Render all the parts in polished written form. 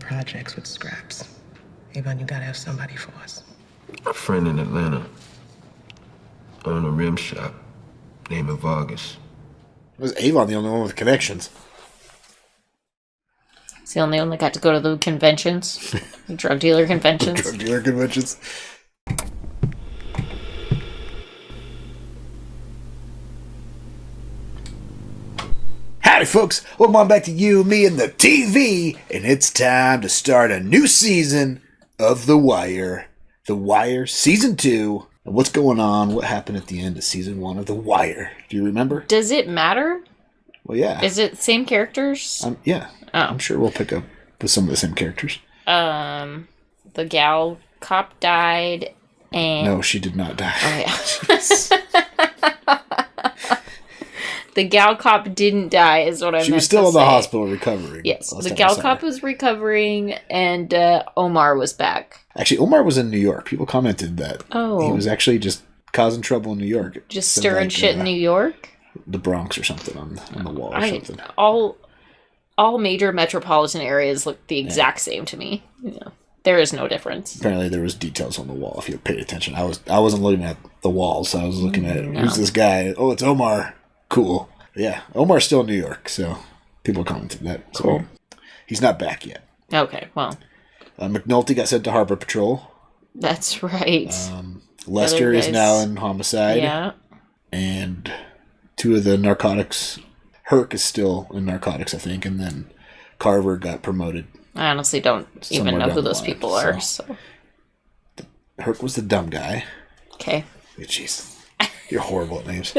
projects with scraps. Avon, you gotta have somebody for us. A friend in Atlanta owned a rim shop named Vargas. Was Avon the only one with connections? He's the only one that got to go to the conventions. Drug dealer conventions. Drug dealer conventions. Howdy, folks. Welcome on back to You, Me, and the TV. And it's time to start a new season of The Wire. The Wire Season 2. And what's going on? What happened at the end of Season 1 of The Wire? Do you remember? Does it matter? Well, yeah. Is it same characters? Yeah. Oh. I'm sure we'll pick up with some of the same characters. The gal cop died, and... No, she did not die. Oh, yeah. The gal cop didn't die, is what I meant to say. She was still in the hospital recovering. Yes, the gal cop was recovering, and Omar was back. Actually, Omar was in New York. People commented that. Oh. He was actually just causing trouble in New York. Just stirring shit in New York? The Bronx or something on the wall or something. All major metropolitan areas look the exact same to me. Yeah. There is no difference. Apparently there was details on the wall if you paid attention. I wasn't looking at the walls. I was looking at who's this guy? Oh, it's Omar. Cool. Yeah, Omar's still in New York, so people commented that. Cool. So he's not back yet. Okay, well. McNulty got sent to Harbor Patrol. That's right. Lester is now in homicide. Yeah. And two of the narcotics. Herc is still in narcotics, I think, and then Carver got promoted. I honestly don't even know who those people are. So. Herc was the dumb guy. Okay. Jeez. You're horrible at names.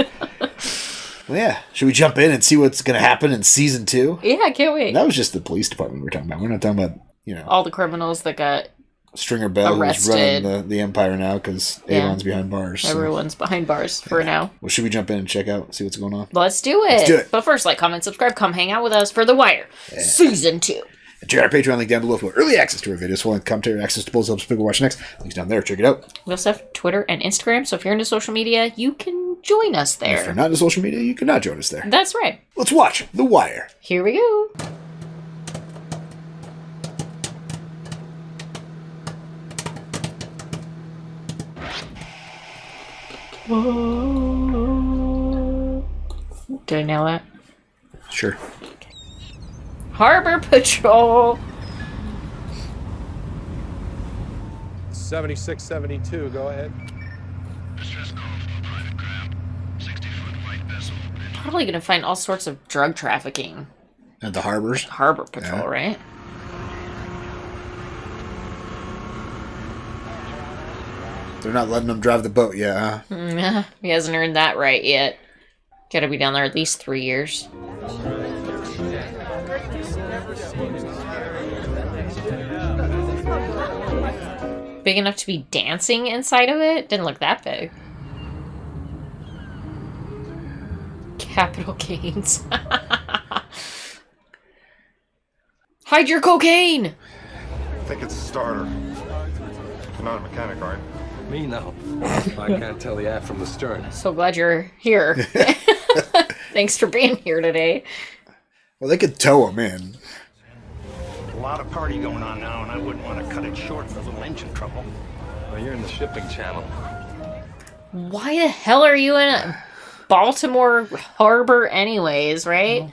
Well, yeah. Should we jump in and see what's going to happen in Season 2? Yeah, I can't wait. That was just the police department we're talking about. We're not talking about, all the criminals that got Stringer Bell arrested. Who's running the empire now because Avon's behind bars. So. Everyone's behind bars for now. Well, should we jump in and check out, see what's going on? Let's do it. Let's do it. But first, like, comment, subscribe, come hang out with us for The Wire Season 2. And check out our Patreon link down below for early access to our videos, full-length commentary, access to polls, helps people watch next. Links down there. Check it out. We also have Twitter and Instagram, so if you're into social media, you can join us there. And if you're not into social media, you cannot join us there. That's right. Let's watch The Wire. Here we go. Did I nail that? Sure. Harbor Patrol. 7672, go ahead. Probably gonna find all sorts of drug trafficking. At the harbors? Harbor Patrol, right? They're not letting them drive the boat yet, huh? Nah, he hasn't earned that right yet. Gotta be down there at least 3 years. Big enough to be dancing inside of it? Didn't look that big. Capital gains. Hide your cocaine! I think it's a starter. You're not a mechanic, right? Me, no. I can't tell the aft from the stern. So glad you're here. Thanks for being here today. Well, they could tow them in. A lot of party going on now, and I wouldn't want to cut it short for a little engine trouble. Well, you're in the shipping channel. Why the hell are you in a Baltimore harbor anyways, right?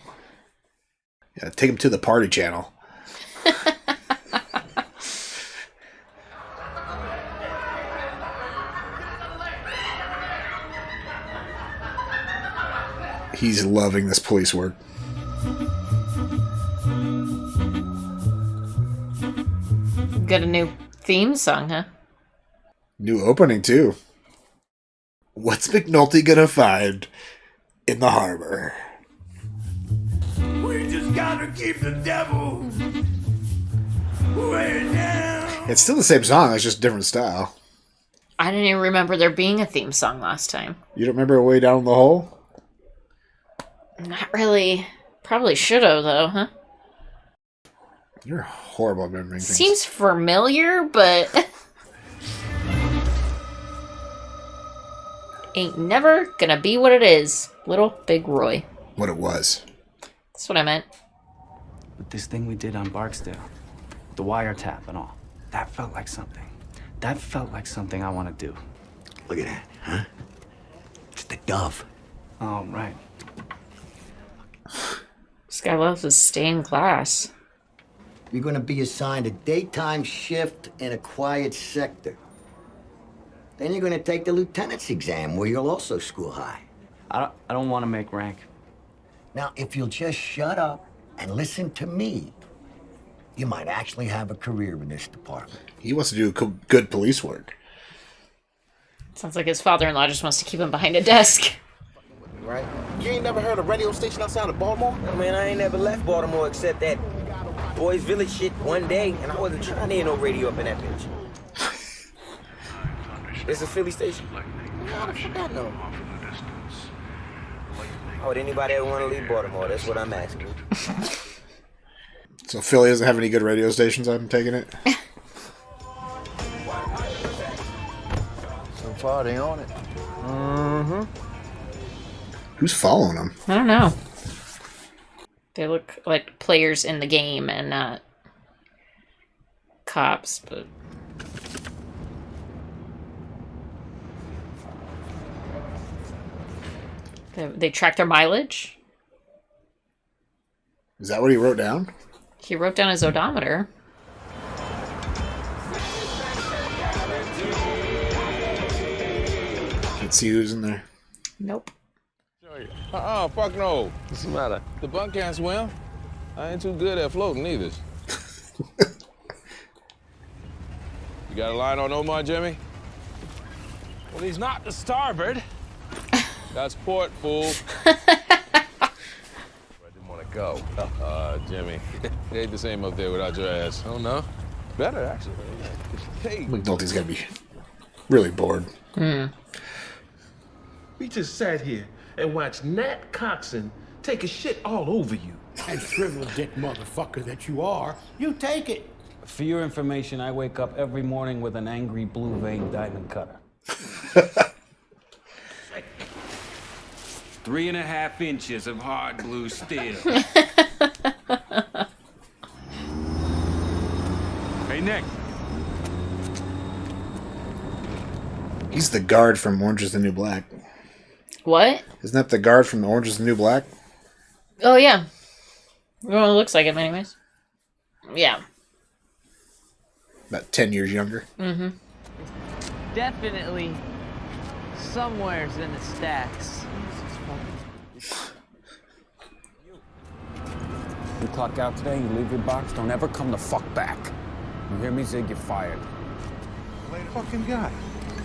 Yeah, take them to the party channel. He's loving this police work. Got a new theme song, huh? New opening, too. What's McNulty gonna find in the harbor? We just gotta keep the devil way down. It's still the same song, it's just different style. I didn't even remember there being a theme song last time. You don't remember Way Down the Hole? Not really. Probably should have, though, huh? You're horrible at remembering things. Seems familiar, but... Ain't never gonna be what it is. Little Big Roy. What it was. That's what I meant. But this thing we did on Barksdale, The wiretap and all. That felt like something. That felt like something I want to do. Look at that, huh? It's the dove. Oh, right. This guy loves his stained glass. You're gonna be assigned a daytime shift in a quiet sector. Then you're gonna take the lieutenant's exam, where you'll also school high. I don't want to make rank. Now, if you'll just shut up and listen to me, you might actually have a career in this department. He wants to do good police work. Sounds like his father-in-law just wants to keep him behind a desk. Right? You ain't never heard a radio station outside of Baltimore? I mean, I ain't never left Baltimore except that Boys Village shit one day, and I wasn't trying to hear no radio up in that bitch. It's a Philly station. How the fuck I know? How would anybody ever want to leave Baltimore? That's what I'm asking. So Philly doesn't have any good radio stations, I'm taking it? So far, they on it. Mm-hmm. Who's following them? I don't know. They look like players in the game and not cops, but... They track their mileage? Is that what he wrote down? He wrote down his odometer. Let's see who's in there. Nope. Fuck no. What's the matter? The bunk can't swim. I ain't too good at floating either. You got a line on Omar, Jimmy? Well, he's not to starboard. That's port, fool. I didn't want to go. Jimmy, it ain't the same up there without your ass. Oh, no? Better, actually. Hey. McNulty's gonna be really bored. We just sat here and watched Nat Coxon take a shit all over you. And shriveled dick motherfucker that you are, you take it. For your information, I wake up every morning with an angry blue vein diamond cutter. 3.5 inches of hard blue steel. Hey, Nick. He's the guard from Orange is the New Black. What? Isn't that the guard from Orange is the New Black? Oh, yeah. Well, it looks like him anyways. Yeah. About 10 years younger. Mm-hmm. Definitely somewhere's in the stacks. You clock out today, you leave your box, don't ever come the fuck back. You hear me, Zig? You're fired. Fucking guy.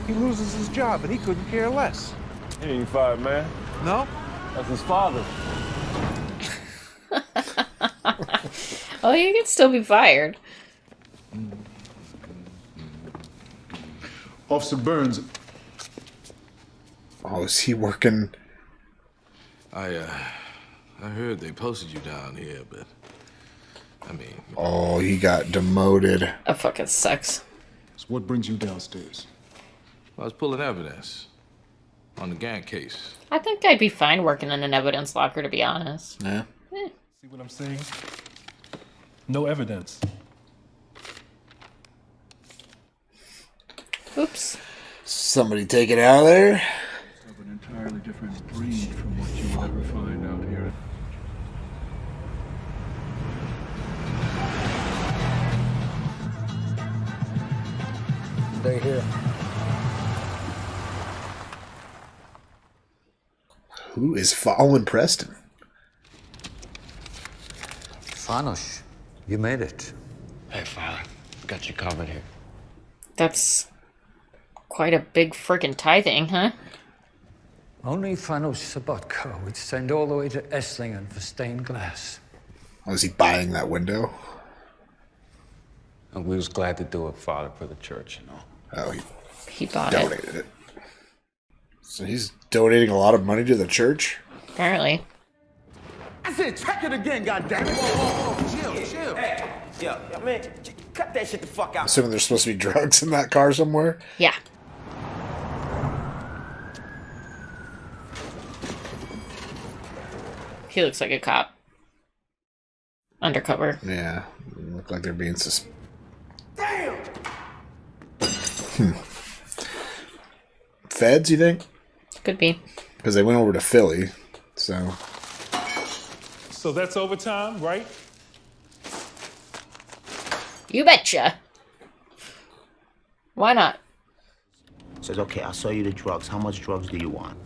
He loses his job and he couldn't care less. He ain't fired, man. No? That's his father. Oh, you could still be fired. Officer Burns. Oh, is he working? I heard they posted you down here, but I mean... Oh, he got demoted. That fucking sucks. So what brings you downstairs? I was pulling evidence on the gang case. I think I'd be fine working in an evidence locker, to be honest. Yeah. See what I'm saying? No evidence. Oops. Somebody take it out of there. Of an entirely different breed from what you will ever find out here. Stay here. Who is following Preston? Fanush, you made it. Hey, Father. Got you covered here. That's quite a big freaking tithing, huh? Only Fanush Sobatka would send all the way to Esslingen for stained glass. Was he buying that window? And we was glad to do it, Father, for the church, you know. Oh, He bought donated it. So he's donating a lot of money to the church? Apparently. I said, check it again, goddammit. Chill. Hey, yo, man, cut that shit the fuck out. Assuming there's supposed to be drugs in that car somewhere? Yeah. He looks like a cop. Undercover. Yeah. Look like they're being Feds, you think? Could be. Because they went over to Philly, so. So that's overtime, right? You betcha. Why not? Says, okay, I'll sell you the drugs. How much drugs do you want?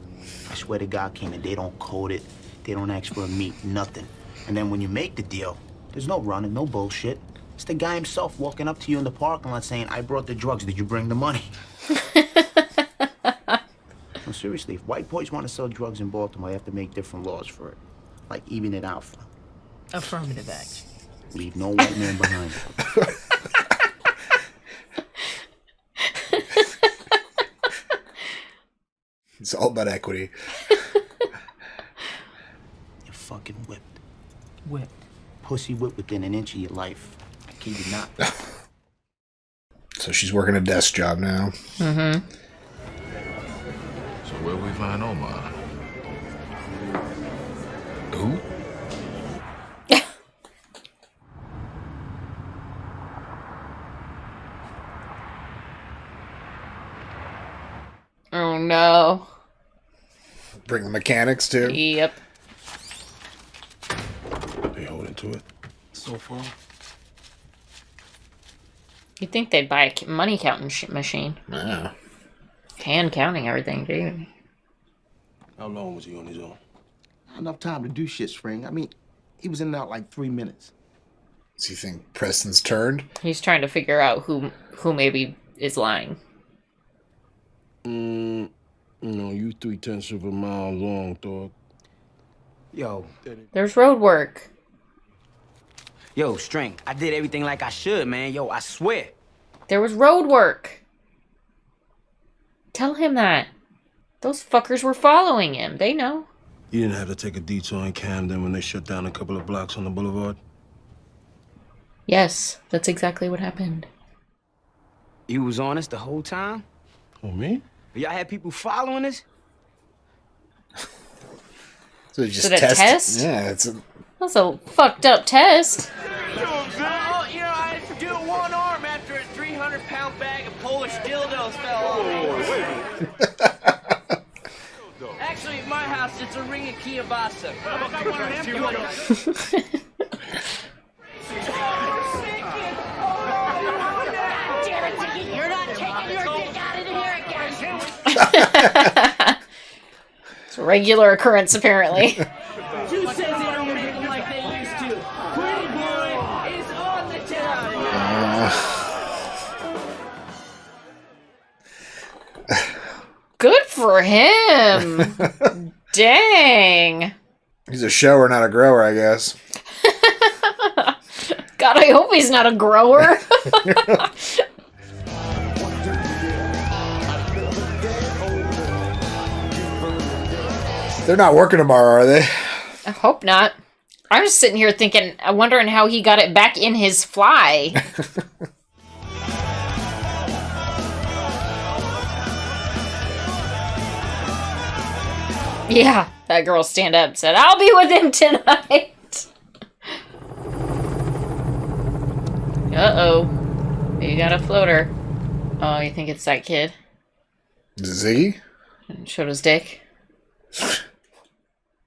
I swear to God, Keenan, they don't code it. They don't ask for a meat, nothing. And then when you make the deal, there's no running, no bullshit. It's the guy himself walking up to you in the parking lot saying, I brought the drugs, did you bring the money? No, seriously, if white boys want to sell drugs in Baltimore, they have to make different laws for it. Like even it out for them. Affirmative action. Leave no white man behind. It's all about equity. You're fucking whipped. Whipped. Pussy whipped within an inch of your life. I kid you not. So she's working a desk job now. Mm-hmm. So where we find Omar? Who? Oh no. Bring the mechanics too. Yep. They holding to it so far. You'd think they'd buy a money counting machine. Yeah. Hand counting everything, dude. How long was he on his own? Not enough time to do shit, Spring. I mean, he was in and out like 3 minutes. So you think Preston's turned? He's trying to figure out who maybe is lying. You you 0.3 of a mile long, dog. Yo. There's road work. Yo, String, I did everything like I should, man. Yo, I swear. There was road work. Tell him that. Those fuckers were following him. They know. You didn't have to take a detour in Camden when they shut down a couple of blocks on the boulevard? Yes, that's exactly what happened. You was on us the whole time? Oh, me? Y'all had people following us? So just Is it a test? Yeah, it's a... That's a fucked up test. Oh, you know, I had to do it one arm after a 300-pound bag of Polish dildos fell on me. Actually, at my house, it's a ring of kielbasa. I got one of them. You're not taking your dick out of here again. It's a regular occurrence, apparently. Who says they don't make them like they used to? Pretty boy is on the town. Good for him. Dang. He's a shower, not a grower, I guess. God, I hope he's not a grower. They're not working tomorrow, are they? I hope not. I'm just sitting here thinking, wondering how he got it back in his fly. Yeah, that girl stand up said, I'll be with him tonight. Uh-oh. You got a floater. Oh, you think it's that kid? Is it Ziggy? And showed his dick.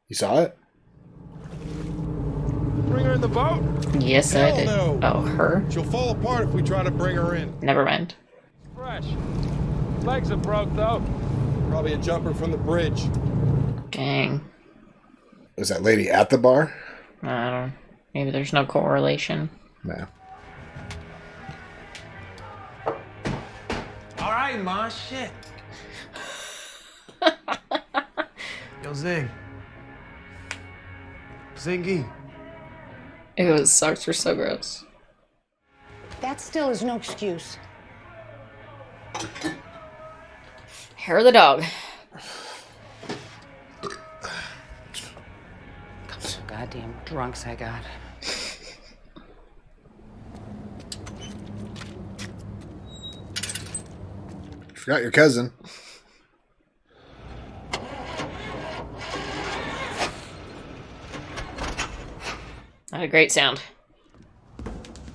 You saw it? Bring her in the boat? Yes, I did. No. Oh, her? She'll fall apart if we try to bring her in. Never mind. Fresh. Legs are broke, though. Probably a jumper from the bridge. Dang. Was that lady at the bar? I don't know. Maybe there's no correlation. No. All right, Ma, shit. Yo, Zing. Zingy. Ew, his socks were so gross. That still is no excuse. Hair of the dog. Couple of goddamn drunks I got. Forgot your cousin. Not a great sound.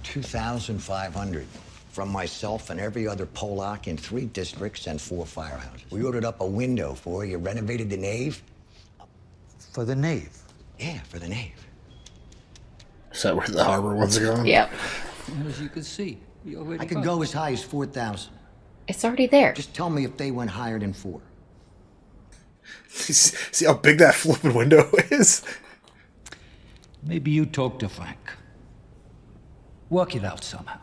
2,500. from myself and every other Polak in 3 districts and 4 firehouses. We ordered up a window for you, renovated the nave. For the nave? Yeah, for the nave. Is that where the harbor ones are going? Yep. As you can see, you already I could go as high as 4,000. It's already there. Just tell me if they went higher than 4. See how big that flipping window is? Maybe you talk to Frank. Work it out somehow.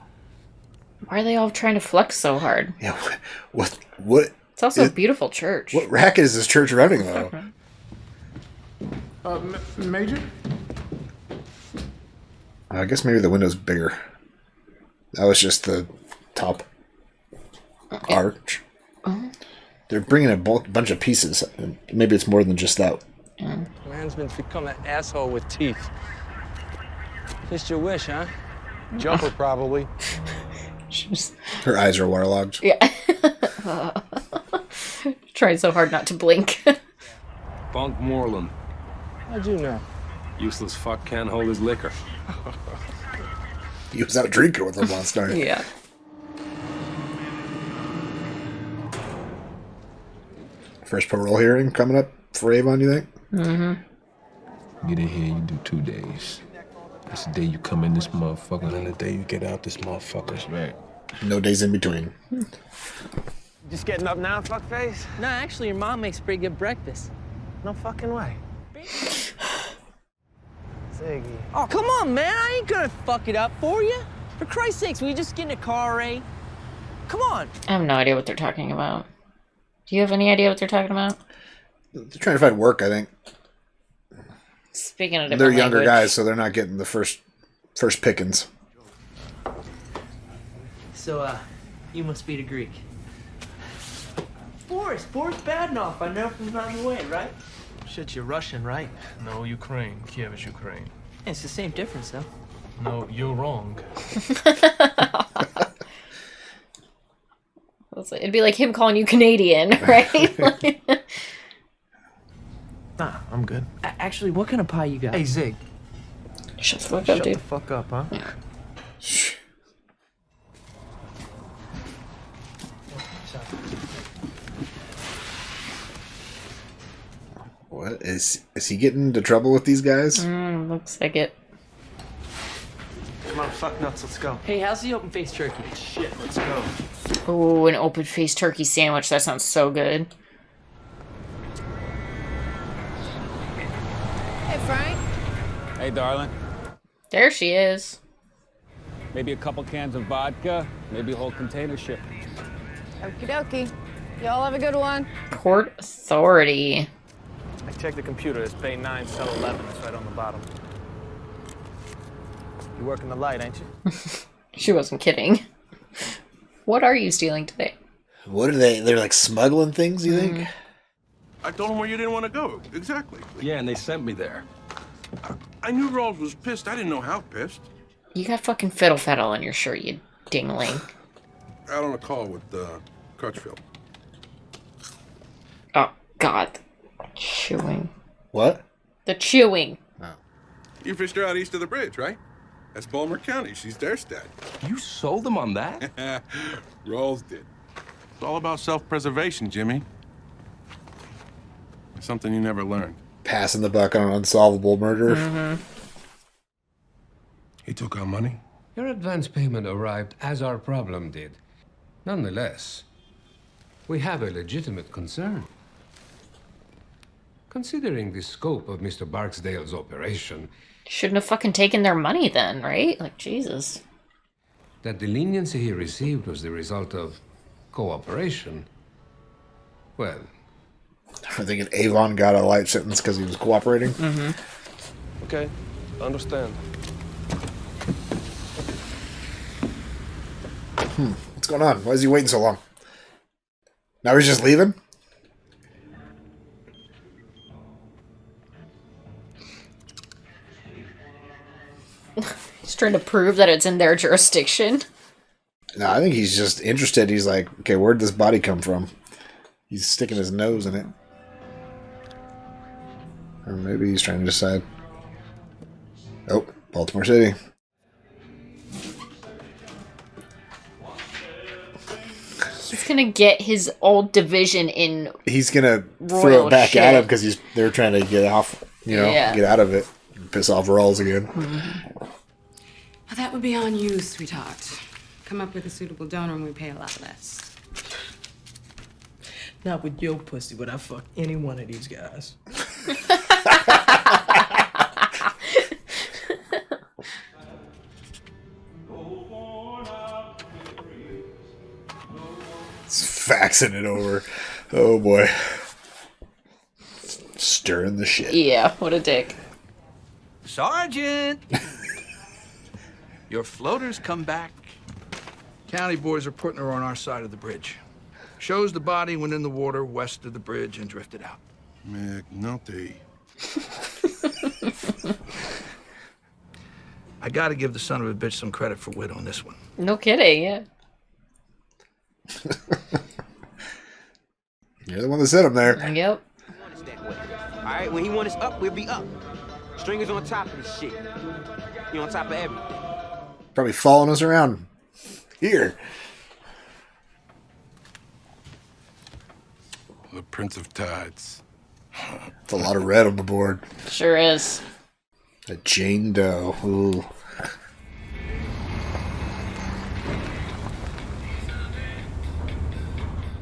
Why are they all trying to flex so hard? Yeah, what? It's also a beautiful church. What racket is this church running, though? Major? I guess maybe the window's bigger. That was just the top arch. They're bringing a bunch of pieces. Maybe it's more than just that. Man's become an asshole with teeth. Just your wish, huh? Jumper, probably. Her eyes are waterlogged. Yeah. Trying so hard not to blink. Bunk Moreland. How'd you know? Useless fuck can't hold his liquor. He was out drinking with them last night. Yeah. First parole hearing coming up for Avon, you think? Mm-hmm. Get in here, you do 2 days. That's the day you come in this motherfucker, and the day you get out this motherfucker. That's right. No days in between. Just getting up now, fuckface? No, actually, your mom makes pretty good breakfast. No fucking way. Ziggy. Oh, come on, man. I ain't gonna fuck it up for you. For Christ's sakes, will you just get in a car, Ray? Come on. I have no idea what they're talking about. Do you have any idea what they're talking about? They're trying to find work, I think. Speaking of different They're younger language. guys, so they're not getting the first pickings. So, you must be the Greek. Boris Badenoff. I know from around the way, right? Shit, you're Russian, right? No, Ukraine. Kiev is Ukraine. It's the same difference, though. No, you're wrong. It'd be like him calling you Canadian, right? Nah, I'm good. Actually, what kind of pie you got? Hey, Zig. Shut the fuck up, Shut dude. the fuck up, huh? What is he getting into trouble with these guys? Looks like it. Come on, fuck nuts, let's go. Hey, how's the open faced turkey? Shit, let's go. Oh, an open-faced turkey sandwich. That sounds so good. Hey, Frank. Hey, darling. There she is. Maybe a couple cans of vodka, maybe a whole container ship. Okie dokie. Y'all have a good one. Port Authority. I checked the computer. It's bay 9, cell 11. It's right on the bottom. You working the light, ain't you? She wasn't kidding. What are you stealing today? What are they? They're like smuggling things, you think? I told them where you didn't want to go. Exactly. Yeah, and they sent me there. I knew Rawls was pissed. I didn't know how pissed. You got fucking fiddle faddle on your shirt, you dingling. Out on a call with Crutchfield. Oh, God. Chewing. What? The chewing. You fished her out east of the bridge, right? That's Baltimore County. She's their stat. You sold them on that? Rawls did. It's all about self-preservation, Jimmy. It's something you never learned. Passing the buck on an unsolvable murder. He took our money. Your advance payment arrived as our problem did. Nonetheless, we have a legitimate concern. Considering the scope of Mr. Barksdale's operation, Shouldn't have fucking taken their money then, right? Like, Jesus. that the leniency he received was the result of cooperation, well, I'm thinking Avon got a life sentence because he was cooperating. Okay, understand. What's going on? Why is he waiting so long? Now he's just leaving? He's trying to prove that it's in their jurisdiction. No, I think he's just interested. He's like, okay, where'd this body come from? He's sticking his nose in it. Or maybe he's trying to decide. Oh, Baltimore City. gonna get his old division in. He's gonna royal throw it back shit. at him because they're trying to get off, Yeah. get out of it, piss off Rawls again. Well, that would be on you, sweetheart. Come up with a suitable donor and we pay a lot less. Not with your pussy would I fuck any one of these guys. It's faxing it over. Oh boy. Stirring the shit. Yeah, what a dick. Sergeant! Your floater's come back. County boys are putting her on our side of the bridge. Shows the body went in the water west of the bridge and drifted out. McNulty. I gotta give the son of a bitch some credit for wit on this one. No kidding, yeah. You're the one that sent him there. Yep. All right, when he want us up, we'll be up. Stringers on top of this shit. He on top of everything. Probably following us around here. The Prince of Tides. It's a lot of red on the board. Sure is. A Jane Doe. Ooh.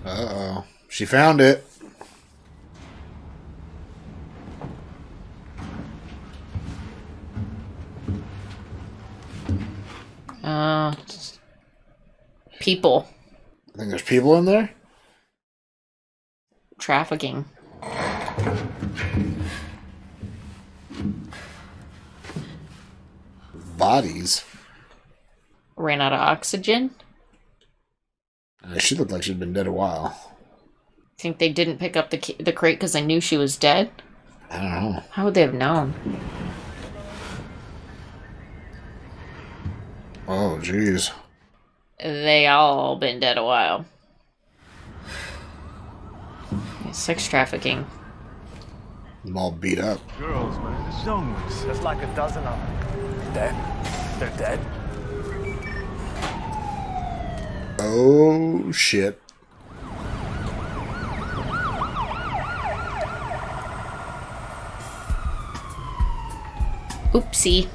Uh-oh. She found it. People. I think there's people in there? Trafficking. Bodies. Ran out of oxygen. She looked like she'd been dead a while. Think they didn't pick up the crate because they knew she was dead? I don't know. How would they have known? Oh, jeez. They all been dead a while. Sex trafficking. I'm all beat up. Girls, man. There's young ones. There's like a dozen of them. Dead. They're dead. Oh, shit. Oopsie.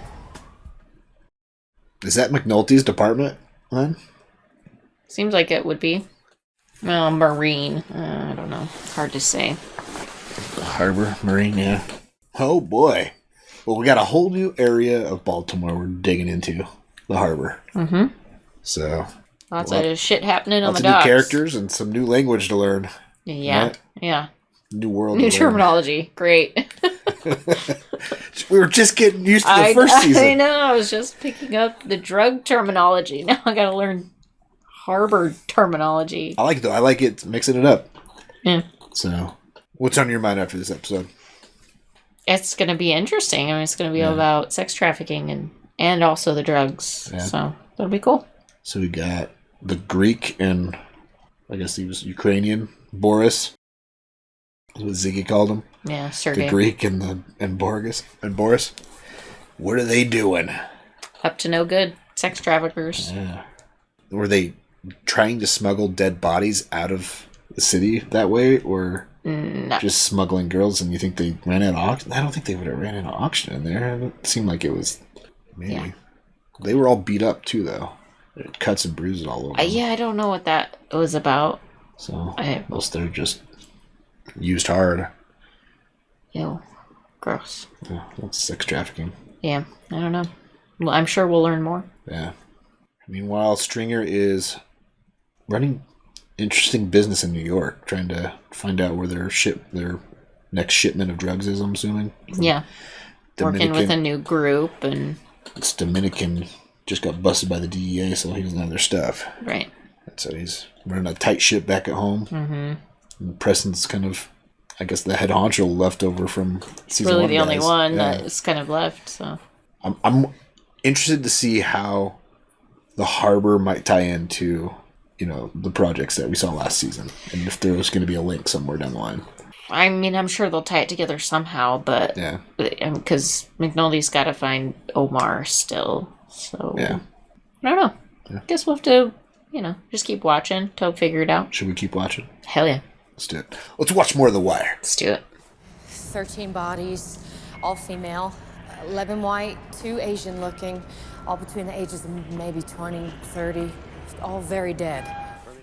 Is that McNulty's department, then? Seems like it would be. Well, Marine. I don't know. Hard to say. Harbor, Marine, yeah. Oh, boy. Well, we got a whole new area of Baltimore we're digging into. The harbor. Mm-hmm. So. Lots of shit happening on the lots of docks. new characters and some new language to learn. Yeah. Right? Yeah. New world. New to learn. terminology. Great. We were just getting used to the first season. I know. I was just picking up the drug terminology. Now I gotta learn harbor terminology. I like it, though. I like it mixing it up. Yeah. So, what's on your mind after this episode? It's gonna be interesting. I mean, it's gonna be about sex trafficking and also the drugs. Yeah. So that'll be cool. So we got the Greek and I guess he was Ukrainian Boris. That's what Ziggy called him. Yeah, Sergey. The Greek and Boris. What are they doing? Up to no good. Sex traffickers. Yeah. Were they trying to smuggle dead bodies out of the city that way, or No. just smuggling girls? And you think they ran out of auction? I don't think they would have ran out of auction in there. It seemed like it was maybe. Yeah. They were all beat up too, though. There were cuts and bruises all over. Yeah, I don't know what that was about. So unless they're just used hard. Ew. Gross. Yeah, that's sex trafficking. Yeah, I don't know. Well, I'm sure we'll learn more. Yeah. Meanwhile, Stringer is running interesting business in New York, trying to find out where their next shipment of drugs is, I'm assuming. Yeah. Working with a new group and... It's Dominican, just got busted by the DEA, so he doesn't have their stuff. Right. So he's running a tight ship back at home. Mm-hmm. And Preston's kind of, I guess, the head honcho left over from season really one the only guys. one Yeah. that's kind of left, so... I'm interested to see how the harbor might tie into, the projects that we saw last season, and if there was going to be a link somewhere down the line. I mean, I'm sure they'll tie it together somehow, but... Yeah. Because McNulty's got to find Omar still, so... Yeah. I don't know. Yeah. Guess we'll have to you know, just keep watching till we figure it out. Should we keep watching? Hell yeah. Let's do it. Let's watch more of The Wire. Let's do it. 13 bodies, all female, 11 white, 2 Asian looking, all between the ages of maybe 20, 30, all very dead.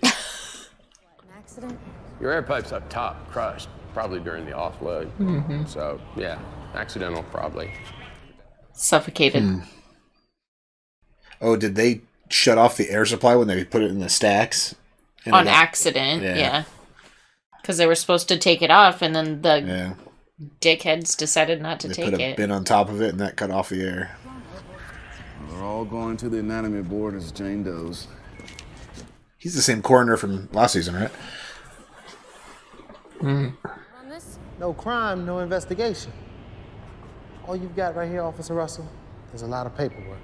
An accident? Your air pipe's up top, crushed, probably during the offload. Mhm. So, yeah, accidental, probably. Suffocated. Oh, did they shut off the air supply when they put it in the stacks? On accident, yeah. Because they were supposed to take it off, and then the dickheads decided not to They take put a it. bin on top of it, and that cut off the air. We're all going to the anatomy board as Jane Doe's. He's the same coroner from last season, right? No crime, no investigation. All you've got right here, Officer Russell, is a lot of paperwork.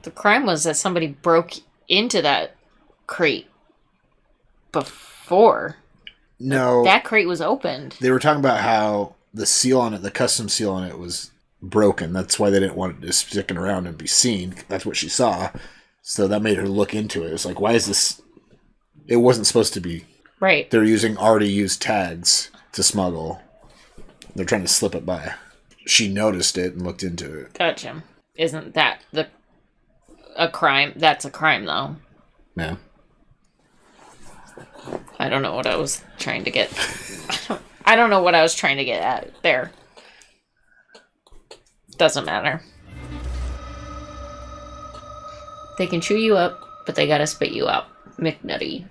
The crime was that somebody broke into that crate before. No. That crate was opened. They were talking about how the seal on it, the custom seal on it, was broken. That's why they didn't want it to stick it around and be seen. That's what she saw. So that made her look into it. It's like, why is this... It wasn't supposed to be... Right. They're using already used tags to smuggle. They're trying to slip it by. She noticed it and looked into it. Gotcha. Isn't that a crime? That's a crime, though. Yeah. I don't know what I was trying to get. I don't know what I was trying to get at there. Doesn't matter. They can chew you up, but they gotta spit you out. McNutty.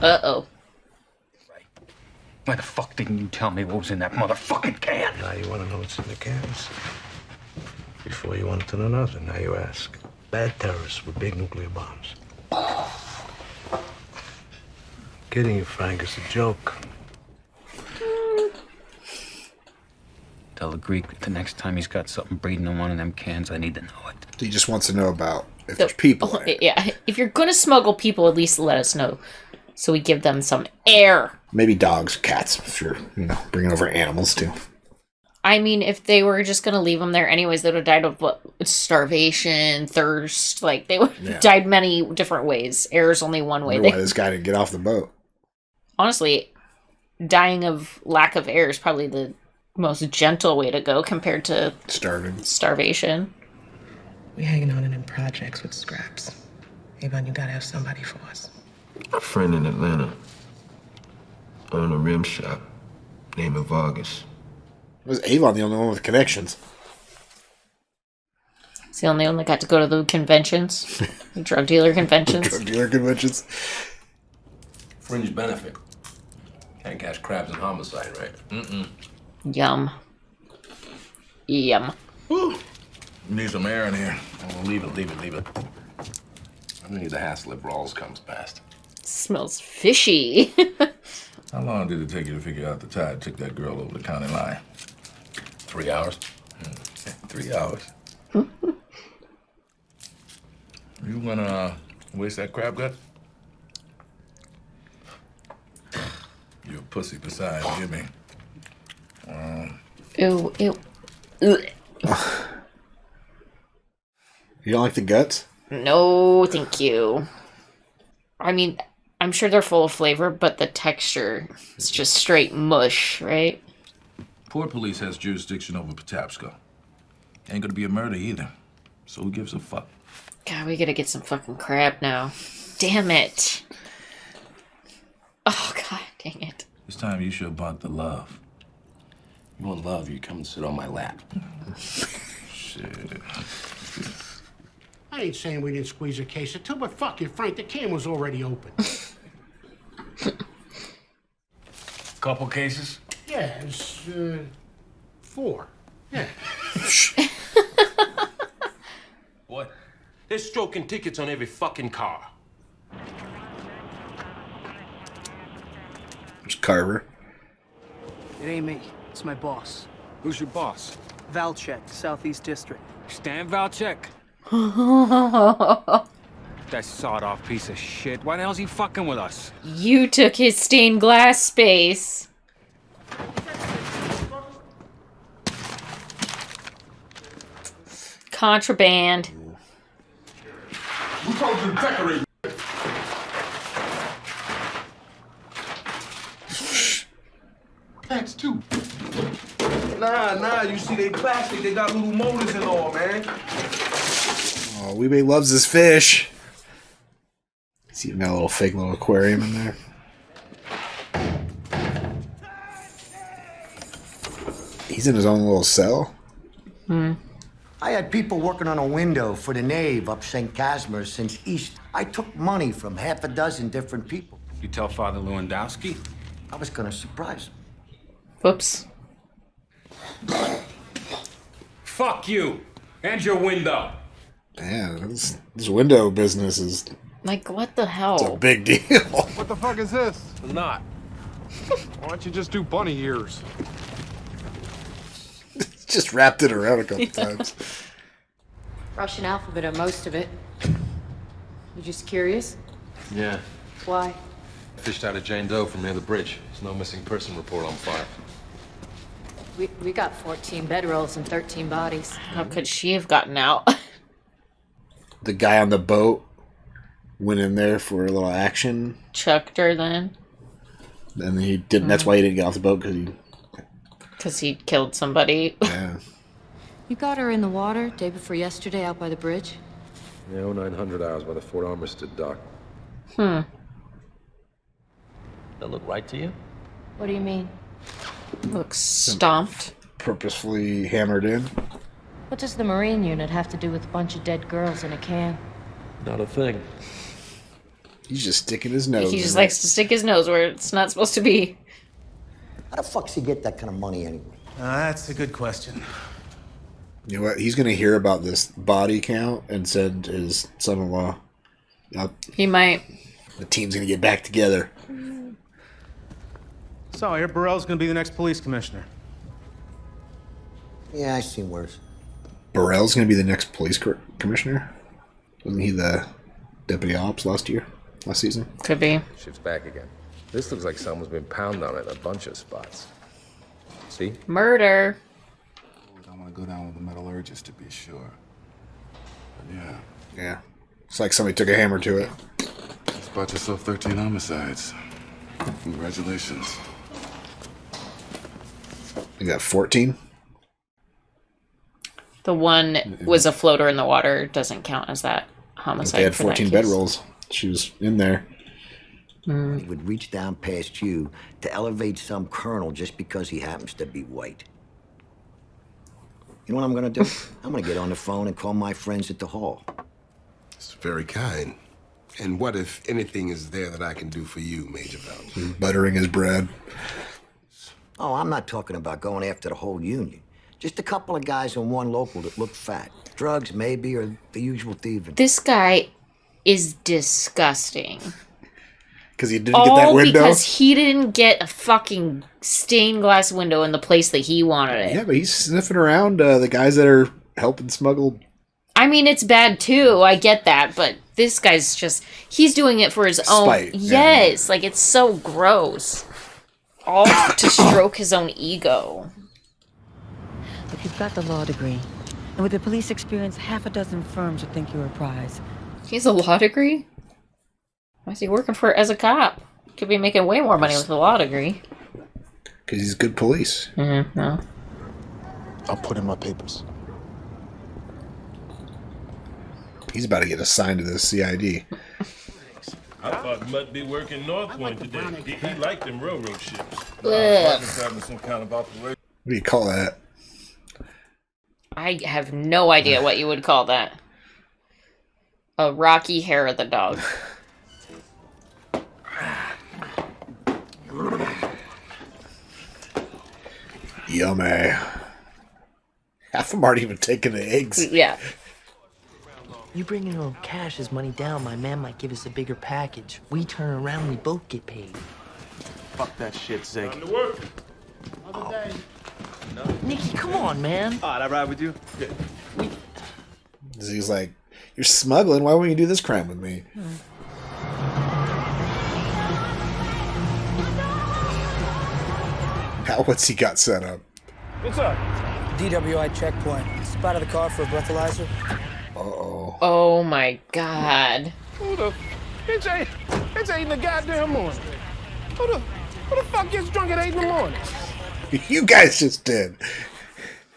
Uh-oh. Why the fuck didn't you tell me what was in that motherfucking can? Now you want to know what's in the cans? Before you wanted to know nothing, now you ask. Bad terrorists with big nuclear bombs. Kidding you, Frank. It's a joke. Tell the Greek that the next time he's got something breeding in one of them cans, I need to know it. He just wants to know about if there's people in it. Yeah, if you're gonna smuggle people, at least let us know. So we give them some air. Maybe dogs, cats, if you're, bringing over animals too. I mean, if they were just gonna leave them there anyways, they would have died of starvation, thirst. Like, they would have died many different ways. Air is only one way. Why this guy didn't get off the boat? Honestly, dying of lack of air is probably the most gentle way to go compared to starvation. We hanging on in them projects with scraps. Avon, you gotta have somebody for us. A friend in Atlanta owned a rim shop named Vargas. Was Avon the only one with connections? It's the only one that got to go to the conventions. Drug dealer conventions. Drug dealer conventions. Fringe benefit. Can't catch crabs in homicide, right? Mm-mm. Yum. Yum. Whew. Need some air in here. Oh, leave it. I need the hassle if Rawls comes past. Smells fishy. How long did it take you to figure out the tide took that girl over the county line? 3 hours? 3 hours. You gonna waste that crab gut? You a pussy besides, give me. Ew, ew. Ugh. You don't like the guts? No, thank you. I mean, I'm sure they're full of flavor, but the texture is just straight mush, right? Port Police has jurisdiction over Patapsco. Ain't gonna be a murder either. So who gives a fuck? God, we gotta get some fucking crab now. Damn it. Oh, god, dang it. This time you should have bought the love. You want love, you come and sit on my lap. Shit. I ain't saying we didn't squeeze a case or two, but fuck you, Frank, the can was already open. Couple cases? Yeah, it's 4. Yeah. What? They're stroking tickets on every fucking car. There's Carver. It ain't me. It's my boss. Who's your boss? Valchek, Southeast District. Stan Valchek? That sawed-off piece of shit. Why the hell's he fucking with us? You took his stained glass space. Contraband. Who told you to decorate? Pants too. Nah, you see they plastic, they got little motors and all, man. Oh, Weebay loves his fish. See, got a little fake little aquarium in there. He's in his own little cell. I had people working on a window for the nave up St. Casimir's since East. I took money from half a dozen different people. You tell Father Lewandowski? I was gonna surprise him. Whoops. Fuck you! And your window! Man, this window business is Like, what the hell? it's a big deal. What the fuck is this? It's not. Why don't you just do bunny ears? Just wrapped it around a couple times. Russian alphabet or most of it. You just curious? Yeah. Why? Fished out of Jane Doe from near the bridge. There's no missing person report on file. We got 14 bedrolls and 13 bodies. How could she have gotten out? The guy on the boat went in there for a little action. Chucked her then? And he didn't. That's why he didn't get off the boat, Because he killed somebody. Yeah. You got her in the water day before yesterday out by the bridge? Yeah, 0900 hours by the Fort Armistead dock. Hmm. That look right to you? What do you mean? Looks stomped. Purposefully hammered in. What does the Marine unit have to do with a bunch of dead girls in a can? Not a thing. He's just sticking his nose. He just in likes to stick his nose where it's not supposed to be. How the fuck's he get that kind of money anyway? That's a good question. You know what? He's going to hear about this body count and send his son-in-law up. He might. The team's going to get back together. So, I hear Burrell's gonna be the next police commissioner. Yeah, I've seen worse. Burrell's going to be the next police commissioner? Wasn't he the deputy ops last season? Could be. Ship's back again. This looks like someone's been pounding on it in a bunch of spots. See? Murder. I want to go down with the metallurgist to be sure. But yeah. Yeah. It's like somebody took a hammer to it. Just bought yourself 13 homicides. Congratulations. You got 14? The one was a floater in the water. Doesn't count as that homicide. They had for that 14 case. bedrolls. She was in there. He would reach down past you to elevate some colonel just because he happens to be white. You know what I'm gonna do? I'm gonna get on the phone and call my friends at the hall. It's very kind. And what, if anything, is there that I can do for you, Major Bell? Buttering his bread. Oh, I'm not talking about going after the whole union. Just a couple of guys in one local that look fat. Drugs, maybe, or the usual thieving. This guy is disgusting. Because he didn't get that window? Because he didn't get a fucking stained glass window in the place that he wanted it. Yeah, but he's sniffing around the guys that are helping smuggle. I mean, it's bad too. I get that, but this guy's just—he's doing it for his own. Spite, Yes, like it's so gross. All to stroke his own ego. If you've got the law degree, and with the police experience, half a dozen firms would think you're a prize. He's a law degree. Why is he working for as a cop? Could be making way more money with a law degree. Because he's good police. Mm-hmm. No. I'll put in my papers. He's about to get assigned to the CID. I thought Mutt be working North Point today. He liked them railroad ships. Ugh. Some kind of operation. What do you call that? I have no idea what you would call that. A rocky hair of the dog. Yummy. Half of them aren't even taking the eggs. Yeah. You bring in a little cash as money down, my man might give us a bigger package. We turn around, we both get paid. Fuck that shit, Zig. Time to work. Nicky, come on, man. All right, I ride with you? Yeah. He's like, you're smuggling. Why won't you do this crime with me? What's he got set up? What's up? DWI checkpoint. Spotted the car for a breathalyzer. Uh-oh. Oh my god. Who the... It's 8 in the goddamn morning. Who the fuck gets drunk at 8 in the morning? You guys just did.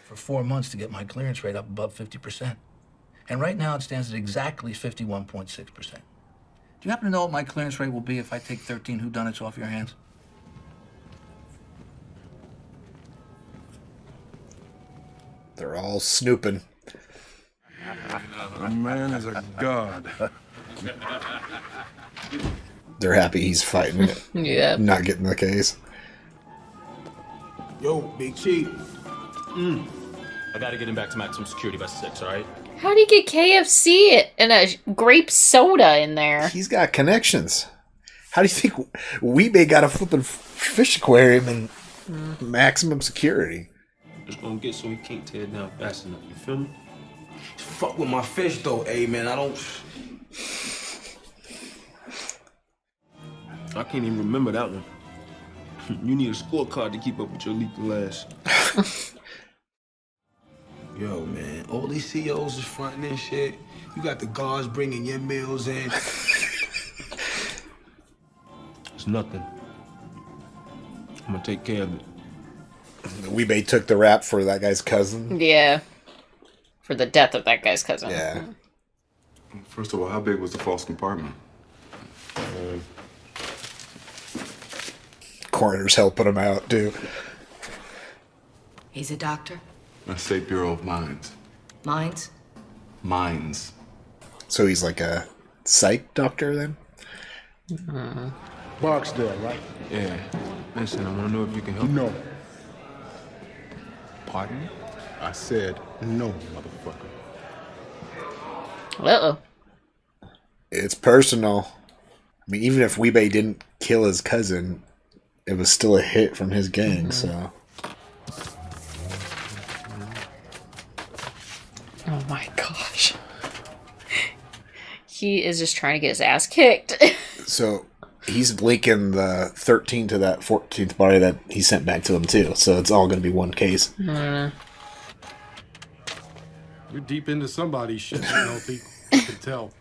For 4 months to get my clearance rate up above 50%. And right now it stands at exactly 51.6%. Do you happen to know what my clearance rate will be if I take 13 whodunits off your hands? They're all snooping. A man is a god. They're happy he's fighting it. Yeah. Not getting the case. Yo, Big Chief. I gotta get him back to maximum security by 6, alright? How do you get KFC and a grape soda in there? He's got connections. How do you think Weebay got a flipping fish aquarium in maximum security? Just gonna get so he can't tear it down fast enough, you feel me? Fuck with my fish though, man. I can't even remember that one. You need a scorecard to keep up with your lethal ass. Yo, man, all these CEOs is fronting and shit. You got the guards bringing your meals in. It's nothing. I'm gonna take care of it. Weebay took the rap for that guy's cousin. Yeah. For the death of that guy's cousin. Yeah. First of all, how big was the false compartment? Coroner's helping him out, too. He's a doctor? A State Bureau of Mines. Mines? Mines. So he's like a psych doctor, then? Barksdale, right? Yeah. Listen, I want to know if you can help. No. Pardon? I said no, motherfucker. Uh-oh. It's personal. I mean, even if Weebay didn't kill his cousin, it was still a hit from his gang, so... Oh my gosh. He is just trying to get his ass kicked. So he's linking the 13 to that 14th body that he sent back to him too. So it's all going to be one case. You're deep into somebody's shit, you know, people. I can tell.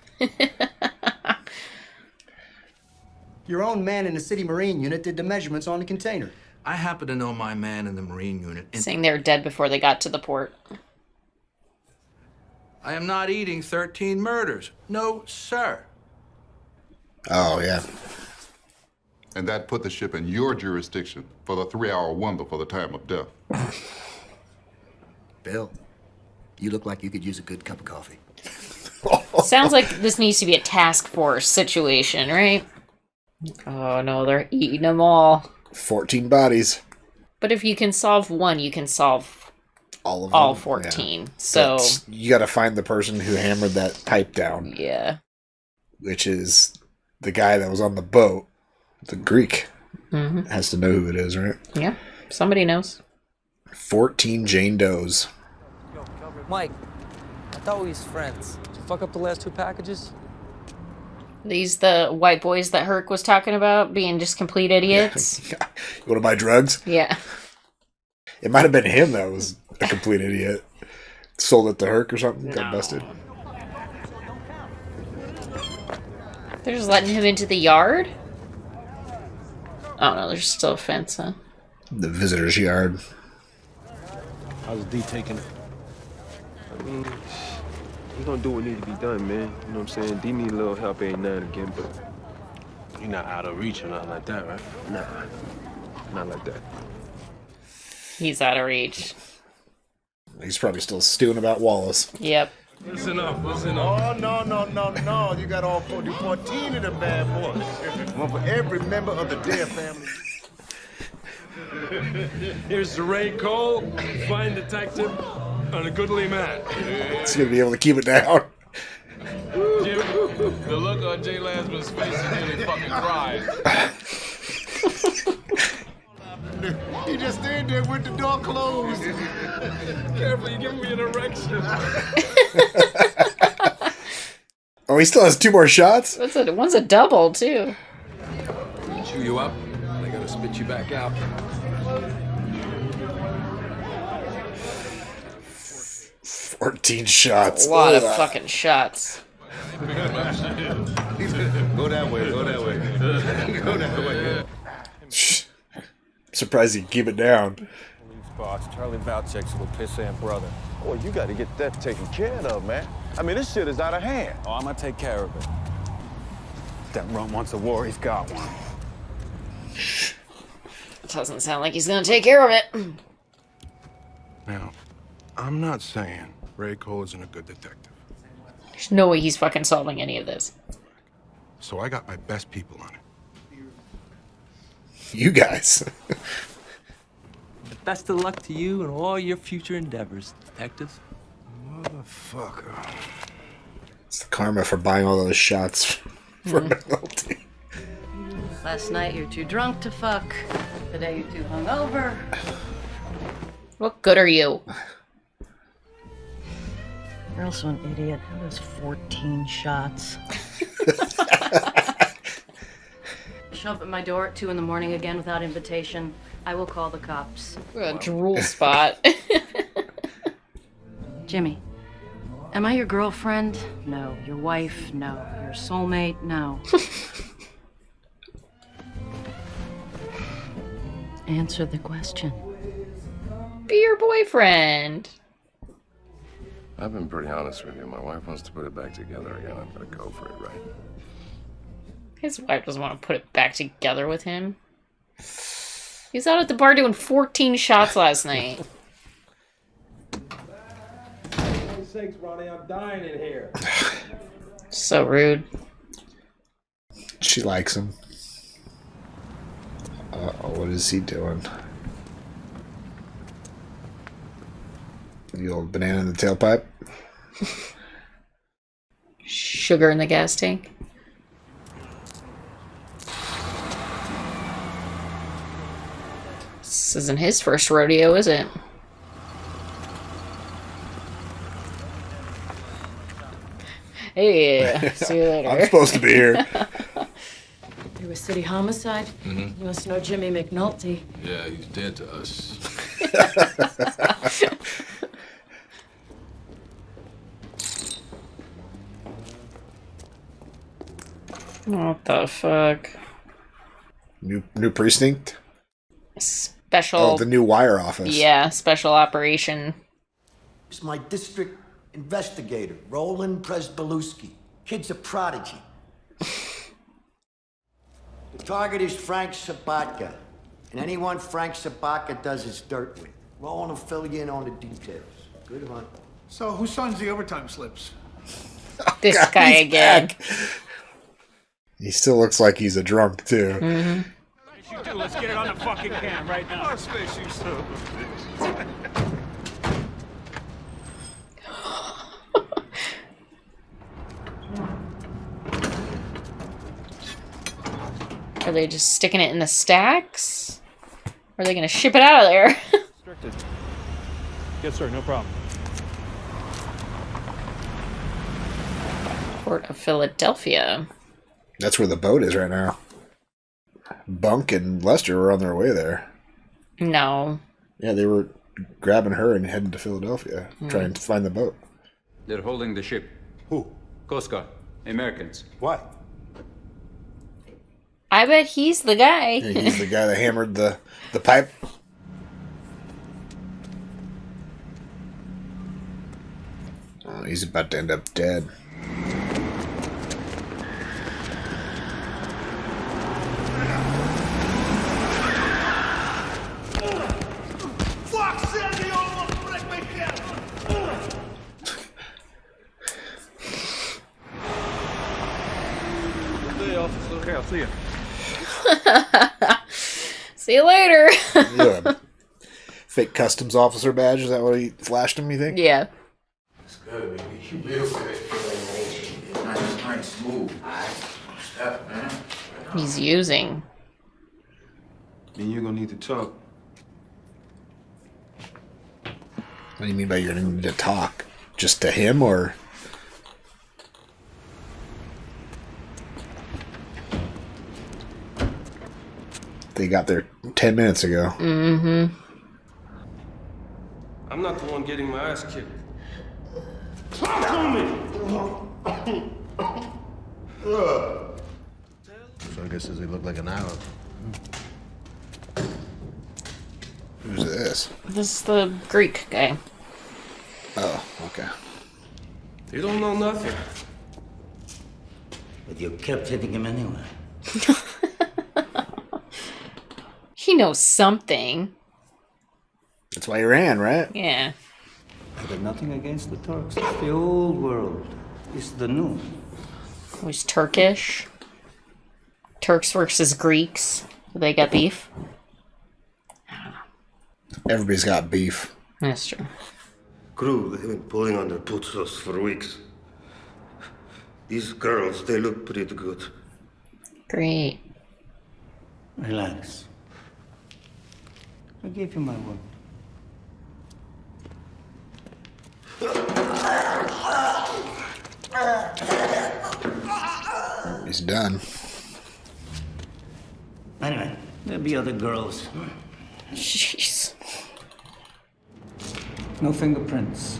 Your own man in the City Marine unit did the measurements on the container. I happen to know my man in the Marine unit. Saying they were dead before they got to the port. I am not eating 13 murders. No, sir. Oh, yeah. And that put the ship in your jurisdiction for the 3-hour wonder for the time of death. Bill, you look like you could use a good cup of coffee. Sounds like this needs to be a task force situation, right? Oh no, they're eating them all. 14 bodies. But if you can solve one, you can solve all of them. All 14. Yeah. So you got to find the person who hammered that pipe down. Yeah. Which is the guy that was on the boat. The Greek has to know who it is, right? Yeah. Somebody knows. 14 Jane Does. Mike, I thought we was friends. Did you fuck up the last 2 packages? These the white boys that Herc was talking about being just complete idiots. You want to buy drugs? Yeah. It might have been him that was a complete idiot. Sold it to Herc or something. Got busted. They're just letting him into the yard? Oh no, there's still a fence, huh? The visitor's yard. How's D taking it? I mean, he gonna do what needs to be done, man. You know what I'm saying? D need a little help every now and again, but you're not out of reach or nothing like that, right? Nah, not like that. He's out of reach. He's probably still stewing about Wallace. Yep. Listen up, listen up. Oh, no. You got all 14 of them bad boys. One for every member of the Dare family. Here's Ray Cole, fine detective, and a goodly man. He's going to be able to keep it down. Jimmy, the look on Jay Lasman's face, he nearly fucking cried. He just stayed there with the door closed. Careful, you're giving me an erection. Oh, he still has 2 more shots? One's a double, too. Chew you up, they gotta spit you back out. 14 shots. A lot of Ugh. fucking shots. Go that way, go that way. Go that way. Surprised he can keep it down. Boss, Charlie Valchek's little pissant brother. Boy, you got to get that taken care of, man. I mean, this shit is out of hand. Oh, I'm gonna take care of it. That runt wants a war, he's got one. Doesn't sound like he's gonna take care of it. Now, I'm not saying Ray Cole isn't a good detective. There's no way he's fucking solving any of this. So I got my best people on it. You guys. Best of luck to you and all your future endeavors, detectives. Motherfucker. It's the karma for buying all those shots for penalty. Last night you're too drunk to fuck. Today you're too hungover. What good are you? You're also an idiot. How does 14 shots? Show up at my door at 2 in the morning again without invitation. I will call the cops. A drool spot. Jimmy, am I your girlfriend? No. Your wife? No. Your soulmate? No. Answer the question. Be your boyfriend. I've been pretty honest with you. My wife wants to put it back together again. I'm gonna go for it, right? His wife doesn't want to put it back together with him. He was out at the bar doing 14 shots last night. For sakes, Ronnie, I'm dying in here. So rude. She likes him. What is he doing? The old banana in the tailpipe? Sugar in the gas tank. This isn't his first rodeo, is it? Hey, see you later. I'm supposed to be here. You're a city homicide? You must know Jimmy McNulty. Yeah, he's dead to us. What the fuck? New precinct? Special. Oh, the new wire office. Yeah, special operation. It's my district investigator, Roland Presbeluski. Kid's a prodigy. The target is Frank Sobatka. And anyone Frank Sobatka does his dirt with. Roland will fill you in on the details. Good hunt. So who signs the overtime slips? This guy again. Back. He still looks like he's a drunk, too. Mm-hmm. You do. Let's get it on the fucking cam right now. Oh, space, you son of a bitch. Are they just sticking it in the stacks? Or are they gonna ship it out of there? Restricted. Yes, sir, no problem. Port of Philadelphia. That's where the boat is right now. Bunk and Lester were on their way there. No. Yeah, they were grabbing her and heading to Philadelphia, trying to find the boat. They're holding the ship. Who? Coast Guard. Americans. Why? I bet he's the guy. Yeah, he's the guy that hammered the pipe. Oh, he's about to end up dead. Okay, I'll see you. See you later. Yeah. Fake customs officer badge, is that what he flashed him, you think? Yeah. It's good, baby. Real good. Nice, smooth. Step, man. He's using. Then you're gonna need to talk. What do you mean by you're going to need to talk? Just to him, or? They got there 10 minutes ago. Mm-hmm. I'm not the one getting my ass kicked. Talk to me! So I guess does he look like an Arab? Who's this? This is the Greek guy. Oh, okay. You don't know nothing. But you kept hitting him anyway. He knows something. That's why he ran, right? Yeah. I got nothing against the Turks. It's the old world. It's the new. Who's Turkish? Turks versus Greeks. They got beef. Everybody's got beef. That's true. Crew, they've been pulling on their putos for weeks. These girls, they look pretty good. Great. Relax. I gave you my word. He's done. Anyway, there'll be other girls. Jeez. No fingerprints.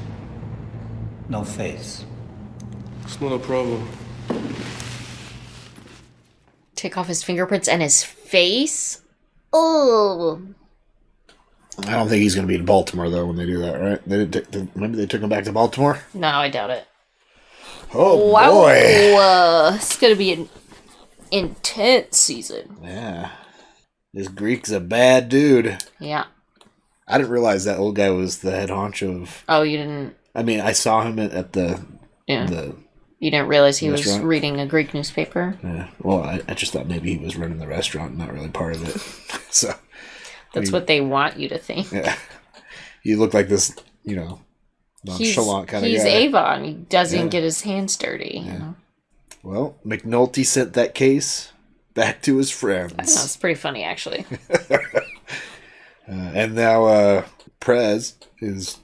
No face. It's not a problem. Take off his fingerprints and his face? Oh. I don't think he's going to be in Baltimore, though, when they do that, right? They didn't maybe they took him back to Baltimore? No, I doubt it. Oh, wow. boy. It's going to be an intense season. Yeah. This Greek's a bad dude. Yeah. I didn't realize that old guy was the head honcho of... Oh, you didn't... I mean, I saw him at the... Yeah. The you didn't realize he restaurant. was reading a Greek newspaper? Yeah. Well, I just thought maybe he was running the restaurant, not really part of it. So... That's what they want you to think. Yeah. You look like this, nonchalant kind of guy. He's Avon. He doesn't get his hands dirty. Yeah. You know? Well, McNulty sent that case back to his friends. I know, it's pretty funny, actually. And now Prez is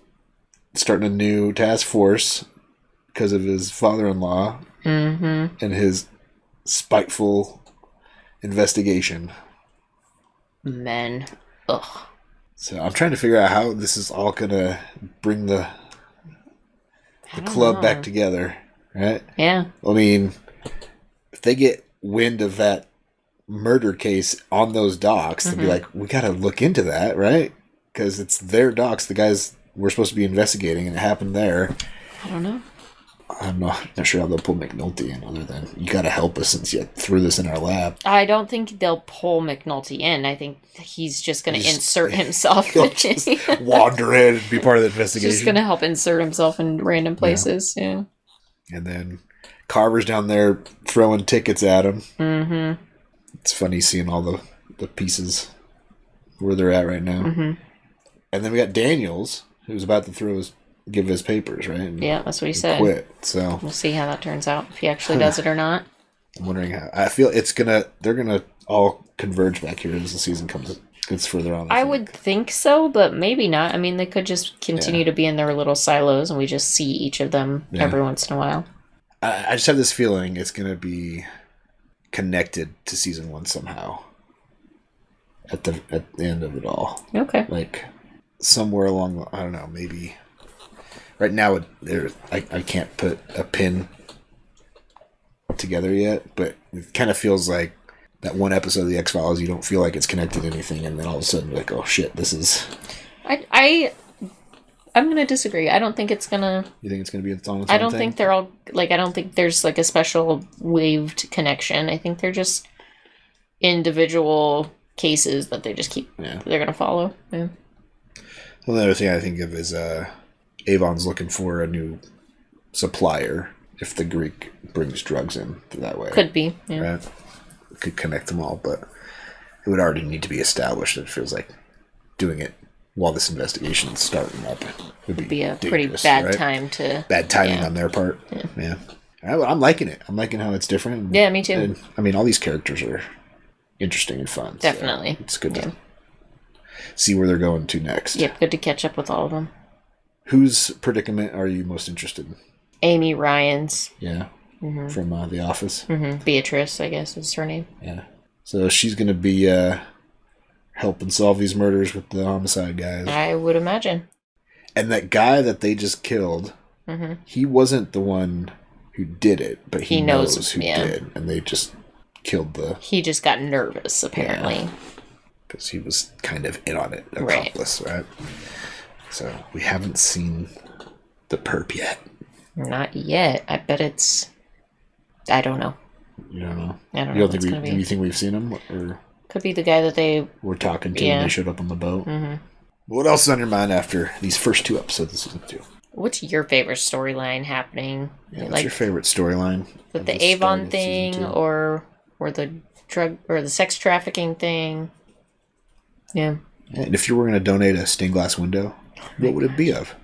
starting a new task force because of his father-in-law and his spiteful investigation. Men. Ugh. So I'm trying to figure out how this is all going to bring the club back together, right? Yeah. I mean, if they get wind of that murder case on those docks, they'll be like, we got to look into that, right? Because it's their docks, the guys we're supposed to be investigating, and it happened there. I don't know. I'm not sure how they'll pull McNulty in, other than you got to help us since you threw this in our lab. I don't think they'll pull McNulty in. I think he's just going to insert himself. He'll just wander in and be part of the investigation. Just going to help insert himself in random places. Yeah. And then Carver's down there throwing tickets at him. Mm-hmm. It's funny seeing all the pieces where they're at right now. Mm-hmm. And then we got Daniels, who's about to give his papers, right? And yeah, that's what he said. Quit. So we'll see how that turns out, if he actually does it or not. I'm wondering how. I feel they're gonna all converge back here as the season gets further on. I would think so, but maybe not. I mean, they could just continue to be in their little silos, and we just see each of them every once in a while. I just have this feeling it's gonna be connected to season 1 somehow. At the end of it all. Okay. Like somewhere along, I don't know, maybe. Right now, I can't put a pin together yet, but it kind of feels like that one episode of the X-Files, you don't feel like it's connected to anything, and then all of a sudden, like, oh shit, this is... I'm going to disagree. I don't think it's going to... You think it's going to be its own thing? I don't think they're all... Like, I don't think there's, like, a special waved connection. I think they're just individual cases that they just keep... Yeah. They're going to follow. Yeah. Well, the other thing I think of is Avon's looking for a new supplier if the Greek brings drugs in that way. Could be, yeah. Right? Could connect them all, but it would already need to be established. It feels like doing it while this investigation is starting up would be a pretty bad time to... Bad timing on their part. Yeah. All right, well, I'm liking it. I'm liking how it's different. Yeah, me too. And, I mean, all these characters are interesting and fun. Definitely. So it's good to see where they're going to next. Yep, good to catch up with all of them. Whose predicament are you most interested in? Amy Ryan's. Yeah. Mm-hmm. From The Office. Mm-hmm. Beatrice, I guess, is her name. Yeah. So she's going to be helping solve these murders with the homicide guys. I would imagine. And that guy that they just killed, Mm-hmm. He wasn't the one who did it, but he knows who yeah. did, and they just killed the... He just got nervous, apparently. Because he was kind of in on it, accomplice, right? So we haven't seen the perp yet. Not yet. I bet it's... I don't know. You don't know? I don't you know. Don't think do you think we've seen him? Or could be the guy that they were talking to when they showed up on the boat. Mm-hmm. What else is on your mind after these first 2 episodes of season 2? What's your favorite storyline happening? Yeah, what's your favorite storyline? With the Avon thing, or the drug or the sex trafficking thing? Yeah. And if you were going to donate a stained glass window, what would it be of?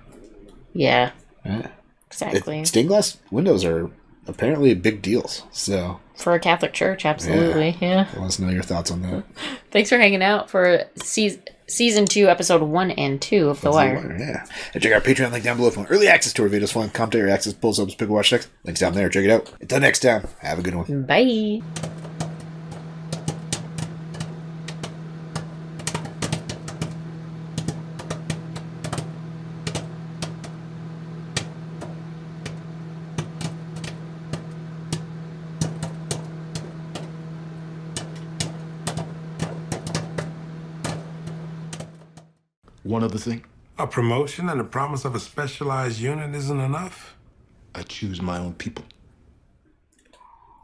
Yeah. Right? Exactly. Stained glass windows are apparently big deals. So for a Catholic church, absolutely. Yeah. Let us know your thoughts on that. Thanks for hanging out for Season 2, Episode 1 and 2 of The Wire. Yeah. And check out our Patreon link down below for early access to our videos, fun commentary, access, pulls ups, pick watch next. Links down there. Check it out. Until next time, have a good one. Bye. One other thing. A promotion and the promise of a specialized unit isn't enough? I choose my own people.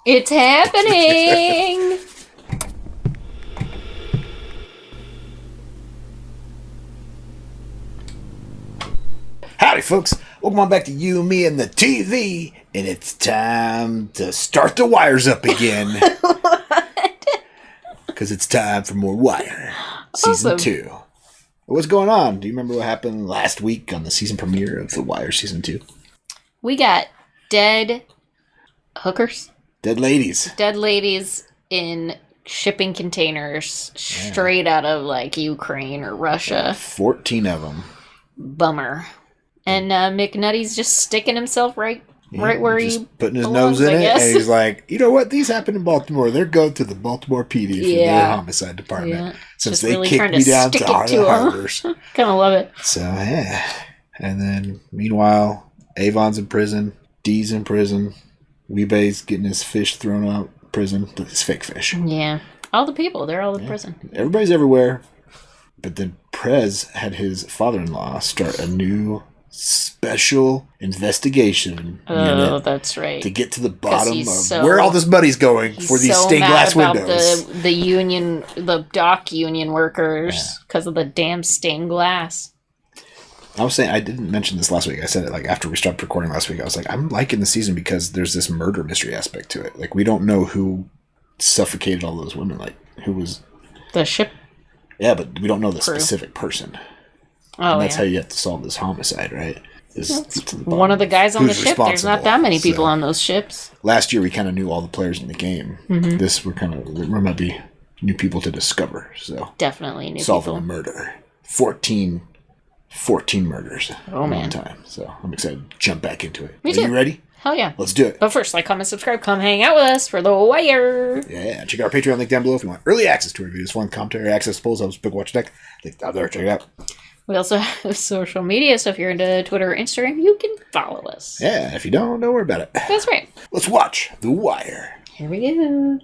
It's happening! Howdy, folks. Welcome on back to You, Me, and the TV. And it's time to start the wires up again. Because it's time for more Wire. Season 2. What's going on? Do you remember what happened last week on the season premiere of The Wire Season 2? We got dead hookers. Dead ladies. Dead ladies in shipping containers straight out of like Ukraine or Russia. 14 of them. Bummer. And McNutty's just sticking himself right where just he putting his belongs, nose in I it, guess. and he's like, you know what? These happen in Baltimore. They're going to the Baltimore PD for their homicide department since Just they really kicked trying me to down stick to it to him. harbors. Kind of love it. So yeah, and then meanwhile, Avon's in prison, Dee's in prison, Weebay's getting his fish thrown out of prison, but his fake fish. Yeah, all the people, they're all in prison. Everybody's everywhere, but then Prez had his father-in-law start a new special investigation unit. That's right. To get to the bottom of so, where all this money's going for these stained glass windows. The union, the dock union workers, because of the damn stained glass. I was saying, I didn't mention this last week. I said it like after we stopped recording last week. I was like, I'm liking the season because there's this murder mystery aspect to it. Like, we don't know who suffocated all those women. Like, who was the ship? Yeah, but we don't know the crew. Specific person. Oh, and that's how you have to solve this homicide, right? One of the guys on the ship. There's not that many people So, on those ships. last year, we kind of knew all the players in the game. Mhm. This, there might be new people to discover. So Definitely new solving people. a murder. 14 murders at one time. So I'm excited to jump back into it. Me Are too. you ready? Hell yeah. Let's do it. But first, like, comment, subscribe, come hang out with us for The Wire. Yeah, check out our Patreon link down below if you want early access to our videos, fun commentary, access, polls, helps, book, watch, deck. Link down there. Check it out. We also have social media, so if you're into Twitter or Instagram, you can follow us. Yeah, if you don't worry about it. That's right. Let's watch The Wire. Here we go.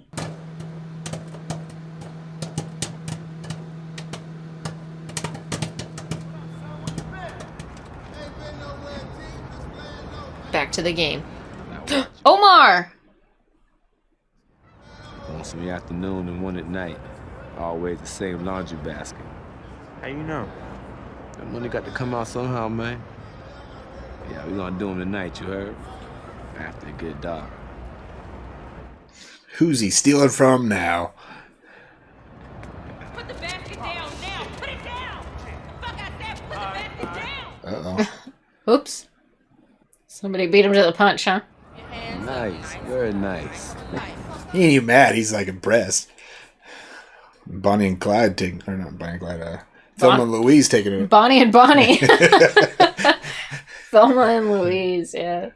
Back to the game. Omar! One in the afternoon and one at night. Always the same laundry basket. How you know? That money got to come out somehow, man. Yeah, we gonna do them tonight, you heard? After it get dark. Who's he stealing from now? Put the basket down now. Put it down. Fuck, I said put the basket down. Uh-oh. Oops. Somebody beat him to the punch, huh? Nice, very nice. He ain't even mad. He's like impressed. Bonnie and Clyde taking, or not Bonnie and Clyde, Thelma and Louise taking it. Bonnie and Bonnie. Thelma and Louise, yeah.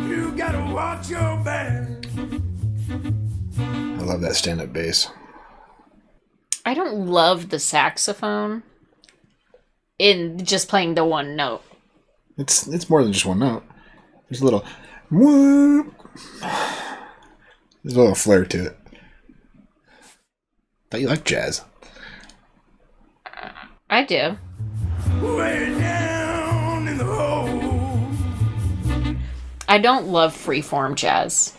You gotta watch your back. I love that stand-up bass. I don't love the saxophone in just playing the one note. It's more than just one note. There's a little whoop. There's a little flair to it. Thought you liked jazz. I do. Way down in the hole. I don't love freeform jazz.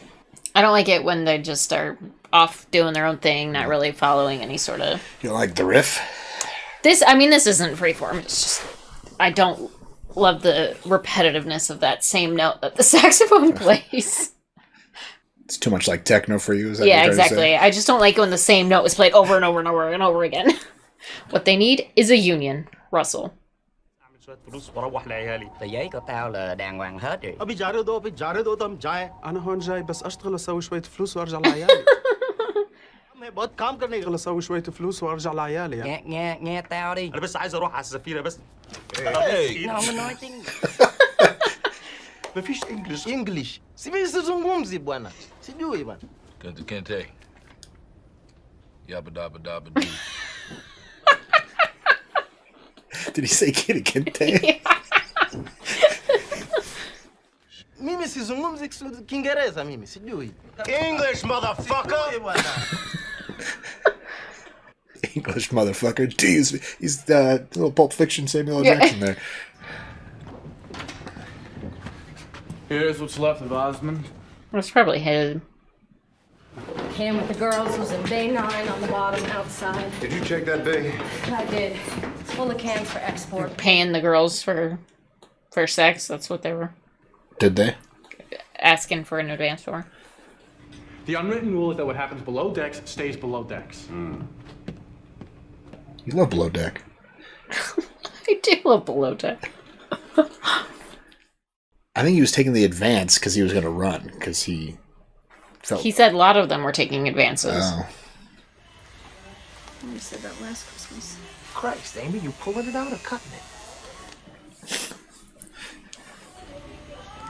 I don't like it when they just are off doing their own thing, not really following any sort of... You don't like the riff? This isn't freeform. It's just... I don't love the repetitiveness of that same note that the saxophone plays. It's too much like techno for you, is that Yeah, what you're trying to exactly. say? I just don't like when the same note is played over and over and over and over again. What they need is a union, Russell. giấy của tao là đàng hoàng hết rồi. أبي جاري دو تم جائے. أنا هون جاي بس أشتغل أسوي شوية فلوس وأرجع لعيالي. मैं बहुत काम करने के أسوي شوية فلوس وأرجع لعيالي. nghe tao đi. أنا بس عايز أروح على السفينة بس. Não, nói tiếng. ما فيش English. سيبي sizungumzi bwana. Sijui bwana. Kente. Yabba dabba dabba doo. Did he say kitty kente? Mimi sizungumzi Kiingereza mimi, sijui. English motherfucker. English motherfucker. Jeez, he's little Pulp Fiction Samuel L. Jackson there. Here's what's left of Osmond. That's probably his. Came with the girls, was in bay 9 on the bottom outside. Did you check that bay? I did. It's full of cans for export. Paying the girls for sex. That's what they were Did they? asking for in advance for. The unwritten rule is that what happens below decks stays below decks. You love Below Deck. I do love Below Deck. I think he was taking the advance because he was going to run, because he felt... He said a lot of them were taking advances. Oh. You said that last Christmas. Christ, Amy, you pulling it out or cutting it?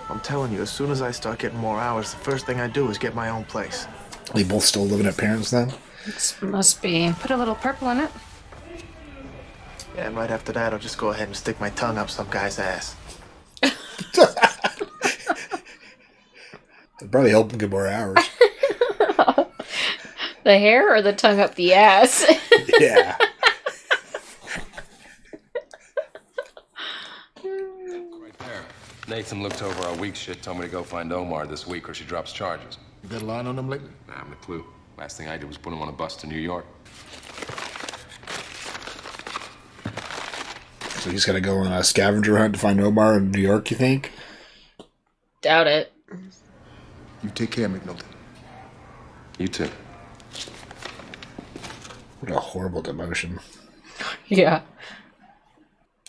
I'm telling you, as soon as I start getting more hours, the first thing I do is get my own place. They both still living at parents then? It must be. Put a little purple in it. Yeah, and right after that, I'll just go ahead and stick my tongue up some guy's ass. It'd probably help him get more hours. The hair or the tongue up the ass? Yeah. Right there. Nathan looked over our week shit, told me to go find Omar this week or she drops charges. You got a line on them lately? I haven't a clue. Last thing I did was put him on a bus to New York. So he's got to go on a scavenger hunt to find Omar in New York, you think? Doubt it. You take care, McNulty. You too. What a horrible demotion. Yeah.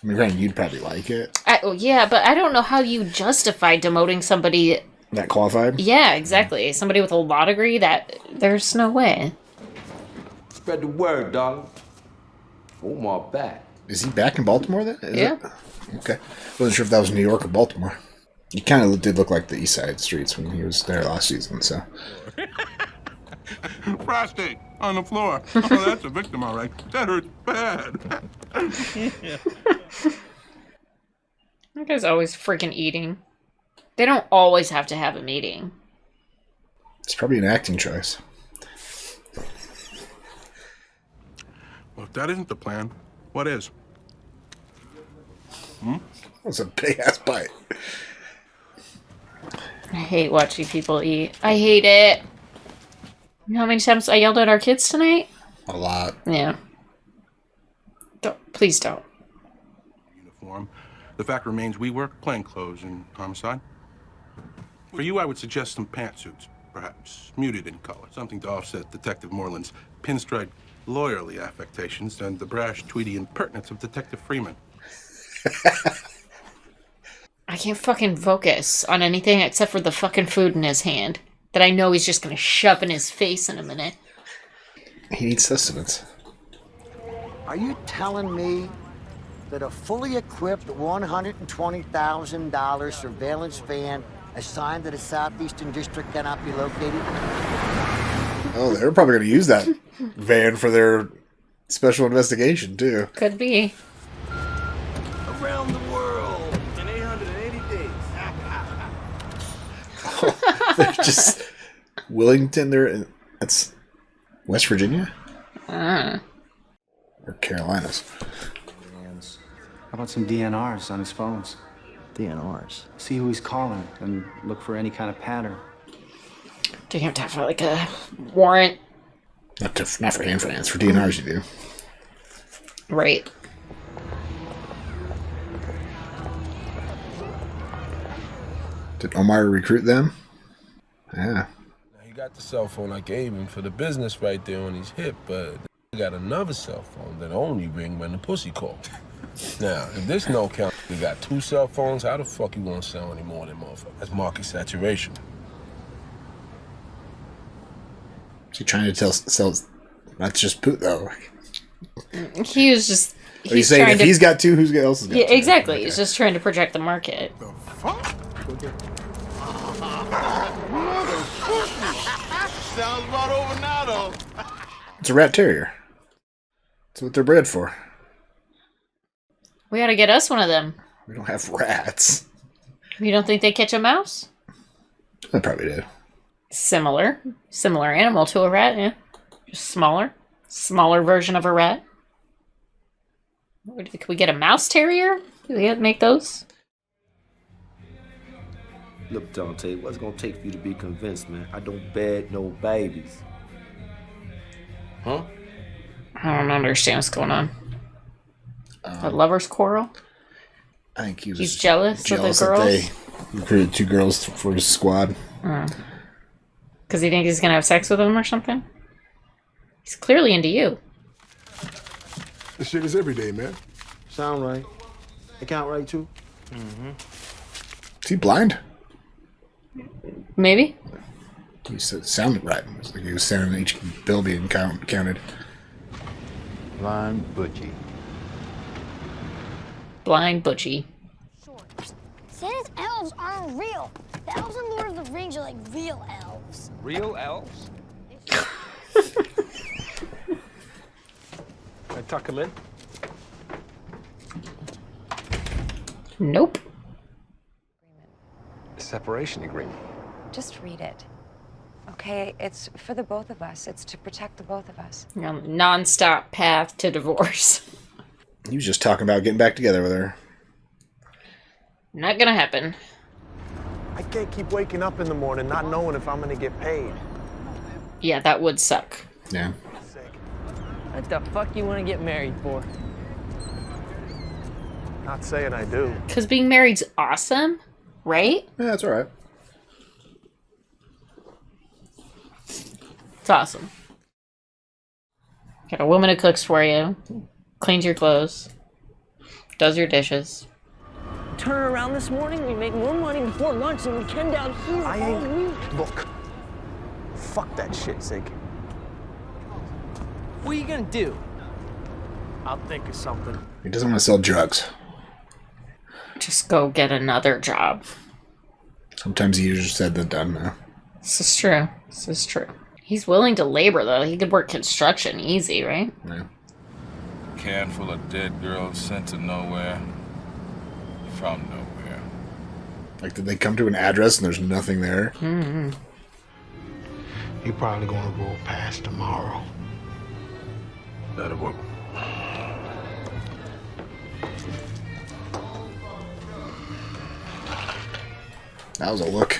I mean, granted, you'd probably like it. Yeah, but I don't know how you justify demoting somebody. That qualified? Yeah, exactly. Somebody with a law degree, that there's no way. Spread the word, dog. Omar back. Is he back in Baltimore then? Is Yeah. it? Okay. Wasn't sure if that was New York or Baltimore. He kind of did look like the East Side streets when he was there last season, so. Prostate on the floor. Oh, that's a victim, all right. That hurts bad. That guy's always freaking eating. They don't always have to have him eating. It's probably an acting choice. Well, if that isn't the plan, what is? That's a big-ass bite. I hate watching people eat. I hate it. You know how many times I yelled at our kids tonight? A lot. Yeah. Please don't. Uniform. The fact remains we work plainclothes in homicide. For you, I would suggest some pantsuits, perhaps muted in color, something to offset Detective Moreland's pinstripe lawyerly affectations and the brash, tweedy impertinence of Detective Freeman. I can't fucking focus on anything except for the fucking food in his hand that I know he's just gonna shove in his face in a minute. He needs sustenance. Are you telling me that a fully equipped $120,000 surveillance van assigned to the Southeastern District cannot be located? Oh, they're probably going to use that van for their special investigation, too. Could be. Around the world in 800 They're just Willington. That's West Virginia or Carolinas. How about some DNRs on his phones? DNRs. See who he's calling and look for any kind of pattern. Do you have to have like a warrant? Not for hand finance. For DNRs, you do. Right. Did Omar recruit them? Yeah. Now, he got the cell phone I gave him for the business right there on his hip, but he got another cell phone that only ring when the pussy call. Now, if this no count, we got 2 cell phones, how the fuck you gonna sell any more than motherfuckers? That's market saturation. Is he trying to sell? That's just poot, though. He was just. Are you saying if he's got 2, who else has got 2? Yeah, exactly. Okay. He's just trying to project the market. Sounds about over now, though. It's a rat terrier. That's what they're bred for. We gotta get us one of them. We don't have rats. You don't think they catch a mouse? They probably do. Similar animal to a rat, yeah. Just smaller version of a rat. Could we get a mouse terrier? Do we make those? Look, Dante, what's it gonna take for you to be convinced, man? I don't bed no babies. Huh? I don't understand what's going on. A lover's quarrel? I think he's jealous of the girls. That they recruited 2 girls for his squad. Because he thinks he's gonna have sex with them or something? He's clearly into you. This shit is every day, man. Sound right. Account right, too? Mm-hmm. Is he blind? Maybe. He sounded right. It was like he was sounding each bill being counted. Blind Butchie. Blind Butchie. Santa's elves aren't real. The elves in Lord of the Rings are like real elves. Real elves? Can I tuck him in? Nope. Separation agreement. Just read it. Okay, it's for the both of us. It's to protect the both of us. You're on the non-stop path to divorce. He was just talking about getting back together with her. Not gonna happen. I can't keep waking up in the morning not knowing if I'm gonna get paid. Yeah, that would suck. Yeah. What the fuck you want to get married for? Not saying I do. Because being married's awesome, right? Yeah, that's alright. It's awesome. Got a woman who cooks for you, cleans your clothes, does your dishes. Turn around this morning, we make more money before lunch than we can down here all week. Look, fuck that shit, Zig. What are you gonna do? I'll think of something. He doesn't want to sell drugs. Just go get another job. Sometimes easier said than done, now. This is true. This is true. He's willing to labor, though. He could work construction easy, right? Yeah. Can full of dead girls sent to nowhere. From nowhere. Like, did they come to an address and there's nothing there? Mm-hmm. He probably gonna roll past tomorrow. That'll work. That was a look.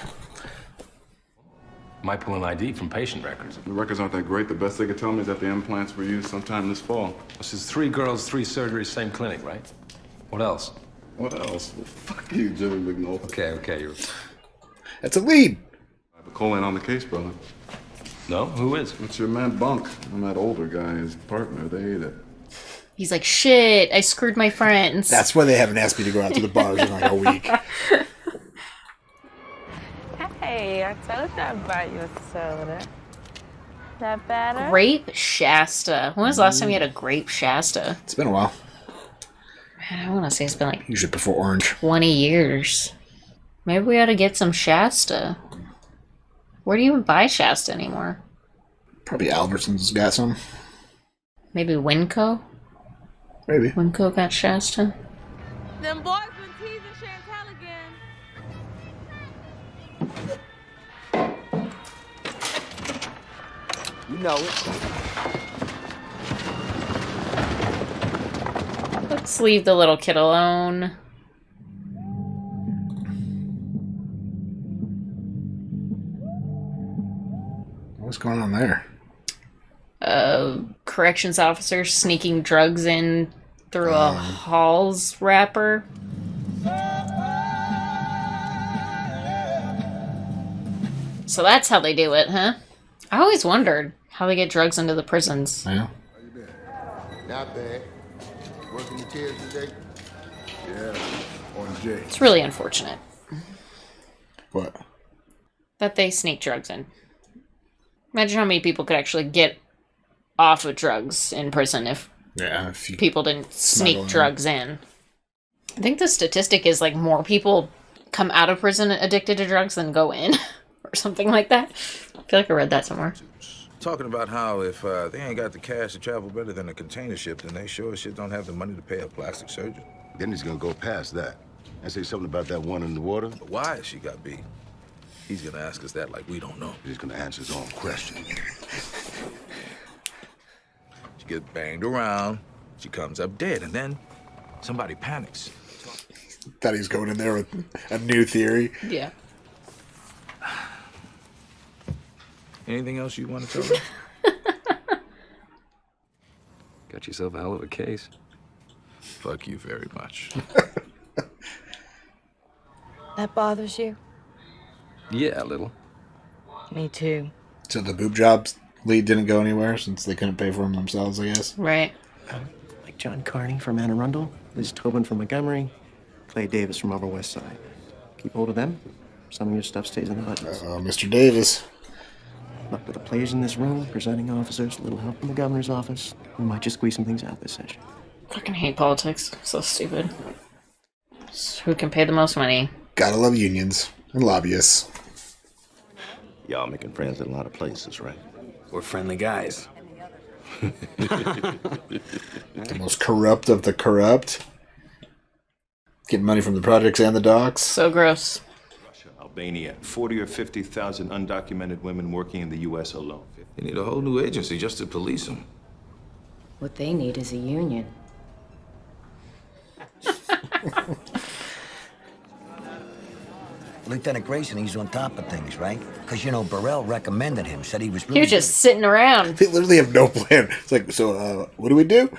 Might pull an ID from patient records. The records aren't that great. The best they could tell me is that the implants were used sometime this fall. This is 3 girls, 3 surgeries, same clinic, right? What else? What else? Well, fuck you, Jimmy McNulty. Okay, you're... That's a lead. I have a call in on the case, brother. No? Who is? It's your man Bunk. I'm that older guy, his partner. They hate it. He's like, shit, I screwed my friends. That's why they haven't asked me to go out to the bars in like a week. Hey, I told you I'd buy you a soda. That better? Grape Shasta. When was the last time you had a Grape Shasta? It's been a while. Man, I want to say it's been like usually before orange. 20 years. Maybe we ought to get some Shasta. Where do you even buy Shasta anymore? Probably Albertson's got some. Maybe Winco? Maybe. Winco got Shasta? Them boys been teasing Chantal again. know it. Let's leave the little kid alone. What's going on there? Corrections officer sneaking drugs in through a Halls wrapper. So that's how they do it, huh? I always wondered how they get drugs into the prisons. Yeah. Not bad. Working your tails today? Yeah. On J. It's really unfortunate. What? That they sneak drugs in. Imagine how many people could actually get off of drugs in prison if people didn't sneak drugs in. I think the statistic is like more people come out of prison addicted to drugs than go in. Or something like that. I feel like I read that somewhere. Talking about how if they ain't got the cash to travel better than a container ship, then they sure as shit don't have the money to pay a plastic surgeon. Then he's gonna go past that. I say something about that one in the water. But why has she got beat? He's gonna ask us that like we don't know. He's gonna answer his own question. She gets banged around, she comes up dead, and then somebody panics. Thought he was going in there with a new theory. Yeah. Anything else you want to tell me? Got yourself a hell of a case. Fuck you very much. That bothers you? Yeah, a little. Me too. So the boob jobs lead didn't go anywhere since they couldn't pay for them themselves, I guess. Right. Like John Carney from Anne Arundel, Liz Tobin from Montgomery, Clay Davis from Upper West Side. Keep hold of them. Some of your stuff stays in the buttons. Mr. Davis. Luck with the players in this room, presenting officers, a little help from the governor's office. We might just squeeze some things out this session. Fucking hate politics. So stupid. Who can pay the most money? Gotta love unions and lobbyists. Y'all making friends in a lot of places, right? We're friendly guys. The most corrupt of the corrupt. Getting money from the projects and the docks. So gross. Albania, 40 or 50,000 undocumented women working in the U.S. alone. They need a whole new agency just to police them. What they need is a union. Lieutenant Grayson, he's on top of things, right? Because, Burrell recommended him, said he was really You're just sitting around. They literally have no plan. It's like, so, what do we do?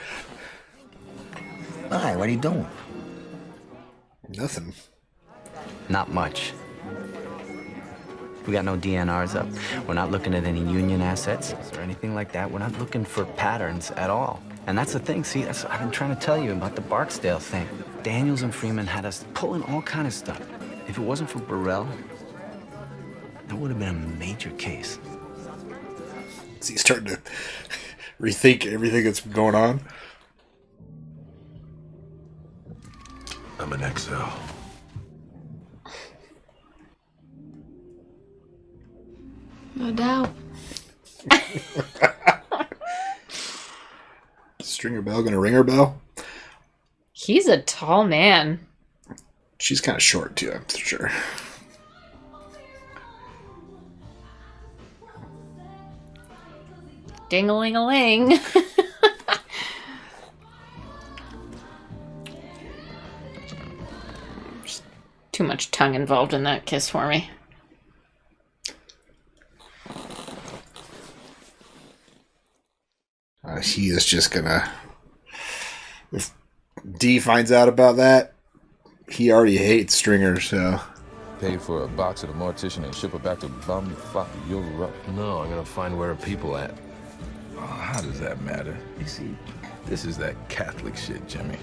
Hi, what are you doing? Nothing. Not much. We got no DNRs up. We're not looking at any union assets or anything like that. We're not looking for patterns at all. And that's the thing, see, I've been trying to tell you about the Barksdale thing. Daniels and Freeman had us pulling all kind of stuff. If it wasn't for Burrell, that would have been a major case. So he's starting to rethink everything that's going on. I'm an XL. No doubt. Stringer bell gonna ring her bell? He's a tall man. She's kind of short too, I'm sure. Ding-a-ling-a-ling. Too much tongue involved in that kiss for me. He is just gonna... If D finds out about that, he already hates Stringer, so... Pay for a box at a mortician and ship it back to bumfuck Europe. No, I gotta find where are people at. Oh, how does that matter? You see, this is that Catholic shit, Jimmy.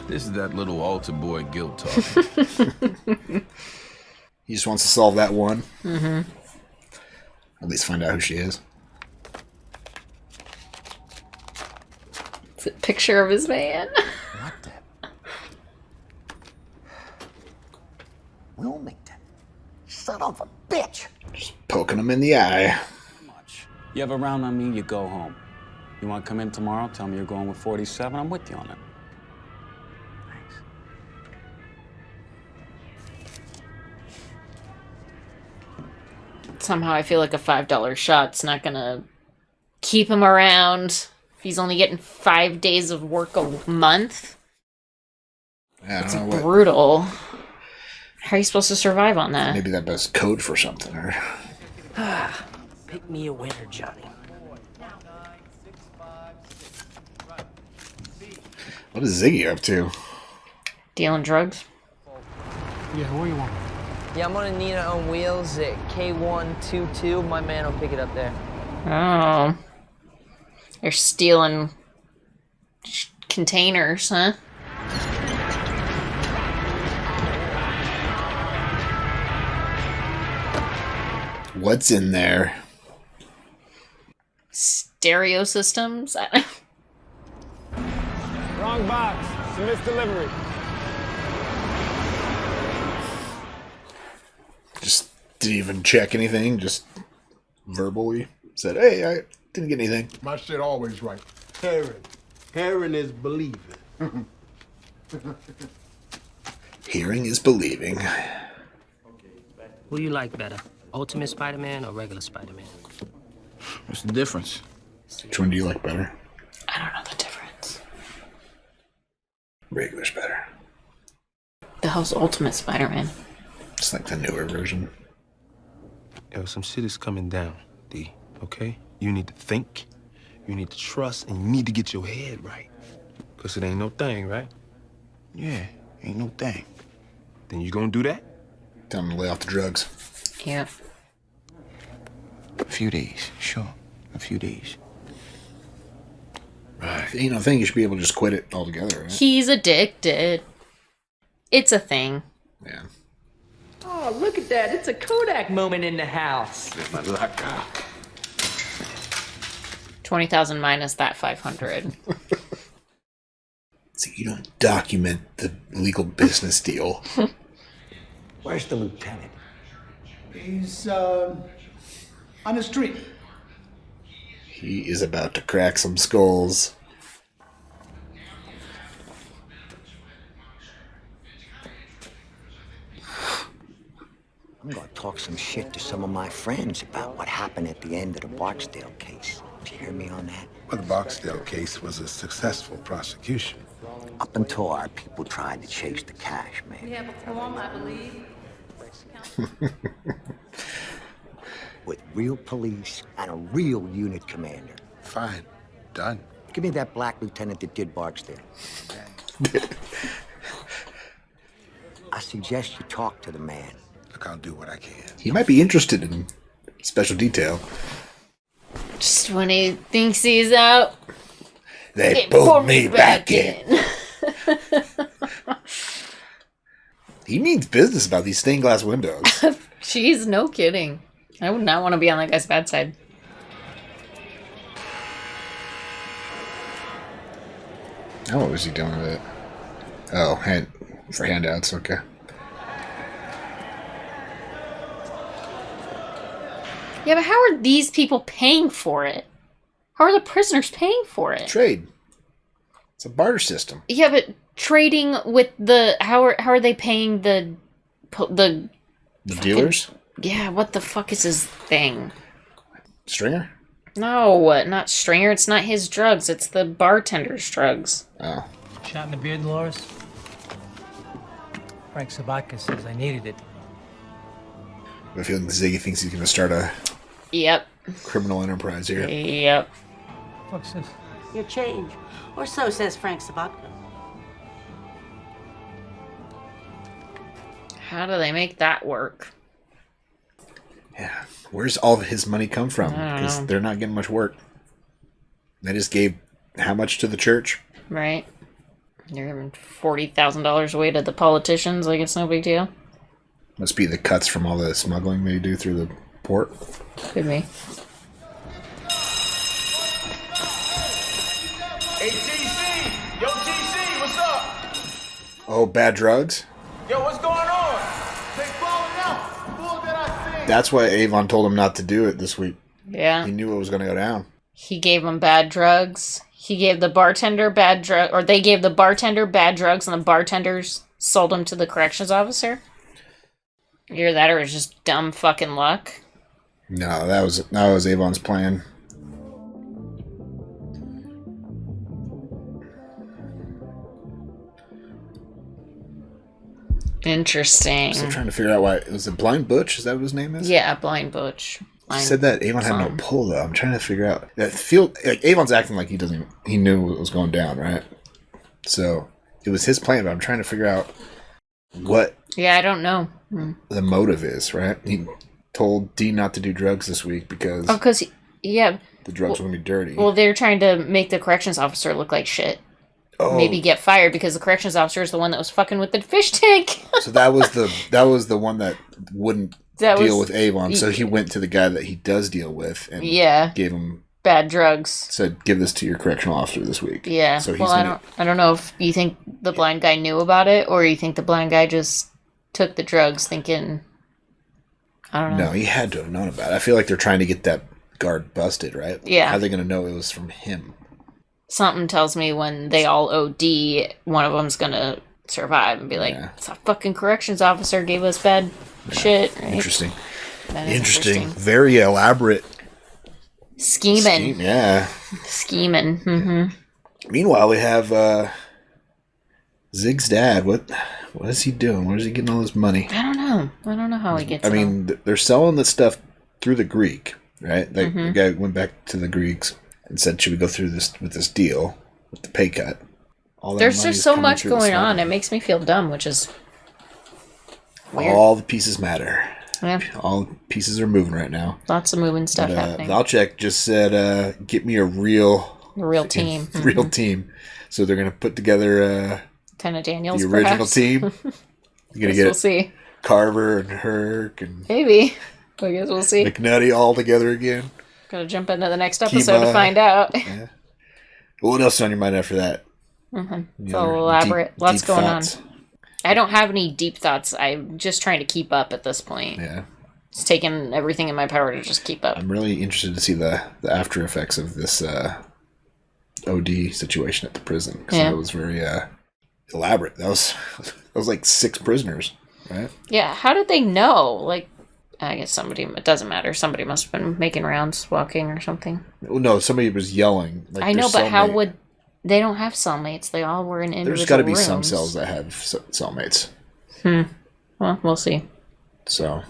This is that little altar boy guilt talk. He just wants to solve that one. Mm-hmm. At least find out who she is. It's a picture of his man. What the? Wilmington. Son of a bitch. Just poking him in the eye. You have a round on me, you go home. You want to come in tomorrow, tell me you're going with 47, I'm with you on it. Somehow I feel like a $5 shot's not gonna keep him around if he's only getting 5 days of work a month? It's brutal. How are you supposed to survive on that? Maybe that was code for something. Or... Pick me a winner, Johnny. What is Ziggy up to? Dealing drugs? Yeah, where you want? Yeah, I'm on a Nina on wheels at K122. My man will pick it up there. Oh. They're stealing containers, huh? What's in there? Stereo systems? Wrong box. It's a misdelivery. Just didn't even check anything, just verbally said, hey, I didn't get anything. My shit always right. Hearing is believing. Hearing is believing. Who you like better? Ultimate Spider-Man or regular Spider-Man? What's the difference? Which one do you like better? I don't know the difference. Regular's better. The hell's Ultimate Spider-Man? It's like the newer version. Yo, some shit is coming down, D, okay? You need to think, you need to trust, and you need to get your head right. Because it ain't no thing, right? Yeah, ain't no thing. Then you gonna do that? Tell him to lay off the drugs. Yeah. A few days, sure. A few days. Right. You know, I think you should be able to just quit it altogether, right? He's addicted. It's a thing. Yeah. Oh, look at that. It's a Kodak moment in the house. 20,000 minus that 500. See, you don't document the legal business deal. Where's the lieutenant? He's, on the street. He is about to crack some skulls. I'm gonna talk some shit to some of my friends about what happened at the end of the Barksdale case. Did you hear me on that? Well, the Barksdale case was a successful prosecution. Up until our people tried to chase the cash, man. We have a form, I believe. With real police and a real unit commander. Fine. Done. Give me that black lieutenant that did Barksdale. I suggest you talk to the man. Look, I'll do what I can. He might be interested in special detail. Just when he thinks he's out, they pulled me back in. He means business about these stained glass windows. Jeez, no kidding. I would not want to be on that guy's bad side. Oh, what was he doing with it? Oh, for handouts, okay. Yeah, but how are these people paying for it? How are the prisoners paying for it? Trade. It's a barter system. Yeah, but trading with the how are they paying the dealers? Yeah, what the fuck is his thing? Stringer? No, not Stringer. It's not his drugs. It's the bartender's drugs. Oh. Shot in the beard, Dolores? Frank Sobatka says I needed it. I have a feeling Ziggy thinks he's going to start a criminal enterprise here. Yep. What's this? Your change. Or so says Frank Sobatka. How do they make that work? Yeah. Where's all of his money come from? I don't Because know. they're not getting much work. They just gave how much to the church? Right. They're giving $40,000 away to the politicians. Like it's no big deal. Must be the cuts from all the smuggling they do through the port. Could be. Hey, TC! Yo, TC, what's up? Oh, bad drugs? Yo, what's going on? They falling out. Bull that I see. That's why Avon told him not to do it this week. Yeah. He knew it was going to go down. He gave them bad drugs. He gave the bartender bad drug, or they gave the bartender bad drugs, and the bartenders sold them to the corrections officer. Either that, or it was just dumb fucking luck. No, that was Avon's plan. Interesting. I'm still trying to figure out why. Was it Blind Butch? Is that what his name is? Yeah, Blind Butch. He said that Avon had no pull though. I'm trying to figure out. Like Avon's acting like he knew what was going down, right? So it was his plan, but I'm trying to figure out what. Yeah, I don't know. The motive is, right? He told Dee not to do drugs this week because. Oh, because the drugs were gonna be dirty. Well, they're trying to make the corrections officer look like shit. Oh. Maybe get fired because the corrections officer is the one that was fucking with the fish tank. So that was the one that wouldn't deal with Avon. So he went to the guy that he does deal with and gave him bad drugs. Said, "Give this to your correctional officer this week." Yeah. So he's I don't know if you think the blind guy knew about it or you think the blind guy just took the drugs thinking. I don't know. No, he had to have known about it. I feel like they're trying to get that guard busted, right? Yeah. How are they going to know it was from him? Something tells me when they all OD, one of them's going to survive and be like, it's a fucking corrections officer gave us bad shit. Right? Interesting. That is interesting. Very elaborate. Scheming. Yeah. Scheming. Mm-hmm. Meanwhile, we have Zig's dad. What is he doing? Where is he getting all this money? I don't know how he gets it. I mean, they're selling the stuff through the Greek, right? The guy went back to the Greeks and said, should we go through this with this deal, with the pay cut? There's just so much going on. It makes me feel dumb, which is weird. All the pieces matter. Yeah. All the pieces are moving right now. Lots of moving stuff happening. Valchek just said, get me a real team. Real team. So they're going to put together Lieutenant Daniels, the original perhaps. team. You're going to get we'll see. Carver and Herc and maybe. I guess we'll see. McNutty all together again. Gotta jump into the next episode to find out. Yeah. What else is on your mind after that? So elaborate. Lots going on. I don't have any deep thoughts. I'm just trying to keep up at this point. Yeah. It's taking everything in my power to just keep up. I'm really interested to see the after effects of this OD situation at the prison. Because that was very elaborate. That was like 6 prisoners, right? Yeah. How did they know? Like, I guess it doesn't matter. Somebody must have been making rounds, walking or something. No, somebody was yelling. Like I know, but how would... They don't have cellmates. They all were in individual There's got to be rooms. some cells that have cellmates. Well, we'll see. So,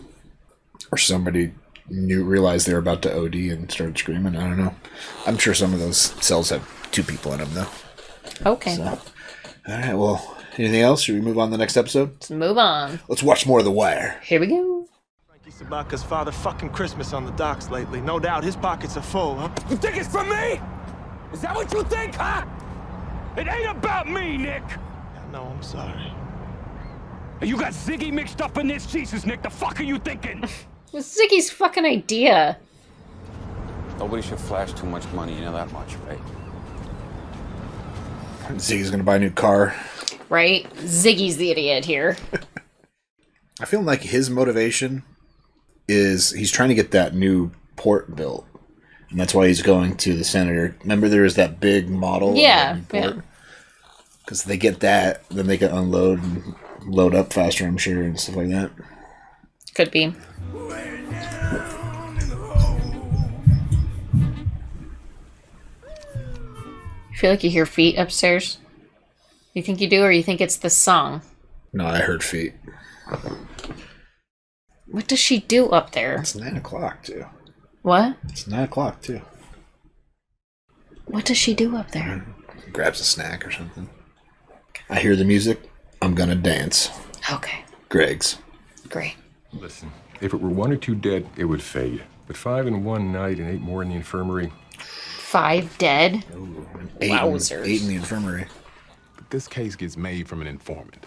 or somebody realized they were about to OD and started screaming. I don't know. I'm sure some of those cells have 2 people in them, though. Okay. So, all right, well, anything else? Should we move on to the next episode? Let's move on. Let's watch more of The Wire. Here we go. Sobatka's father fucking Christmas on the docks lately. No doubt his pockets are full, huh? You think it's from me? Is that what you think, huh? It ain't about me, Nick. No, I'm sorry. You got Ziggy mixed up in this Jesus, Nick. The fuck are you thinking? It was Ziggy's fucking idea. Nobody should flash too much money, you know that much, right? Ziggy's going to buy a new car. Right? Ziggy's the idiot here. I feel like his motivation is he's trying to get that new port built. And that's why he's going to the senator. Remember there was that big model? Yeah. Because they get that, then they can unload and load up faster, I'm sure, and stuff like that. Could be. You feel like you hear feet upstairs? You think you do, or you think it's the song? No, I heard feet. What does she do up there? It's 9 o'clock, too. What? It's 9 o'clock, too. What does she do up there? Grabs a snack or something. I hear the music. I'm gonna dance. Okay. Greg's. Great. Listen, if it were 1 or 2 dead, it would fade. But 5 in one night and 8 more in the infirmary. 5 dead? Ooh, Wowzers. 8 in the infirmary. But this case gets made from an informant.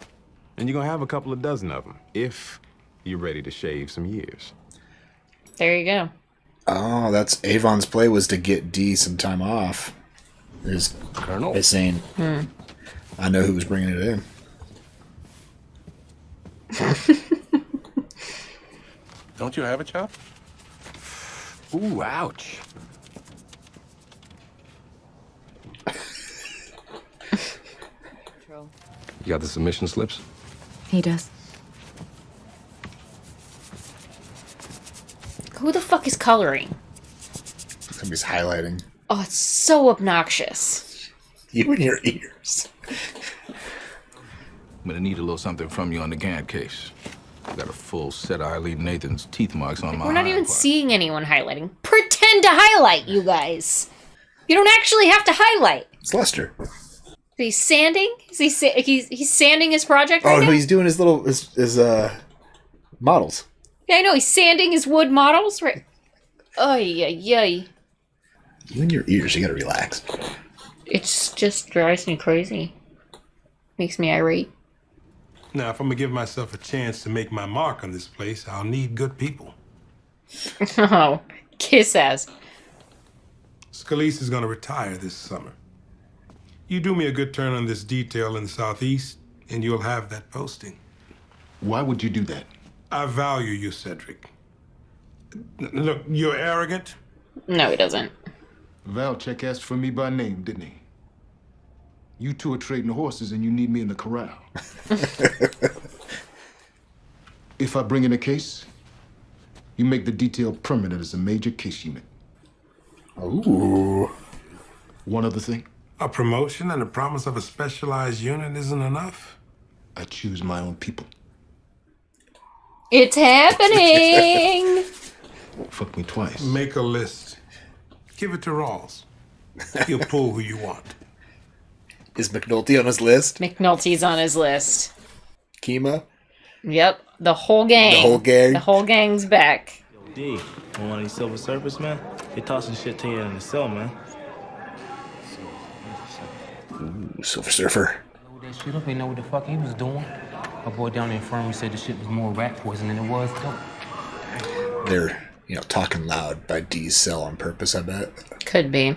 And you're gonna have a couple of dozen of them, if you're ready to shave some years. There you go. Oh, that's Avon's play was to get D some time off. Is saying, I know who was bringing it in. Don't you have a chop? Ooh, ouch. You got the submission slips? He does. Who the fuck is coloring? Somebody's highlighting. Oh, it's so obnoxious. You in your ears. I'm gonna need a little something from you on the Gant case. I got a full set of Eileen Nathan's teeth marks on my We're not even part. seeing anyone highlighting. Pretend to highlight, you guys. You don't actually have to highlight. It's Lester. He's sanding? Is he's sanding his project right Oh, now? no, he's doing his little his models. Yeah, I know. He's sanding his wood models, right? Oh, yeah. You and your ears, you gotta relax. It's just drives me crazy. Makes me irate. Now, if I'm gonna give myself a chance to make my mark on this place, I'll need good people. Oh, kiss ass. Scalise is gonna retire this summer. You do me a good turn on this detail in the Southeast, and you'll have that posting. Why would you do that? I value you, Cedric. Look, you're arrogant. No, he doesn't. Valchek asked for me by name, didn't he? You two are trading horses and you need me in the corral. If I bring in a case, you make the detail permanent as a major case unit. Ooh. One other thing. A promotion and a promise of a specialized unit isn't enough. I choose my own people. It's happening! Fuck me twice. Make a list. Give it to Rawls. He'll pull who you want. Is McNulty on his list? McNulty's on his list. Kima? Yep, the whole gang. The whole gang? The whole gang's back. D, want one of these Silver Surfers, man? They tossing shit to you in the cell, man. Ooh, Silver Surfer. That shit up, ain't know what the fuck he was doing. My boy down in the infirmary said the shit was more rat poison than it was dope. They're, talking loud by D's cell on purpose, I bet. Could be.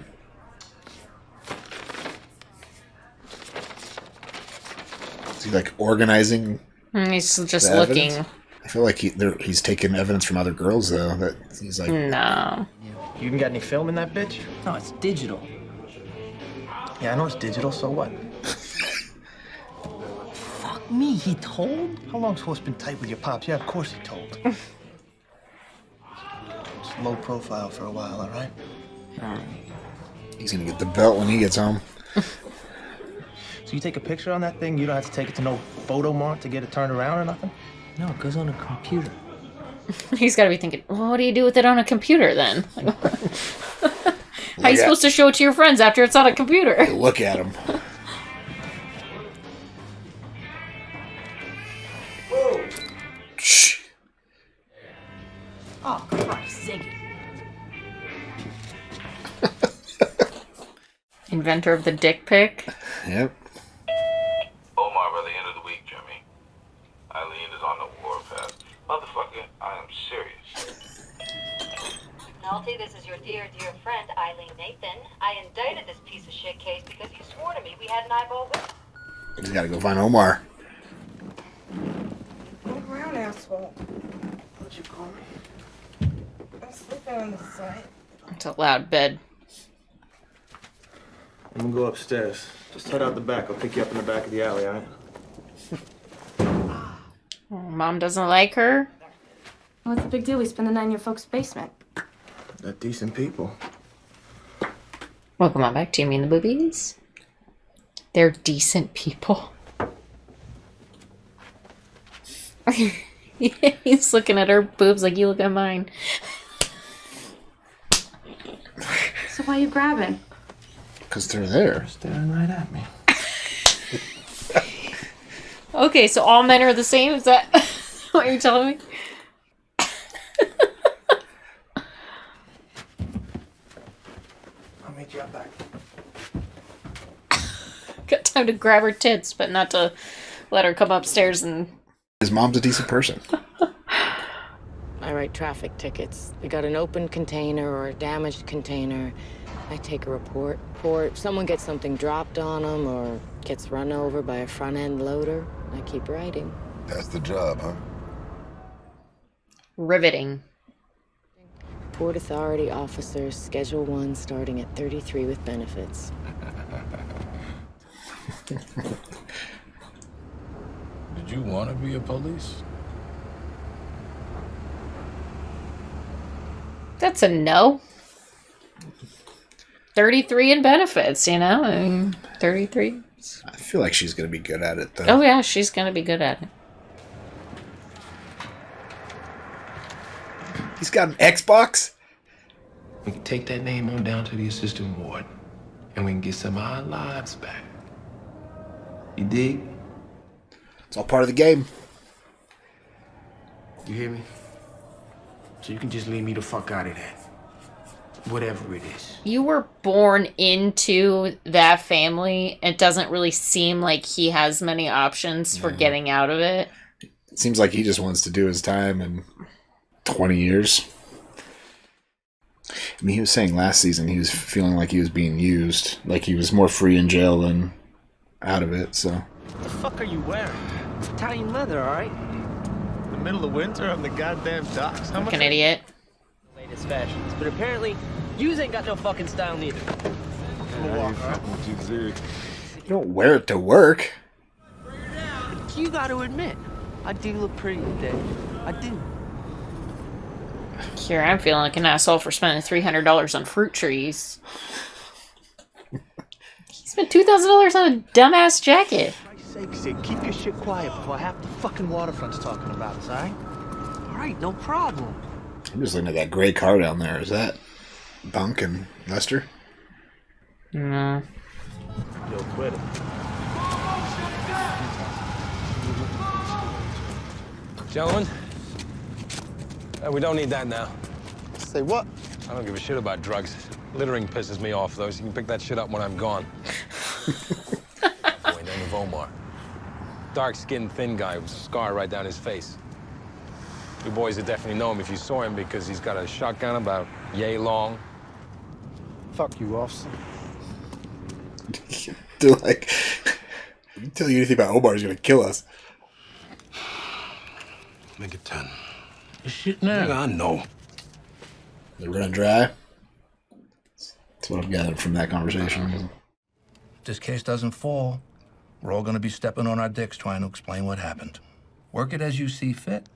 Is he, organizing? He's just the looking. evidence? I feel like he's taking evidence from other girls, though. That he's like... No. You even got any film in that bitch? No, it's digital. Yeah, I know it's digital, so what? Fuck me, he told? How long's horse been tight with your pops? Yeah, of course he told. It's low profile for a while, all right? He's gonna get the belt when he gets home. So you take a picture on that thing, you don't have to take it to no photo mart to get it turned around or nothing? No, it goes on a computer. He's got to be thinking, well, what do you do with it on a computer then? How are you supposed to show it to your friends after it's on a computer? Hey, look at him. Shh. Oh, Christ, Ziggy. Inventor of the dick pic. Yep. Omar by the end of the week, Jimmy. Eileen is on the warpath. Motherfucker, I am serious. McNulty, this is your dear, dear friend, Eileen Nathan. I indicted this piece of shit case because you swore to me we had an eyeball witness. He's gotta go find Omar. Look around, asshole. What'd you call me? I'm sleeping on the side. It's a loud bed. I'm gonna go upstairs. Just head out the back. I'll pick you up in the back of the alley, all right? Oh, Mom doesn't like her. What's the big deal? We spend the night in your folks' basement. They're decent people. Welcome on back to You Mean the Boobies. They're decent people. He's looking at her boobs like you look at mine. So why are you grabbing? Because they're there. Staring right at me. Okay, so all men are the same? Is that what you're telling me? I'll meet you out back. Got time to grab her tits, but not to let her come upstairs and... His mom's a decent person. I write traffic tickets. We got an open container or a damaged container. I take a report. Or if someone gets something dropped on them or gets run over by a front-end loader, I keep writing. That's the job, huh? Riveting. Port Authority officers, Schedule 1, starting at 33 with benefits. Did you want to be a police? That's a no. 33 in benefits, I mean, 33. I feel like she's gonna be good at it, though. Oh yeah, she's gonna be good at it. He's got an Xbox? We can take that name on down to the assistant ward, and we can get some of our lives back. You dig? It's all part of the game. You hear me? So you can just leave me the fuck out of that. Whatever it is. You were born into that family. It doesn't really seem like he has many options for getting out of it. It seems like he just wants to do his time in 20 years. I mean, he was saying last season he was feeling like he was being used. Like he was more free in jail than out of it, so. What the fuck are you wearing? Italian leather, alright? In the middle of winter on the goddamn docks? How much? Fucking idiot. Latest fashions, but apparently, yous ain't got no fucking style neither. You don't wear it to work. You gotta admit, I do look pretty today. I do. Here I'm feeling like an asshole for spending $300 on fruit trees. He spent $2,000 on a dumbass jacket. For Christ's sake, Sid, keep your shit quiet before half the fucking waterfront's talking about us, alright? Alright, no problem. I'm just looking at that gray car down there. Is that Bunk and Lester? No. Yo, quit it. Gentlemen, we don't need that now. Say what? I don't give a shit about drugs. Littering pisses me off, though, so you can pick that shit up when I'm gone. Boy, name of Omar. Dark-skinned, thin guy with a scar right down his face. You boys would definitely know him if you saw him because he's got a shotgun about yay long. Fuck you, officer. They're like, if we tell you anything about Omar, he's gonna kill us. Make it 10. This shit now. Yeah, I know. They're running dry. That's what I've gathered from that conversation. If this case doesn't fall, we're all gonna be stepping on our dicks trying to explain what happened. Work it as you see fit.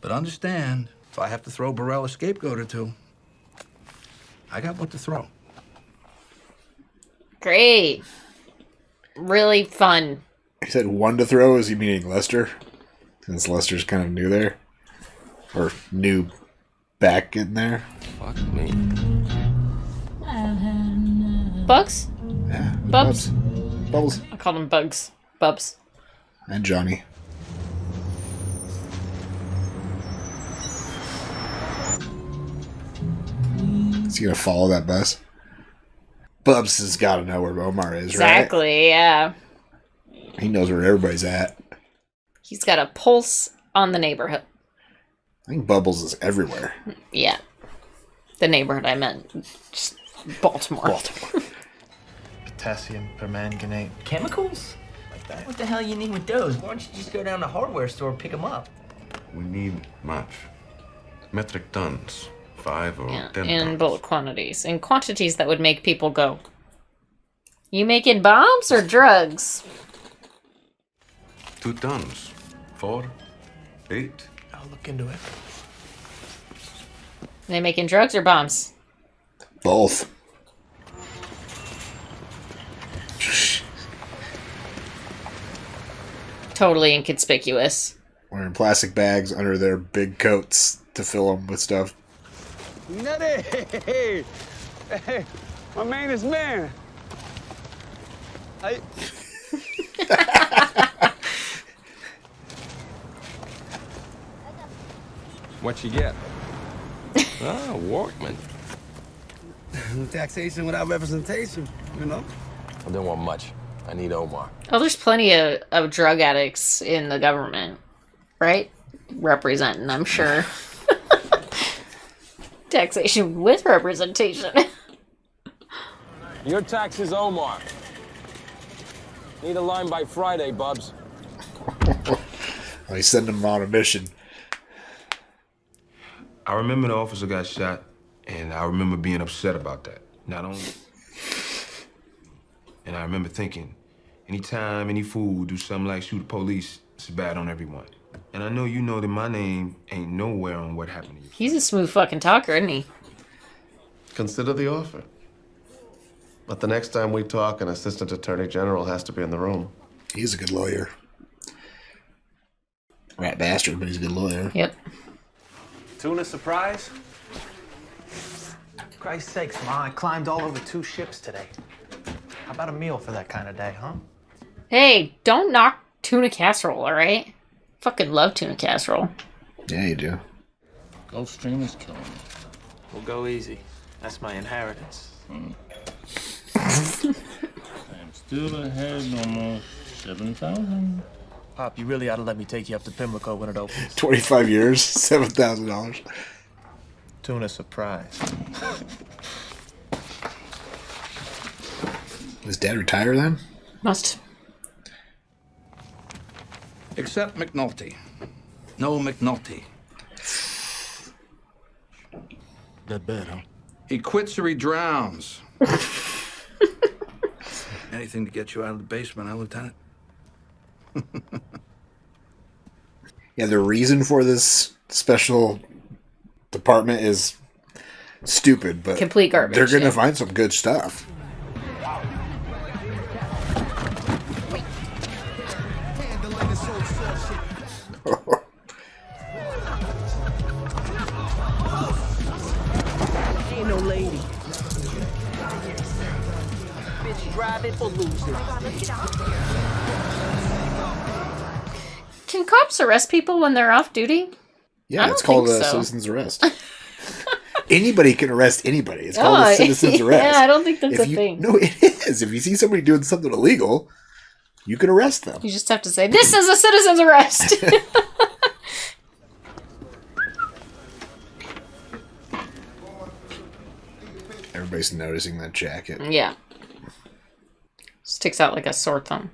But understand, if I have to throw Burrell a scapegoat or two, I got what to throw. Great. Really fun. He said one to throw. Is he meaning Lester? Since Lester's kind of new there. Or new back in there. Fuck me. Bugs? Yeah. Bubs? Bubbles. I called them Bugs. Bubs. And Johnny. Is he gonna follow that bus? Bubs has got to know where Omar is, Exactly, yeah. He knows where everybody's at. He's got a pulse on the neighborhood. I think Bubbles is everywhere. Yeah. The neighborhood I meant. Just Baltimore. Potassium permanganate. Chemicals? Like that? What the hell you need with those? Why don't you just go down to the hardware store and pick them up? We need much. Metric tons. 5 or 10 in tons. bulk quantities. In quantities that would make people go, you making bombs or drugs? 2 tons. 4. 8. I'll look into it. They making drugs or bombs? Both. Totally inconspicuous. Wearing plastic bags under their big coats to fill them with stuff. Nutty! Hey, hey, my man is man. What you get? Ah, Walkman. Taxation without representation, you know? I don't want much. I need Omar. Oh, there's plenty of drug addicts in the government, right? Representing, I'm sure. Taxation with representation. Your tax is Omar. Need a line by Friday, Bubs. Oh, he's sending him on a mission. I remember the officer got shot, and I remember being upset about that. Not only... And I remember thinking, anytime any fool do something like shoot the police, it's bad on everyone. And I know you know that my name ain't nowhere on what happened to you. He's a smooth fucking talker, isn't he? Consider the offer. But the next time we talk, an assistant attorney general has to be in the room. He's a good lawyer. Rat bastard, but he's a good lawyer. Yep. Tuna surprise? Christ's sakes, Ma, I climbed all over 2 ships today. How about a meal for that kind of day, huh? Hey, don't knock tuna casserole, alright? Fucking love tuna casserole. Yeah, you do. Gulfstream is killing me. We'll go easy. That's my inheritance. I'm still ahead almost 7,000. Pop, you really ought to let me take you up to Pimlico when it opens. 25 years, $7,000. Tuna surprise. Does Dad retire then? Must. Except McNulty. No McNulty. That bad, huh? He quits or he drowns. Anything to get you out of the basement, huh, Lieutenant? Yeah, the reason for this special department is stupid, but complete garbage. They're gonna find some good stuff. Ain't no lady. Bitch, drive it or lose it. Can cops arrest people when they're off duty? Yeah, it's called a citizen's arrest. Anybody can arrest anybody. It's called a citizen's arrest. Yeah, I don't think that's a thing. No, it is. If you see somebody doing something illegal, you can arrest them. You just have to say, this is a citizen's arrest. Everybody's noticing that jacket. Yeah. Sticks out like a sore thumb.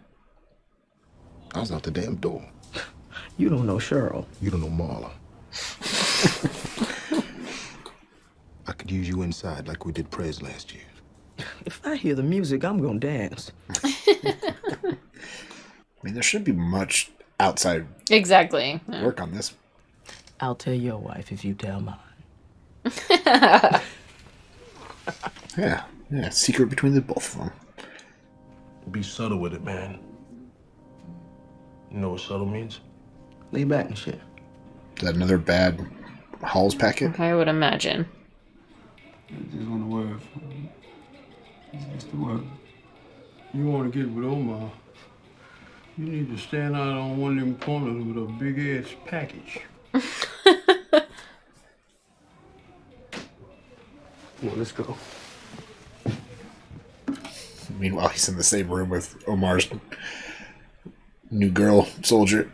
I was out the damn door. You don't know Cheryl. You don't know Marla. I could use you inside like we did Prez last year. If I hear the music, I'm gonna dance. I mean, there shouldn't be much outside Exactly. work on this. I'll tell your wife if you tell mine. Yeah, secret between the both of them. Be subtle with it, man. You know what subtle means? Lay back and shit. Is that another bad Halls packet? I would imagine. Just on the word. It's the word. You want to get with Omar, you need to stand out on one of them corners with a big-ass package. Come on, let's go. Meanwhile, he's in the same room with Omar's new girl soldier.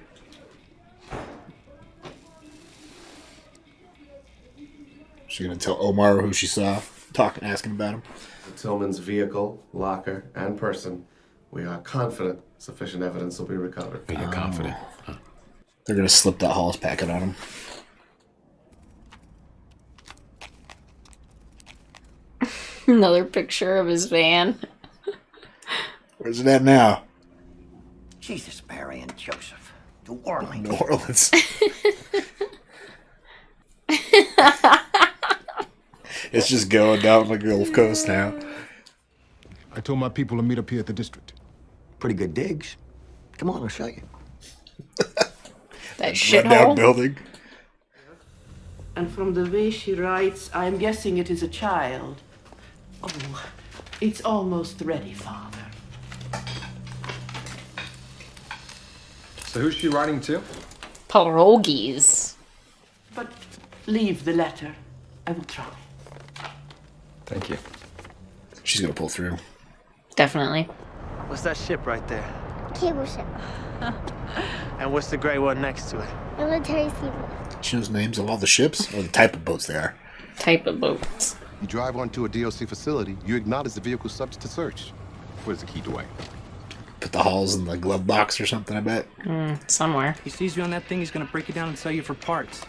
She's gonna tell Omar who she saw talking, asking about him. Tillman's vehicle, locker, and person. We are confident sufficient evidence will be recovered. You're confident. They're gonna slip that Halls packet on him. Another picture of his van. Where's it at now? Jesus, Mary and Joseph. New Orleans. New Orleans. It's just going down the Gulf Coast now. I told my people to meet up here at the district. Pretty good digs. Come on, I'll show you. That Rundown building. And from the way she writes, I'm guessing it is a child. Oh, it's almost ready, Father. So who's she writing to? Pierogies. But leave the letter. I will try. Thank you. She's gonna pull through. Definitely. What's that ship right there? Cable ship. And what's the gray one next to it? Military seaboat. She knows names of all the ships or the type of boats they are. Type of boats. You drive onto a DOC facility, you acknowledge the vehicle subject to search. Where's the key, Dwight? Put the Halls in the glove box or something, I bet. Somewhere. He sees you on that thing, he's gonna break it down and sell you for parts.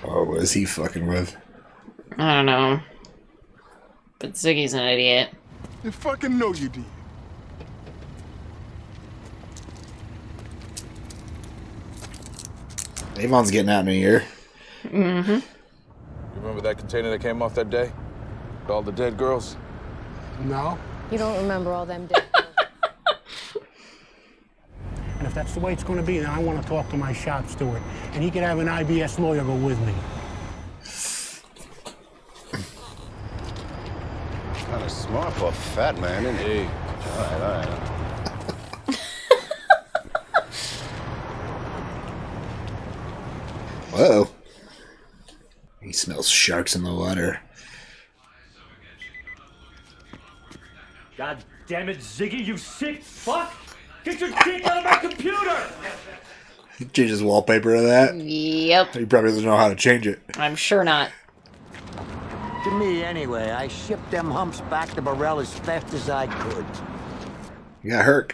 Oh, what is he fucking with? I don't know. But Ziggy's an idiot. You fucking know you did. Avon's getting out in a year. Mm-hmm. If I Remember that container that came off that day? With all the dead girls? No. You don't remember all them days. And if that's the way it's going to be, then I want to talk to my shop steward. And he can have an IBS lawyer go with me. Kind of smart for a fat man, isn't he? All right. Whoa. He smells sharks in the water. God damn it, Ziggy, you sick fuck! Get your dick out of my computer! He changes wallpaper to that. Yep. He probably doesn't know how to change it. I'm sure not. To me, anyway, I shipped them humps back to Burrell as fast as I could. You got hurt.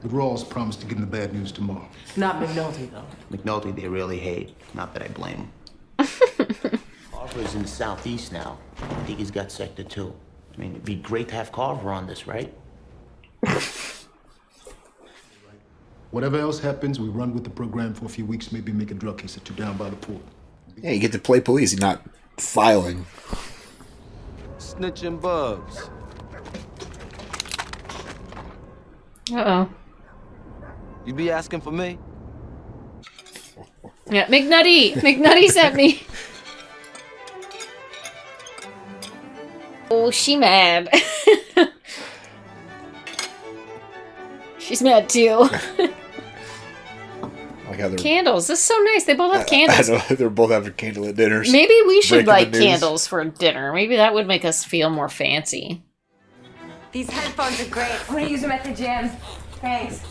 The Rawls promised to give him the bad news tomorrow. Not McNulty, though. McNulty they really hate. Not that I blame him. Carver's in the southeast now. I think he's got Sector 2. I mean, it'd be great to have Carver on this, right? Whatever else happens, we run with the program for a few weeks, maybe make a drug case or two down by the port. Yeah, you get to play police. You're not filing. Snitching Bubs. Uh-oh. You be asking for me? Yeah, McNutty! McNutty sent me. Oh, she mad. She's mad too. Like how they're, Candles. This is so nice. They both have candles. I know, they're both having candlelit dinners. Maybe we should Breaking light the news. candles for dinner. Maybe that would make us feel more fancy. These headphones are great. I'm gonna use them at the gym. Thanks.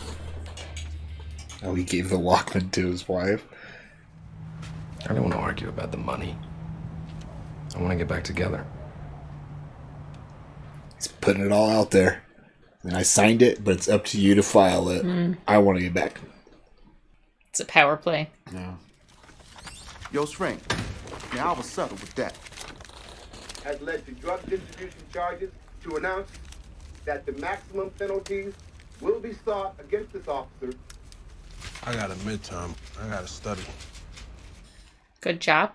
Oh, he gave the Walkman to his wife. I don't want to argue about the money. I want to get back together. He's putting it all out there. And I signed it, but it's up to you to file it. I want to get back. It's a power play. No. Yo, Frank. Now I was settled with that. Has led to drug distribution charges to announce that the maximum penalties will be sought against this officer. I got a midterm. I gotta study. Good job.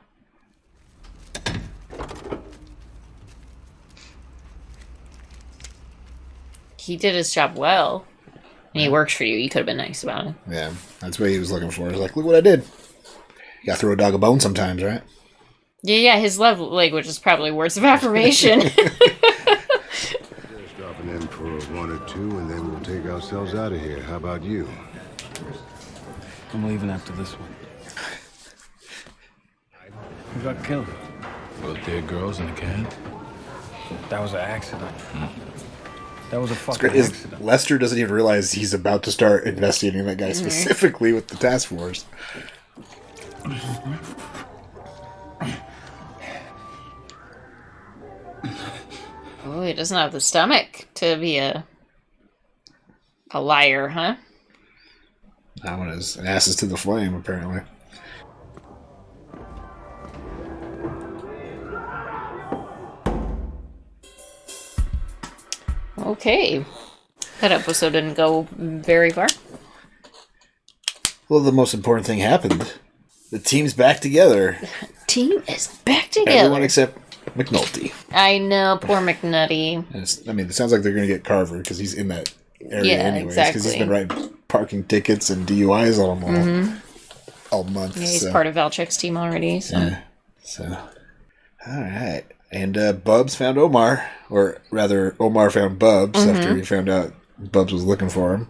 He did his job well. And he works for you. You could have been nice about it. Yeah, that's what he was looking for. He's like, look what I did. You gotta throw a dog a bone sometimes, right? Yeah, his love language is probably words of affirmation. Just dropping in for one or two, and then we'll take ourselves out of here. How about you? I'm leaving after this one. Who got killed? Both dead girls in the can. That was an accident. That was a It's fucking great. accident. Lester doesn't even realize he's about to start investigating that guy specifically with the task force. Oh, he doesn't have the stomach to be a liar, huh? That one is an asses to the flame, apparently. Okay. That episode didn't go very far. Well, the most important thing happened. The team's back together. Team is back together. Everyone except McNulty. I know, poor McNutty. I mean, it sounds like they're going to get Carver because he's in that area Yeah, anyways. Because he's been writing parking tickets and DUIs on them all month. Yeah, he's so. part of Valchek's team already. So. Yeah. So, all right. And Bubs found Omar. Or rather, Omar found Bubs after he found out Bubs was looking for him.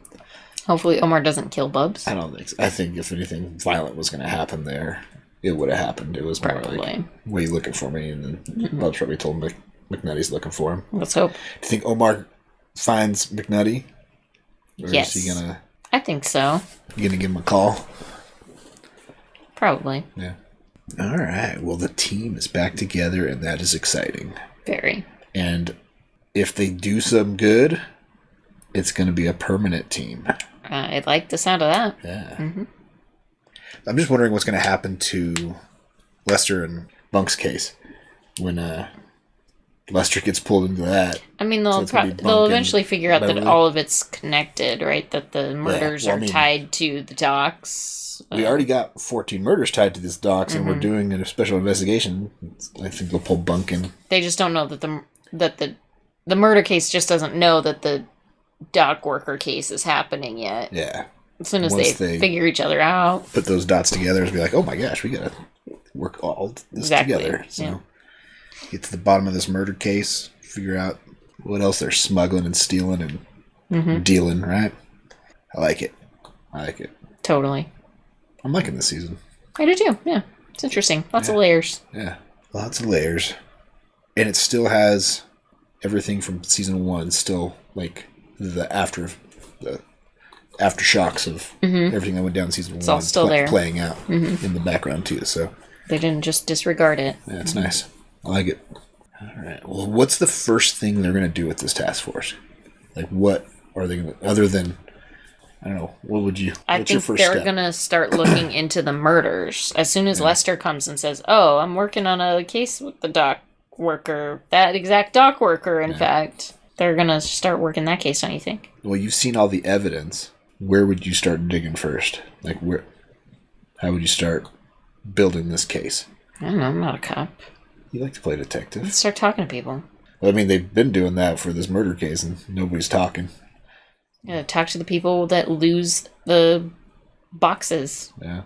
Hopefully Omar doesn't kill Bubs. I don't think so. I think if anything violent was going to happen there, it would have happened. It was more like, "What are you looking for me?" And then Bubs probably told him McNutty's looking for him. Let's hope. Do you think Omar finds McNutty? Or Yes. is he gonna? I think so. You gonna give him a call? Probably. Yeah. All right. Well, the team is back together, and that is exciting. Very. And if they do some good, it's going to be a permanent team. I like the sound of that. Yeah. Mm-hmm. I'm just wondering what's going to happen to Lester and Bunk's case when Lester gets pulled into that. I mean, So they'll it's gonna be they'll Bunk eventually and figure out that Beverly. all of it's connected, right? That the murders well, I are mean- tied to the docks. We already got 14 murders tied to this docks, and we're Mhm. doing a special investigation. I think they'll pull Bunk in. They just don't know that the murder case just doesn't know that the dock worker case is happening yet. Yeah. As soon as Once they figure each other out. Put those dots together and be like, oh my gosh, we gotta work all this Exactly, together. So yeah. get to the bottom of this murder case, figure out what else they're smuggling and stealing and Mhm. dealing, right? I like it. Totally. I'm liking this season. I do too. Yeah. It's interesting. Lots of layers. Yeah. Lots of layers. And it still has everything from season 1, still like the aftershocks of Mhm. everything that went down in season It's 1 all still there. playing out Mhm. in the background too. So They didn't just disregard it. yeah, it's nice. I like it. All right. Well, what's the first thing they're going to do with this task force? Like, what are they going to, other than, I don't know, what would you, I what's your think first they're step? going to start looking into the murders. As soon as Lester comes and says, oh, I'm working on a case with the dock worker, that exact dock worker, in fact, they're going to start working that case, don't you think? Well, you've seen all the evidence. Where would you start digging first? Like, how would you start building this case? I don't know. I'm not a cop. You like to play detective. Let's start talking to people. Well, I mean, they've been doing that for this murder case, and nobody's talking. Yeah, talk to the people that lose the boxes. Yeah.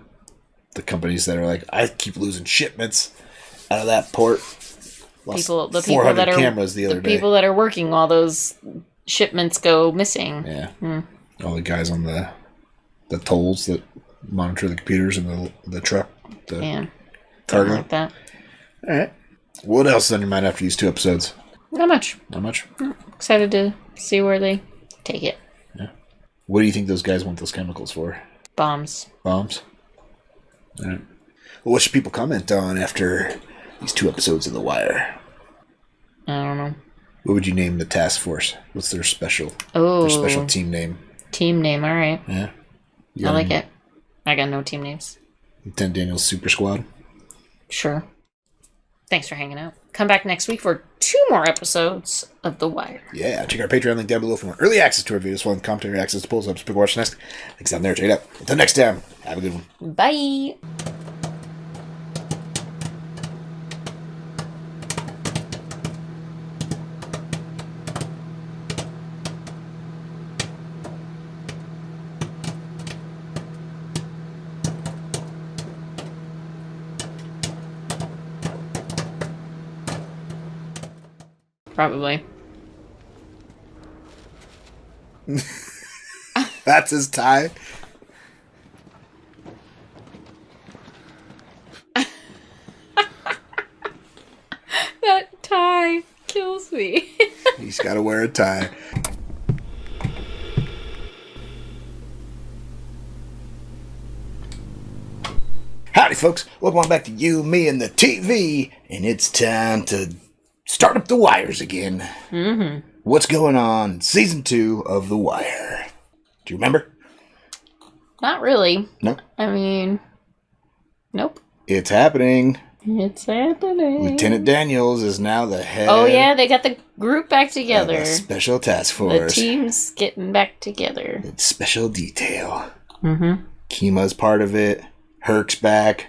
The companies that are like, I keep losing shipments out of that port. Lost The 400 people that are cameras the other day. people that are working while those shipments go missing. Yeah. Hmm. All the guys on the tolls that monitor the computers and the truck, the Yeah. cargo. Something like that. All right. What else is on your mind after these 2 episodes? Not much. Not much? Excited to see where they take it. What do you think those guys want those chemicals for? Bombs. Bombs? All right. Well, what should people comment on after these 2 episodes of The Wire? I don't know. What would you name the task force? What's their special Oh. team name? Team name, alright. Yeah. I like it. I got no team names. Lieutenant Daniel's Super Squad? Sure. Thanks for hanging out. Come back next week for 2 more episodes of The Wire. Yeah, check our Patreon link down below for more early access to our videos, full commentary, access to polls, up, speak, watch next. Links down there, check it out. Until next time, have a good one. Bye. Probably. That's his tie. That tie kills me. He's got to wear a tie. Howdy, folks. Welcome on back to you, me, and the TV. And it's time to start up the wires again. Mm-hmm. What's going on? Season 2 of The Wire. Do you remember? Not really. No. I mean, nope. It's happening. It's happening. Lieutenant Daniels is now the head Oh yeah, they got the group back of together. the Special Task The Force. team's getting back together. It's Special Detail. Mm-hmm. Kima's part of it. Herc's back.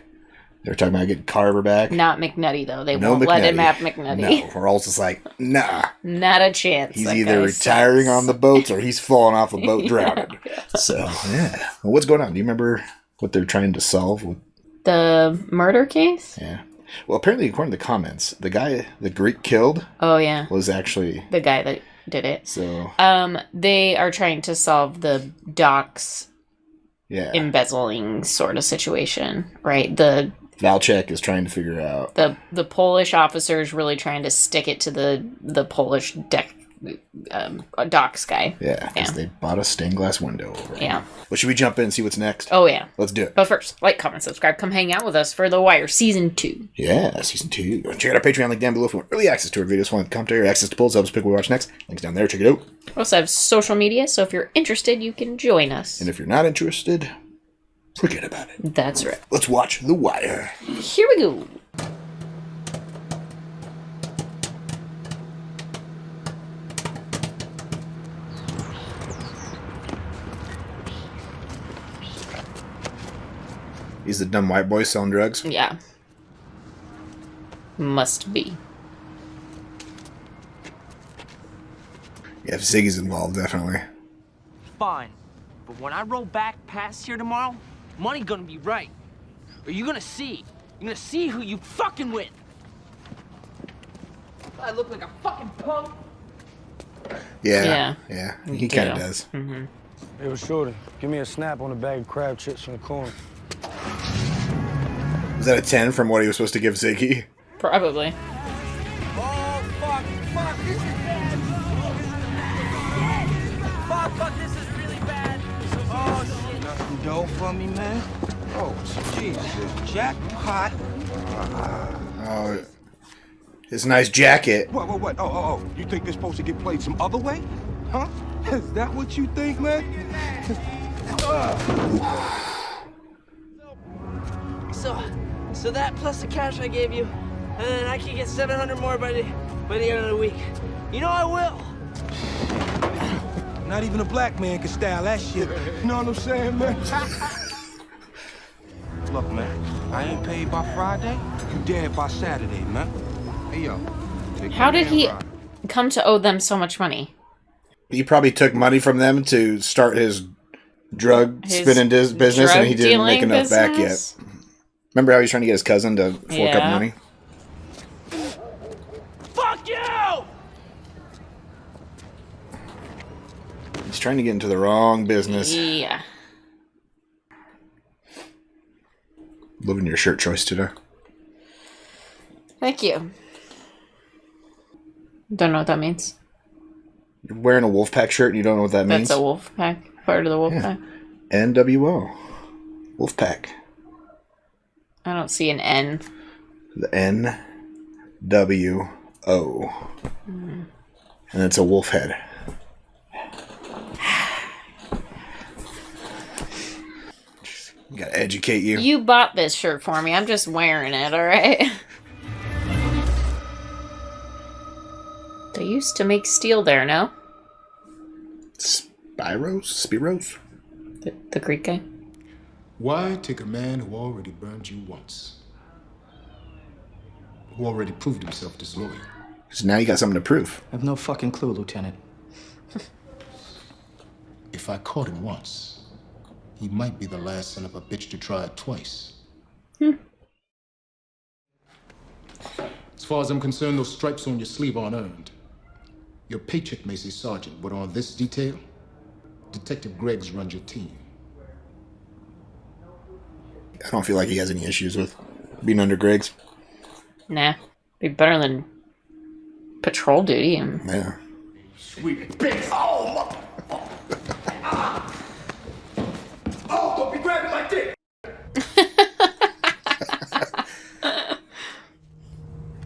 They're talking about getting Carver back. Not McNutty though. They No won't let him McNutty. have McNutty. No, we're all just like, nah. Not a chance. He's That either guy retiring sucks. on the boats or he's falling off a boat drowning. So, yeah. Well, what's going on? Do you remember what they're trying to solve? The murder case? Yeah. Well, apparently, according to the comments, the guy the Greek killed Oh yeah. was actually... The guy that did it. So, They are trying to solve the docks yeah. embezzling sort of situation, right? The Valchek is trying to figure out... the Polish officer is really trying to stick it to the Polish docks guy. Yeah, because they bought a stained glass window over. Yeah. Well, should we jump in and see what's next? Oh yeah. Let's do it. But first, like, comment, subscribe, come hang out with us for The Wire Season 2. Yeah, Season 2. Check out our Patreon link down below for early access to our videos, full commentary, access to polls, helps pick what we watch next. Links down there, check it out. We also have social media, so if you're interested, you can join us. And if you're not interested, forget about it. That's right. Let's watch The Wire. Here we go. He's the dumb white boy selling drugs? Yeah. Must be. Yeah, if Ziggy's involved, definitely. Fine. But when I roll back past here tomorrow, money gonna be right. Or you gonna see. You're gonna see who you fucking with. I look like a fucking punk. Yeah. He kind of does. Hey, yo, Shorty, give me a snap on a bag of crab chips from the corner. Was that a 10 from what he was supposed to give Ziggy? Probably. Fuck, this is really bad. Oh, shit. Nothing dough for me, man? Oh, Jesus. Jackpot. Oh, his nice jacket. What? Oh. You think they're supposed to get played some other way? Huh? Is that what you think, man? So that plus the cash I gave you, and then I can get 700 more by the end of the week. You know I will. Not even a black man can style that shit. You know what I'm saying, man? Look, man, I ain't paid by Friday. You dead by Saturday, man. Hey, yo. How did he come to owe them so much money? He probably took money from them to start his spinning business, and he didn't make enough back yet. Remember how he was trying to get his cousin to fork up money? Fuck you! He's trying to get into the wrong business. Yeah. Loving your shirt choice today. Thank you. Don't know what that means. You're wearing a Wolfpack shirt and you don't know what that means? That's a Wolfpack. Part of the Wolfpack. Yeah. NWO. Wolfpack. I don't see an N. The NWO. And it's a wolf head. Gotta educate you. You bought this shirt for me. I'm just wearing it, alright? They used to make steel there, no? Spiros? The Greek guy? Why take a man who already burned you once? Who already proved himself disloyal? Because now you got something to prove. I have no fucking clue, Lieutenant. If I caught him once, he might be the last son of a bitch to try it twice. As far as I'm concerned, those stripes on your sleeve aren't earned. Your paycheck may say sergeant, but on this detail, Detective Greggs runs your team. I don't feel like he has any issues with being under Greggs. Nah. Be better than patrol duty. Yeah. Sweet bitch. Oh, motherfucker. Oh, don't be grabbing my dick.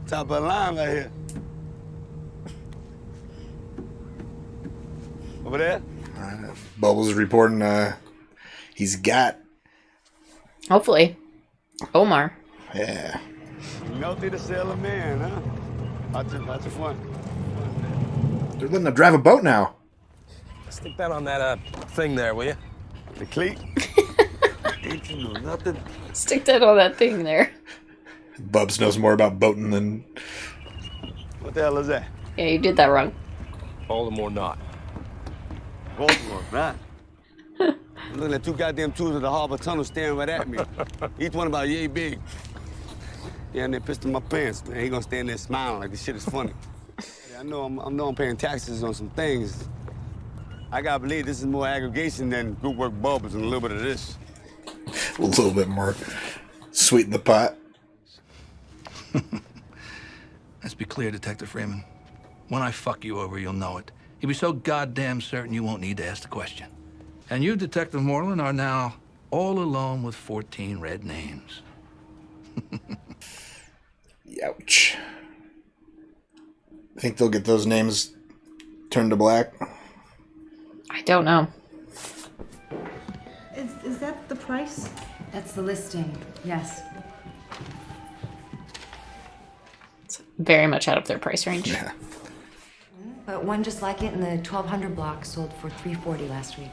Top of the line right here. Over there? Bubbles is reporting he's got... Hopefully. Omar. Yeah. Melty to sail a man, huh? Lots of fun. They're letting him drive a boat now. Stick that on that thing there, will you? The cleat? Ain't you know nothing? Stick that on that thing there. Bubs knows more about boating than... What the hell is that? Yeah, you did that wrong. Baltimore not. Baltimore, right? I'm looking at two goddamn tools of the harbor tunnel staring right at me. Each one about yay big. Yeah, and they pissed in my pants, man. He gonna stand there smiling like this shit is funny. Yeah, I know I'm paying taxes on some things. I gotta believe this is more aggregation than group work bubbles and a little bit of this. A little bit more sweet in the pot. Let's be clear, Detective Freeman. When I fuck you over, you'll know it. You'll be so goddamn certain you won't need to ask the question. And you, Detective Moreland, are now all alone with 14 red names. Ouch. I think they'll get those names turned to black. I don't know. Is that the price? That's the listing, yes. It's very much out of their price range. Yeah. But one just like it in the 1200 block sold for $340 last week.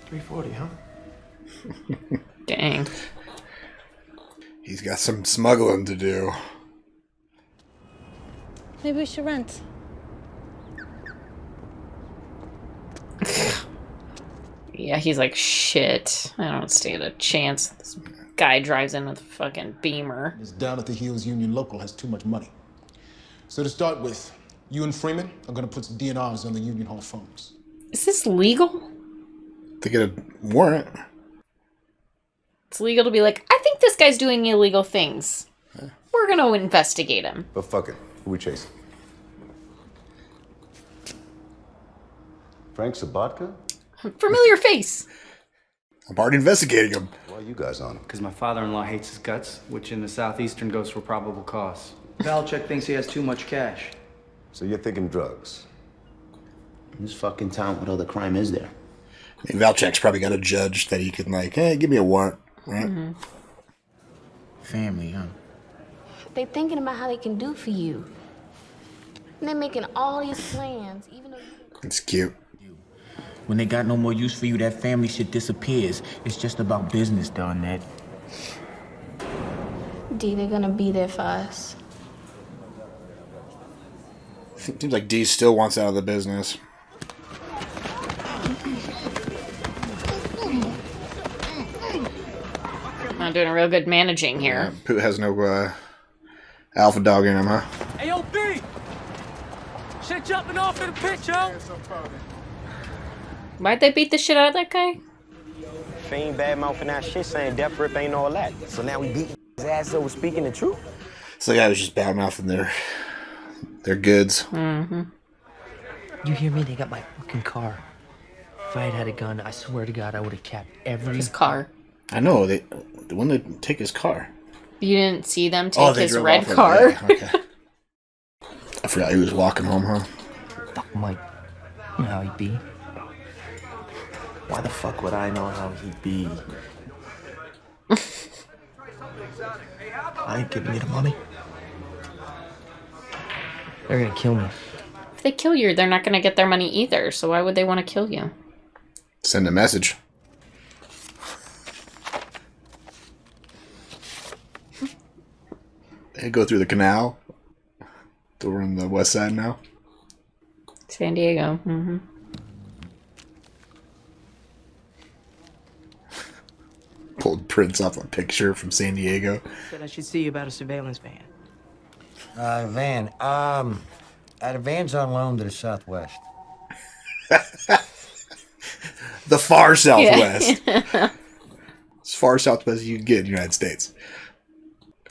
$340, huh? Dang. He's got some smuggling to do. Maybe we should rent. Yeah, he's like, shit. I don't stand a chance. This guy drives in with a fucking Beamer. This down at the Hills Union local has too much money. So to start with, you and Freeman are gonna put some DNRs on the Union Hall phones. Is this legal? To get a warrant. It's legal to be like, I think this guy's doing illegal things. We're gonna investigate him. But fuck it. Who we chasing? Frank Sobatka? Familiar face. I'm already investigating him. Why are you guys on him? Because my father-in-law hates his guts, which in the southeastern goes for probable cause. Valchek thinks he has too much cash. So you're thinking drugs? In this fucking town, what other crime is there? I mean, Valchek's probably got a judge that he can like, hey, give me a warrant, right? Family, huh? They thinking about how they can do for you. And they're making all these plans, even though It's cute. When they got no more use for you, that family shit disappears. It's just about business, darn that. D, they're gonna be there for us. Seems like D still wants out of the business. Not doing a real good managing here. Poot has no alpha dog in him, huh? Hey, yo, B! Shit jumping off in the pitch, yo! Why'd they beat the shit out of that guy? Fiend bad mouthing that shit saying Death Rip ain't all that. So now we beat his ass over speaking the truth. So the guy was just bad mouthing their goods. Mm-hmm. You hear me? They got my fucking car. If I had had a gun, I swear to God, I would have capped every... His car. I know, they when they take his car. You didn't see them take they his drove red off with it, car? yeah, okay. I forgot he was walking home, huh? Fuck Mike. You know how he be. Why the fuck would I know how he be? I ain't giving you the money. They're gonna kill me. If they kill you, they're not gonna get their money either, so why would they want to kill you? Send a message. They go through the canal. We're on the west side now. San Diego. Mm-hmm. Pulled prints off a picture from San Diego. Said I should see you about a surveillance van. Van. The van's on loan to the Southwest. The far Southwest. Yeah. As far Southwest as you can get in the United States.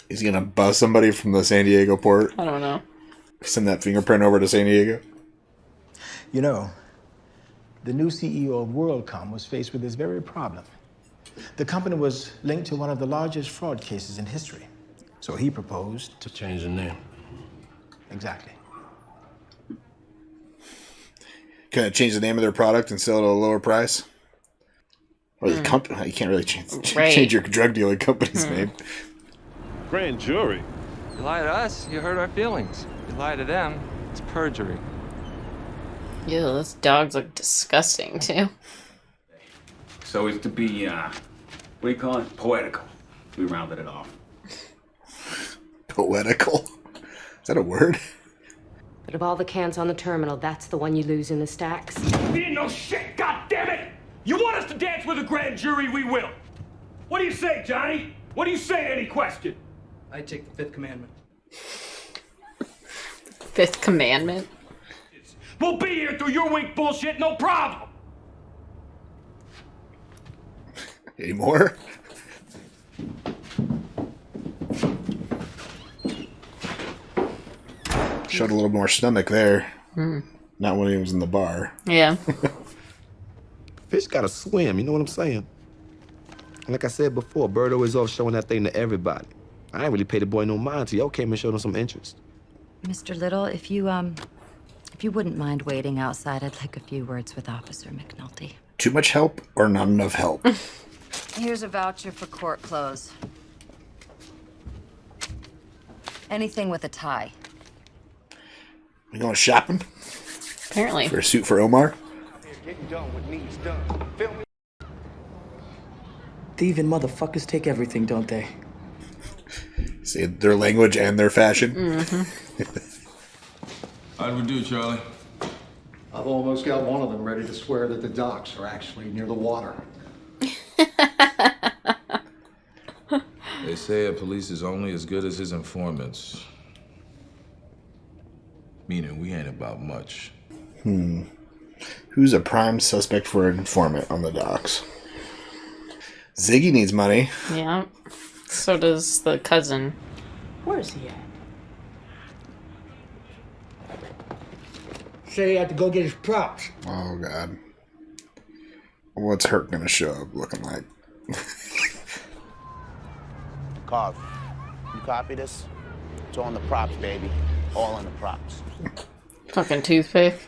He's gonna bust somebody from the San Diego port. I don't know. Send that fingerprint over to San Diego. You know, the new CEO of WorldCom was faced with this very problem. The company was linked to one of the largest fraud cases in history. So he proposed to change the name. Exactly. Can I change the name of their product and sell it at a lower price? Or the company? You can't really change your drug dealing company's name. Grand jury. You lie to us, you hurt our feelings. You lie to them, it's perjury. Ew, those dogs look disgusting too. So as to be, what do you call it? Poetical. We rounded it off. Poetical? Is that a word? But of all the cans on the terminal, that's the one you lose in the stacks. We didn't know shit, goddammit! You want us to dance with a grand jury, we will. What do you say, Johnny? What do you say to any question? I take the Fifth Commandment. Fifth Commandment? We'll be here through your weak bullshit, no problem. Any more? Showed a little more stomach there. Not when he was in the bar. Yeah. Fish gotta swim, you know what I'm saying? And like I said before, Birdo is off showing that thing to everybody. I ain't really paid the boy no mind till y'all came and showed him some interest. Mr. Little, if you wouldn't mind waiting outside, I'd like a few words with Officer McNulty. Too much help or not enough help? Here's a voucher for court clothes. Anything with a tie. We going shopping? Apparently. For a suit for Omar? Thieving motherfuckers take everything, don't they? See their language and their fashion. How'd we do, Charlie? I've almost got one of them ready to swear that the docks are actually near the water. They say a police is only as good as his informants. Meaning we ain't about much. Who's a prime suspect for an informant on the docks? Ziggy needs money. Yeah. So does the cousin. Where is he at? Said he had to go get his props. Oh, God. What's Herc gonna show up looking like? Carv, you copy this? It's all in the props, baby. All in the props. Fucking toothpick.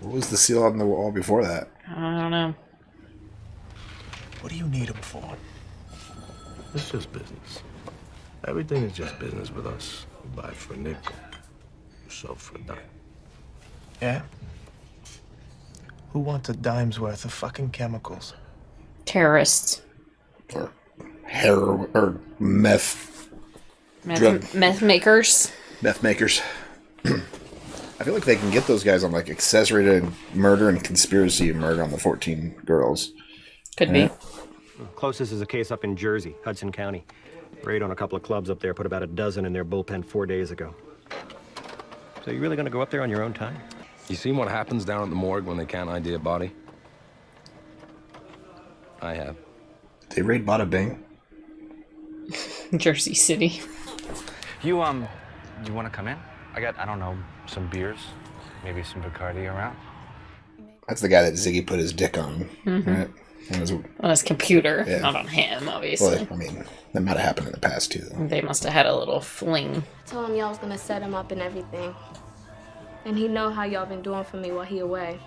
What was the seal on the wall before that? I don't know. What do you need him for? It's just business. Everything is just business with us. We buy for a nickel, we sell for a dime. Yeah? Who wants a dime's worth of fucking chemicals? Terrorists. Or heroin or meth. Meth makers. Meth makers. I feel like they can get those guys on like accessory to murder and conspiracy to murder on the 14 girls. Could be. Closest is a case up in Jersey, Hudson County. Raid on a couple of clubs up there, put about a dozen in their bullpen 4 days ago. So you really gonna go up there on your own time? You seen what happens down at the morgue when they can't ID a body? I have. They raid Bada Bing. Jersey City. You want to come in? I don't know, some beers, maybe some Bacardi around. That's the guy that Ziggy put his dick on, right? On his computer, Yeah. not on him, obviously. Well, I mean, that might have happened in the past, too. They must have had a little fling. I told him y'all was gonna set him up and everything. And he know how y'all been doing for me while he away.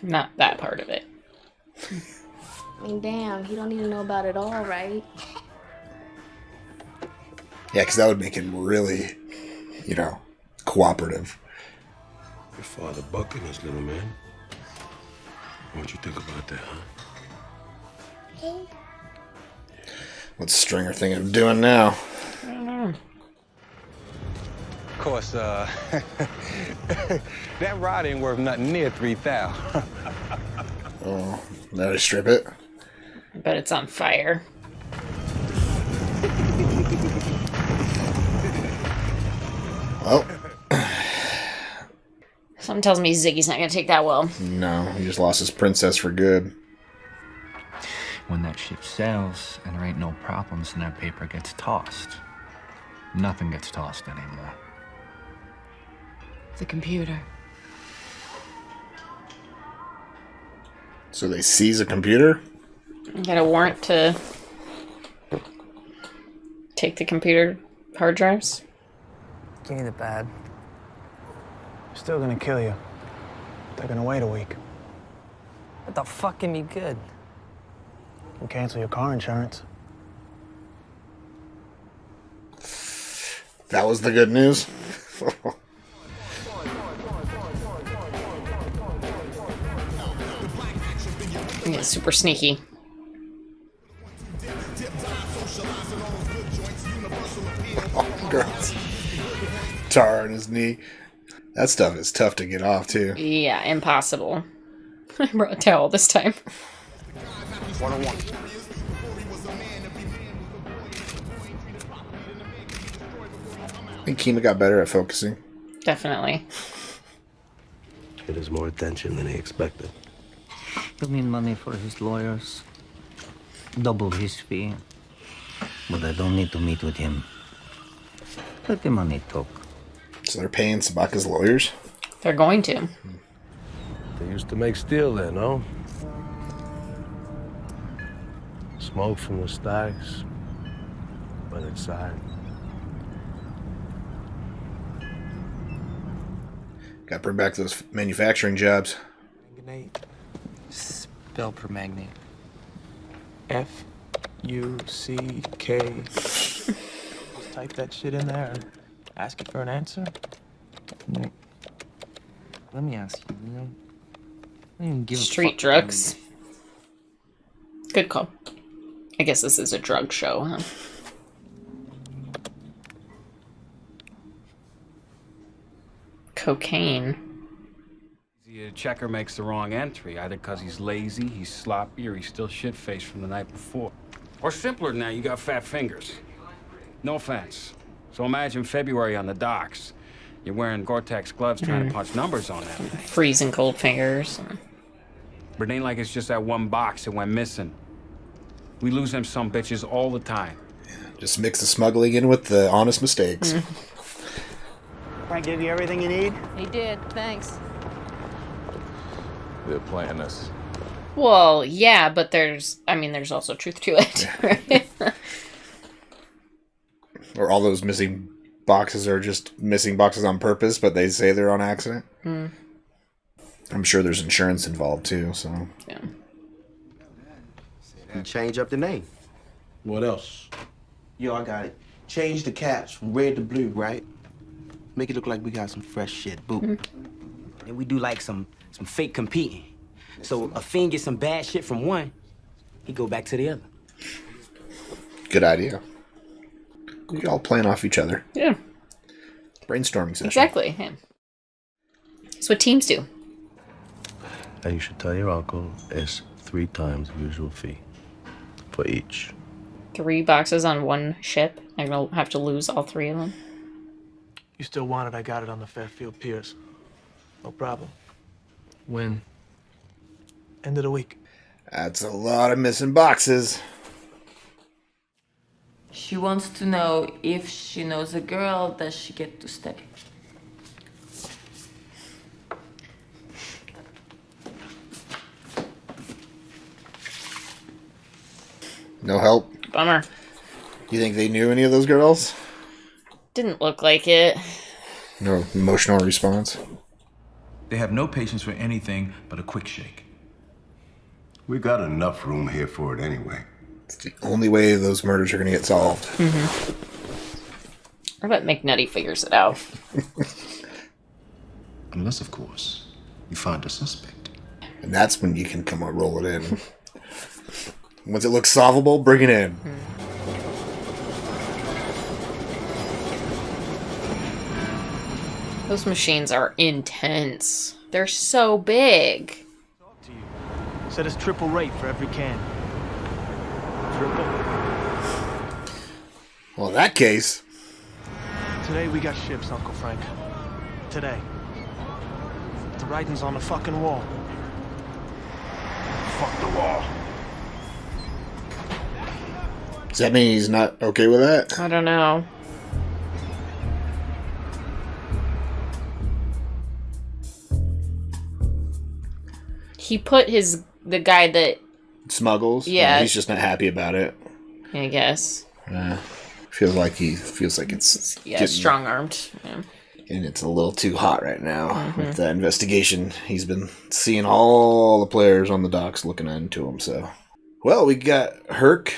Not that part of it. I mean, damn, he don't even know about it all, right? Yeah, because that would make him really, cooperative. Your father bucking us, little man. What you think about that, huh? What's Stringer thinking of doing now? I don't know. Of course, that rod ain't worth nothing near 3,000. Oh, now to strip it? I bet it's on fire. Well. Something tells me Ziggy's not gonna take that well. No, he just lost his princess for good. When that ship sails and there ain't no problems and that paper gets tossed, nothing gets tossed anymore. The computer. So they seize a computer? Got a warrant to take the computer hard drives? Give me the pad. Still gonna kill you. They're gonna wait a week. What the fuck can be good? Can cancel your car insurance. That was the good news? Yeah, super sneaky. Oh, girls. Tar on his knee. That stuff is tough to get off, too. Yeah, impossible. I brought a towel this time. 101. I think Kima got better at focusing. Definitely. It is more attention than he expected. He'll need money for his lawyers. Double his fee. But I don't need to meet with him. Let the money talk. So they're paying Sobaka's lawyers? They're going to. They used to make steel there, no? Smoke from the stacks. Went inside. Got to bring back those manufacturing jobs. Manganate. Spell permanganate. F-U-C-K. Just type that shit in there and ask it for an answer. Let me ask you, I don't even give Street a fuck. drugs. Good call. I guess this is a drug show, huh? Cocaine. The checker makes the wrong entry, either because he's lazy, he's sloppy, or he's still shit-faced from the night before. Or simpler than that, you got fat fingers. No offense. So imagine February on the docks. You're wearing Gore-Tex gloves trying to punch numbers on that. Freezing cold fingers. But it ain't like it's just that one box that went missing. We lose them some bitches all the time. Just mix the smuggling in with the honest mistakes. I give you everything you need? He did, thanks. They're playing us. Well, yeah, but there's also truth to it, right? Or all those missing boxes are just missing boxes on purpose, but they say they're on accident. Mm. I'm sure there's insurance involved too, so. Yeah. You change up the name. What else? Yo, I got it. Change the caps from red to blue, right? Make it look like we got some fresh shit. Boom. And we do like some fake competing. So a fiend gets some bad shit from one, he go back to the other. Good idea. You're all playing off each other. Yeah. Brainstorming session. Exactly. Yeah. That's what teams do. And you should tell your uncle it's 3 times the usual fee for each. 3 boxes on one ship. I'm gonna have to lose all 3 of them. You still want it, I got it on the Fairfield Piers. No problem. When? End of the week. That's a lot of missing boxes. She wants to know if she knows a girl, does she get to stay? No help? Bummer. You think they knew any of those girls? Didn't look like it. No emotional response? They have no patience for anything but a quick shake. We got enough room here for it anyway. It's the only way those murders are going to get solved. I bet McNutty figures it out. Unless, of course, you find a suspect. And that's when you can come and roll it in. Once it looks solvable, bring it in. Those machines are intense. They're so big. Said it's triple rate for every can. Triple. Well, in that case... Today we got ships, Uncle Frank. Today. The writing's on the fucking wall. Fuck the wall. Does that mean he's not okay with that? I don't know. He put the guy that smuggles? Yeah. He's just not happy about it. I guess. Feels like it's getting strong-armed. Yeah. And it's a little too hot right now with that investigation. He's been seeing all the players on the docks looking into him. So, well, we got Herc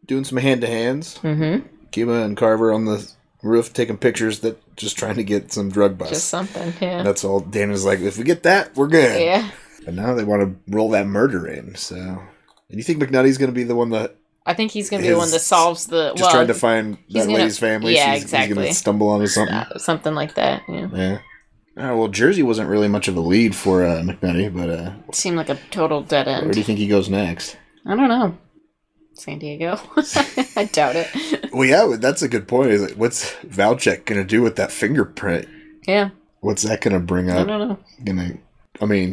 doing some hand-to-hands. Kiba and Carver on the roof taking pictures, that just trying to get some drug busts. Just something, yeah. That's all. Dana's like, if we get that, we're good. Yeah. But now they want to roll that murder in. So, and you think McNutty's going to be the one that? I think he's going to be the one that solves the... Just trying to find that lady's family. Yeah, Exactly. He's going to stumble onto something. Something like that, yeah. Yeah. Well, Jersey wasn't really much of a lead for McNutty, but... It seemed like a total dead end. Where do you think he goes next? I don't know. San Diego? I doubt it. Well, yeah, that's a good point. Is like, what's Valchek going to do with that fingerprint? Yeah. What's that going to bring up? I don't know.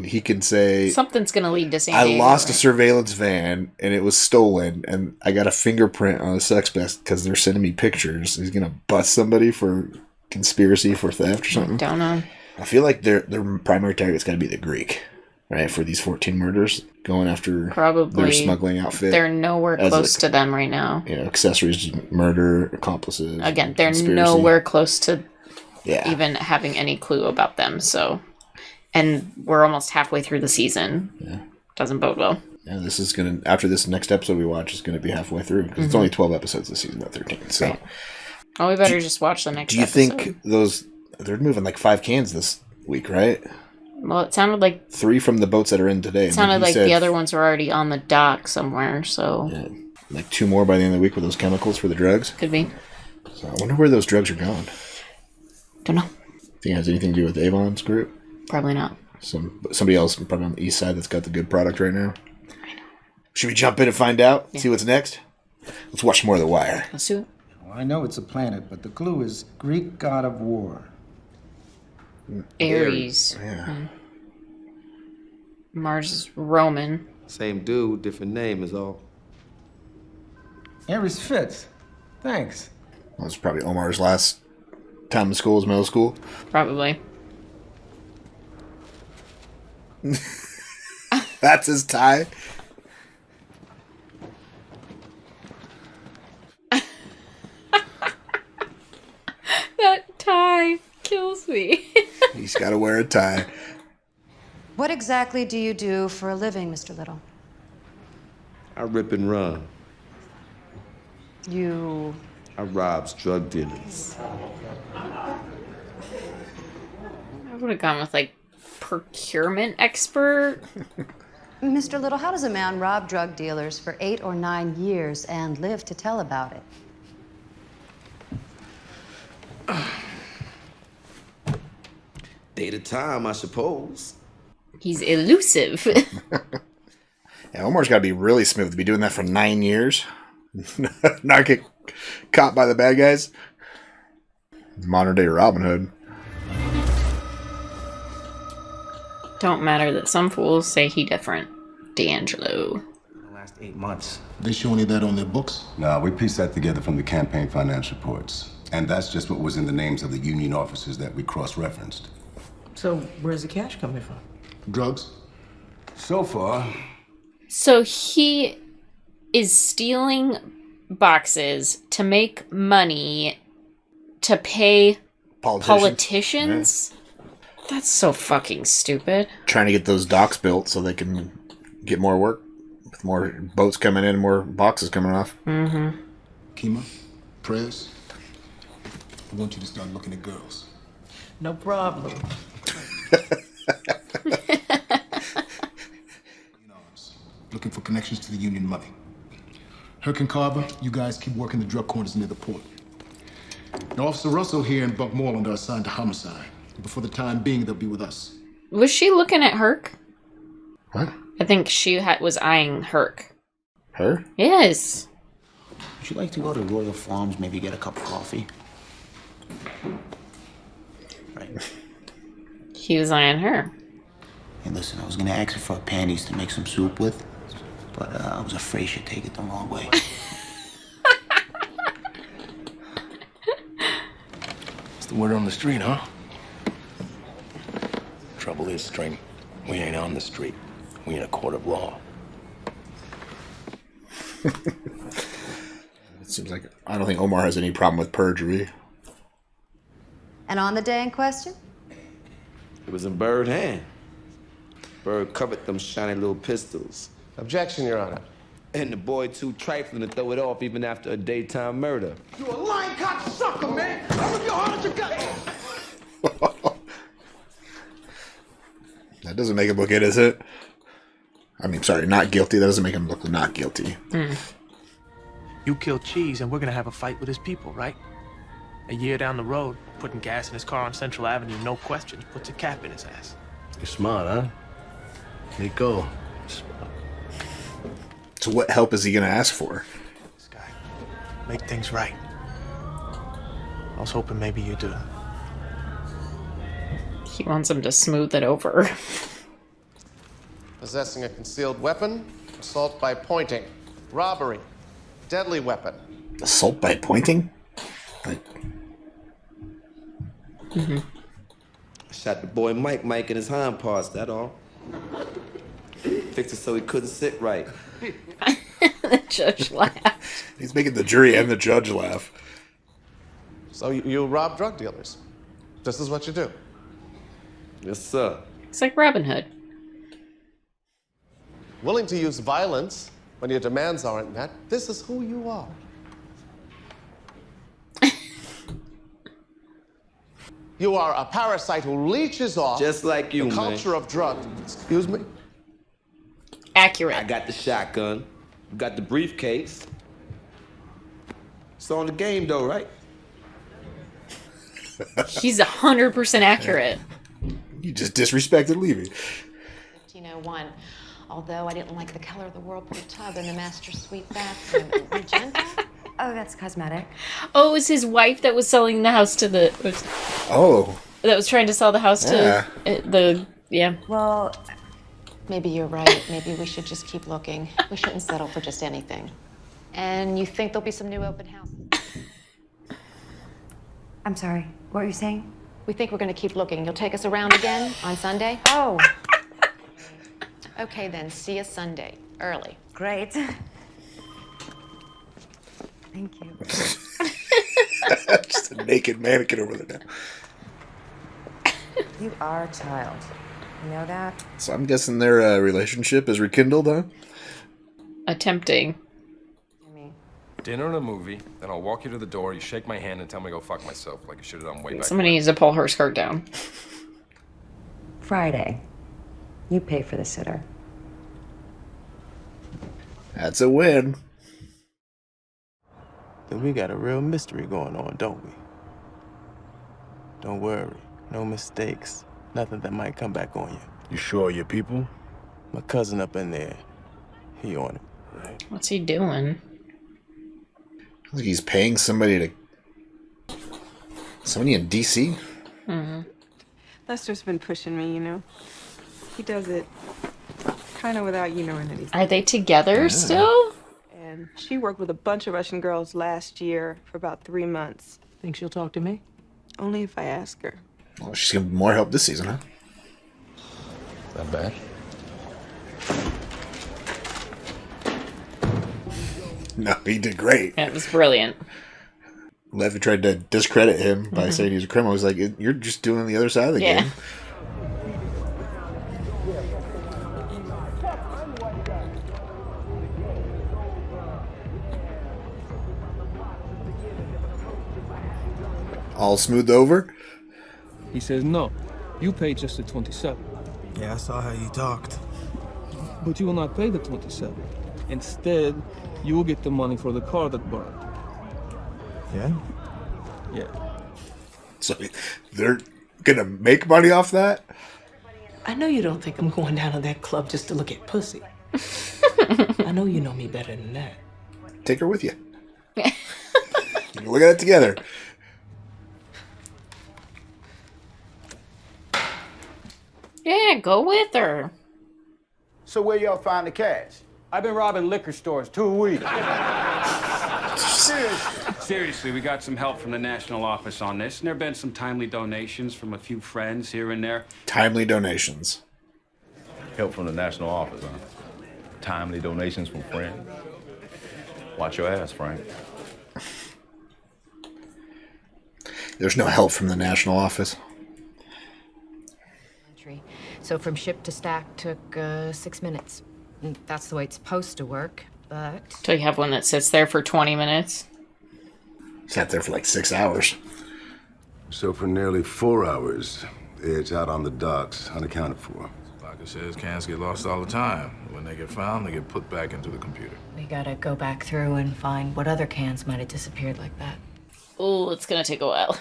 He could say... Something's going to lead to San Diego. I lost a surveillance van, and it was stolen, and I got a fingerprint on a suspect because they're sending me pictures. He's going to bust somebody for conspiracy for theft or something? Don't know. I feel like their primary target's got to be the Greek, right? For these 14 murders, going after their smuggling outfit. They're nowhere close to them right now. Accessories to murder, accomplices. Again, they're nowhere close to even having any clue about them, so... And we're almost halfway through the season. Yeah. Doesn't bode well. Yeah, this is going to... After this next episode we watch, is going to be halfway through. Because it's only 12 episodes this season, not 13. So. Right. Oh, we better just watch the next episode. Do you think those... They're moving like 5 cans this week, right? Well, it sounded like 3 from the boats that are in today. it sounded like the other ones were already on the dock somewhere. So yeah, like 2 more by the end of the week with those chemicals for the drugs. Could be. So I wonder where those drugs are going. Don't know. Think it has anything to do with Avon's group? Probably not. Somebody else probably on the east side that's got the good product right now. Should we jump in and find out? Yeah. See what's next? Let's watch more of The Wire. Let's do it. Well, I know it's a planet, but the clue is Greek god of war. Ares. Yeah. Mars is Roman. Same dude, different name is all. Ares fits. Thanks. That was probably Omar's last time in school, is middle school. Probably. That's his tie. That tie kills me. He's got to wear a tie. What exactly do you do for a living, Mr. Little? I rip and run. You... I robs drug dealers. I would have gone with, like, procurement expert. Mr. Little, how does a man rob drug dealers for 8 or 9 years and live to tell about it? Day to time, I suppose. He's elusive. Yeah, Omar's got to be really smooth to be doing that for 9 years. Not get caught by the bad guys. Modern day Robin Hood. Don't matter that some fools say he different. D'Angelo. The last 8 months. They show any of that on their books? No, we pieced that together from the campaign finance reports. And that's just what was in the names of the union officers that we cross-referenced. So, where's the cash coming from? Drugs? So far. So he is stealing boxes to make money to pay politicians? Yeah. That's so fucking stupid. Trying to get those docks built so they can get more work. With more boats coming in, more boxes coming off. Mm-hmm. Kima, Prez, I want you to start looking at girls. No problem. Looking for connections to the union money. Herc and Carver, you guys keep working the drug corners near the port. Now, Officer Russell here and Buck Moreland are assigned to homicide. But for the time being, they'll be with us. Was she looking at Herc? What? I think she was eyeing Herc. Her? Yes. Would you like to go to Royal Farms, maybe get a cup of coffee? Right. He was eyeing her. Hey, listen, I was gonna ask her for panties to make some soup with, but I was afraid she'd take it the wrong way. What's the word on the street, huh? Trouble is, String, we ain't on the street. We in a court of law. It seems like I don't think Omar has any problem with perjury. And on the day in question? It was in Bird hand. Bird covered them shiny little pistols. Objection, Your Honor. And the boy too trifling to throw it off even after a daytime murder. You a lying cocksucker, man! I rip your heart at your gut! That doesn't make him look innocent. I mean, sorry, not guilty. That doesn't make him look not guilty. You killed Cheese, and we're gonna have a fight with his people, right? A year down the road, putting gas in his car on Central Avenue, no questions, puts a cap in his ass. You're smart, huh? Nico. So what help is he going to ask for? Make things right. I was hoping maybe you do. He wants him to smooth it over. Possessing a concealed weapon, assault by pointing, robbery, deadly weapon. Assault by pointing? Like... Mm-hmm. Shot the boy Mike in his hind parts, that all. Fixed it so he couldn't sit right. The judge laughed. He's making the jury and the judge laugh. So you rob drug dealers. This is what you do. Yes, sir. It's like Robin Hood. Willing to use violence when your demands aren't met. This is who you are. You are a parasite who leeches off Just like you, the culture of drugs. Excuse me? Accurate. I got the shotgun. You got the briefcase. It's on the game, though, right? He's 100% accurate. You just disrespected Levy. 1501. Although I didn't like the color of the whirlpool tub in the master suite bathroom. Magenta? Oh, that's cosmetic. Oh, it was his wife that was selling the house to the... Oh. That was trying to sell the house to the... Yeah. Well, maybe you're right. Maybe we should just keep looking. We shouldn't settle for just anything. And you think there'll be some new open houses? I'm sorry. What were you saying? We think we're going to keep looking. You'll take us around again on Sunday? Oh. Okay, then. See us Sunday. Early. Great. Thank you. Just a naked mannequin over there now. You are a child. You know that? So I'm guessing their relationship is rekindled, huh? Attempting. Dinner and a movie, then I'll walk you to the door, you shake my hand and tell me to go fuck myself like you should have done way back. Somebody needs to pull her skirt down. Friday. You pay for the sitter. That's a win. Then we got a real mystery going on, don't we? Don't worry. No mistakes. Nothing that might come back on you. You sure your people? My cousin up in there. He on it. What's he doing? Like he's paying somebody to... Somebody in D.C.? Mm-hmm. Lester's been pushing me, you know. He does it kind of without you knowing anything. Are they together still? And she worked with a bunch of Russian girls last year for about 3 months. Think she'll talk to me? Only if I ask her. Well, she's gonna be more help this season, huh? Not bad. No, he did great. Yeah, it was brilliant. Levy tried to discredit him by saying he's a criminal. He's like, you're just doing the other side of the game. All smoothed over? He says, no, you pay just the 27. Yeah, I saw how you talked. But you will not pay the 27. Instead, you will get the money for the car that burned. Yeah? Yeah. So they're gonna make money off that? I know you don't think I'm going down to that club just to look at pussy. I know you know me better than that. Take her with you. Look at it together. Yeah, go with her. So where y'all find the cash? I've been robbing liquor stores 2 weeks. Seriously, we got some help from the national office on this, and there have been some timely donations from a few friends here and there. Timely donations. Help from the national office, huh? Timely donations from friends. Watch your ass, Frank. There's no help from the national office. So from ship to stack took 6 minutes. That's the way it's supposed to work, but... So you have one that sits there for 20 minutes? Sat there for like 6 hours. So for nearly 4 hours, it's out on the docks, unaccounted for. Like I says, cans get lost all the time. When they get found, they get put back into the computer. We gotta go back through and find what other cans might have disappeared like that. Oh, it's gonna take a while.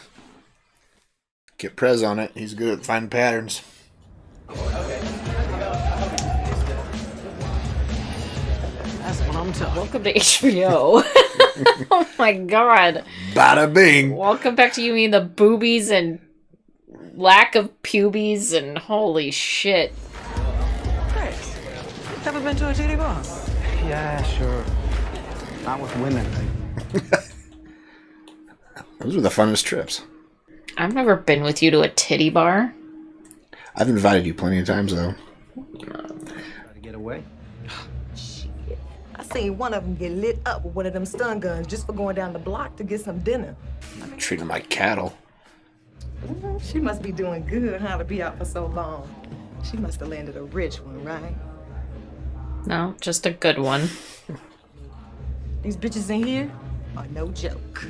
Get Prez on it. He's good at finding patterns. That's what I'm talking. Welcome to HBO. Oh my god. Bada bing. Welcome back to You Mean the Boobies and lack of pubes and holy shit. Chris, ever been to a titty bar? Yeah, sure. Not with women. Those were the funnest trips. I've never been with you to a titty bar. I've invited you plenty of times, though. Try to get away? I seen one of them get lit up with one of them stun guns just for going down the block to get some dinner. Treat them like cattle. She must be doing good, huh, to be out for so long. She must have landed a rich one, right? No, just a good one. These bitches in here are no joke.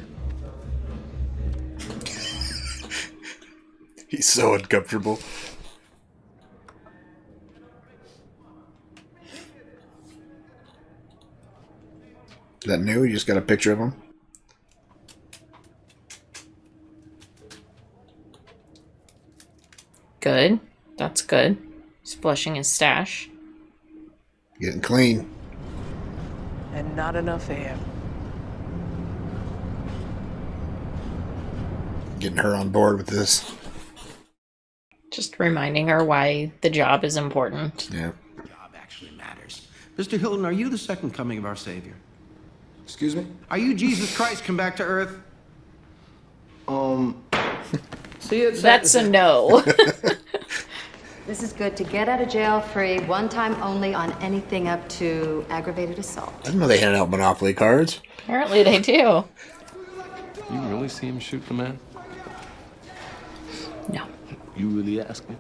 He's so uncomfortable. Is that new? You just got a picture of him? Good. That's good. He's flushing his stash. Getting clean. And not enough air. Getting her on board with this. Just reminding her why the job is important. Yeah. Job actually matters. Mr. Hilton, are you the second coming of our Savior? Excuse me? Are you Jesus Christ come back to earth? See, it's That's a no. This is good to get out of jail free, one time only on anything up to aggravated assault. I didn't know they handed out Monopoly cards. Apparently they do. You really see him shoot the man? No. You really asking?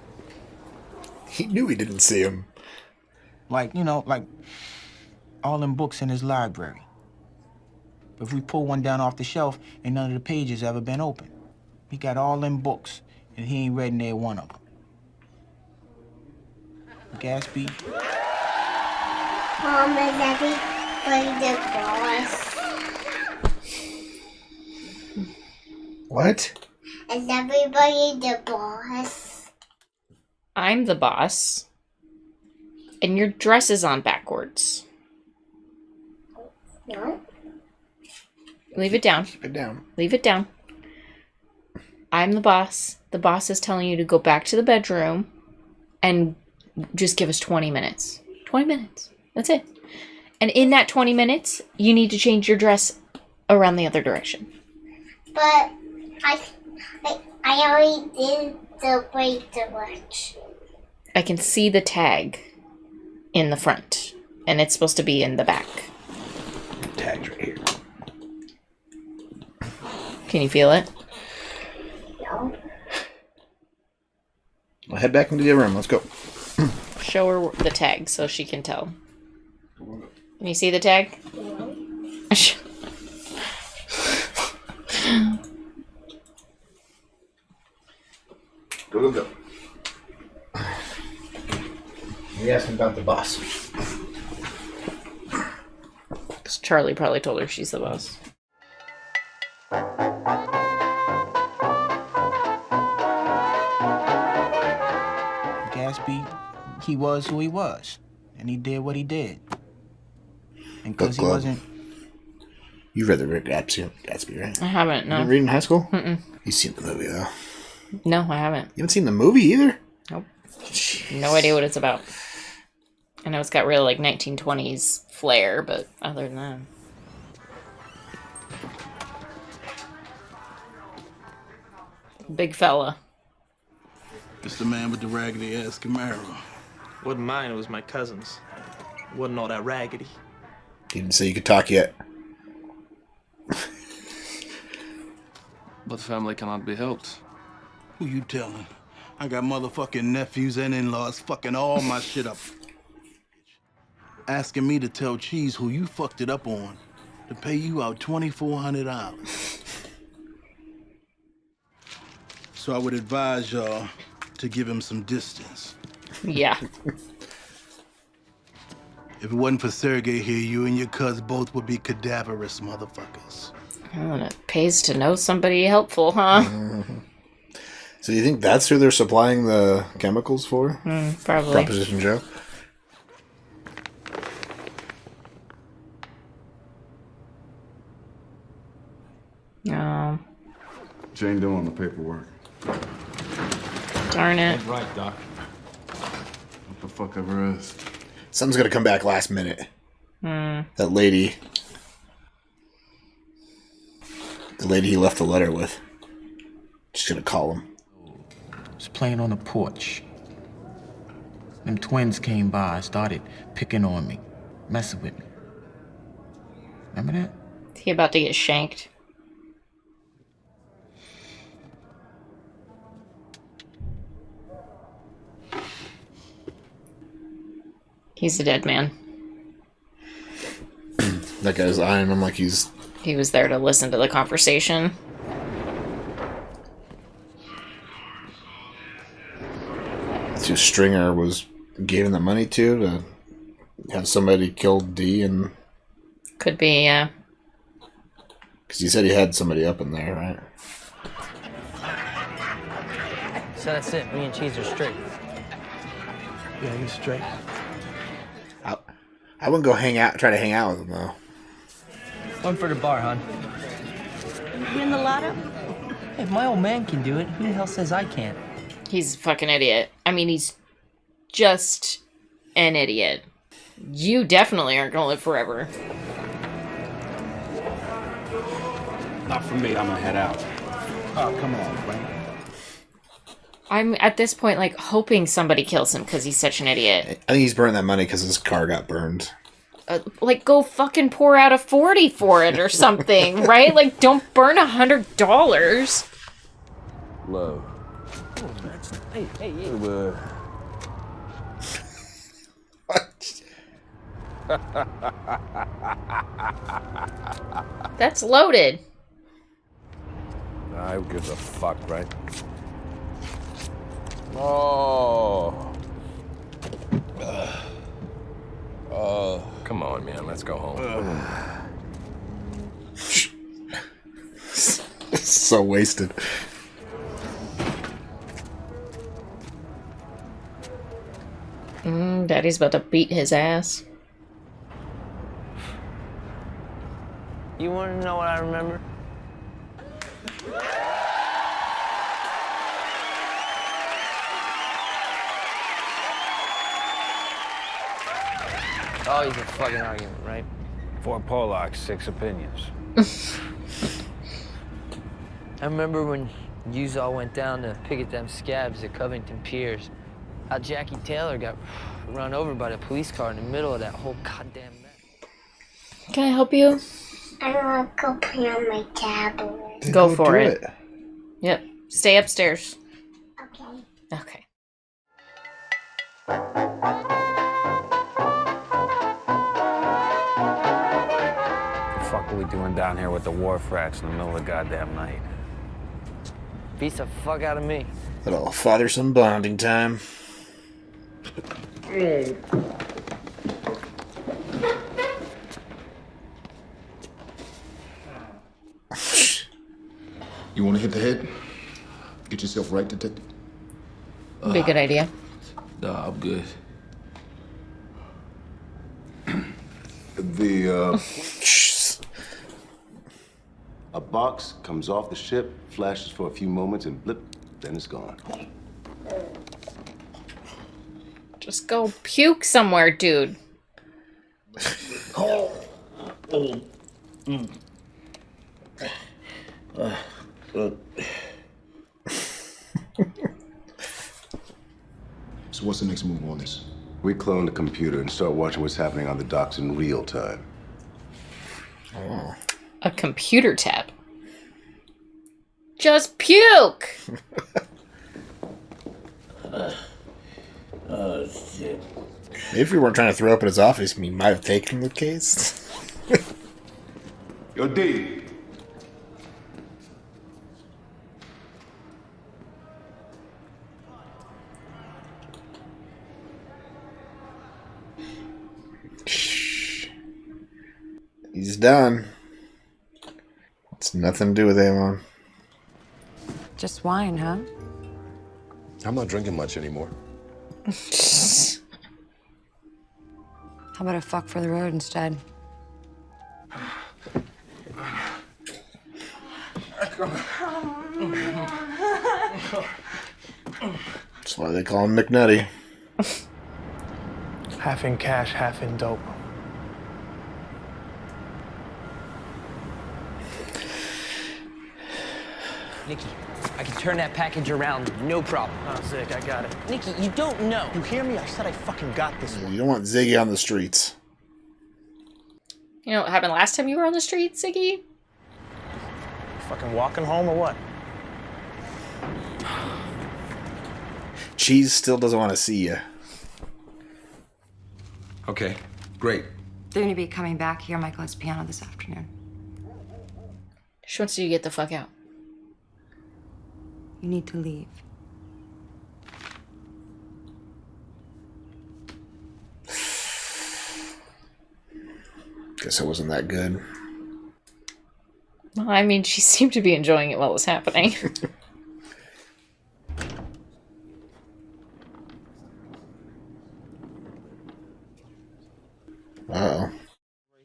He knew he didn't see him. Like, you know, like all them books in his library. If we pull one down off the shelf, ain't none of the pages ever been opened. He got all them books, and he ain't read near one of them. Gatsby. Mom, is everybody the boss? What? Is everybody the boss? I'm the boss. And your dress is on backwards. No. Leave it down. Keep it down. Leave it down. I'm the boss. The boss is telling you to go back to the bedroom and just give us 20 minutes. 20 minutes. That's it. And in that 20 minutes, you need to change your dress around the other direction. But I already did the right direction. I can see the tag in the front, and it's supposed to be in the back. Tag's right here. Can you feel it? No. Well, head back into the room. Let's go. Show her the tag so she can tell. Can you see the tag? Go. We asked him about the boss. Charlie probably told her she's the boss. Gatsby, he was who he was, and he did what he did. And because he wasn't... You read the Gatsby, right? I haven't, no. You didn't read in high school? Mm-mm. You've seen the movie, though. No, I haven't. You haven't seen the movie either? Nope. No idea what it's about. I know it's got real, like, 1920s flair, but other than that... Big fella. It's the man with the raggedy-ass Camaro. Wasn't mine, it was my cousin's. Wasn't all that raggedy. He didn't say you could talk yet. But family cannot be helped. Who you telling? I got motherfucking nephews and in-laws fucking all my shit up. Asking me to tell Cheese who you fucked it up on to pay you out $2,400. So I would advise y'all to give him some distance. Yeah. If it wasn't for Sergey here, you and your cuz both would be cadaverous motherfuckers. Oh, and it pays to know somebody helpful, huh? Mm-hmm. So you think that's who they're supplying the chemicals for? Probably. Proposition Joe? No. Jane doing the paperwork. Darn it. Right, Doc. What the fuck ever is. Something's gonna come back last minute. That lady. The lady he left the letter with. Just gonna call him. was playing on the porch. Them twins came by, started picking on me, messing with me. Remember that? Is he about to get shanked? He's a dead man. That guy's eyeing him like he's... He was there to listen to the conversation. that's who Stringer was giving the money to have somebody kill D, and could be, yeah. Because he said he had somebody up in there, right? So that's it. Me and Cheese are straight. Yeah, he's straight. I wouldn't go try to hang out with him though. One for the bar, hon. You win the lotto? If my old man can do it, who the hell says I can't? He's a fucking idiot. I mean, he's just an idiot. You definitely aren't gonna live forever. Not for me. I'm gonna head out. Oh, come on, Frank. I'm at this point like hoping somebody kills him because he's such an idiot. I think he's burning that money because his car got burned. Like, go fucking pour out a 40 for it or something, right? Like, don't burn $100. Love. Hey. That's loaded. Who gives a fuck, right? Oh. Come on, man. Let's go home. So wasted. Daddy's about to beat his ass. You want to know what I remember? Always a fucking argument, right? 4 Polacks, 6 opinions. I remember when yous all went down to picket them scabs at Covington Piers. How Jackie Taylor got run over by the police car in the middle of that whole goddamn mess. Can I help you? I want to go play on my tablet. Go for it. Yep. Stay upstairs. Okay. Okay. What the fuck are we doing down here with the wharf rats in the middle of the goddamn night? Beats the fuck out of me. Little father-son bonding time. You want to hit the head? Get yourself right, detective. Be a good idea. Nah, I'm good. A box comes off the ship, flashes for a few moments, and blip, then it's gone. Just go puke somewhere, dude. So what's the next move on this? We clone the computer and start watching what's happening on the docks in real time. Oh. A computer tab. Just puke! Shit. Maybe if we weren't trying to throw up in his office, we might have taken the case. Yo, D. He's done. It's nothing to do with Avon. Just wine, huh? I'm not drinking much anymore. How about a fuck for the road instead? That's why they call him McNutty. Half in cash, half in dope. Nikki, I can turn that package around, no problem. Oh, Zig, I got it. Nikki, you don't know. You hear me? I said I fucking got this one. You don't want Ziggy on the streets. You know what happened last time you were on the street, Ziggy? Fucking walking home or what? Cheese still doesn't want to see you. Okay, great. They're gonna be coming back here. Michael has piano this afternoon. She wants you to get the fuck out. You need to leave. Guess it wasn't that good. Well, I mean, she seemed to be enjoying it while it was happening. Uh-oh. Right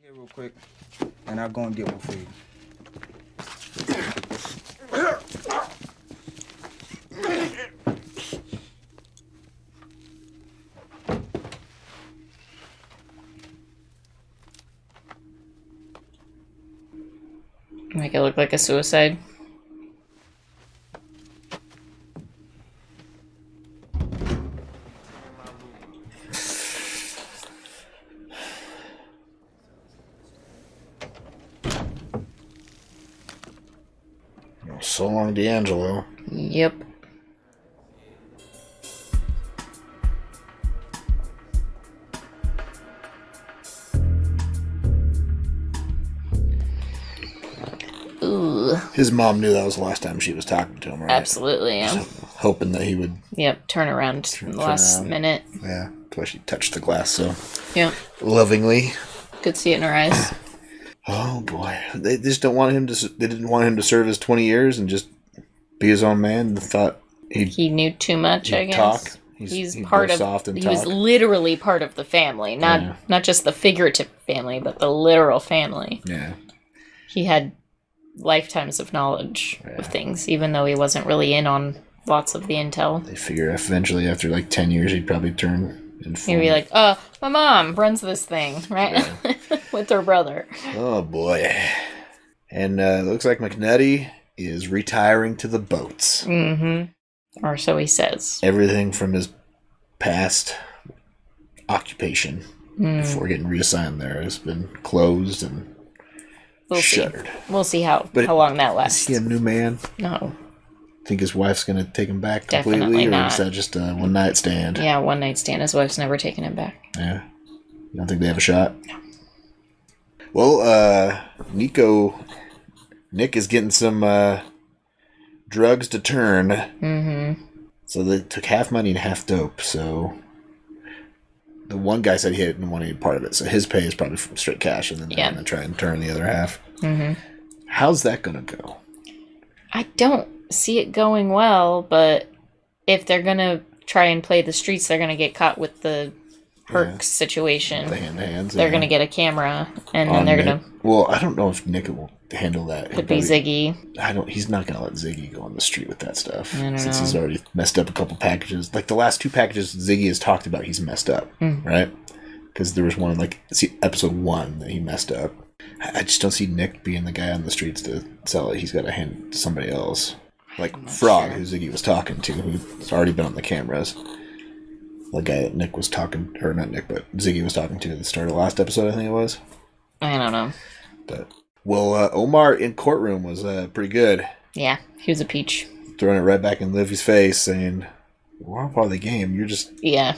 here real quick, and I'll go and get one for you. Make it look like a suicide. So long, D'Angelo. Yep. Ooh. His mom knew that was the last time she was talking to him, right? Absolutely, yeah. Just hoping that he would... Yep, turn around in the last minute. Yeah, that's why she touched the glass so Yeah. lovingly. Could see it in her eyes. Oh, boy. They just don't want him to... They didn't want him to serve his 20 years and just be his own man and thought he knew too much, I guess. Talk. He's he'd part go of... soft and he talk. was literally part of the family. Not just the figurative family, but the literal family. Yeah. He had lifetimes of knowledge of things, even though he wasn't really in on lots of the intel. They figure eventually, after like 10 years, he'd probably turn and He'd be like, my mom runs this thing, right? With her brother. Oh, boy. And it looks like McNutty is retiring to the boats. Mm-hmm. Or so he says. Everything from his past occupation before getting reassigned there has been closed and shuttered. We'll see how long that lasts. Is he a new man? No. Think his wife's going to take him back Definitely completely? Or not. is that just a one-night stand? Yeah, one night stand. His wife's never taken him back. Yeah. You don't think they have a shot? No. Well, Nick is getting some drugs to turn. Mm-hmm. So they took half money and half dope. So the one guy said he didn't want any part of it. So his pay is probably from straight cash, and then they're going to try and turn the other half. Mm-hmm. How's that going to go? I don't see it going well, but if they're going to try and play the streets, they're going to get caught with the Herc situation. The hand-to-hands. They're going to get a camera, and then they're going to... Well, I don't know if Nick will handle that. Could be Ziggy. He's not going to let Ziggy go on the street with that stuff. Since he's already messed up a couple packages. Like the last 2 packages Ziggy has talked about, he's messed up, right? Because there was one in episode 1 that he messed up. I just don't see Nick being the guy on the streets to sell it. He's got to hand it to somebody else. Like Frog, who Ziggy was talking to, who's already been on the cameras. The guy that Nick was talking, or not Nick, but Ziggy was talking to at the start of the last episode, I think it was. I don't know. But Omar in courtroom was pretty good. Yeah, he was a peach. Throwing it right back in Livy's face, saying, "We're all part of the game. You're just..." Yeah.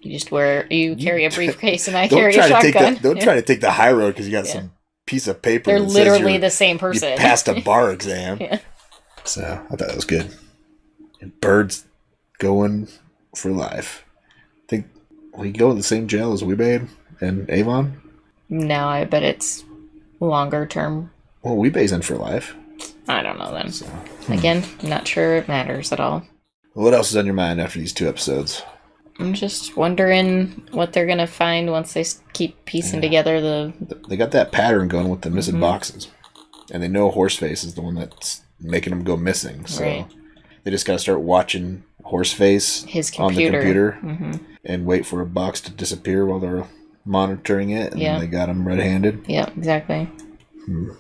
You carry a briefcase and I carry a shotgun. Don't try to take the high road because you got some piece of paper. They're that says literally the same person. You passed a bar exam. Yeah. So I thought that was good. And Bird's going for life. Think will he go in the same jail as Weebay and Avon? No, I bet it's longer term. Well, Weebay's in for life. I don't know then. So, again, not sure it matters at all. What else is on your mind after these 2 episodes? I'm just wondering what they're going to find once they keep piecing together They got that pattern going with the missing boxes. And they know Horseface is the one that's making them go missing. So they just got to start watching Horseface on the computer and wait for a box to disappear while they're monitoring it. And then they got them red-handed. Yeah, exactly. And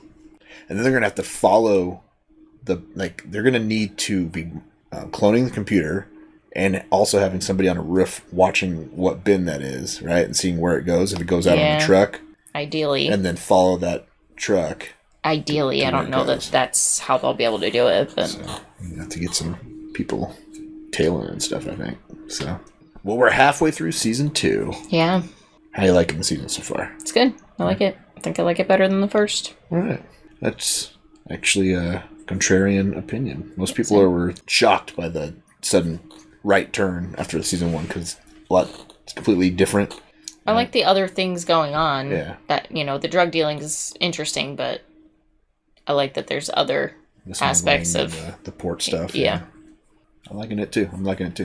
then they're going to have to follow they're going to need to be cloning the computer and also having somebody on a roof watching what bin that is, right? And seeing where it goes, if it goes out on the truck. Ideally. And then follow that truck. Ideally. I don't know that that's how they'll be able to do it. But so you have to get some people tailing and stuff, I think. So, well, we're halfway through season 2. Yeah. How you liking the season so far? It's good. I like it. I think I like it better than the first. All right. That's actually a contrarian opinion. Most people were shocked by the sudden right turn after season 1 because it's completely different I like the other things going on. Yeah. That, you know, the drug dealing is interesting, but I like that there's other aspects of the port stuff. Yeah. I'm liking it too.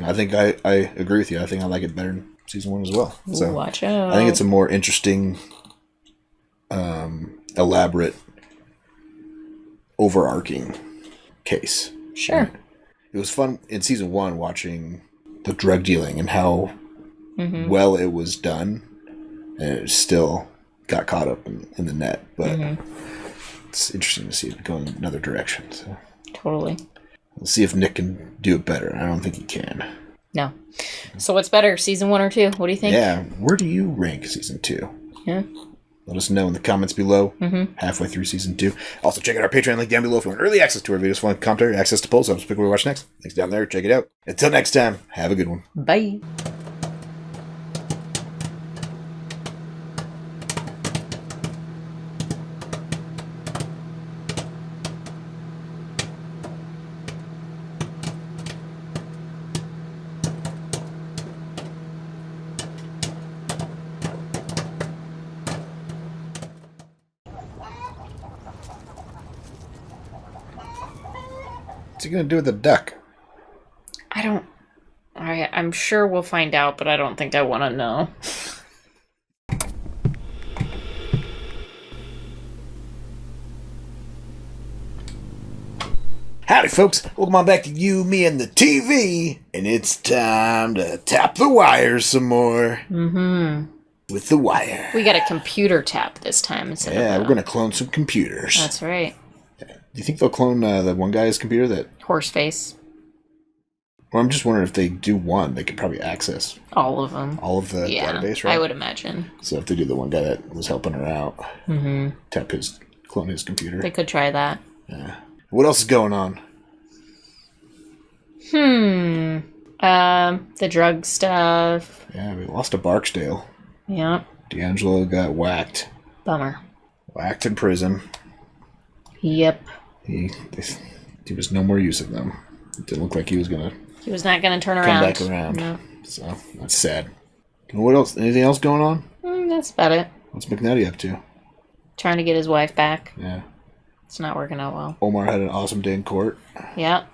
I think I agree with you. I think I like it better in season 1 as well. Ooh, So watch out. I think it's a more interesting, elaborate, overarching case. Sure. Right? It was fun in season 1 watching the drug dealing and how well it was done, and it still got caught up in the net. But it's interesting to see it go in another direction. So. Totally. We'll see if Nick can do it better. I don't think he can. No. So what's better, season 1 or 2? What do you think? Yeah. Where do you rank season 2? Yeah. Let us know in the comments below. Halfway through season 2. Also, check out our Patreon link down below if you want early access to our videos, fun commentary, access to polls. So pick what we watch next. Links down there. Check it out. Until next time, have a good one. Bye. What's he gonna do with the duck? I'm sure we'll find out, but I don't think I want to know. Howdy, folks. Welcome on back to You, Me, and the TV. And it's time to tap the wires some more. With the wire. We got a computer tap this time instead of Yeah, we're gonna clone some computers. That's right. Do you think they'll clone the one guy's computer that... Horseface. Well, I'm just wondering if they do one, they could probably access all of them. All of the database, right? I would imagine. So if they do the one guy that was helping her out, clone his computer. They could try that. Yeah. What else is going on? The drug stuff. Yeah, we lost to Barksdale. Yep. D'Angelo got whacked. Bummer. Whacked in prison. Yep. He was no more use of them. It didn't look like he was gonna. He was not gonna turn around. Come back around. No. So that's sad. And what else? Anything else going on? That's about it. What's McNutty up to? Trying to get his wife back. Yeah. It's not working out well. Omar had an awesome day in court. Yep.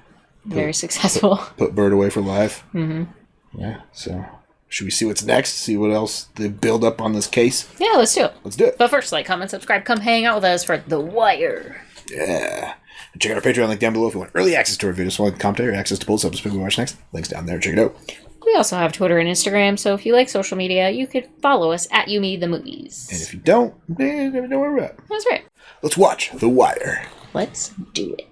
Very successful. Put Bird away for life. Yeah. So, should we see what's next? See what else they build up on this case? Yeah, let's do it. Let's do it. But first, like, comment, subscribe, come hang out with us for The Wire. Yeah. And check out our Patreon link down below if you want early access to our videos, like commentary, access to polls, so we watch next. Links down there. Check it out. We also have Twitter and Instagram, so if you like social media, you could follow us at YouMeTheMovies. And if you don't, you never know where we're at. That's right. Let's watch The Wire. Let's do it.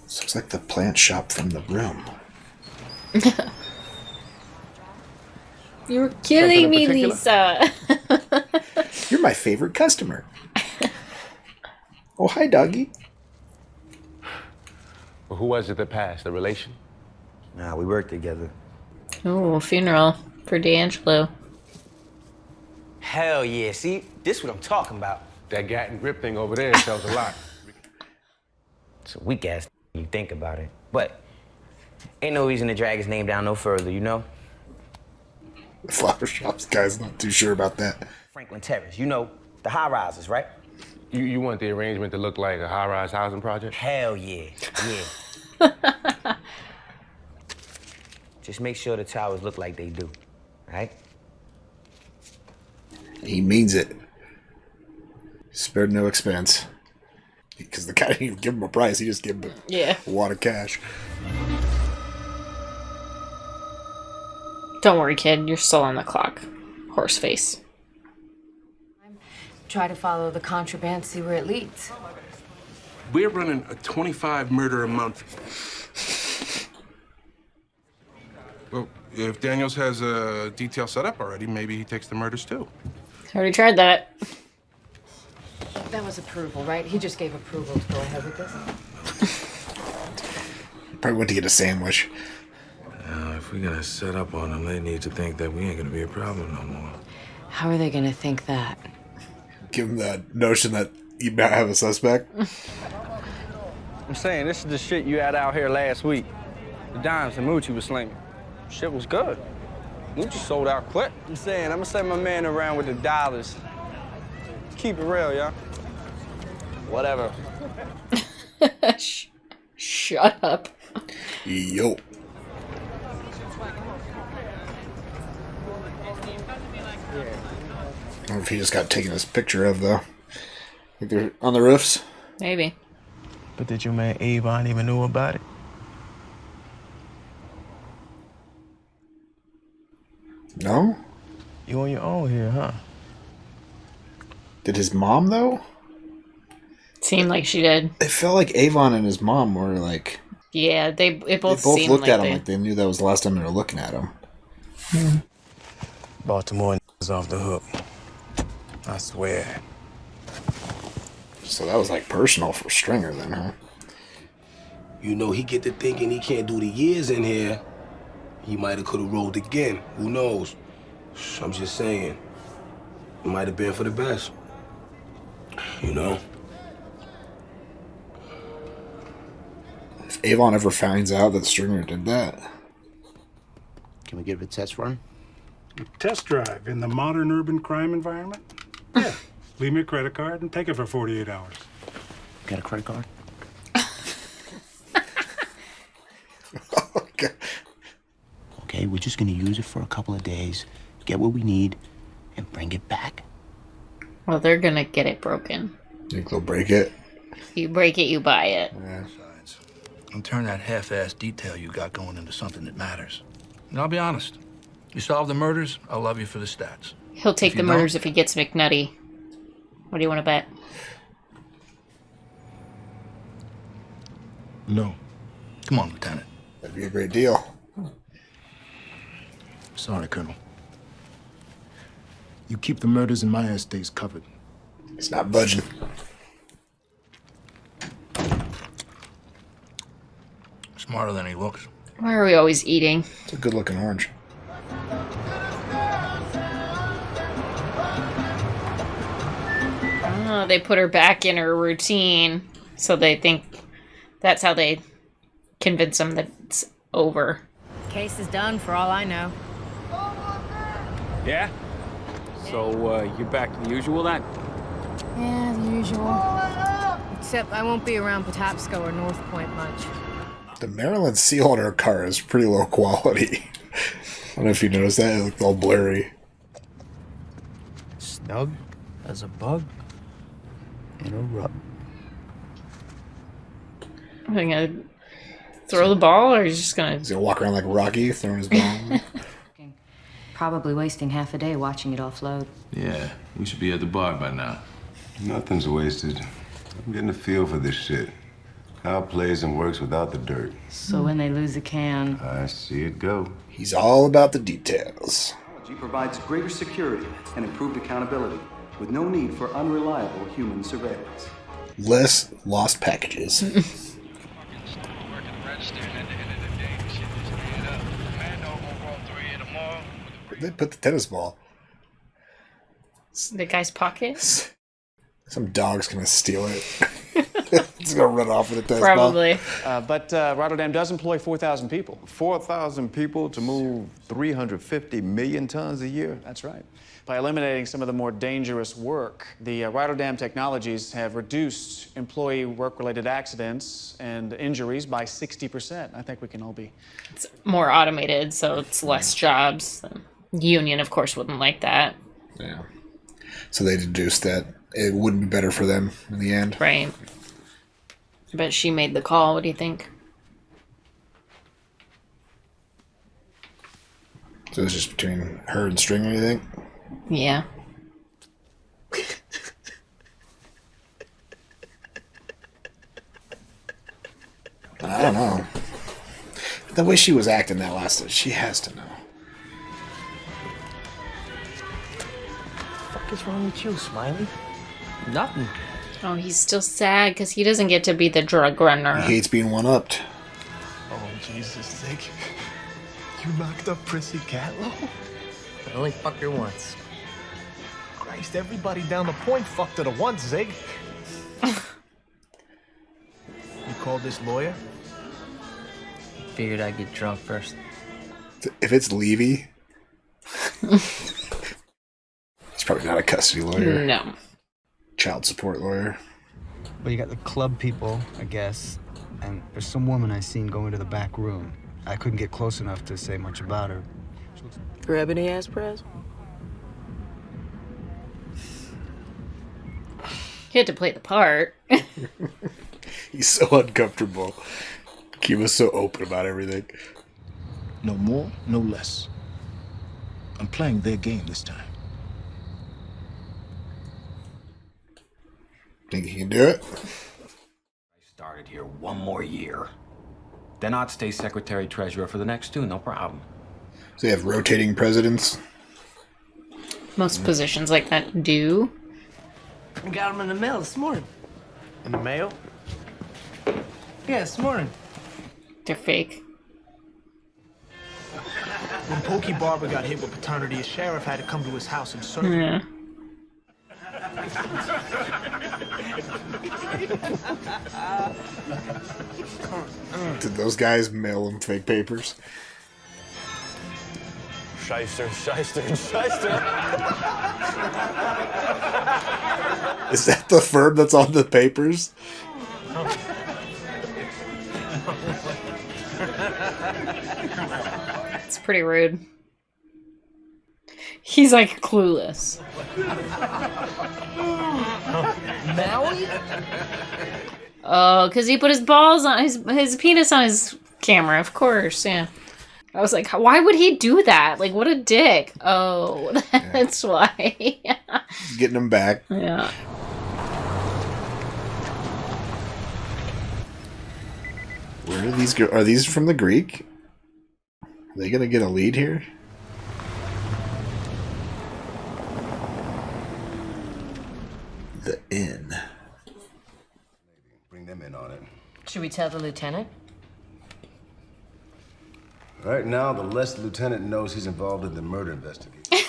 This looks like the plant shop from The Room. You're killing me, Lisa. You're my favorite customer. Oh, hi, doggy. Well, who was it that passed? A relation? Nah, we worked together. Oh, funeral for D'Angelo. Hell yeah. See, this what I'm talking about. That Gat and grip thing over there tells a lot. It's a weak ass you think about it. But ain't no reason to drag his name down no further, you know? The flower shop's guy's not too sure about that. Franklin Terrace, you know, the high rises, right? You want the arrangement to look like a high-rise housing project? Hell yeah, yeah. Just make sure the towers look like they do, right? He means it. Spared no expense. Because the guy didn't even give him a price, he just gave him a wad of cash. Don't worry, kid. You're still on the clock. Horseface. Try to follow the contraband, see where it leads. We're running a 25 murder a month. Well, if Daniels has a detail set up already, maybe he takes the murders too. Already tried that. That was approval, right? He just gave approval to go ahead with this. Probably went to get a sandwich. If we're gonna set up on them, they need to think that we ain't gonna be a problem no more. How are they gonna think that? give him the notion that you might have a suspect. I'm saying, this is the shit you had out here last week. The dimes that Moochie was slinging. Shit was good. Moochie sold out quick. I'm saying, I'm gonna send my man around with the dollars. Keep it real, y'all. Whatever. Shut up. Yo. I don't know if he just got taken this picture of, though. I think they're on the roofs. Maybe. But did your man Avon even know about it? No? You on your own here, huh? Did his mom, though? Seemed like she did. It felt like Avon and his mom were like... Yeah, they both seemed looked like at him like they knew that was the last time they were looking at him. Baltimore is off the hook. I swear. So that was like personal for Stringer then, huh? You know, he get to thinking he can't do the years in here. He might have could have rolled again. Who knows? I'm just saying. It might have been for the best. You know? If Avon ever finds out that Stringer did that. Can we get a test run? Test drive in the modern urban crime environment? Yeah. Leave me a credit card and take it for 48 hours. Got a credit card? Okay, we're just gonna use it for a couple of days, get what we need, and bring it back. Well, they're gonna get it broken. Think they'll break it? You break it, you buy it. Yeah. And turn that half-assed detail you got going into something that matters. And I'll be honest. You solve the murders, I'll love you for the stats. He'll take the murders if he gets McNutty. What do you want to bet? No. Come on, Lieutenant. That'd be a great deal. Sorry, Colonel. You keep the murders in my estates covered. It's not budging. Smarter than he looks. Why are we always eating? It's a good-looking orange. Oh, they put her back in her routine, so they think that's how they convince them that it's over. Case is done for all I know. Yeah? So, you're back to the usual then? Yeah, the usual. Except I won't be around Patapsco or North Point much. The Maryland seal on her car is pretty low quality. I don't know if you noticed that. It looked all blurry. Snug as a bug in a rug. Are they gonna throw the ball, or he's just gonna... He's gonna walk around like Rocky, throwing his ball. Probably wasting half a day watching it offload. Yeah, we should be at the bar by now. Nothing's wasted. I'm getting a feel for this shit. How it plays and works without the dirt. So when they lose a can... I see it go. He's all about the details. Technology provides greater security and improved accountability with no need for unreliable human surveillance. Less lost packages. Where'd they put the tennis ball? The guy's pocket? Some dog's gonna steal it. He's gonna run off with a tennis Probably. But Rotterdam does employ 4,000 people. 4,000 people to move 350 million tons a year? That's right. By eliminating some of the more dangerous work, the Rotterdam technologies have reduced employee work-related accidents and injuries by 60%. I think we can all be... It's more automated, so it's less jobs. The union, of course, wouldn't like that. Yeah. So they deduced that it wouldn't be better for them in the end. Right. But she made the call. What do you think? So it's just between her and Stringer, you think? Yeah. I don't know. The way she was acting that last time, she has to know. What the fuck is wrong with you, Smiley? Nothing. Oh, he's still sad because he doesn't get to be the drug runner. He hates being one-upped. Oh, Jesus' sake. You knocked up Prissy Catlow? I only fucked her once. Christ, everybody down the point fucked it at once, Zig. You called this lawyer? Figured I'd get drunk first. If it's Levy, he's probably not a custody lawyer. No. Child support lawyer. But you got the club people, I guess, and there's some woman I seen going to the back room. I couldn't get close enough to say much about her. Grab any ass press? He had to play the part. He's so uncomfortable. Cuba's so open about everything. No more, no less. I'm playing their game this time. Think you can do it? I started here 1 more year. Then I'd stay secretary-treasurer for the next 2, no problem. So they have rotating presidents? Most positions like that do. I got them in the mail this morning. In the mail? Yeah, this morning. They're fake. When Pokey Barber got hit with paternity, a sheriff had to come to his house and serve him. Yeah. Did those guys mail him fake papers? Shyster, shyster, shyster. Is that the firm that's on the papers? It's pretty rude. He's like clueless. Maui? Oh, because he put his balls on his penis on his camera, of course, yeah. I was like, why would he do that? Like, what a dick. Oh, that's why. Getting him back. Yeah. Where are these go? Are these from the Greek? Are they gonna get a lead here? The inn. Bring them in on it. Should we tell the lieutenant? Right now, the less the lieutenant knows he's involved in the murder investigation.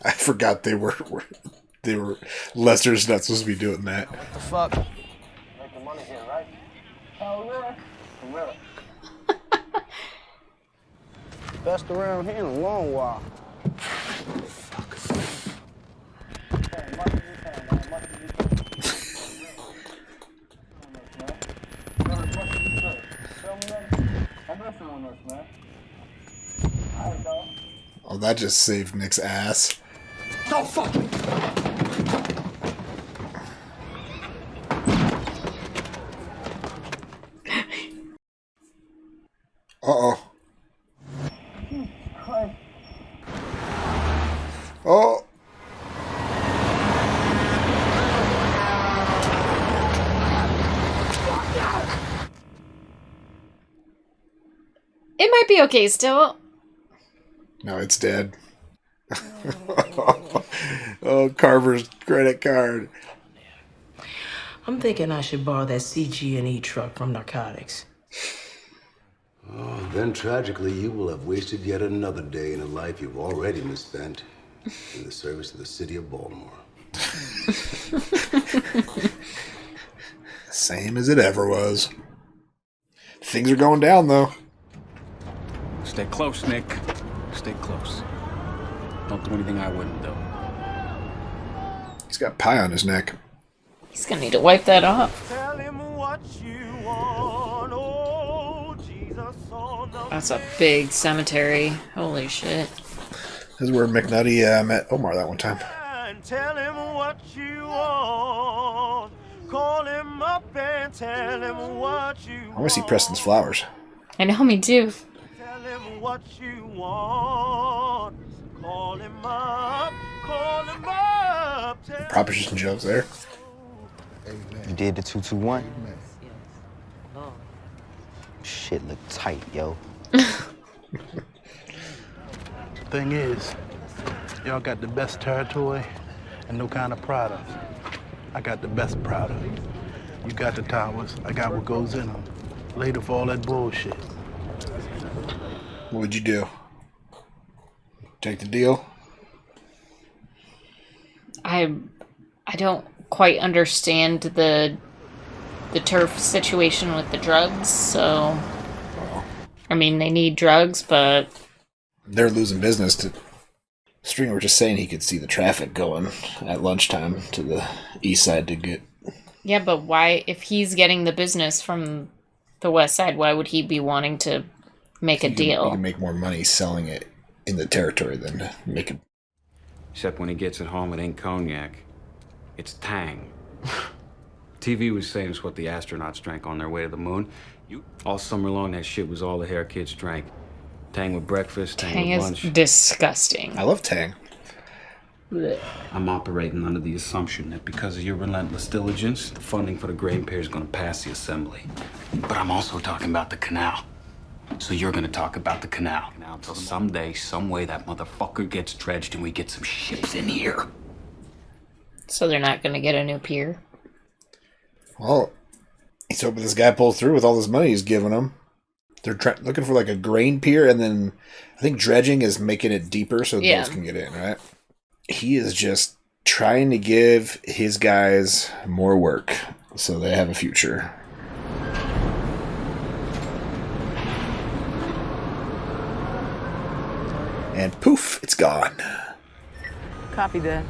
I forgot they were Lester's not supposed to be doing that. What the fuck? Making money here, right? Hell yeah. Really. Best around here in a long while. Oh, that just saved Nick's ass. Don't fuck me! Uh-oh. Oh! It might be okay still. No, it's dead. Oh, Carver's credit card. I'm thinking I should borrow that CG&E truck from narcotics. Oh, then tragically, you will have wasted yet another day in a life you've already misspent in the service of the city of Baltimore. Same as it ever was. Things are going down, though. Stay close, Nick. Stay close. Don't do anything I wouldn't do. He's got pie on his neck. He's gonna need to wipe that off. Tell him what you want, oh, Jesus on the That's a big cemetery. Holy shit. This is where McNutty met Omar that one time. Tell him what you want. Call him up and tell him what you I want to see Preston's flowers. I know, me too. Tell him what you want. Call him up. Call him up. Proposition jokes there. You did the 221? Shit look tight, yo. Thing is, y'all got the best territory and no kind of product. I got the best product. You got the towers. I got what goes in them. Later for all that bullshit. What would you do? Take the deal. I don't quite understand the turf situation with the drugs, so I mean they need drugs, but they're losing business to Stringer was just saying he could see the traffic going at lunchtime to the east side to get. Yeah, but why, if he's getting the business from the west side, why would he be wanting to make a deal? He can make more money selling it in the territory than making. Except when he gets it home, it ain't cognac. It's Tang. TV was saying it's what the astronauts drank on their way to the moon. All summer long, that shit was all the hair kids drank. Tang with breakfast, Tang with lunch. Is disgusting. I love Tang. Blech. I'm operating under the assumption that because of your relentless diligence, the funding for the grain pier is going to pass the assembly. But I'm also talking about the canal. So you're going to talk about the canal. Now, until someday, some way, that motherfucker gets dredged and we get some ships in here. So they're not going to get a new pier? Well, he's hoping this guy pulls through with all this money he's giving him. They're looking for like a grain pier, and then I think dredging is making it deeper so boats can get in, right? He is just trying to give his guys more work so they have a future. And poof, it's gone. Copy that.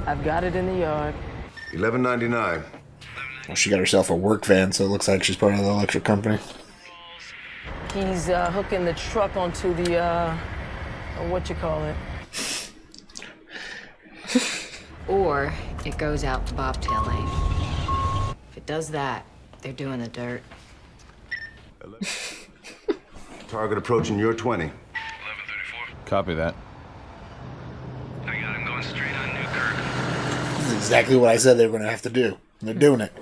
I've got it in the yard. $11.99. Well, she got herself a work van, so it looks like she's part of the electric company. He's hooking the truck onto the, what you call it? Or it goes out the bobtail lane. If it does that, they're doing the dirt. Target approaching your 20. 1134. Copy that. I got him going straight on Newkirk. This is exactly what I said they were going to have to do. And they're doing it.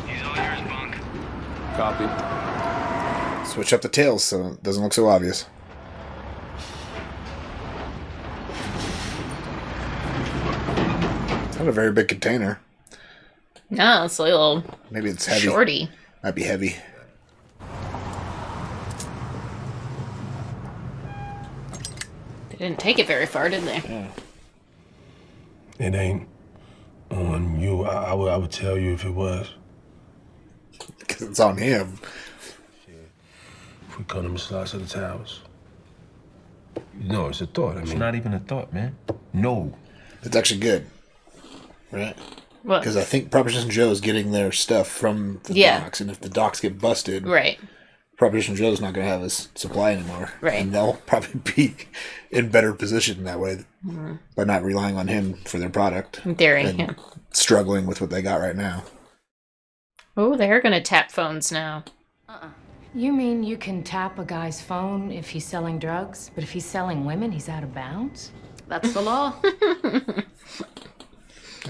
He's all yours, Bunk. Copy. Switch up the tails so it doesn't look so obvious. It's not a very big container. No, it's a little. Maybe it's heavy. Shorty. Might be heavy. They didn't take it very far, did they? Yeah. It ain't on you. I would tell you if it was. Because it's on him. If we cut him a slice of the towers. No, it's a thought. I mean, It's not even a thought, man. No. It's actually good. Right? What? Because I think Proposition Joe's getting their stuff from the docks, and if the docks get busted, right, Proposition Joe's not going to have his supply anymore. Right. And they'll probably be in better position that way by not relying on him for their product. In theory, and yeah. struggling with what they got right now. Oh, they're going to tap phones now. You mean you can tap a guy's phone if he's selling drugs, but if he's selling women, he's out of bounds? That's the law.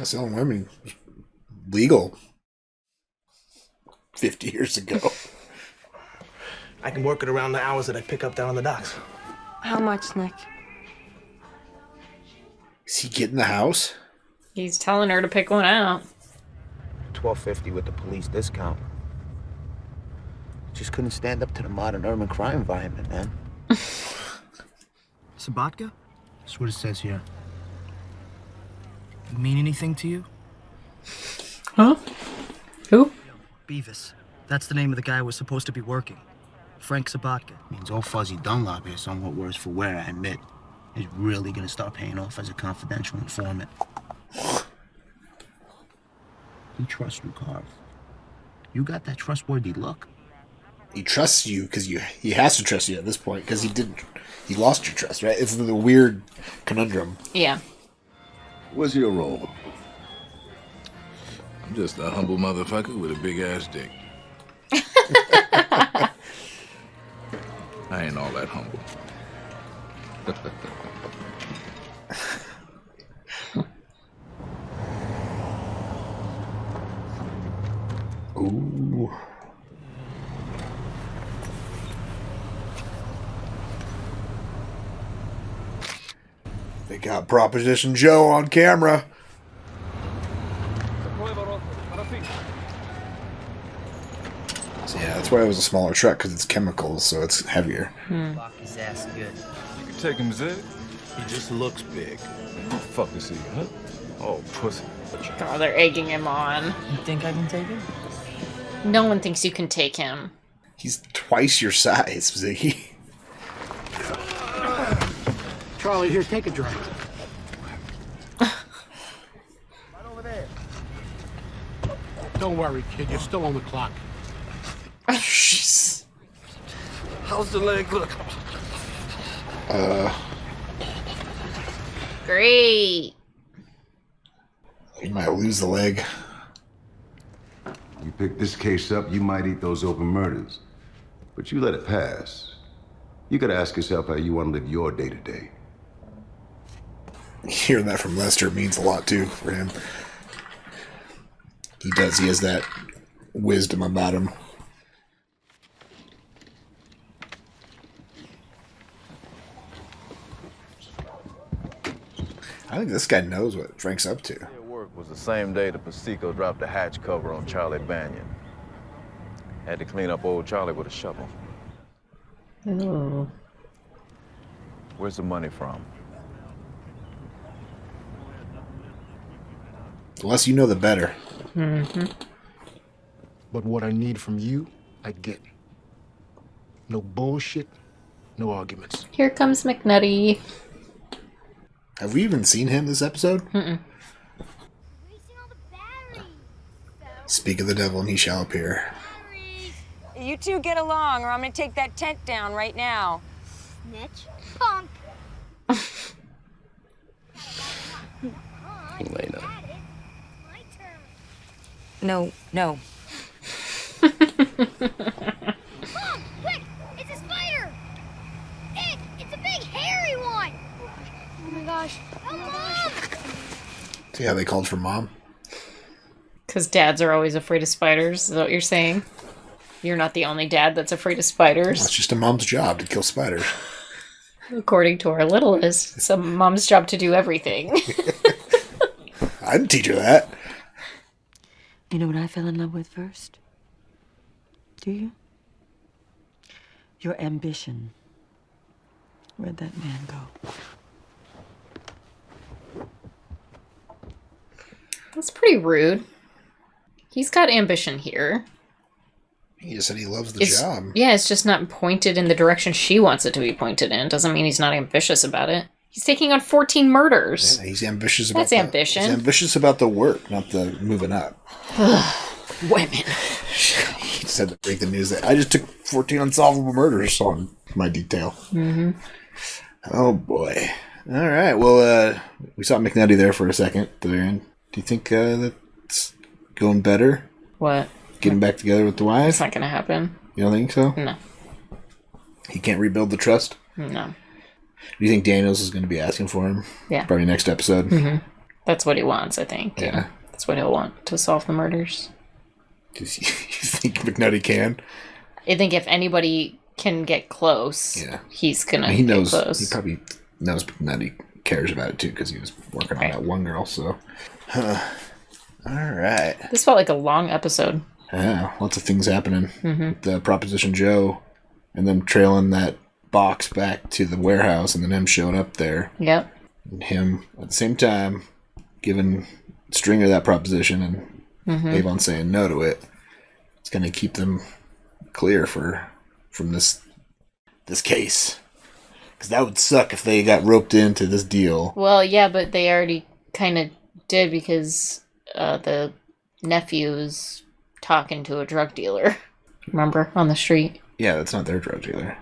Selling women was legal 50 years ago. I can work it around the hours that I pick up down on the docks. How much, Nick? Is he getting the house? He's telling her to pick one out. $12.50 with the police discount. Just couldn't stand up to the modern urban crime environment, man. Sobatka? That's what it says here. Mean anything to you? Huh? Who? Beavis. That's the name of the guy who was supposed to be working. Frank Sobatka. Means old Fuzzy Dunlop is somewhat worse for wear, I admit. Is really gonna start paying off as a confidential informant. He trusts you, Carv. You got that trustworthy look. He trusts you because he has to trust you at this point because he lost your trust, right? It's the weird conundrum. Yeah. What's your role? I'm just a humble motherfucker with a big ass dick. I ain't all that humble. Ooh. They got Proposition Joe on camera. So yeah, That's why it was a smaller truck, because it's chemicals, so it's heavier. Lock his ass good. You can take him, Zig. He just looks big. Who the fuck is he, huh? Oh, pussy. Oh, they're egging him on. You think I can take him? No one thinks you can take him. He's twice your size, Ziggy. Charlie, here, take a drink. Don't worry, kid. You're still on the clock. Jeez. How's the leg look? Great. You might lose the leg. You pick this case up, you might eat those open murders. But you let it pass. You gotta ask yourself how you want to live your day-to-day. Hearing that from Lester means a lot, too, for him. He does. He has that wisdom about him. I think this guy knows what Frank's up to. Work was the same day the Pacico dropped the hatch cover on Charlie Banyan. Had to clean up old Charlie with a shovel. Ooh. Where's the money from? The less you know, the better. Mm-hmm. But what I need from you, I get. No bullshit, no arguments. Here comes McNutty. Have we even seen him this episode? Mm-mm. Speak of the devil and he shall appear. You two get along, or I'm gonna take that tent down right now. Snitch. Punk. Elena. No, no. Mom, quick! It's a spider! Nick, it's a big hairy one! Oh my gosh. Oh, Mom! See how they called for mom? Because dads are always afraid of spiders. Is that what you're saying? You're not the only dad that's afraid of spiders. It's just a mom's job to kill spiders. According to our littlest, it's a mom's job to do everything. I didn't teach her that. You know what I fell in love with first? Do you? Your ambition. Where'd that man go? That's pretty rude. He's got ambition here. He just said he loves the job. Yeah, it's just not pointed in the direction she wants it to be pointed in. Doesn't mean he's not ambitious about it. He's taking on 14 murders. Yeah, he's ambitious about That's ambition. He's ambitious about the work, not the moving up. Women. He said to break the news that I just took 14 unsolvable murders on my detail. Mm-hmm. Oh boy. All right. Well, we saw McNutty there for a second. Do you think that's going better? What? Getting back together with the wife? It's not going to happen. You don't think so? No. He can't rebuild the trust? No. Do you think Daniels is going to be asking for him? Yeah. Probably next episode. Mm-hmm. That's what he wants, I think. Yeah. That's what he'll want to solve the murders. Do you think McNutty can? I think if anybody can get close, he's going to get close. He probably knows McNutty cares about it too because he was working on that one girl. So, all right. This felt like a long episode. Yeah, lots of things happening. Mm-hmm. The Proposition Joe, and them trailing that box back to the warehouse, and then him showing up there. Yep. And him at the same time giving Stringer that proposition, and Avon saying no to it. It's going to keep them clear from this case. Because that would suck if they got roped into this deal. Well, yeah, but they already kind of did because the nephew is talking to a drug dealer. Remember? On the street. Yeah, that's not their drug dealer.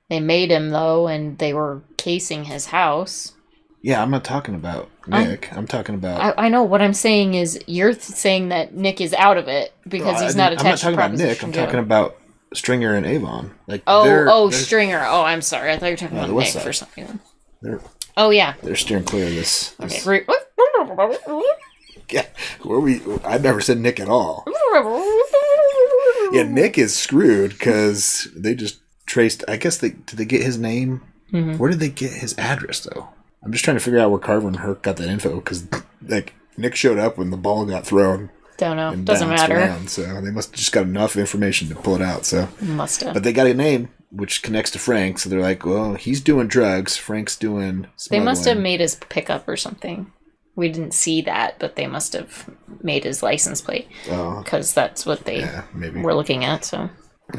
They made him, though, and they were casing his house. Yeah, I'm not talking about Nick. I'm talking about... I know. What I'm saying is you're saying that Nick is out of it because he's not attached to Proposition. I'm not talking about Nick. I'm talking about Stringer and Avon. Like they're Stringer. Oh, I'm sorry. I thought you were talking about Nick side. for some reason. Oh, yeah. They're steering clear of this. Okay. Yeah, I never said Nick at all. Yeah, Nick is screwed because they just traced. I guess did they get his name? Mm-hmm. Where did they get his address though? I'm just trying to figure out where Carver and Herc got that info because like Nick showed up when the ball got thrown. Don't know. and Doesn't bounce matter. around, so they must have just got enough information to pull it out. So Must have. But they got a name which connects to Frank, so they're like, well, he's doing drugs, Frank's doing They smuggling. must have made his pickup or something. We didn't see that, but they must have made his license plate. Oh. Because that's what they were looking at, so.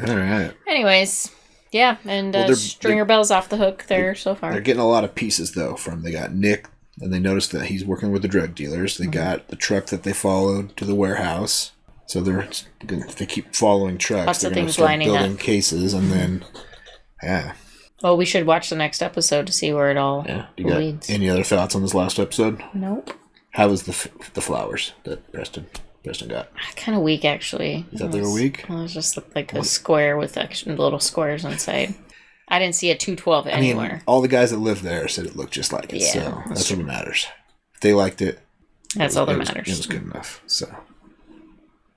All right. Anyways, yeah, and Well, Stringer Bell's off the hook there so far. They're getting a lot of pieces, though, from they got Nick, and they noticed that he's working with the drug dealers. They got the truck that they followed to the warehouse. So they keep following trucks. Lots they're of gonna things start lining building up. cases, and then, yeah. Well, we should watch the next episode to see where it all You got leads. any other thoughts on this last episode? Nope. How was the flowers that Preston got? Kind of weak, actually. You thought they were weak? Well, it just looked like a square with little squares inside. I didn't see a 212 I mean, anywhere. all the guys that lived there said it looked just like it, Yeah, so that's that's what matters. If they liked it, That's all that it was- matters. It was good enough. So,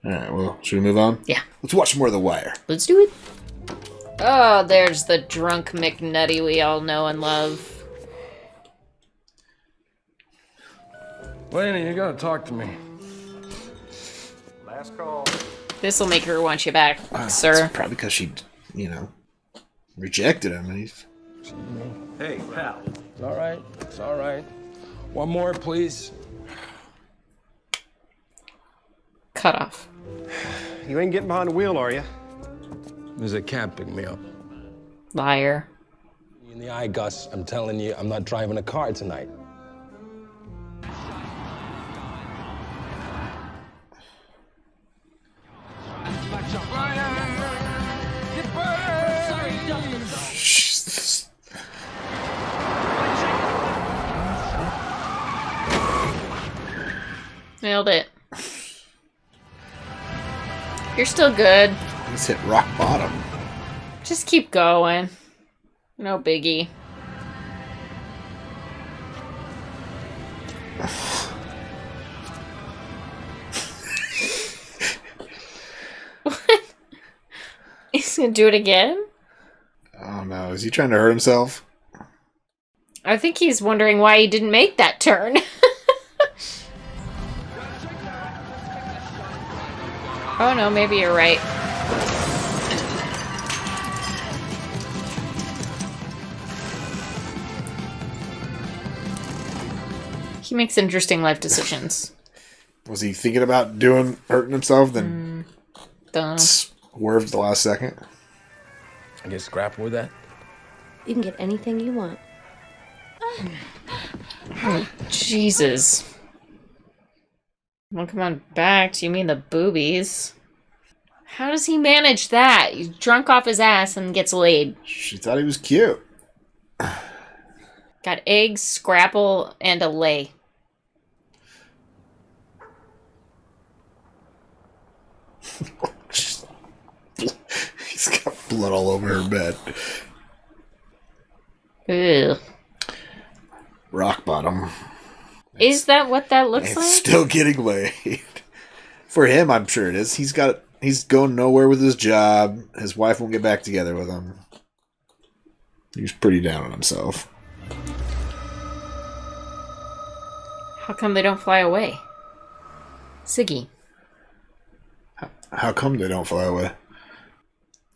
all right. Well, should we move on? Yeah. Let's watch more of The Wire. Let's do it. Oh, there's the drunk McNutty we all know and love. Laney, you gotta talk to me. Last call. This will make her want you back, sir. It's probably because she, rejected him. And he's... Hey, pal. It's all right. It's all right. One more, please. Cut off. You ain't getting behind the wheel, are you? There's a cab pick me up. Liar. In the eye, Gus. I'm telling you, I'm not driving a car tonight. Nailed it. You're still good. He's hit rock bottom. Just keep going. No biggie. What? He's gonna do it again? Oh no, is he trying to hurt himself? I think he's wondering why he didn't make that turn. Oh no, maybe you're right. He makes interesting life decisions. Was he thinking about hurting himself, then Don't. swerved the last second? I get scrapped with that? You can get anything you want. Oh, Jesus. Well, come on back. Do you mean the boobies? How does he manage that? He's drunk off his ass and gets laid. She thought he was cute. Got eggs, scrapple, and a lay. He's got blood all over her bed. Ew. Rock bottom. Is that what that looks It's like? still getting laid. For him, I'm sure it is. He's going nowhere with his job. His wife won't get back together with him. He's pretty down on himself. How come they don't fly away? Siggy. How come they don't fly away?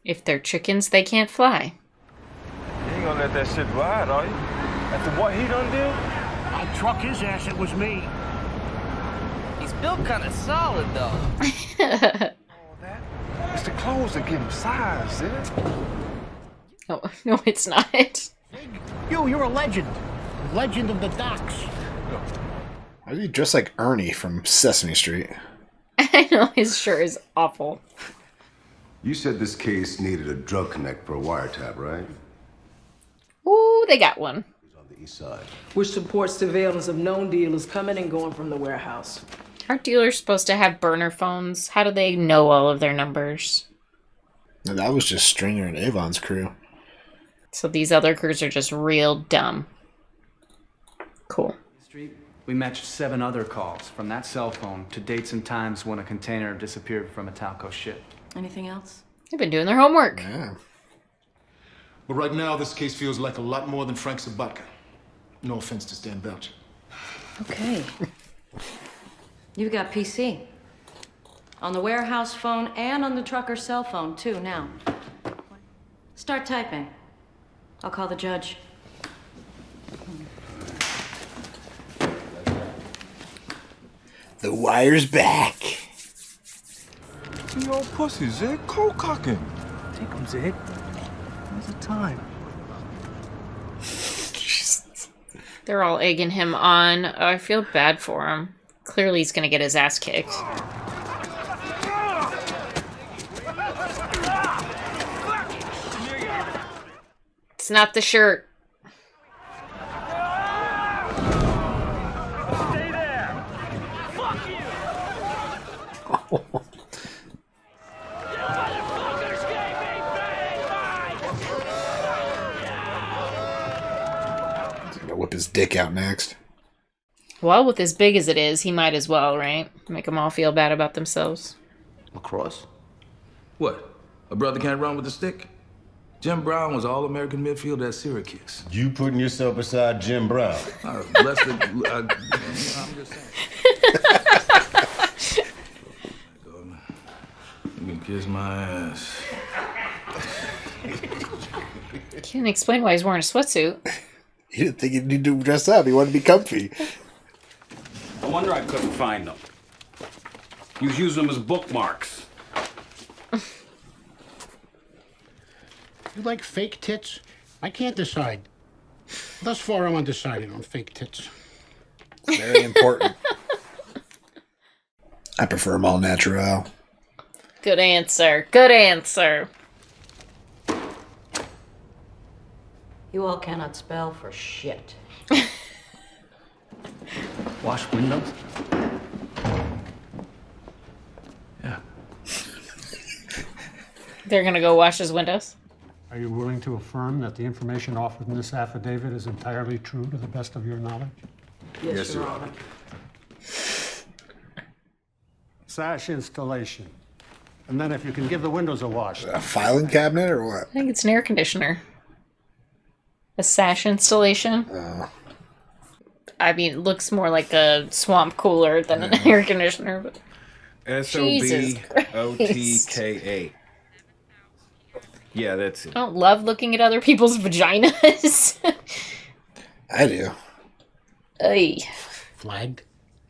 If they're chickens, they can't fly. You ain't gonna let that shit ride, are you? After what he done did? I'd truck his ass, it was me. He's built kind of solid, though. It's the clothes that give him size, isn't it? No, it's not. You're a legend. Legend of the docks. Why is he dressed like Ernie from Sesame Street? I know, his shirt is awful. You said this case needed a drug connect for a wiretap, right? Ooh, they got one. On the east side. Which supports surveillance of known dealers coming and going from the warehouse. Aren't dealers supposed to have burner phones? How do they know all of their numbers? No, that was just Stringer and Avon's crew. So these other crews are just real dumb. Cool. We matched 7 other calls from that cell phone to dates and times when a container disappeared from a Talco ship. Anything else? They've been doing their homework. Yeah. But right now, this case feels like a lot more than Frank Sobatka. No offense to Stan Belcher. Okay. You've got PC. On the warehouse phone and on the trucker's cell phone, too, now. Start typing. I'll call the judge. The Wire's back. See your pussy, Zig. Cold cocking. Take him, Zig. Where's the time? They're all egging him on. Oh, I feel bad for him. Clearly he's gonna get his ass kicked. It's not the shirt. Stay there. Fuck you. He's gonna whip his dick out next. Well, with as big as it is, he might as well, right? Make them all feel bad about themselves. Lacrosse? What? A brother can't run with a stick? Jim Brown was All-American midfielder at Syracuse. You putting yourself beside Jim Brown? I'm just saying. You can kiss my ass. Can't explain why he's wearing a sweatsuit. He didn't think he needed to dress up. He wanted to be comfy. No wonder I couldn't find them. You was using them as bookmarks. You like fake tits? I can't decide. Thus far, I'm undecided on fake tits. Very important. I prefer them all natural. Good answer. Good answer. You all cannot spell for shit. Wash windows? Yeah. They're gonna go wash his windows. Are you willing to affirm that the information offered in this affidavit is entirely true to the best of your knowledge? Yes, Your Honor. Sash installation. And then if you can give the windows a wash. A filing cabinet or what? I think it's an air conditioner. A sash installation. I mean, it looks more like a swamp cooler than an air conditioner. But Sobatka. Yeah, that's it. I don't love looking at other people's vaginas. I do. Ay. Flagged?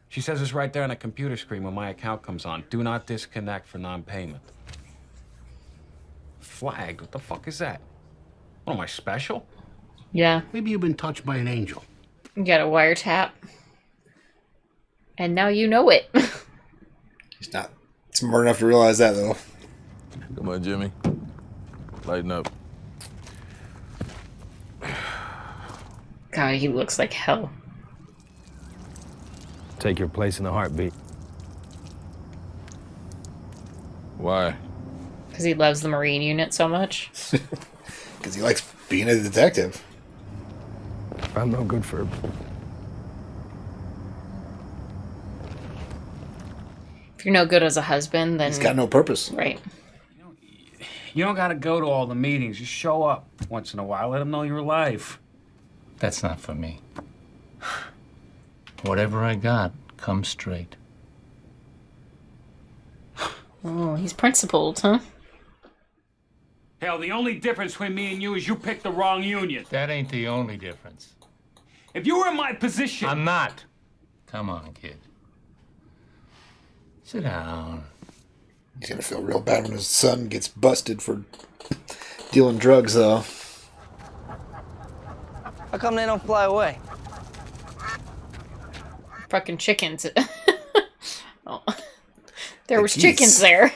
She says it's right there on the computer screen when my account comes on. Do not disconnect for non-payment. Flagged? What the fuck is that? What, am I special? Yeah. Maybe you've been touched by an angel. You got a wiretap. And now you know it. He's not smart enough to realize that, though. Come on, Jimmy. Lighten up. God, he looks like hell. Take your place in the heartbeat. Why? Because he loves the Marine unit so much. Because he likes being a detective. I'm no good for... If you're no good as a husband, then... He's got no purpose. Right. You don't gotta go to all the meetings. Just show up once in a while. Let them know you're alive. That's not for me. Whatever I got comes straight. Oh, he's principled, huh? Hell, the only difference between me and you is you picked the wrong union. That ain't the only difference. If you were in my position... I'm not. Come on, kid. Sit down. He's gonna feel real bad when his son gets busted for dealing drugs, though. How come they don't fly away? Fucking chickens. Oh. There was chickens there.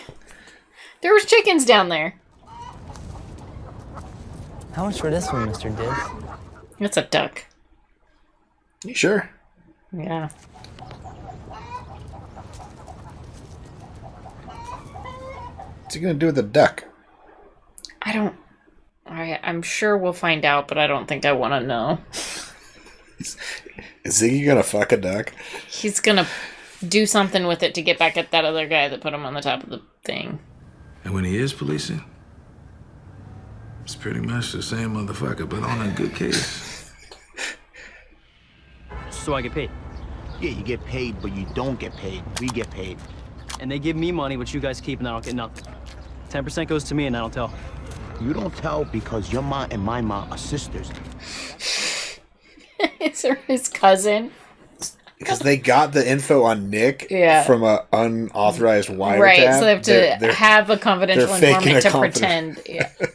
There was chickens down there. How much for this one, Mr. Dibbs? It's a duck. You sure? Yeah. What's he gonna do with the duck? I'm sure we'll find out, but I don't think I want to know. Is Ziggy gonna fuck a duck? He's gonna do something with it to get back at that other guy that put him on the top of the thing. And when he is policing, it's pretty much the same motherfucker, but on a good case. So I get paid? Yeah, you get paid, but you don't get paid. We get paid. and they give me money, which you guys keep, and I don't get nothing. 10% goes to me, and I don't tell. You don't tell because your ma and my ma are sisters. Is her his cousin? Because they got the info on Nick Yeah. from a unauthorized wiretap. Right, so they have to They're have a confidential they're faking informant a to confident- pretend. Yeah.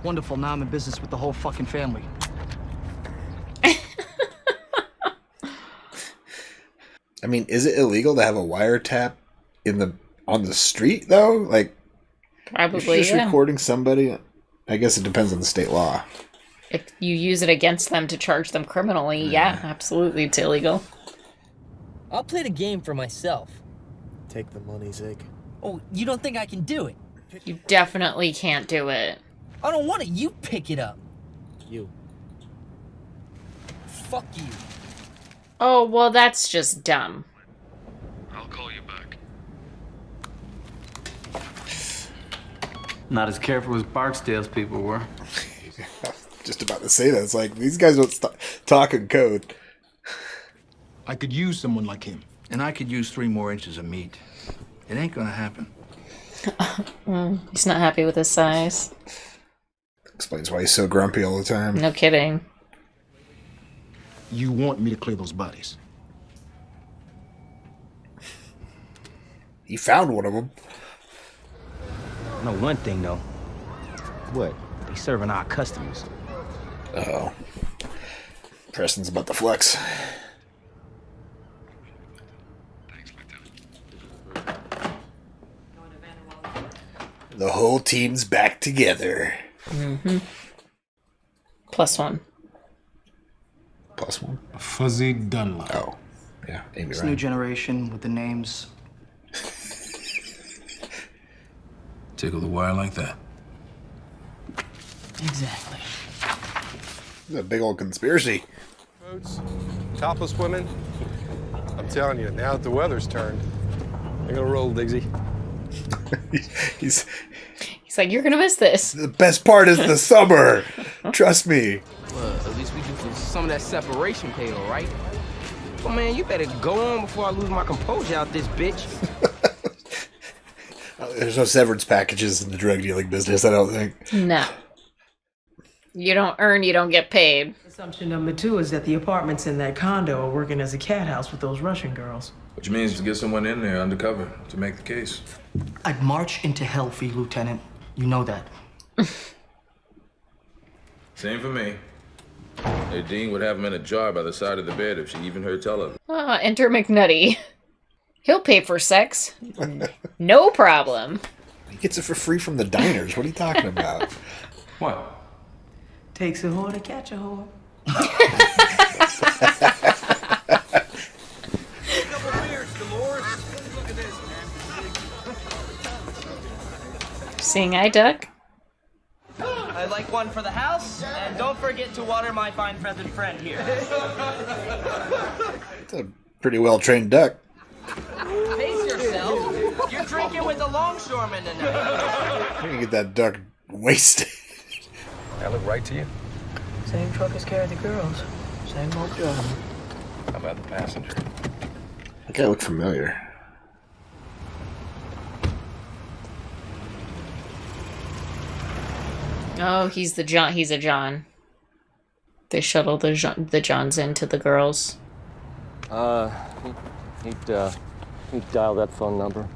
Wonderful. Now I'm in business with the whole fucking family. I mean, is it illegal to have a wiretap on the street though? Like, Probably, you're just yeah. recording somebody. I guess it depends on the state law. If you use it against them to charge them criminally, yeah, absolutely, it's illegal. I'll play the game for myself. Take the money, Zig. Oh, you don't think I can do it? You definitely can't do it. I don't want it. You pick it up. You. Fuck you. Oh, well, that's just dumb. I'll call you back. Not as careful as Barksdale's people were. Just about to say that. It's like, these guys don't talk in code. I could use someone like him. And I could use 3 more inches of meat. It ain't gonna happen. He's not happy with his size. Explains why he's so grumpy all the time. No kidding. You want me to clear those bodies? He found one of them. I know one thing, though. What? They serving our customers. Uh-oh. Preston's about to flex. The whole team's back together. Mm-hmm. +1. +1? Fuzzy Dunlop. Oh, yeah. Amy This Ryan. new generation with the names. Tickle the wire like that. Exactly. This is a big old conspiracy. Boats, topless women. I'm telling you, now that the weather's turned, they're gonna roll, Diggsy. He's like, you're gonna miss this. The best part is the summer. Trust me. Well, at least we can get some of that separation pay, all right? Well, man, you better go on before I lose my composure out this bitch. There's no severance packages in the drug dealing business, I don't think. No. You don't earn, you don't get paid. Assumption number 2 is that the apartments in that condo are working as a cat house with those Russian girls. Which means to get someone in there undercover to make the case. I'd march into hell for you, Lieutenant. You know that. Same for me. Nadine would have him in a jar by the side of the bed if she even heard tell of it. Enter McNutty. He'll pay for sex. No problem. He gets it for free from the diners. What are you talking about? What? Takes a whore to catch a whore. Seeing eye duck? I'd like one for the house, and don't forget to water my fine feathered friend here. It's a pretty well trained duck. Pace yourself. You're drinking with the longshoremen tonight. You can get that duck wasted. I look right to you. Same truck as carried the girls. Same old driver. How about the passenger? That guy looked familiar. Oh, he's the John. He's a John. They shuttle the Johns into the girls. He'd dial that phone number.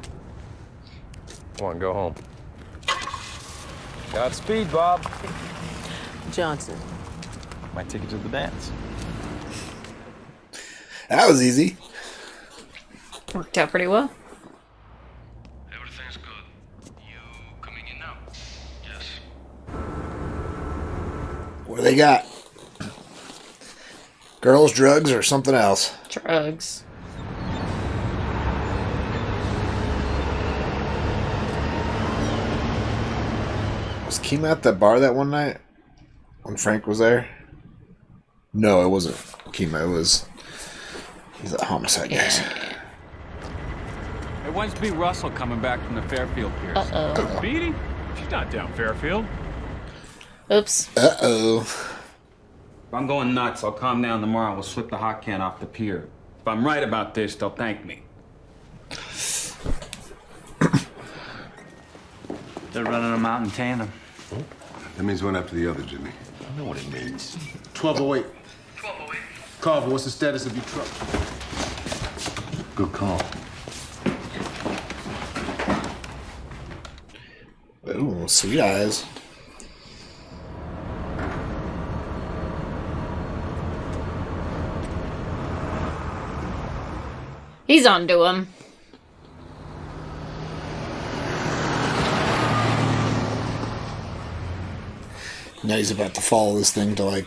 Come on, go home. Godspeed, Bob. Johnson. My ticket to the dance. That was easy. Worked out pretty well. Everything's good. You coming in now? Yes. What do they got? Girls, drugs, or something else? Drugs. Was Keem at that bar that one night when Frank was there? No, it wasn't Keem. It was he's a homicide guy. Hey, when's B. Russell coming back from the Fairfield Piers? Uh-oh. Beatty? She's not down Fairfield. Oops. Uh-oh. If I'm going nuts, I'll calm down tomorrow. We'll slip the hot can off the pier. If I'm right about this, they'll thank me. They're running them out in tandem. That means one after the other, Jimmy. I know what it means. 1208. Carver, what's the status of your truck? Good call. Ooh, sweet eyes. He's onto him. Now he's about to follow this thing to, like,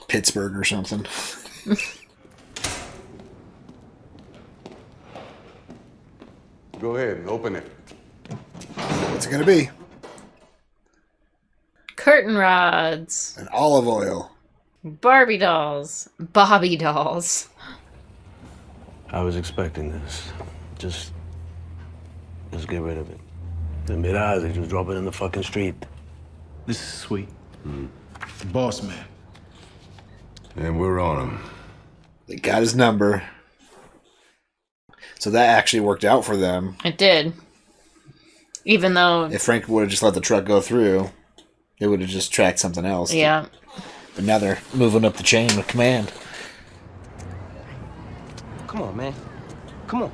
Pittsburgh or something. Go ahead, open it. What's it gonna be? Curtain rods. And olive oil. Barbie dolls. Bobby dolls. I was expecting this. Just get rid of it. The mid-eyes, they just drop it in the fucking street. This is sweet. Boss man. And we're on him. They got his number. So that actually worked out for them. It did. Even though... If Frank would have just let the truck go through, they would have just tracked something else. Yeah. But now they're moving up the chain of command. Come on, man. Come on.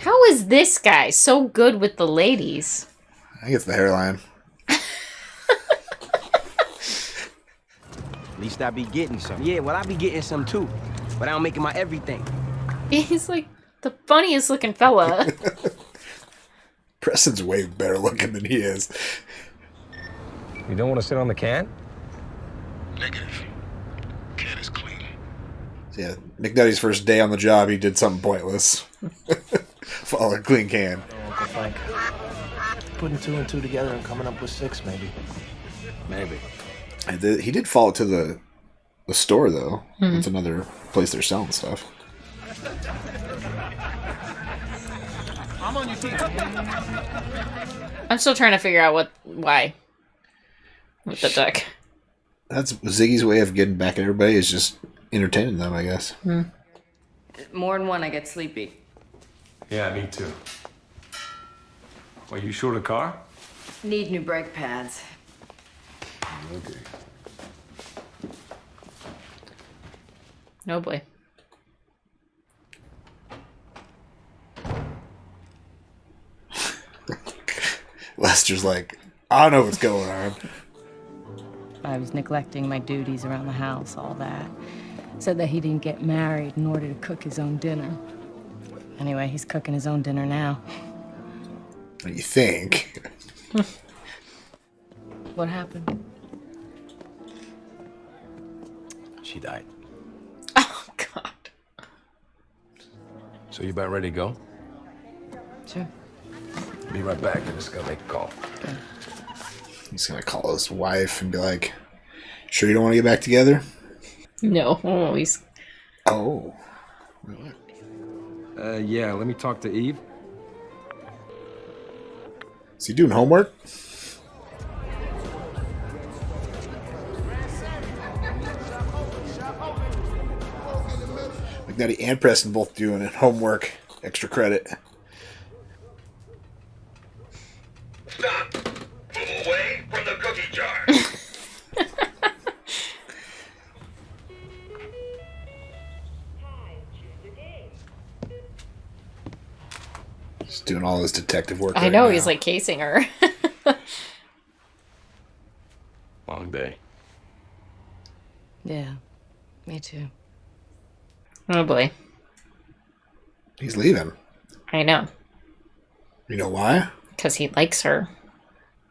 How is this guy so good with the ladies? I think it's the hairline. At least I be getting some. Yeah, well, I be getting some too. But I don't make it my everything. He's like the funniest looking fella. Preston's way better looking than he is. You don't want to sit on the can? Negative. Can is clean. Yeah, McNutty's first day on the job, he did something pointless. Follow a clean can. Uncle Frank. Putting 2 and 2 together and coming up with 6, maybe. Maybe. He did follow it to the store, though. Hmm. It's another place they're selling stuff. I'm on your team. I'm still trying to figure out why. With the duck. That's Ziggy's way of getting back at everybody, is just entertaining them, I guess. Hmm. More than one, I get sleepy. Yeah, me too. Well, you short a car? Need new brake pads. Okay. Oh boy. Lester's like, I don't know what's going on. I was neglecting my duties around the house, all that. Said that he didn't get married in order to cook his own dinner. Anyway, he's cooking his own dinner now. You think? What happened? She died. Oh, God. So you about ready to go? Sure. Be right back. I just gotta make a call. Okay. He's gonna call his wife and be like, sure you don't want to get back together? No. Oh, he's... Oh. Yeah, let me talk to Eve. Is he doing homework? McNutty and Preston both doing it. Homework. Extra credit. Stop! Move away from the cookie jar! He's doing all his detective work. I know, he's like casing her. Long day. Yeah, me too. Oh boy. He's leaving. I know. You know why? Because he likes her.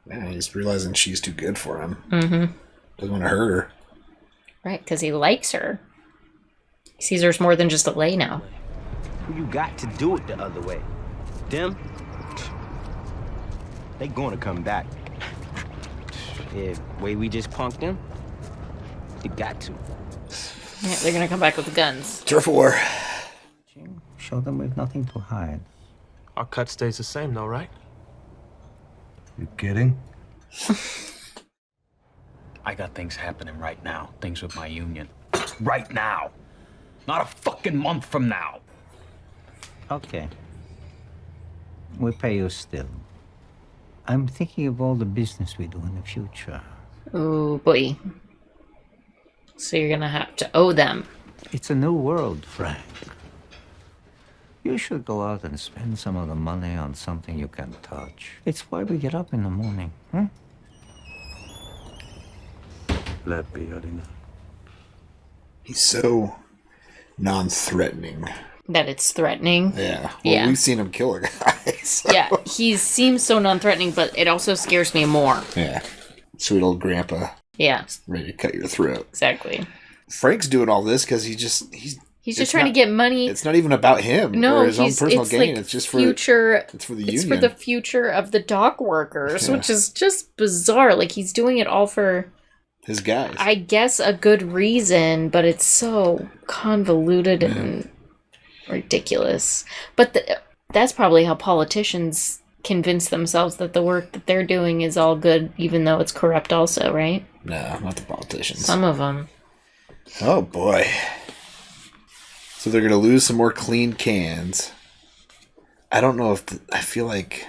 Yeah, he's realizing she's too good for him. Mm-hmm. Doesn't want to hurt her. Right, because he likes her. He sees her as more than just a lay now. You got to do it the other way. Them, they gonna come back. Yeah, way we just punked them, you got to. Yeah, they're gonna come back with guns. Turf war. Show them we've nothing to hide. Our cut stays the same, though, right? You kidding? I got things happening right now. Things with my union. Right now. Not a fucking month from now. Okay. We pay you still. I'm thinking of all the business we do in the future. Oh boy. So you're gonna have to owe them. It's a new world, Frank. You should go out and spend some of the money on something you can touch. It's why we get up in the morning, huh? Let be, Harina. He's so non-threatening. That it's threatening. Yeah. Well, we've seen him kill a guy. So. Yeah, he seems so non-threatening, but it also scares me more. Yeah. Sweet old grandpa. Yeah. Ready to cut your throat. Exactly. Frank's doing all this because he's just trying to get money. It's not even about him or his own personal gain. Like it's just future. It's for the It's union. for the future of the dock workers, which is just bizarre. Like he's doing it all for his guys. I guess a good reason, but it's so convoluted and ridiculous. But that's probably how politicians convince themselves that the work that they're doing is all good, even though it's corrupt also, right? No, not the politicians. Some of them. Oh, boy. So they're going to lose some more clean cans. I don't know if... I feel like...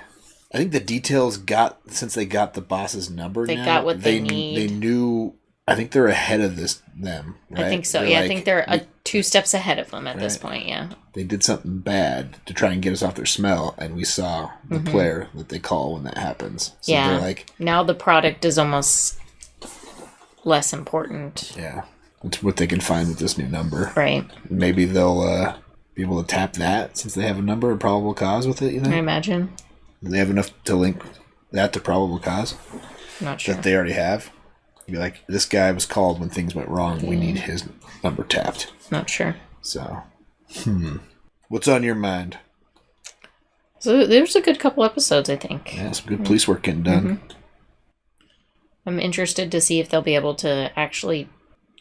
I think the details since they got the boss's number They now, got what they need. They knew... I think they're ahead of them, right? I think so, I think they're 2 steps ahead of them at this point, yeah. They did something bad to try and get us off their smell, and we saw the player that they call when that happens. So yeah, they're now the product is almost less important. Yeah, it's what they can find with this new number. Right. Maybe they'll be able to tap that since they have a number and probable cause with it, you know? I imagine. They have enough to link that to probable cause? I'm not sure. That they already have? Be like, this guy was called when things went wrong. We need his number tapped. Not sure. So, what's on your mind? So there's a good couple episodes, I think. Yeah, some good police work getting done. I'm interested to see if they'll be able to actually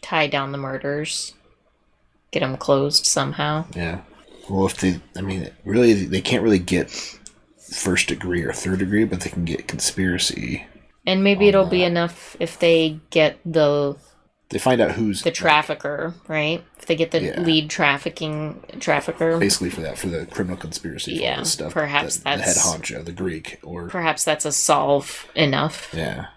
tie down the murders, get them closed somehow. Yeah. Well, if they can't really get first degree or third degree, but they can get conspiracy. And maybe it'll be enough if they get they find out who's the trafficker, right? If they get the lead trafficker. Basically for the criminal conspiracy for all this stuff. Perhaps the head honcho, the Greek, or perhaps that's a solve enough. Yeah.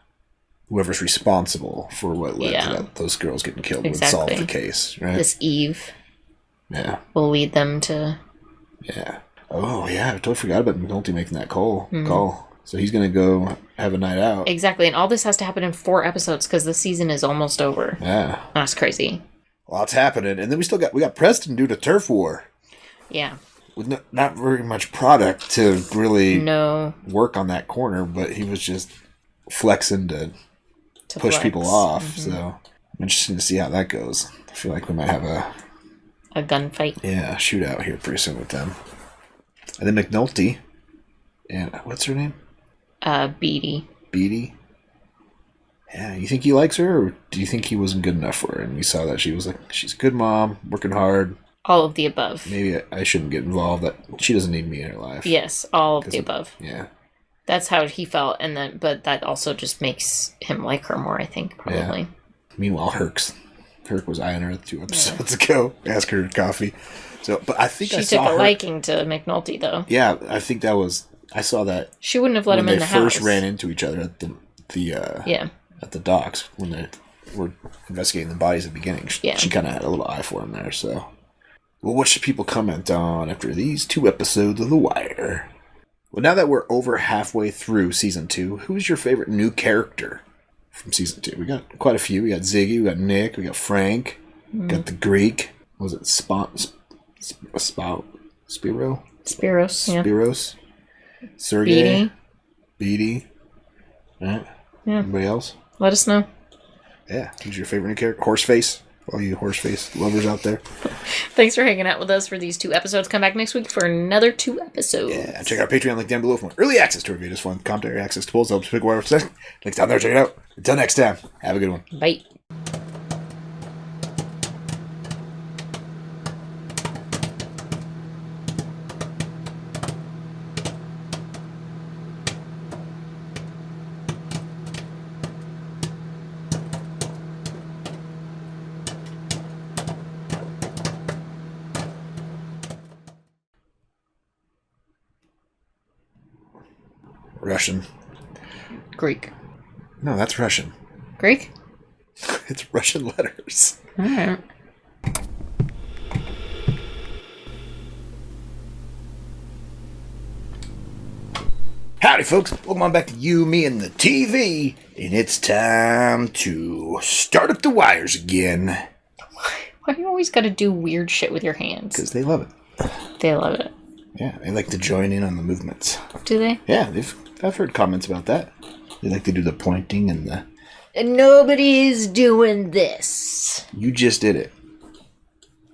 Whoever's responsible for what led to those girls getting killed would solve the case, right? This Eve. Yeah. Will lead them to. Yeah. Oh yeah, I totally forgot about McNulty making that call. So he's gonna go have a night out. Exactly, and all this has to happen in 4 episodes because the season is almost over. Yeah, that's crazy. Lots happening, and then we got Preston due to turf war. Yeah, with not very much product to really work on that corner, but he was just flexing to push people off. So I'm interested to see how that goes. I feel like we might have a gunfight. Yeah, shootout here pretty soon with them. And then McNulty, and what's her name? Beatty. Beatty? Yeah, you think he likes her, or do you think he wasn't good enough for her? And we saw that she was like, she's a good mom, working hard. All of the above. Maybe I shouldn't get involved. That she doesn't need me in her life. Yes, all of the above. Yeah. That's how he felt, but that also just makes him like her more, I think, probably. Yeah. Meanwhile, Herc was eyeing her 2 episodes ago. Ask her coffee. So, but I think she took a liking to McNulty, though. Yeah, I think I saw that. She wouldn't have let him in the house. When they first ran into each other at at the docks when they were investigating the bodies at the beginning. She kind of had a little eye for him there. So, well, what should people comment on after these 2 episodes of The Wire? Well, now that we're over halfway through season 2, who's your favorite new character from season 2? We got quite a few. We got Ziggy, we got Nick, we got Frank, we got the Greek. Was it Spiros? Spiros. Sergey. Beatty. Right? Yeah. Anybody else? Let us know. Yeah. Who's your favorite new character? Horseface. All you Horseface lovers out there. Thanks for hanging out with us for these 2 episodes. Come back next week for another 2 episodes. Yeah. Check out our Patreon link down below for more early access to our videos, fun commentary, access to polls, helps pick whatever session. Links down there. Check it out. Until next time, have a good one. Bye. Russian. Greek? No, that's Russian. Greek? It's Russian letters. Alright. Howdy, folks. Welcome on back to you, me, and the TV. And it's time to start up the wires again. Why do you always gotta do weird shit with your hands? Because they love it. They love it. Yeah, they like to join in on the movements. Do they? Yeah, I've heard comments about that. They like to do the pointing and the... Nobody's doing this. You just did it.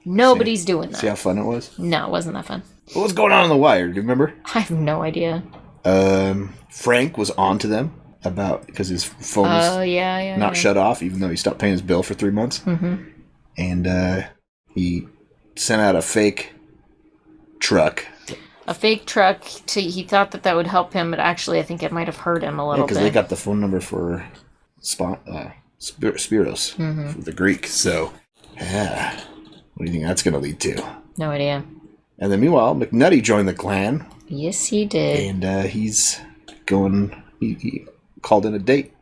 Nobody's doing that. See how fun it was? No, it wasn't that fun. What was going on the wire? Do you remember? I have no idea. Frank was on to them about because his phone was not shut off, even though he stopped paying his bill for 3 months. Mm-hmm. And he sent out a fake truck. A fake truck. He thought that would help him, but actually I think it might have hurt him a little bit. Because they got the phone number for Spiros, for the Greek. So, yeah. What do you think that's going to lead to? No idea. And then meanwhile, McNutty joined the clan. Yes, he did. And he's going... He called in a date.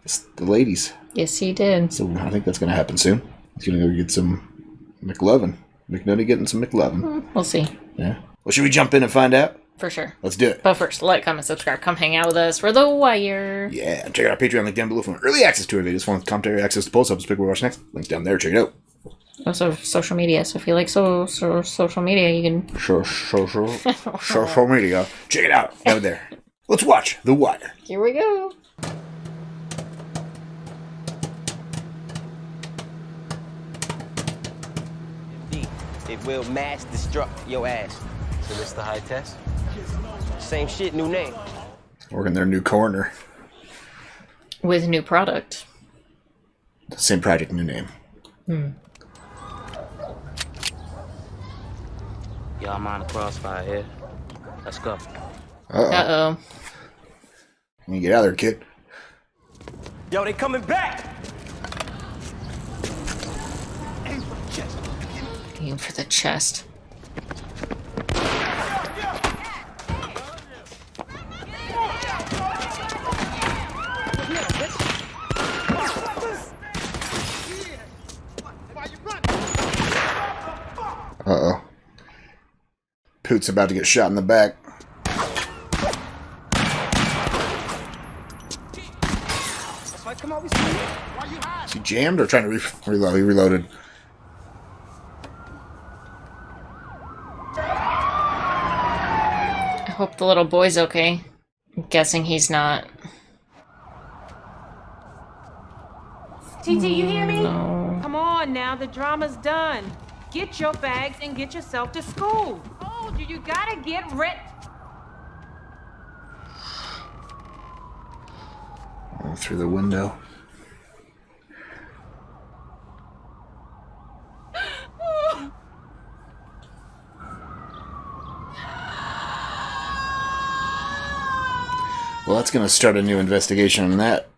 It's the ladies. Yes, he did. So I think that's going to happen soon. He's going to go get some McLovin. McNutty getting some McLovin. We'll see. Yeah. Well, should we jump in and find out? For sure. Let's do it. But first, like, comment, subscribe, come hang out with us for The Wire. Yeah, check out our Patreon link down below for early access to our videos, phone commentary, access to posts, up to pick what we watch next. Links down there, check it out. Also, social media. So if you like social media, you can... Social media. Check it out down there. Let's watch The Wire. Here we go. It will mass destruct your ass. So this the high test? Same shit, new name. Working their new corner. With new product. Same project, new name. Y'all mind the crossfire here? Let's go. Uh-oh. You get out of there, kid. Yo, they coming back! Aim for the chest. Uh-oh. Poot's about to get shot in the back. Is he jammed or trying to reload? He reloaded. I hope the little boy's okay. I'm guessing he's not. TT, you hear me? No. Come on now, the drama's done. Get your bags and get yourself to school. Told you, you gotta get ready. Through the window. Well, that's going to start a new investigation in that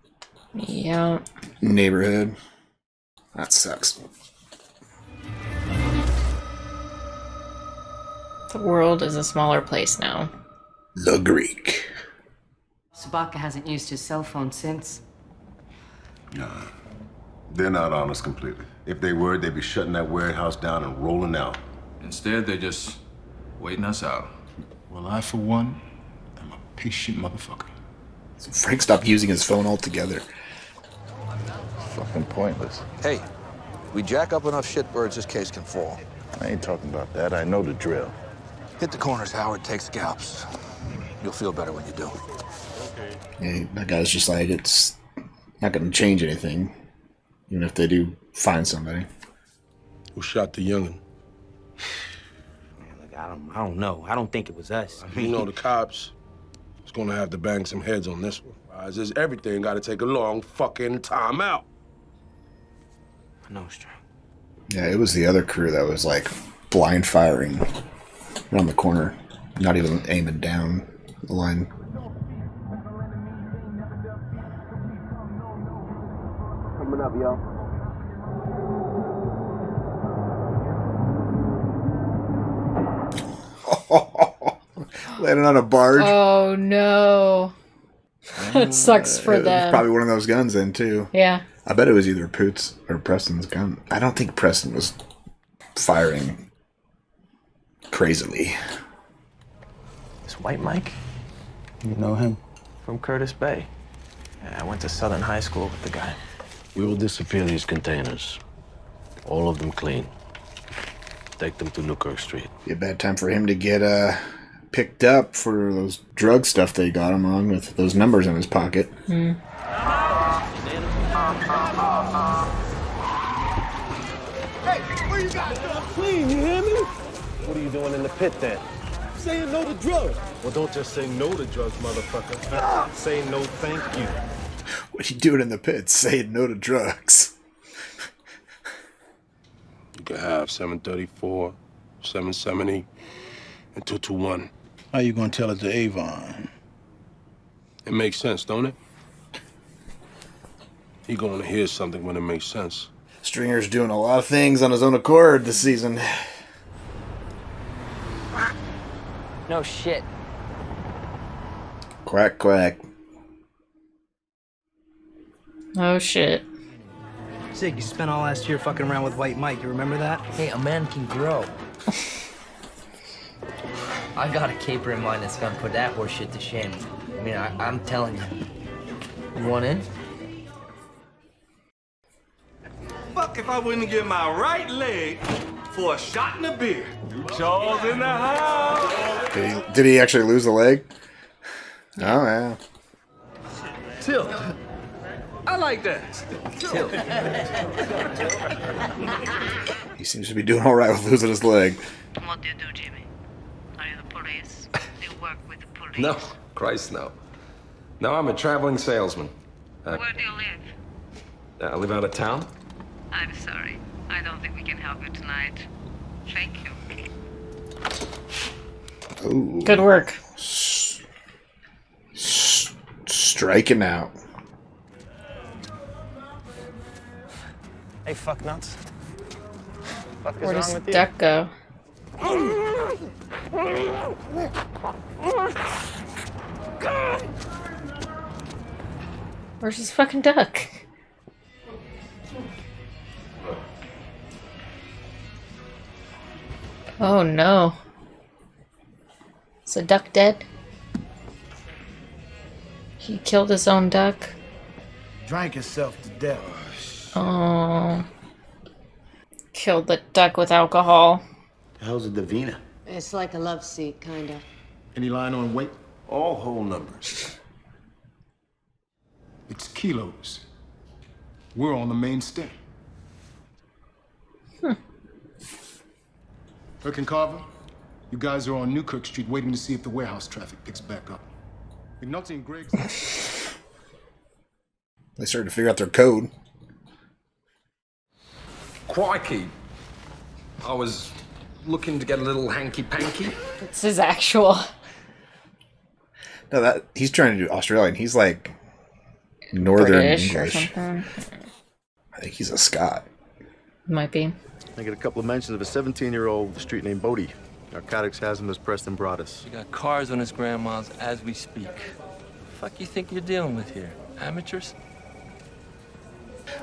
neighborhood. That sucks. The world is a smaller place now. The Greek. Sobatka hasn't used his cell phone since. Nah, they're not honest completely. If they were, they'd be shutting that warehouse down and rolling out. Instead, they're just waiting us out. Well, I, for one, am a patient motherfucker. So Frank stopped using his phone altogether. Fucking pointless. Hey, we jack up enough shitbirds, this case can fall. I ain't talking about that. I know the drill. Hit the corners, Howard. Take scalps. You'll feel better when you do. Yeah, that guy's just like, it's not going to change anything, even if they do find somebody. Who shot the youngin'? Man, look, I don't know. I don't think it was us. You know the cops is gonna have to bang some heads on this one. As is everything got to take a long fucking time out. I know, Strong. Yeah, it was the other crew that was like blind firing around the corner, not even aiming down the line. Coming up, y'all. Landing on a barge. Oh no. It sucks for It was them. probably one of those guns then, too. Yeah. I bet it was either Poots or Preston's gun. I don't think Preston was firing crazily. This White Mike? You know him? From Curtis Bay. Yeah, I went to Southern High School with the guy. We will disappear these containers. All of them clean. Take them to Newkirk Street. Be a bad time for him to get picked up for those drug stuff they got him on with those numbers in his pocket. Hmm. Hey, where you got clean, you hear me? What are you doing in the pit then? Saying no to drugs. Well, don't just say no to drugs, motherfucker. Say no thank you. What you doing in the pits? Saying no to drugs. You could have 734, 770, and 221. How you gonna tell it to Avon? It makes sense, don't it? He gonna hear something when it makes sense. Stringer's doing a lot of things on his own accord this season. No shit. Quack, quack. Oh, shit. Sig, you spent all last year fucking around with White Mike. You remember that? Hey, a man can grow. I got a caper in mind that's gonna put that horse shit to shame. I mean, I'm telling you. You want in? Fuck if I wouldn't give my right leg for a shot in the beer. You Charles in the house. Did he actually lose the leg? Oh, yeah. Tilt. I like that. Tilt. He seems to be doing all right with losing his leg. What do you do, Jimmy? Are you the police? Do you work with the police? No, Christ, no. No, I'm a traveling salesman. Where do you live? I live out of town. I'm sorry. I don't think we can help you tonight. Thank you. Ooh. Good work. Striking out. Hey, fuck nuts. Fuck is Where wrong does with you? Duck go? Where's his fucking duck? Oh no. Is the duck dead? He killed his own duck. Drank himself to death. Oh. Killed the duck with alcohol. How's a Davina? It's like a love seat, kind of. Any line on weight? All whole numbers. It's kilos. We're on the main stem. Hook and Carver, you guys are on Newkirk Street waiting to see if the warehouse traffic picks back up. McNulty and Greg's... They started to figure out their code. Crikey. I was looking to get a little hanky-panky. It's his actual. No, that he's trying to do Australian. He's like Northern British or English. something. I think he's a Scot. Might be. I get a couple of mentions of a 17-year-old with a street named Bodie. Narcotics has him as Preston brought us. You got cars on his grandma's as we speak. Fuck you think you're dealing with here? Amateurs?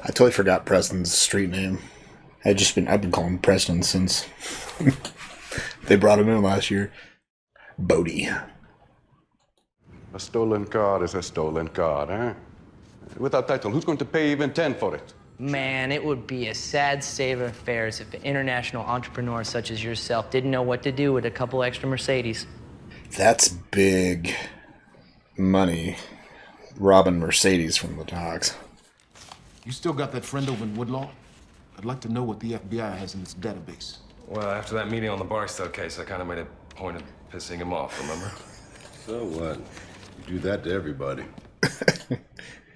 I totally forgot Preston's street name. I've been calling him Preston since they brought him in last year. Bodie. A stolen car is a stolen car, eh? Without title, who's going to pay even 10 for it? Man, it would be a sad state of affairs if international entrepreneurs such as yourself didn't know what to do with a couple extra Mercedes. That's big money. Robbing Mercedes from the docks. You still got that friend over in Woodlaw? I'd like to know what the FBI has in its database. Well, after that meeting on the Barstow case, I kind of made a point of pissing him off, remember? So what? You do that to everybody.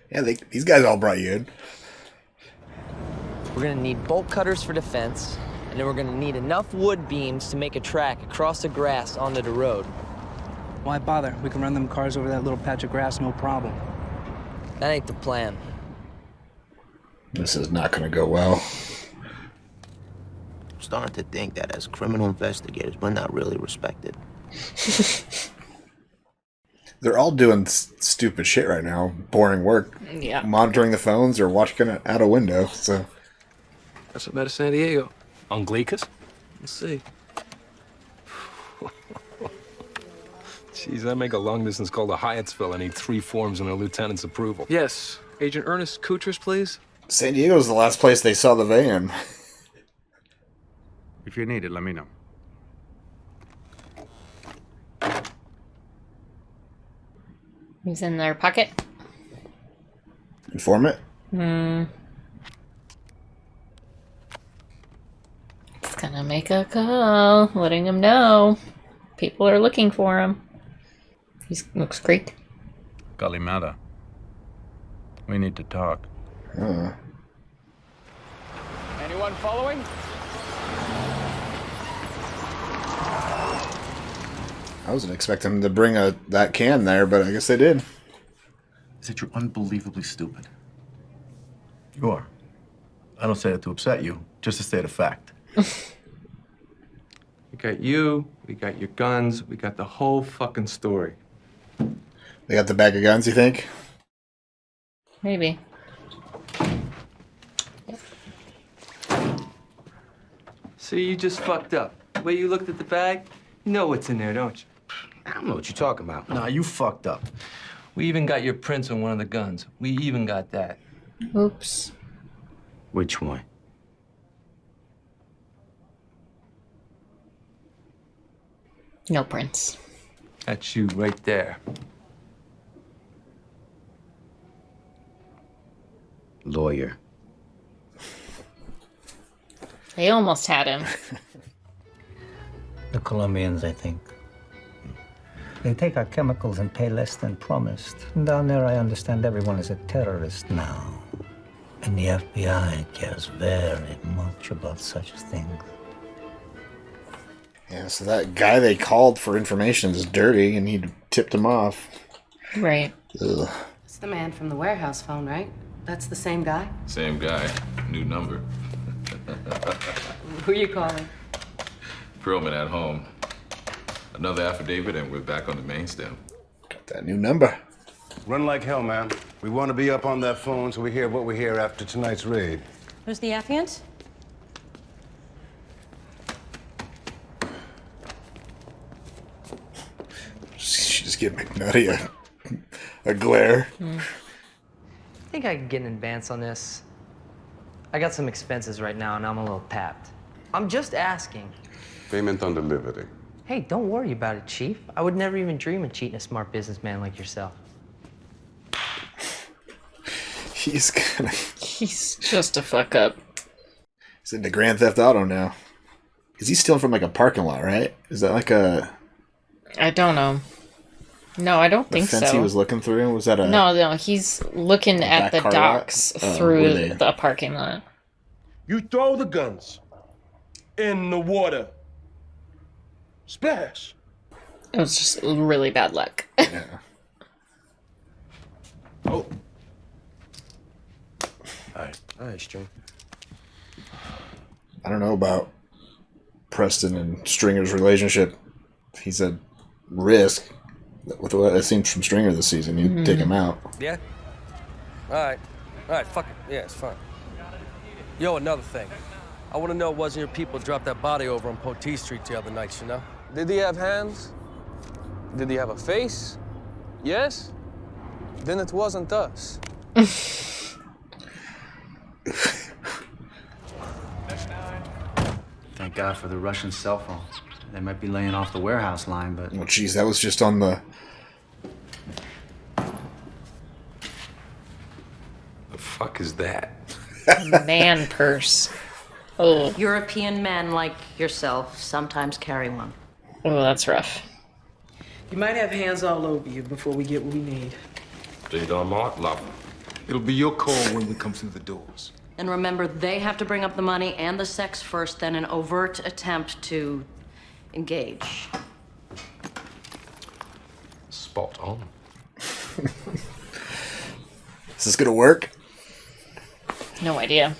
Yeah, these guys all brought you in. We're gonna need bolt cutters for defense, and then we're gonna need enough wood beams to make a track across the grass onto the road. Why bother? We can run them cars over that little patch of grass, no problem. That ain't the plan. This is not going to go well. I'm starting to think that as criminal investigators, we're not really respected. They're all doing stupid shit right now. Boring work. Yeah. Monitoring the phones or watching it out a window. So. That's about San Diego. Anglicas? Let's see. Jeez, I make a long distance call to Hyattsville. I need 3 forms and a lieutenant's approval. Yes. Agent Ernest Kutrus, please. San Diego's the last place they saw the van. If you need it, let me know. He's in their pocket. Informant? It's gonna make a call, letting him know. People are looking for him. He looks great. Kalimata. We need to talk. Anyone following? I wasn't expecting them to bring that can there, but I guess they did. Is that you're unbelievably stupid? You are. I don't say that to upset you, just to state a fact. We got you, we got your guns, we got the whole fucking story. They got the bag of guns, you think? Maybe. See, you just fucked up. The way you looked at the bag, you know what's in there, don't you? I don't know what you're talking about. Nah, you fucked up. We even got your prints on one of the guns. We even got that. Oops. Which one? No prints. That's you right there. Lawyer. They almost had him. The Colombians, I think. They take our chemicals and pay less than promised. Down there, I understand everyone is a terrorist now. And the FBI cares very much about such things. Yeah, so that guy they called for information is dirty, and he tipped him off. Right. Ugh. It's the man from the warehouse phone, right? That's the same guy? Same guy, new number. Who you calling? Perlman at home. Another affidavit, and we're back on the main stem. Got that new number. Run like hell, man. We want to be up on that phone so we hear what we hear after tonight's raid. Who's the affiant? She just gave McNutty a glare. I think I can get an advance on this. I got some expenses right now, and I'm a little tapped. I'm just asking. Payment on delivery. Hey, don't worry about it, Chief. I would never even dream of cheating a smart businessman like yourself. He's just a fuck up. He's into Grand Theft Auto now. Is he stealing from like a parking lot, right? Is that like a... I don't know. No, I don't think so. The fence he was looking through? Was that a... No, he's looking at the docks through the parking lot. You throw the guns in the water. Splash. It was just really bad luck. Yeah. Oh. Nice, String. I don't know about Preston and Stringer's relationship. He's a risk. With what I've seen from Stringer this season, you take him out. Yeah? All right, fuck it. Yeah, it's fine. Yo, another thing. I want to know it wasn't your people dropped that body over on Poteet Street the other night, you know? Did he have hands? Did he have a face? Yes? Then it wasn't us. Thank God for the Russian cell phone. They might be laying off the warehouse line, but... Oh, jeez, that was just on the... The fuck is that? Man purse. Oh. European men like yourself sometimes carry one. Oh, that's rough. You might have hands all over you before we get what we need. It'll be your call when we come through the doors. And remember, they have to bring up the money and the sex first, then an overt attempt to engage. Spot on. Is this gonna work? No idea.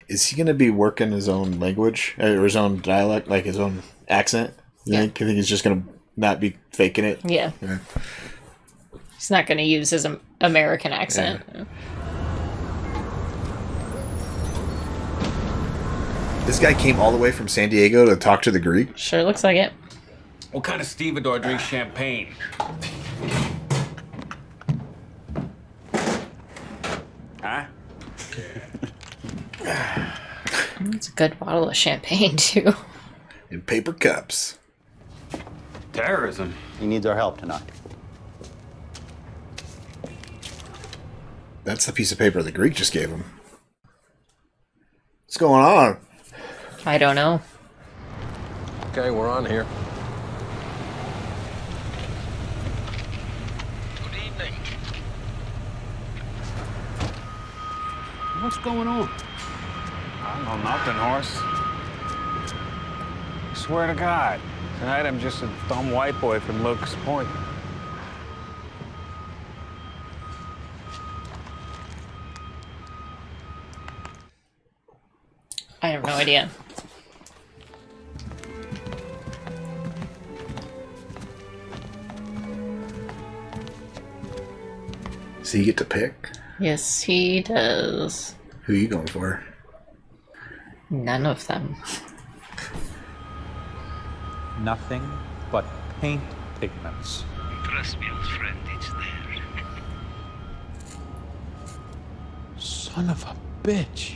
Is he gonna be working his own language or his own dialect, like his own accent? You think he's just gonna not be faking it? Yeah. He's not going to use his American accent. Yeah. This guy came all the way from San Diego to talk to the Greek? Sure looks like it. What kind of stevedore drinks champagne? Huh? It's a good bottle of champagne, too. In paper cups. Terrorism. He needs our help tonight. That's the piece of paper the Greek just gave him. What's going on? I don't know. Okay, we're on here. Good evening. What's going on? I don't know nothing, horse. I swear to God, tonight I'm just a dumb white boy from Locust Point. I have no idea. So you get to pick? Yes, he does. Who are you going for? None of them. Nothing but paint pigments. Trust me, old friend, it's there. Son of a bitch.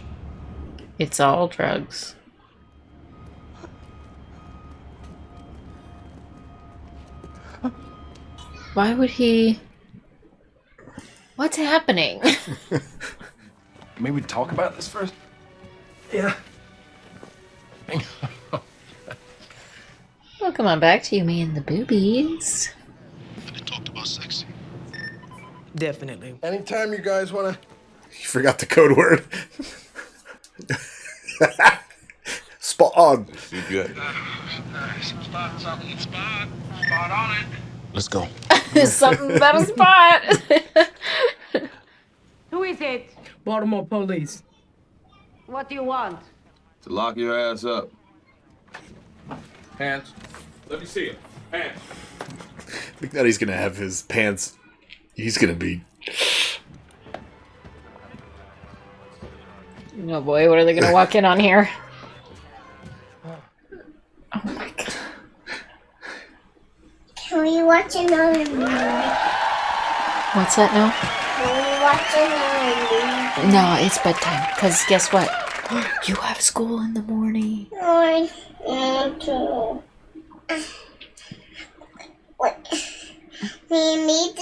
It's all drugs. Why would he... What's happening? Maybe talk about this first? Yeah. Well, come on back to you, me and the boobies. They talked about sexy. Definitely. Anytime you guys want to... You forgot the code word. Spot on. You good? Spot on it. Let's go. Something about a spot. Who is it? Baltimore police. What do you want? To lock your ass up. Hands. Let me see it. Hands. I think that he's going to have his pants. He's going to be... Oh boy, what are they going to walk in on here? Oh my God. Can we watch another movie? What's that now? Can we watch another movie? No, it's bedtime. Because guess what? You have school in the morning. I want to. What? We need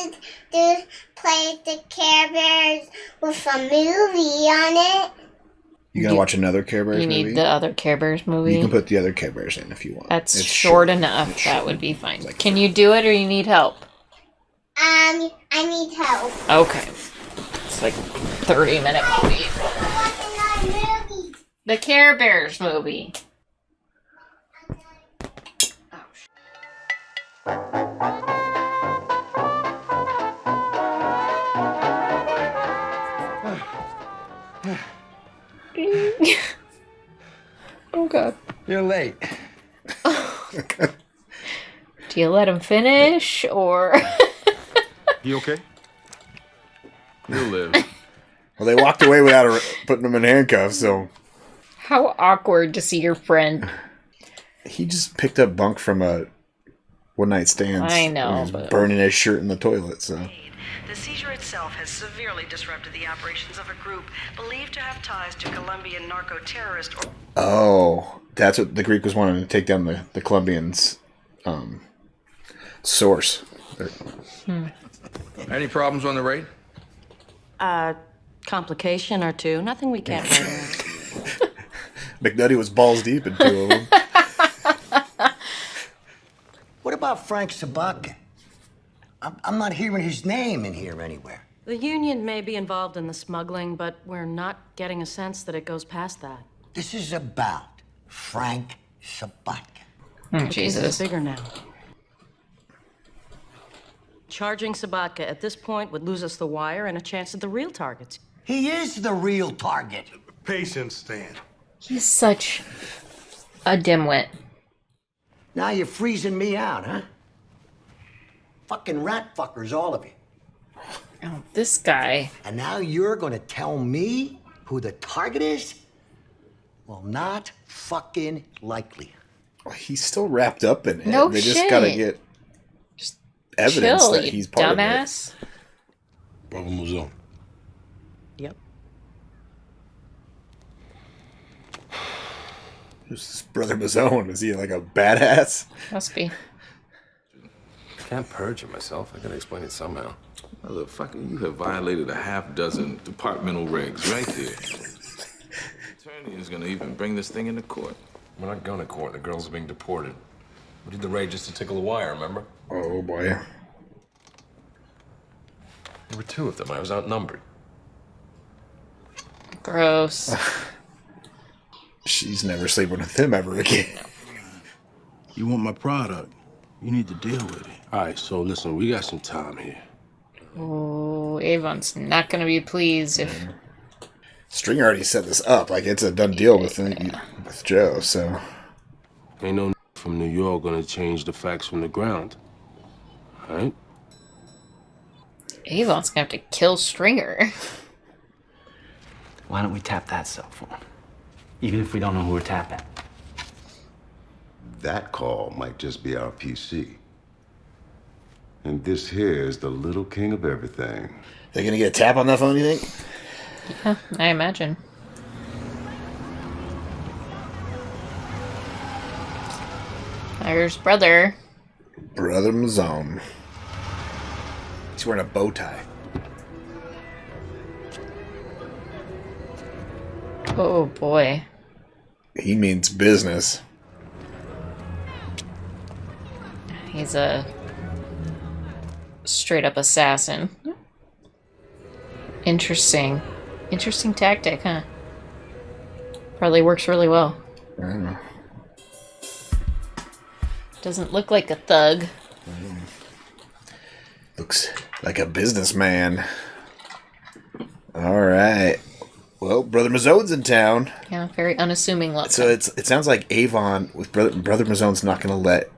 to play the Care Bears with a movie on it. You gonna watch another Care Bears movie? You need the other Care Bears movie? You can put the other Care Bears in if you want. That's short enough. That would be fine. Like can you do it or you need help? I need help. Okay. It's like 30-minute movie. The Care Bears movie. Oh God. You're late. Do you let him finish or? You okay? You'll live. Well, they walked away without putting him in handcuffs, so... How awkward to see your friend. He just picked up bunk from a one-night stand. I know, He was but... burning his shirt in the toilet, so... The seizure itself has severely disrupted the operations of a group believed to have ties to Colombian narco-terrorist or... Oh, that's what the Greek was wanting to take down the Colombian's source. Any problems on the raid? Complication or two. Nothing we can't work around. McNutty was balls deep in two of them. What about Frank Sobatka? I'm not hearing his name in here anywhere. The union may be involved in the smuggling, but we're not getting a sense that it goes past that. This is about Frank Sobatka. The case Jesus. is bigger now. Charging Sobatka at this point would lose us the wire and a chance at the real targets. He is the real target. Patience, Stan. He's such a dimwit. Now you're freezing me out, huh? Fucking rat fuckers, all of you. Oh, this guy. And now you're gonna tell me who the target is? Well, not fucking likely. He's still wrapped up in it. No they shit. just gotta get evidence Chill, that you he's part dumbass. Brother Muzo. Yep. Who's this Brother Mazone? Is he like a badass? Must be. Can't perjure myself. I gotta explain it somehow. Motherfucker, you have violated a half-dozen departmental regs right there. Attorney is gonna even bring this thing into court. We're not going to court. The girls are being deported. We did the raid just to tickle the wire, remember? Oh, boy. There were two of them. I was outnumbered. Gross. She's never sleeping with him ever again. You want my product? You need to deal with it. All right, so listen, we got some time here. Oh, Avon's not gonna be pleased if... Stringer already set this up. Like, it's a done deal with Joe, so... Ain't no from New York gonna change the facts from the ground. All right? Avon's gonna have to kill Stringer. Why don't we tap that cell phone? Even if we don't know who we're tapping. That call might just be our PC. And this here is the little king of everything. They're gonna get a tap on that phone, you think? Yeah, I imagine. There's brother. Brother Mazone. He's wearing a bow tie. Oh boy. He means business. He's a straight up assassin. Interesting. Interesting tactic, huh? Probably works really well. I don't know. Doesn't look like a thug. Looks like a businessman. All right. Well, Brother Mazone's in town. Yeah, very unassuming look. So it sounds like Avon with Brother Mazone's not going to let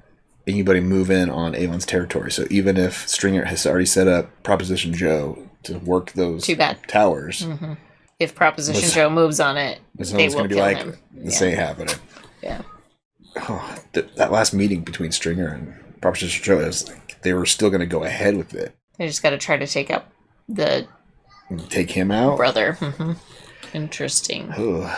anybody move in on Avon's territory. So even if Stringer has already set up Proposition Joe to work those towers, Mm-hmm. If Proposition Joe moves on it, they will going to be kill like, him. this ain't happening. Yeah. Oh, that last meeting between Stringer and Proposition Joe, it was like they were still going to go ahead with it. They just got to try to take out Take him out? brother. Mm-hmm. Interesting. Ugh.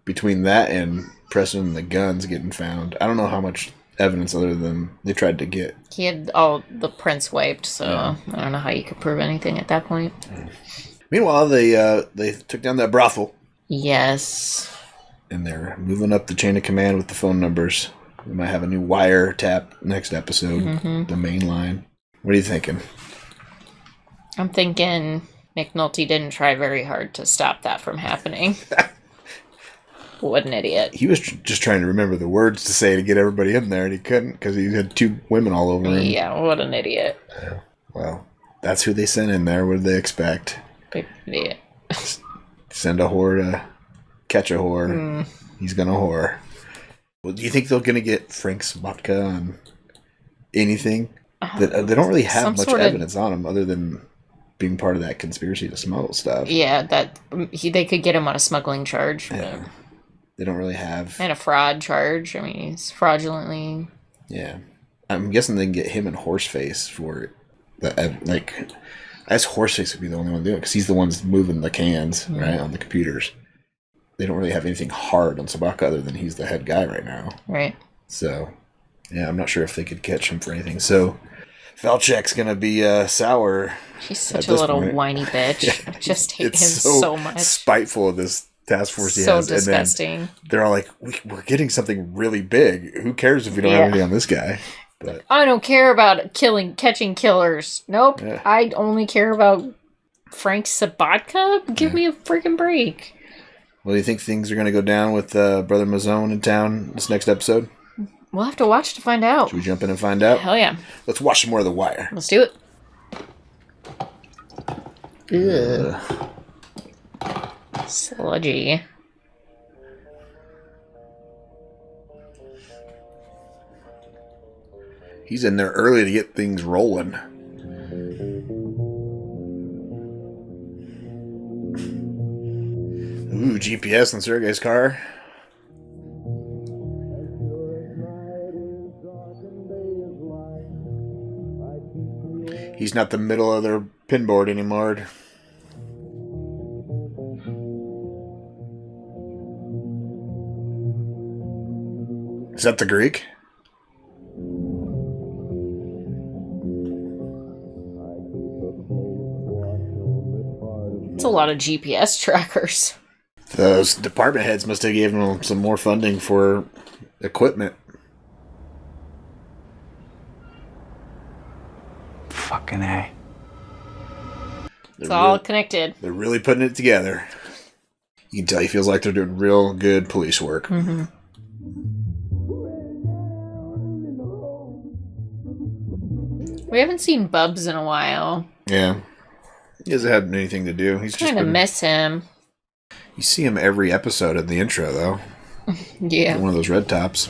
Between that and Preston and the guns getting found, I don't know how much evidence other than they tried to get. He had all the prints wiped, so I don't know how you could prove anything at that point. Meanwhile, they took down that brothel. Yes. And they're moving up the chain of command with the phone numbers. We might have a new wire tap next episode, the main line. What are you thinking? I'm thinking Nick Nolte didn't try very hard to stop that from happening. What an idiot. He was just trying to remember the words to say to get everybody in there, and he couldn't because he had two women all over him. Yeah, what an idiot. Well, that's who they sent in there. What did they expect? Big idiot. Send a whore to catch a whore. He's gonna whore. Well, do you think they're gonna get Frank Sobatka on anything? They don't really have much evidence on him other than being part of that conspiracy to smuggle stuff. Yeah, they could get him on a smuggling charge. Yeah. They don't really have... And a fraud charge. I mean, he's fraudulently... Yeah. I'm guessing they can get him and Horseface for the... Like, I guess Horseface would be the only one doing it, because he's the one's moving the cans, right, on the computers. They don't really have anything hard on Sobatka other than he's the head guy right now. Right. So, yeah, I'm not sure if they could catch him for anything. So, Valchek's going to be sour. He's such a little whiny bitch. Yeah. I just hate him so much. Spiteful of this task force he so has. Disgusting. And then they're all like, we're getting something really big. Who cares if you don't have anything on this guy? But I don't care about catching killers. Nope. Yeah. I only care about Frank Sobatka. Give me a freaking break. Well, do you think things are going to go down with Brother Mazone in town this next episode? We'll have to watch to find out. Should we jump in and find out? Hell yeah. Let's watch some more of The Wire. Let's do it. Ugh. Sludgy. He's in there early to get things rolling. GPS in Sergei's car. He's not the middle of their pinboard anymore. Is that the Greek? It's a lot of GPS trackers. Those department heads must have given them some more funding for equipment. Fucking A. It's all connected. They're really putting it together. You can tell he feels like they're doing real good police work. Mm-hmm. We haven't seen Bubs in a while. Yeah. He hasn't had anything to do. He's Kind of miss him. You see him every episode in the intro, though. Yeah. One of those red tops.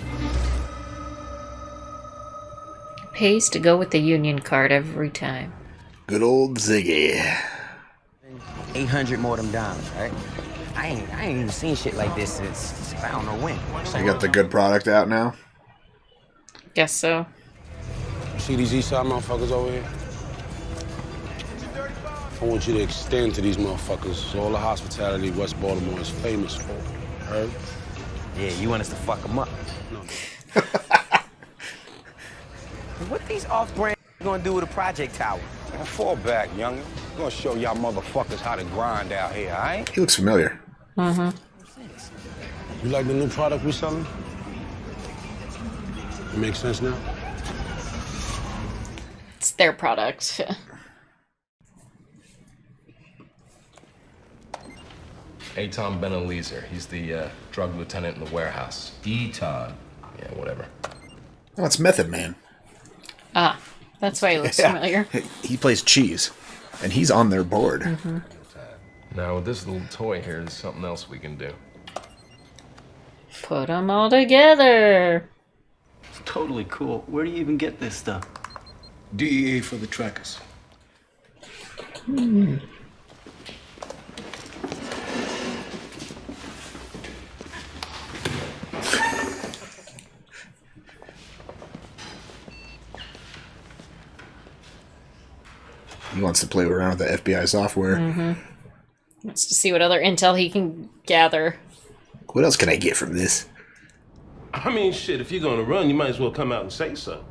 Pays to go with the union card every time. Good old Ziggy. 800 more of them dimes, right? I ain't even seen shit like this since I don't know when. They got the good product out now? Guess so. See these east side motherfuckers over here? I want you to extend to these motherfuckers all the hospitality West Baltimore is famous for. Heard? Yeah, you want us to fuck them up. No. What these off-brand gonna do with a project tower? Man, fall back, youngin'. We're gonna show y'all motherfuckers how to grind out here, alright? He looks familiar. Mm-hmm. You like the new product we selling? It makes sense now? It's their product. Aton Benelizer. He's the drug lieutenant in the warehouse. Eton. Yeah, whatever. Oh, it's Method Man. Ah, that's why he looks familiar. He plays cheese, and he's on their board. Mm-hmm. Now, with this little toy here, there's something else we can do. Put them all together. It's totally cool. Where do you even get this stuff? DEA for the trackers. Hmm. He wants to play around with the FBI software. Mm-hmm. Wants to see what other intel he can gather. What else can I get from this? I mean, shit, if you're gonna run, you might as well come out and say so.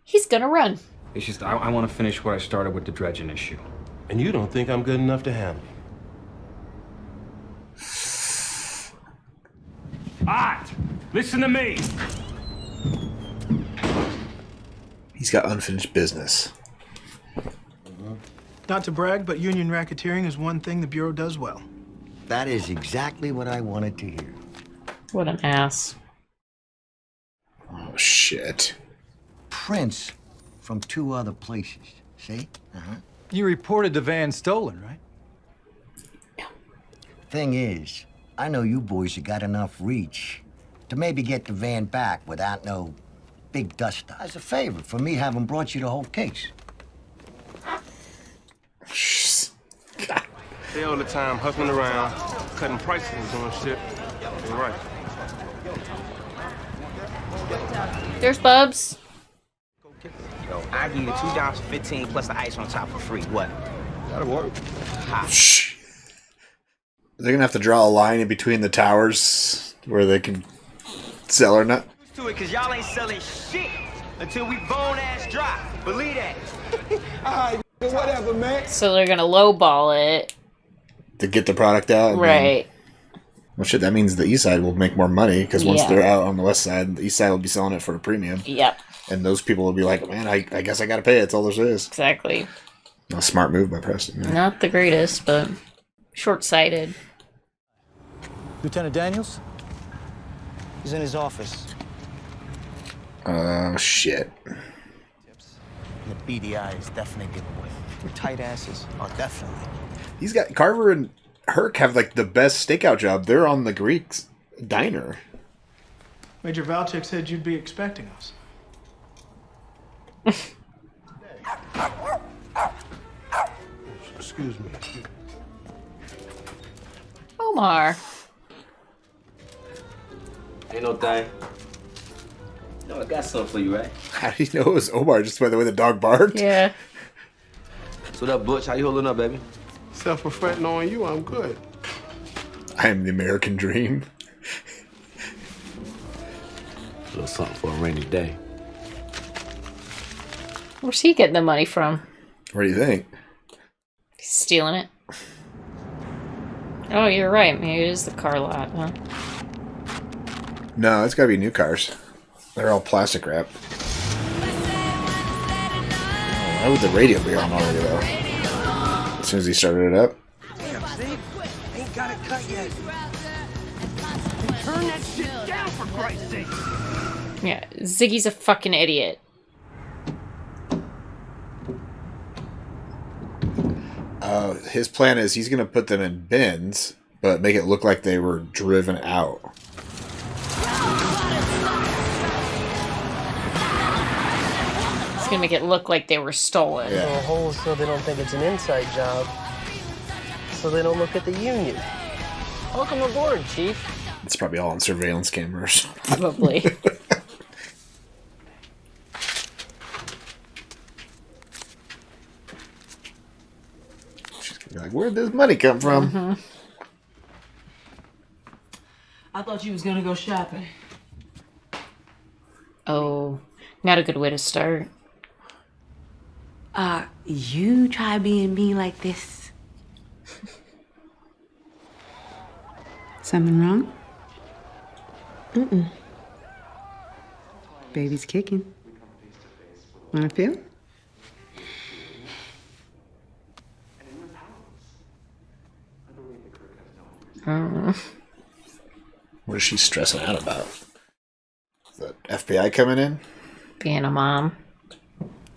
He's gonna run. It's just, I want to finish what I started with the dredging issue. And you don't think I'm good enough to handle it. Art! Listen to me! He's got unfinished business. Not to brag, but union racketeering is one thing the Bureau does well. That is exactly what I wanted to hear. What an ass. Oh, shit. Prints from 2 other places, see? You reported the van stolen, right? Thing is, I know you boys have got enough reach to maybe get the van back without no big dust. As a favor for me having brought you the whole case. They all the time hustling around, cutting prices on shit. You're right. There's Bubs. Yo, I give you $2.15 plus the ice on top for free. What? That'll work. Shh. They're gonna have to draw a line in between the towers where they can sell or not. To it, cause y'all ain't selling shit until we bone ass dry. Believe that. Alright, whatever, man. So they're gonna lowball it. To get the product out. And right. Then, well, shit, that means the east side will make more money because once Yeah. they're out on the west side, the east side will be selling it for a premium. Yep. And those people will be like, man, I guess I gotta pay it. That's all there is. Exactly. A smart move by Preston. Yeah. Not the greatest, but short-sighted. Lieutenant Daniels? He's in his office. Oh, shit. The BDI is definitely giveaway. We're tight asses. Oh, definitely. He's got Carver and Herc have like the best stakeout job. They're on the Greek's diner. Major Valchik said you'd be expecting us. Excuse me. Omar. Ain't no thing. No, I got something for you, right? How do you know it was Omar just by the way the dog barked? Yeah. So what up, Butch? How you holding up, baby? Self-reflecting on you, I'm good. I am the American dream. A little something for a rainy day. Where's he getting the money from? What do you think? He's stealing it. Oh, you're right. Maybe it is the car lot, huh? No, it's gotta be new cars. They're all plastic wrapped. Why would the radio be on already, though? As soon as he started it up. Damn, see? Ain't got it cut yet. Turn that shit down, for Christ's sake. Yeah, Ziggy's a fucking idiot. His plan is he's gonna put them in bins, but make it look like they were driven out. It's gonna make it look like they were stolen. Yeah. A hole so they don't think it's an inside job. So they don't look at the union. Welcome aboard, Chief. It's probably all on surveillance cameras. Probably. She's gonna be like, where'd this money come from? Mm-hmm. I thought you was gonna go shopping. Oh, not a good way to start. You try being me like this. Something wrong? Mm-mm. Baby's kicking. Wanna feel? What is she stressing out about? Is the FBI coming in? Being a mom.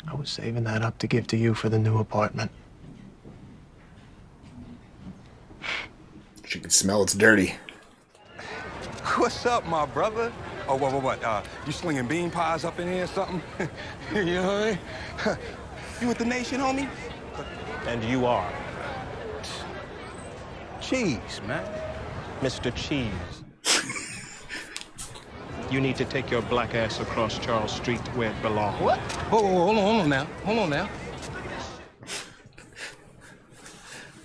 I was saving that up to give to you for the new apartment. She can smell it's dirty. What's up, my brother? Oh, what? You slinging bean pies up in here or something? You know what I mean? You with the nation, homie? And you are. Cheese, man. Mr. Cheese. You need to take your black ass across Charles Street to where it belongs. What? Hold on now.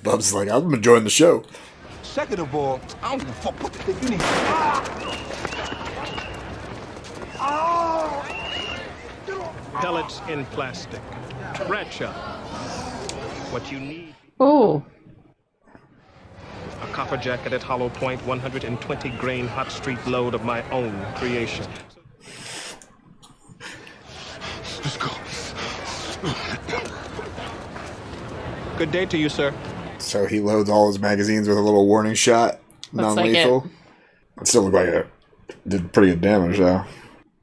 Bub's like, I'm enjoying the show. Second of all, I don't give a fuck what the fuck you need. Pellets in plastic. Rat shot. What you need. Oh. A copper jacketed hollow point 120 grain hot street load of my own creation. Let's go. Good day to you, sir. So he loads all his magazines with a little warning shot. Looks Non-lethal. like It still looked like it did pretty good damage, though.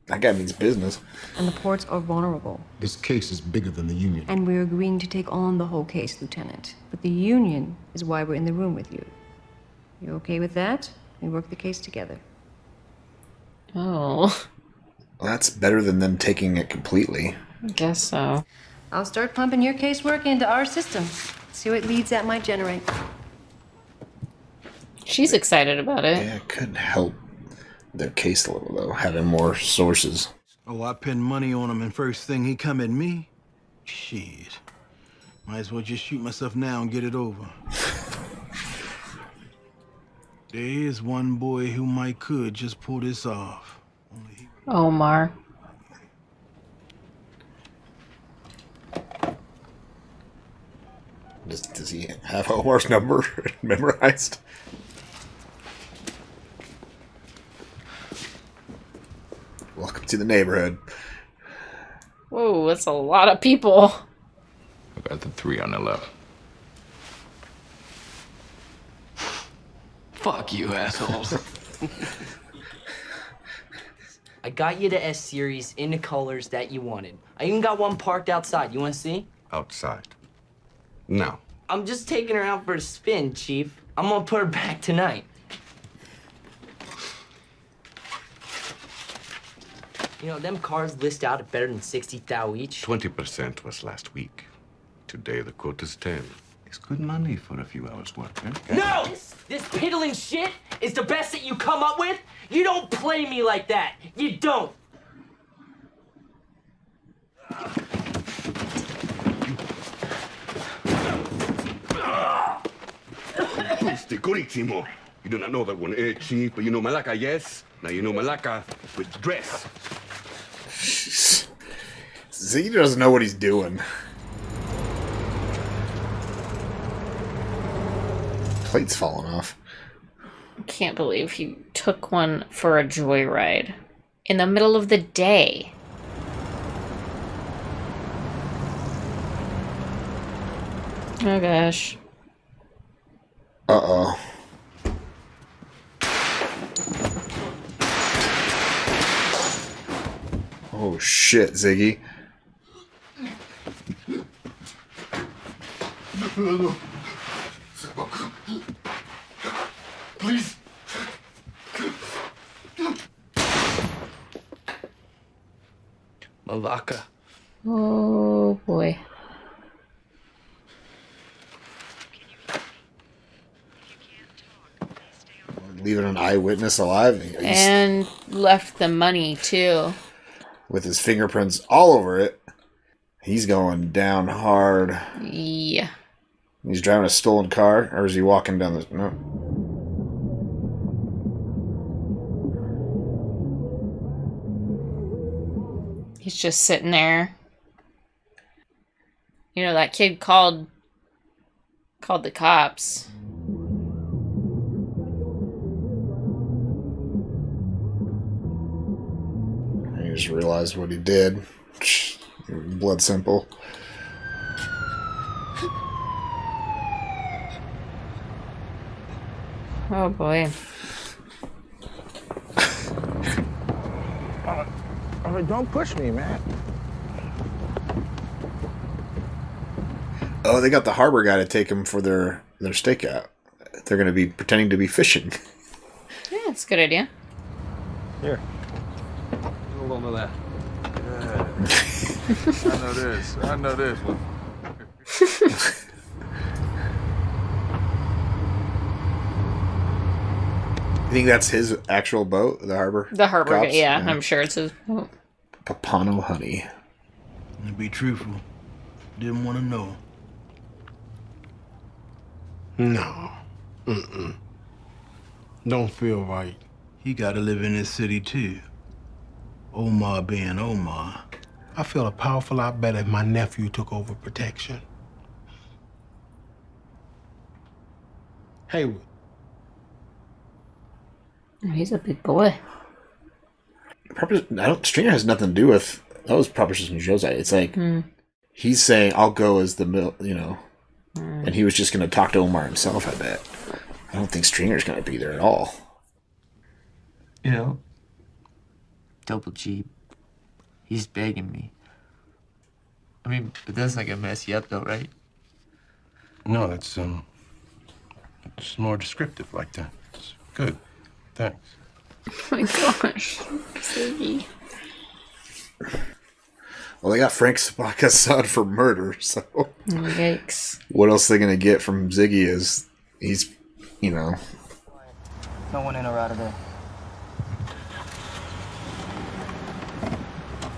That guy means business. And the ports are vulnerable. This case is bigger than the union. And we're agreeing to take on the whole case, Lieutenant. But the union is why we're in the room with you. You okay with that? We work the case together. Oh. Well, that's better than them taking it completely. I guess so. I'll start pumping your casework into our system. See what leads that might generate. She's excited about it. Yeah, it could help their case a little, though, having more sources. Oh, I pinned money on him, and first thing he come at me? Shit. Might as well just shoot myself now and get it over. There is one boy who could just pull this off. Omar. Does he have Omar's number memorized? Welcome to the neighborhood. Whoa, that's a lot of people. I got the 3 on the left. Fuck you, assholes. I got you the S-Series in the colors that you wanted. I even got one parked outside. You want to see? Outside. No. I'm just taking her out for a spin, Chief. I'm gonna put her back tonight. You know, them cars list out at better than 60,000 each. 20% was last week. Today the quote is 10. It's good money for a few hours' work, eh? No! This piddling shit is the best that you come up with? You don't play me like that. You don't. Sticurissimo. You do not know that one, eh, Chief? But you know Malacca, yes? Now you know Malacca with dress. Ziggy doesn't know what he's doing. Plate's falling off. I can't believe he took one for a joyride in the middle of the day. Oh gosh. Uh-oh. Oh shit, Ziggy. Please. Malacca. Oh boy. Leaving an eyewitness alive. And left the money too. With his fingerprints all over it. He's going down hard. Yeah. He's driving a stolen car, or is he walking down the... No. He's just sitting there. You know, that kid called the cops. He just realized what he did. Blood simple. Oh boy. Don't push me, man. Oh, they got the harbor guy to take him for their stakeout. They're going to be pretending to be fishing. Yeah, that's a good idea. Here. Hold on to that. Yeah. I know this. I know this one. You think that's his actual boat, the harbor? The harbor, cops? yeah, I'm sure it's his boat. Papano Honey. To be truthful, didn't want to know. No. Mm-mm. Don't feel right. He got to live in this city, too. Omar being Omar. I feel a powerful lot better if my nephew took over protection. Haywood. He's a big boy. Stringer has nothing to do with... That was Proposition Jose. It's like, he's saying, I'll go as the, and he was just going to talk to Omar himself, I bet. I don't think Stringer's going to be there at all. You know, Double G, he's begging me. I mean, but that's not gonna mess you up though, right? No, it's more descriptive like that. It's good. Thanks. Oh my gosh. Ziggy. Well, they got Frank Sobaka's son for murder, so... Yikes. What else are they going to get from Ziggy is... He's, No one in or out of there.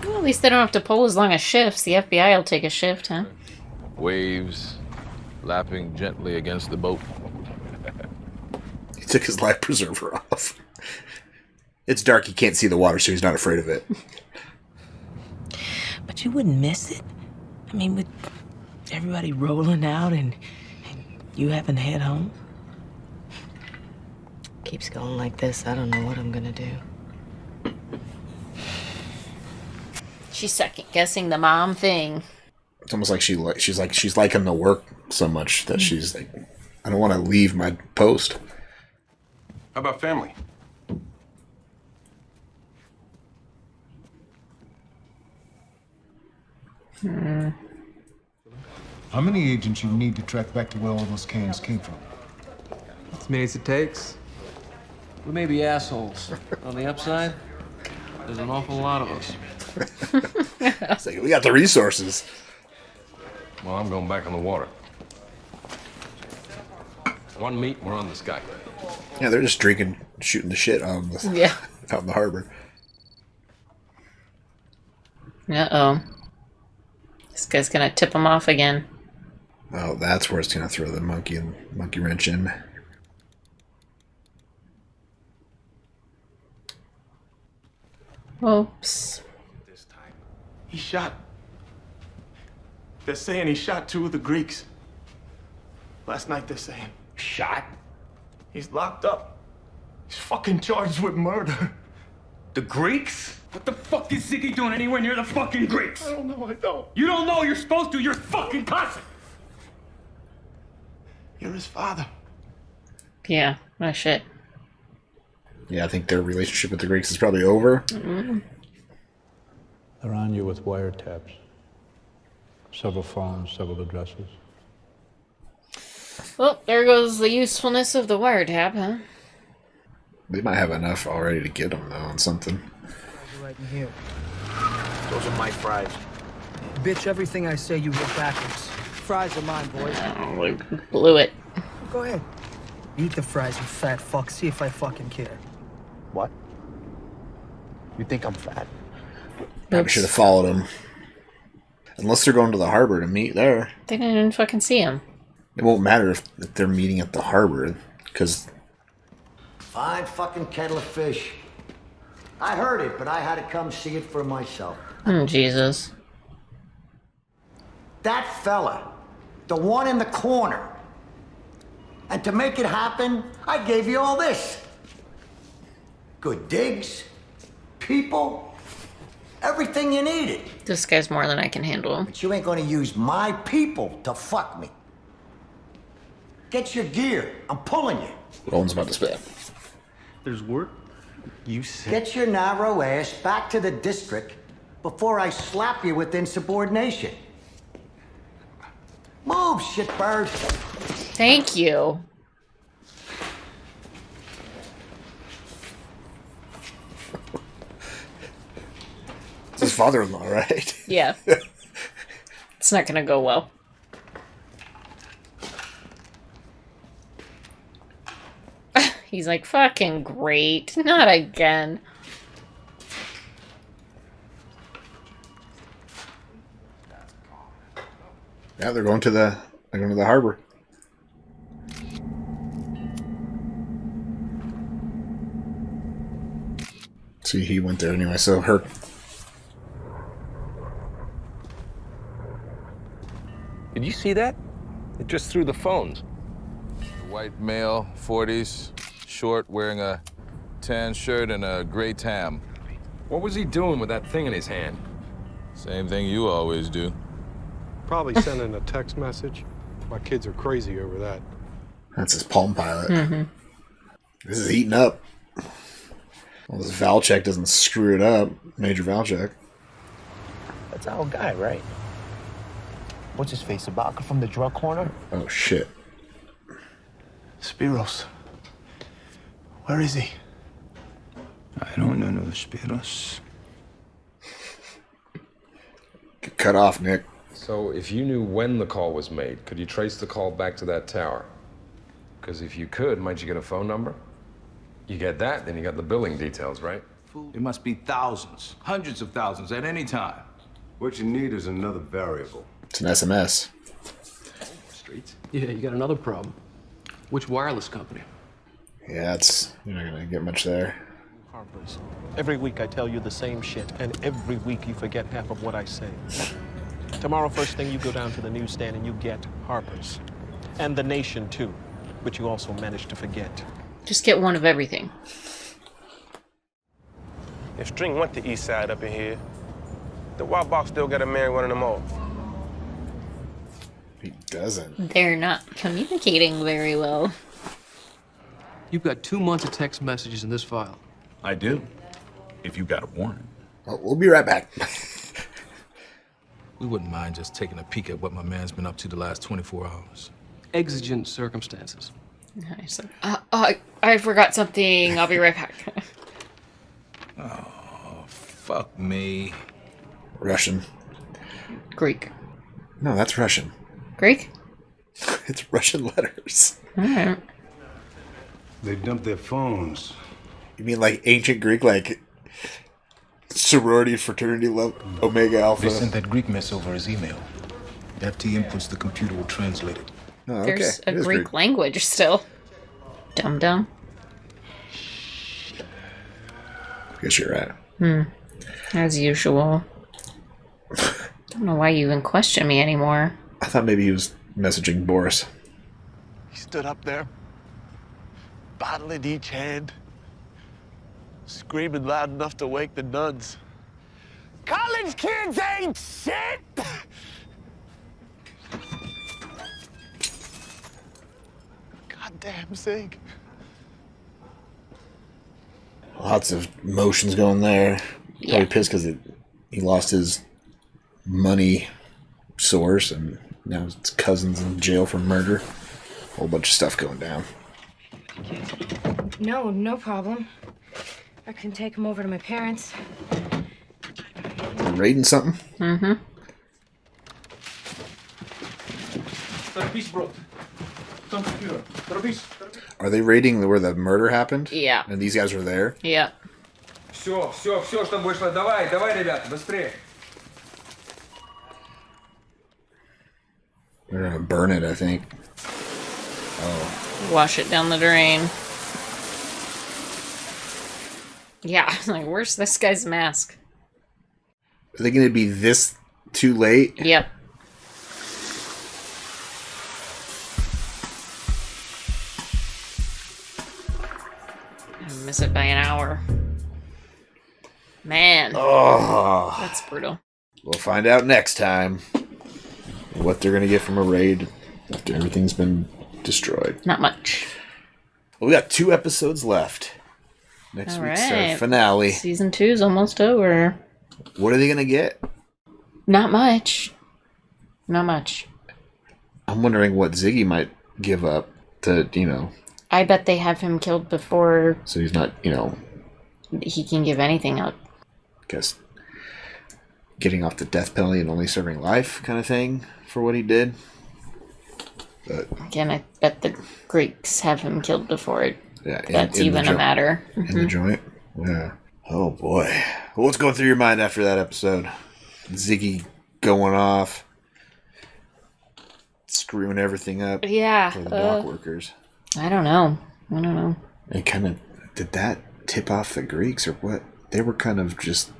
Well, at least they don't have to pull as long as shifts. The FBI will take a shift, huh? Waves lapping gently against the boat. He took his life preserver off. It's dark, he can't see the water, so he's not afraid of it. But you wouldn't miss it. I mean, with everybody rolling out and you having to head home. Keeps going like this, I don't know what I'm gonna do. She's second guessing the mom thing. It's almost like she's liking the work so much that she's like, I don't want to leave my post. How about family? How many agents you need to track back to where all those cans came from? As many as it takes. We may be assholes. On the upside, there's an awful lot of us. It's like, we got the resources. Well, I'm going back on the water. One meet, we're on this guy. Yeah, they're just drinking, shooting the shit out in the harbor. Uh-oh. This guy's gonna tip him off again. Oh, that's where it's gonna throw the monkey wrench in. Oops. He shot. They're saying he shot 2 of the Greeks. Last night they're saying. Shot? He's locked up. He's fucking charged with murder. The Greeks? What the fuck is Ziggy doing anywhere near the fucking Greeks? I don't know, I don't. You don't know you're supposed to, you're fucking cousin! You're his father. Yeah, no shit. Yeah, I think their relationship with the Greeks is probably over. Mm-hmm. They're on you with wiretaps. Several phones, several addresses. Well, there goes the usefulness of the wiretap, huh? They might have enough already to get them, though, on something. Right in here. Those are my fries. Bitch, everything I say you hear backwards. Fries are mine, boys. Oh, we blew it. Go ahead. Eat the fries, you fat fuck. See if I fucking care. What? You think I'm fat? Probably should have followed them. Unless they're going to the harbor to meet there. They didn't even fucking see him. It won't matter if they're meeting at the harbor, because... Fine fucking kettle of fish. I heard it, but I had to come see it for myself. Oh, Jesus. That fella, the one in the corner. And to make it happen, I gave you all this. Good digs, people, everything you needed. This guy's more than I can handle. But you ain't gonna use my people to fuck me. Get your gear, I'm pulling you. Roland's about to spit. There's work? You said... Get your narrow ass back to the district before I slap you with insubordination. Move, shitbird. Thank you. It's his father-in-law, right? Yeah. It's not gonna go well. He's like, fucking great. Not again. Yeah, they're going to the harbor. See, he went there anyway, so her. Did you see that? It just threw the phones. White male, 40s, short, wearing a tan shirt and a gray tam. What was he doing with that thing in his hand? Same thing you always do. Probably sending a text message. My kids are crazy over that. That's his Palm Pilot. Mm-hmm. This is heating up. Well, this Val check doesn't screw it up. Major Val check. That's our guy, right? What's his face? Sobatka from the drug corner? Oh, shit. Spiros. Where is he? I don't know no Spiros. Get cut off, Nick. So if you knew when the call was made, could you trace the call back to that tower? Because if you could, might you get a phone number? You get that, then you got the billing details, right? It must be thousands, hundreds of thousands at any time. What you need is another variable. It's an SMS. Streets? Yeah, you got another problem. Which wireless company? Yeah, you're not gonna get much there. Harper's. Every week I tell you the same shit, and every week you forget half of what I say. Tomorrow, first thing, you go down to the newsstand and you get Harper's. And The Nation, too, which you also managed to forget. Just get one of everything. If String went to East Side up in here, the Wild Box still gotta marry one of them off. He doesn't. They're not communicating very well. You've got 2 months of text messages in this file. I do. If you got a warrant. Well, we'll be right back. We wouldn't mind just taking a peek at what my man's been up to the last 24 hours. Exigent circumstances. Nice. I forgot something. I'll be right back. Oh, fuck me. Russian. Greek. No, that's Russian. Greek? It's Russian letters. All right. They dumped their phones. You mean like ancient Greek, like sorority, fraternity, Omega Alpha? They sent that Greek mess over as email. FT inputs, the computer will translate it. Oh, okay. There's a Greek language still. Dum-dum. Guess you're right. As usual. Don't know why you even question me anymore. I thought maybe he was messaging Boris. He stood up there, bottle in each hand, screaming loud enough to wake the nuns. College kids ain't shit! Goddamn Zig. Lots of emotions going there. Yeah. Probably pissed because he lost his money source and now his cousin's in jail for murder. A whole bunch of stuff going down. No problem. I can take him over to my parents. They're raiding something? Mm-hmm. Are they raiding where the murder happened? Yeah. And these guys were there? Yeah. Все, что вышло. Давай, ребята, быстрее. They're gonna burn it, I think. Oh. Wash it down the drain. Yeah, like, where's this guy's mask? Are they gonna be this too late? Yep. I miss it by an hour. Man. Oh. That's brutal. We'll find out next time what they're gonna get from a raid after everything's been destroyed. Not much. Well, we got 2 episodes left. Next week's our finale. Season 2 is almost over. What are they gonna get? Not much. Not much. I'm wondering what Ziggy might give up to, I bet they have him killed before so he's not, he can give anything up. guess getting off the death penalty and only serving life kind of thing for what he did. But again, I bet the Greeks have him killed before it. Yeah, that's even a matter. In the joint? Yeah. Oh boy. What's going through your mind after that episode? Ziggy going off, screwing everything up. Yeah. For the dock workers. I don't know. And kind of, did that tip off the Greeks or what? They were kind of just,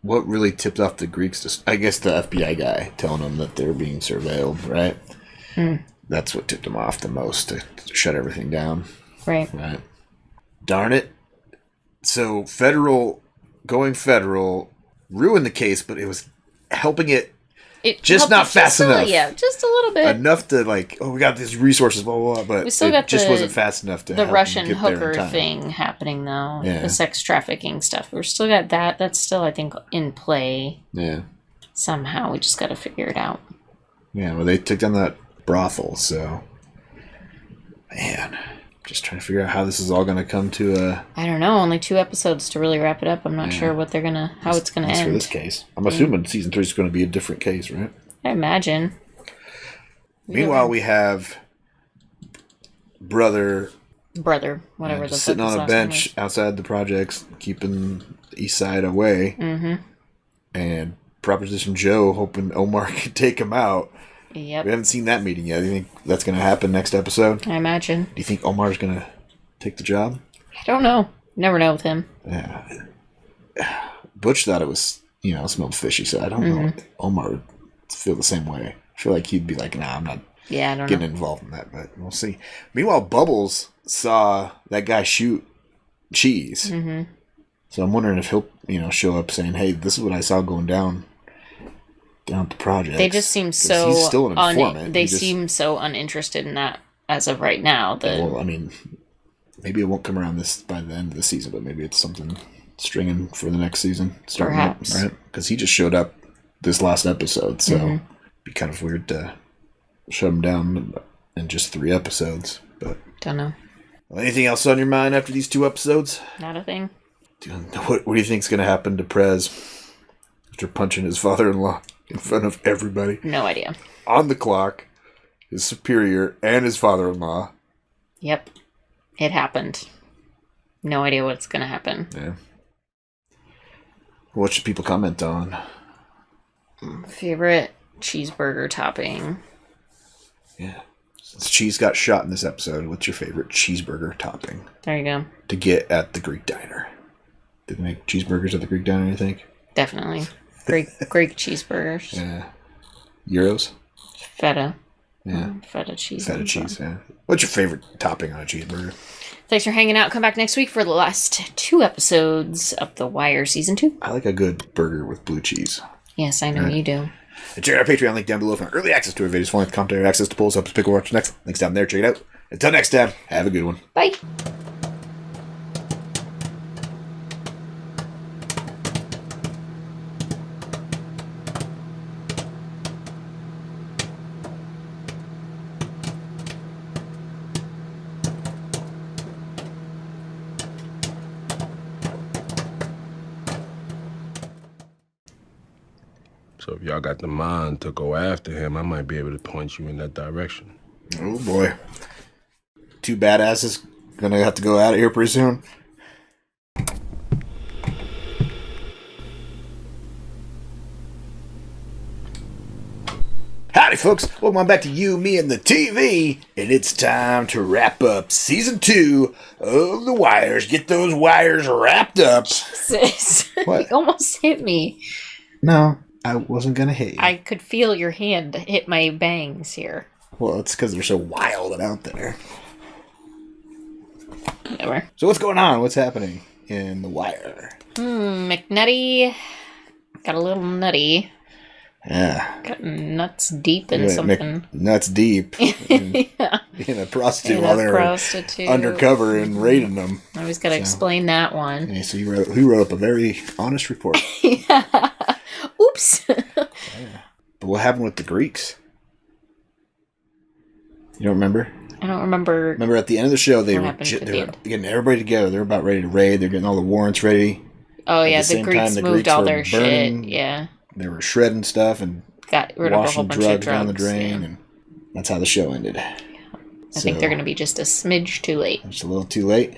what really tipped off the Greeks? I guess the FBI guy telling them that they're being surveilled, right? That's what tipped them off the most to shut everything down. Right. Darn it. So going federal ruined the case, but it was helping it just not fast enough. Yeah, just a little bit. Enough to we got these resources, blah, blah, blah, but we still got just wasn't fast enough to the help Russian them get there in hooker time. thing happening, though. Yeah. The sex trafficking stuff. We're still got that. That's still, I think, in play. Yeah. Somehow. We just got to figure it out. Yeah, well, they took down that brothel, so... Man... Just trying to figure out how this is all going to come to a... I don't know. Only 2 episodes to really wrap it up. I'm not sure what they're how it's gonna end. For this case, I'm assuming season 3 is going to be a different case, right? I imagine. Meanwhile, we have brother, whatever the sitting fuck his on a last name bench is. outside the projects, keeping the East Side away, and Proposition Joe hoping Omar can take him out. Yep. We haven't seen that meeting yet. Do you think that's going to happen next episode? I imagine. Do you think Omar's going to take the job? I don't know. Never know with him. Yeah. Butch thought it was, smelled fishy, so I don't know. Omar would feel the same way. I feel like he'd be like, nah, I'm not I don't getting know. involved in that, but we'll see. Meanwhile, Bubbles saw that guy shoot Cheese. So I'm wondering if he'll, show up saying, hey, this is what I saw going down at the project. They just seem so he's still an informant. They seem so uninterested in that as of right now. Well, I mean, maybe it won't come around by the end of the season, but maybe it's something stringing for the next season. Perhaps. Right? Because he just showed up this last episode, so it'd be kind of weird to shut him down in just 3 episodes. But don't know. Well, anything else on your mind after these 2 episodes? Not a thing. What do you think's going to happen to Prez after punching his father-in-law in front of everybody? No idea. On the clock. his superior, and his father-in-law. Yep. It happened. No idea what's going to happen. Yeah. What should people comment on? Favorite cheeseburger topping? Yeah. Since cheese got shot in this episode, what's your favorite cheeseburger topping? There you go. To get at the Greek diner. Did they make cheeseburgers at the Greek diner, you think? Definitely. Greek cheeseburgers. Yeah. Euros? Feta. Yeah. Feta cheese. Feta cheese, yeah. What's your favorite topping on a cheeseburger? Thanks for hanging out. Come back next week for the last 2 episodes of The Wire Season 2. I like a good burger with blue cheese. Yes, I know you do. And check out our Patreon link down below for early access to our videos, full-length commentary, access to polls, up to pick watch next. Links down there. Check it out. Until next time, have a good one. Bye. So if y'all got the mind to go after him, I might be able to point you in that direction. Oh boy. 2 badasses gonna have to go out of here pretty soon. Howdy folks, welcome on back to You, Me, and the TV, and it's time to wrap up Season 2 of The Wires. Get those wires wrapped up. Jesus. What? You almost hit me. No, I wasn't gonna hit you. I could feel your hand hit my bangs here. Well, it's because they're so wild and out there. Whatever. So what's going on? What's happening in The Wire? McNutty got a little nutty. Yeah. Got nuts deep in something. Nuts deep. In a prostitute while they were undercover and raiding them. I always got to explain that one. Okay, so he wrote up a very honest report. Yeah. Oops. But what happened with the Greeks? You don't remember? I don't remember. Remember at the end of the show, they were getting everybody together. They were about ready to raid. They're getting all the warrants ready. Oh, yeah. The Greeks moved all their shit. Yeah. They were shredding stuff and got rid of a whole bunch of drugs down the drain. And that's how the show ended. I think they're going to be just a smidge too late. Just a little too late?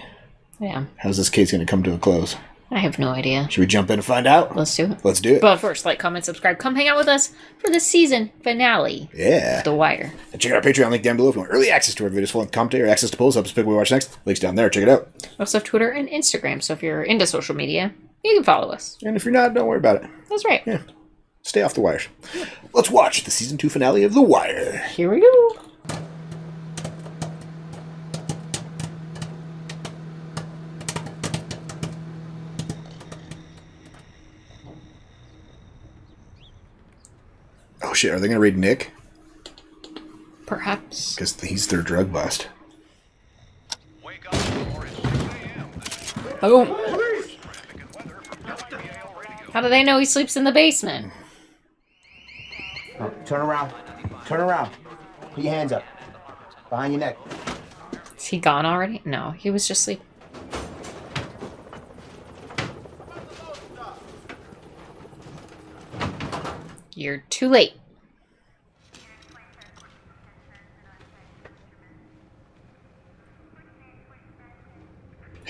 Yeah. How's this case going to come to a close? I have no idea. Should we jump in and find out? Let's do it. Let's do it. But first, like, comment, subscribe. Come hang out with us for the season finale. Yeah. Of The Wire. And check out our Patreon link down below if you want early access to our videos, full-length commentary, or access to polls, up to pick what we watch next. Links down there. Check it out. We also have Twitter and Instagram, so if you're into social media, you can follow us. And if you're not, don't worry about it. That's right. Yeah. Stay off the wires. Let's watch the season 2 finale of The Wire. Here we go. Oh shit, are they gonna raid Nick? Perhaps. Because he's their drug bust. Boom. How do they know he sleeps in the basement? Oh, turn around. Turn around. Put your hands up. Behind your neck. Is he gone already? No, he was just sleeping. You're too late.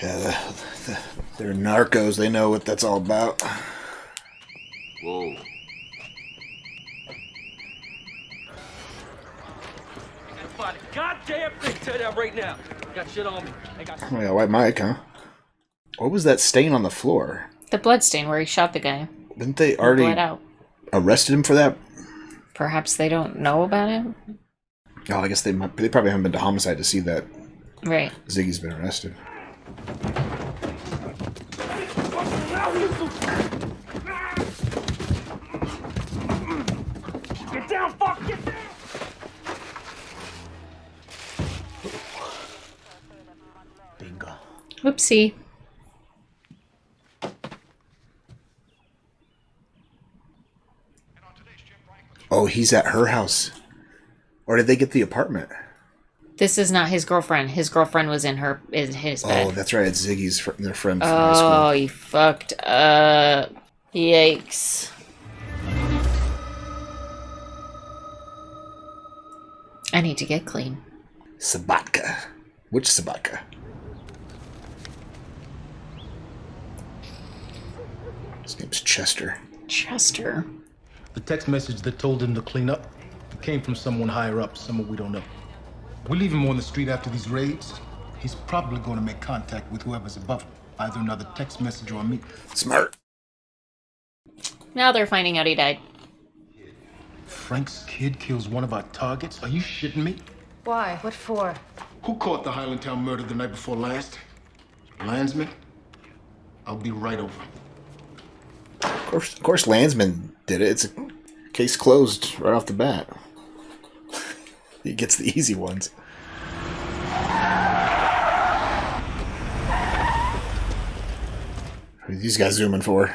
Yeah, they're narcos. They know what that's all about. Whoa. Goddamn thing, tell that right now. Got shit on me. Oh yeah, white Mike, huh? What was that stain on the floor? The bloodstain where he shot the guy. Didn't they already bled out. Arrested him for that? Perhaps they don't know about it. Oh, I guess they probably haven't been to homicide to see that. Right. Ziggy's been arrested. Get down, fuck, get down! Bingo. Whoopsie. Oh, he's at her house. Or did they get the apartment? This is not his girlfriend. His girlfriend was in his bed. Oh, that's right. It's Ziggy's their friend from high school. Oh, he fucked up. Yikes. I need to get clean. Sobatka. Which Sobatka? His name's Chester. Chester. The text message that told him to clean up came from someone higher up, someone we don't know. We leave him on the street after these raids. He's probably going to make contact with whoever's above him, either another text message or me. Smart. Now they're finding out he died. Frank's kid kills one of our targets? Are you shitting me? Why? What for? Who caught the Highlandtown murder the night before last? Landsman? I'll be right over. Of course, Landsman did it. It's a case closed right off the bat. He gets the easy ones. What are these guys zooming for?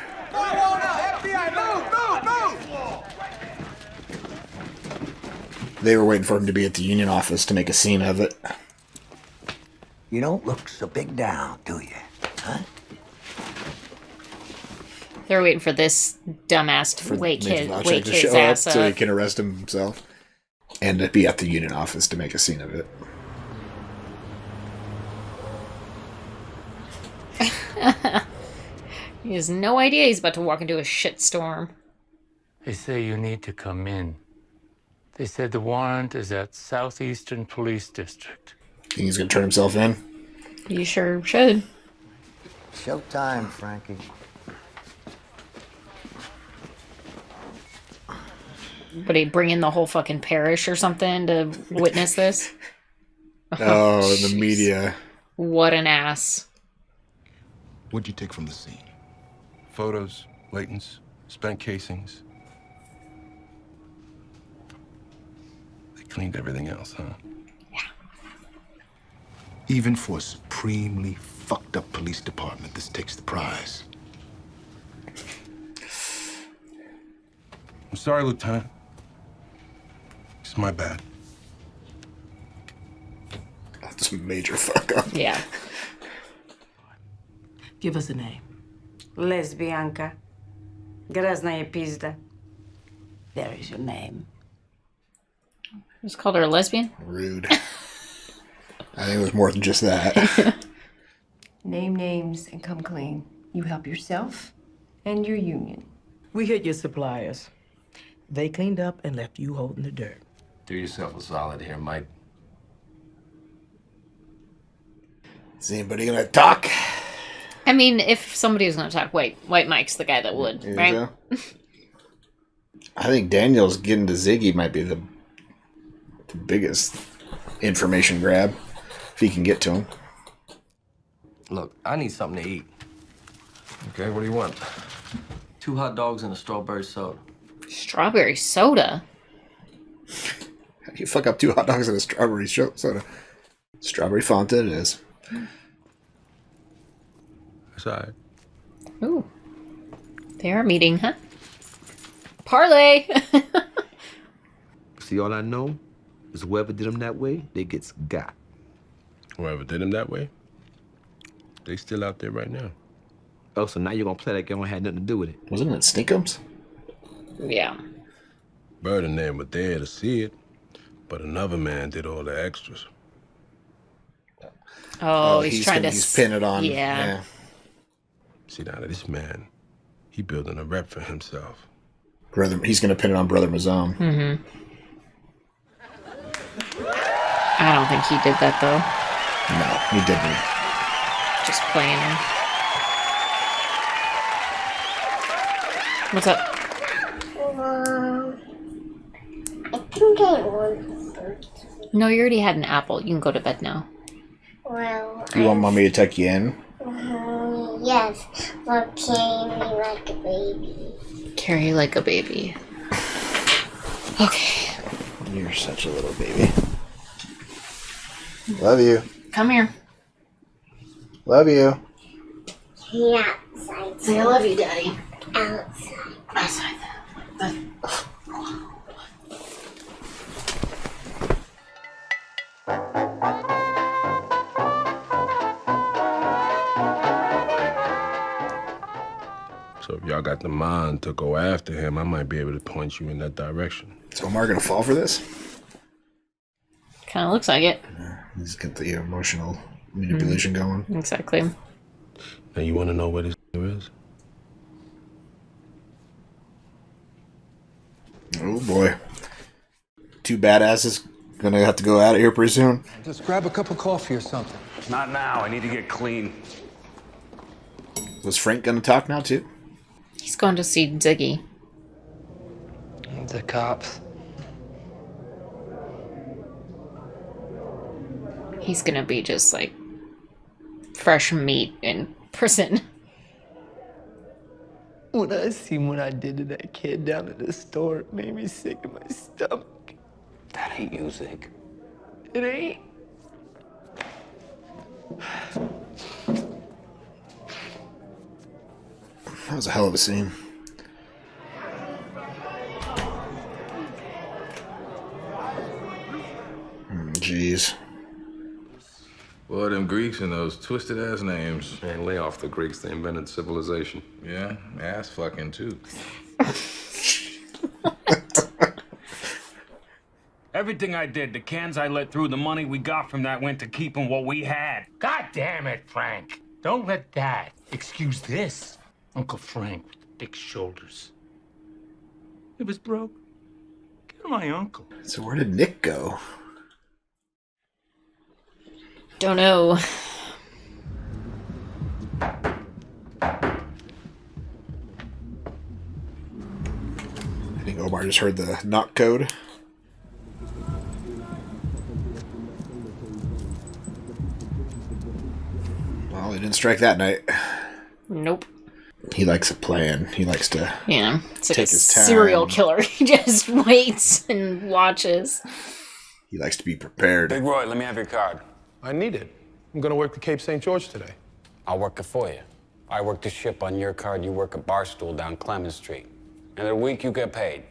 They were waiting for him to be at the union office to make a scene of it. You don't look so big down, do you? Huh? They're waiting for this dumbass to wake his ass up. So he can arrest him himself. And to be at the union office to make a scene of it. He has no idea he's about to walk into a shitstorm. They say you need to come in. They said the warrant is at Southeastern Police District. Think he's gonna turn himself in? You sure should. Showtime, Frankie. But he bring in the whole fucking parish or something to witness this? Oh, the media. What an ass. What'd you take from the scene? Photos, latents, spent casings. They cleaned everything else, huh? Even for a supremely fucked up police department, this takes the prize. I'm sorry, Lieutenant. It's my bad. That's a major fuck up. Yeah. Give us a name. Lesbianka. Grazная pizda. There is your name. Just called her a lesbian? Rude. I think it was more than just that. Name names and come clean. You help yourself and your union. We hit your suppliers. They cleaned up and left you holding the dirt. Do yourself a solid here, Mike. Is anybody gonna talk? I mean, if somebody was going to talk, White Mike's the guy that would, You right? think so? I think Daniel's getting to Ziggy might be the biggest information grab, if he can get to him. Look, I need something to eat. Okay, what do you want? 2 hot dogs and a strawberry soda. Strawberry soda? How do you fuck up 2 hot dogs and a strawberry soda? Strawberry Fanta it is. That's all right. Ooh. They are meeting, huh? Parlay! See, all I know is whoever did him that way, they gets got. Whoever did him that way, they still out there right now. Oh, so now you're gonna play like you don't have nothing to do with it. Wasn't it Stinkums? Yeah. Bird and them were there to see it, but another man did all the extras. Oh, he's trying to pin it on. Yeah. See, now this man, he building a rep for himself. He's gonna pin it on Brother Mazam. Mm-hmm. I don't think he did that, though. No, he didn't. Just playing him. What's up? I think I want fruit. No, you already had an apple. You can go to bed now. Well, You want mommy to tuck you in? yes, or carry me like a baby. Carry you like a baby. Okay. You're such a little baby. Love you. Come here. Love you. Yeah, outside. Say I love you, Daddy. Outside. Outside. So if y'all got the mind to go after him, I might be able to point you in that direction. So am I gonna fall for this? Kind of looks like it. He's got the emotional manipulation going. Exactly. And you want to know where this is? Oh boy. Two badasses gonna have to go out of here pretty soon. Just grab a cup of coffee or something. Not now. I need to get clean. Was Frank gonna talk now too? He's going to see Ziggy. The cops. He's gonna be just like fresh meat in prison. When I seen what I did to that kid down at the store, it made me sick to my stomach. That ain't music. It ain't. That was a hell of a scene. Jeez. Boy, them Greeks and those twisted ass names. Man, lay off the Greeks. They invented civilization. Yeah, ass fucking too. Everything I did, the cans I let through, the money we got from that went to keeping what we had. God damn it, Frank. Don't let that excuse this. Uncle Frank with the big shoulders. He was broke. Get my uncle. So where did Nick go? Don't know. I think Omar just heard the knock code. Well, he didn't strike that night. Nope. He likes a plan. He likes to It's like take a his time. serial killer. He just waits and watches. He likes to be prepared. Big Roy, let me have your card. I need it. I'm gonna work the Cape St. George today. I'll work it for you. I work the ship on your card, you work a bar stool down Clemens Street. And in a week, you get paid.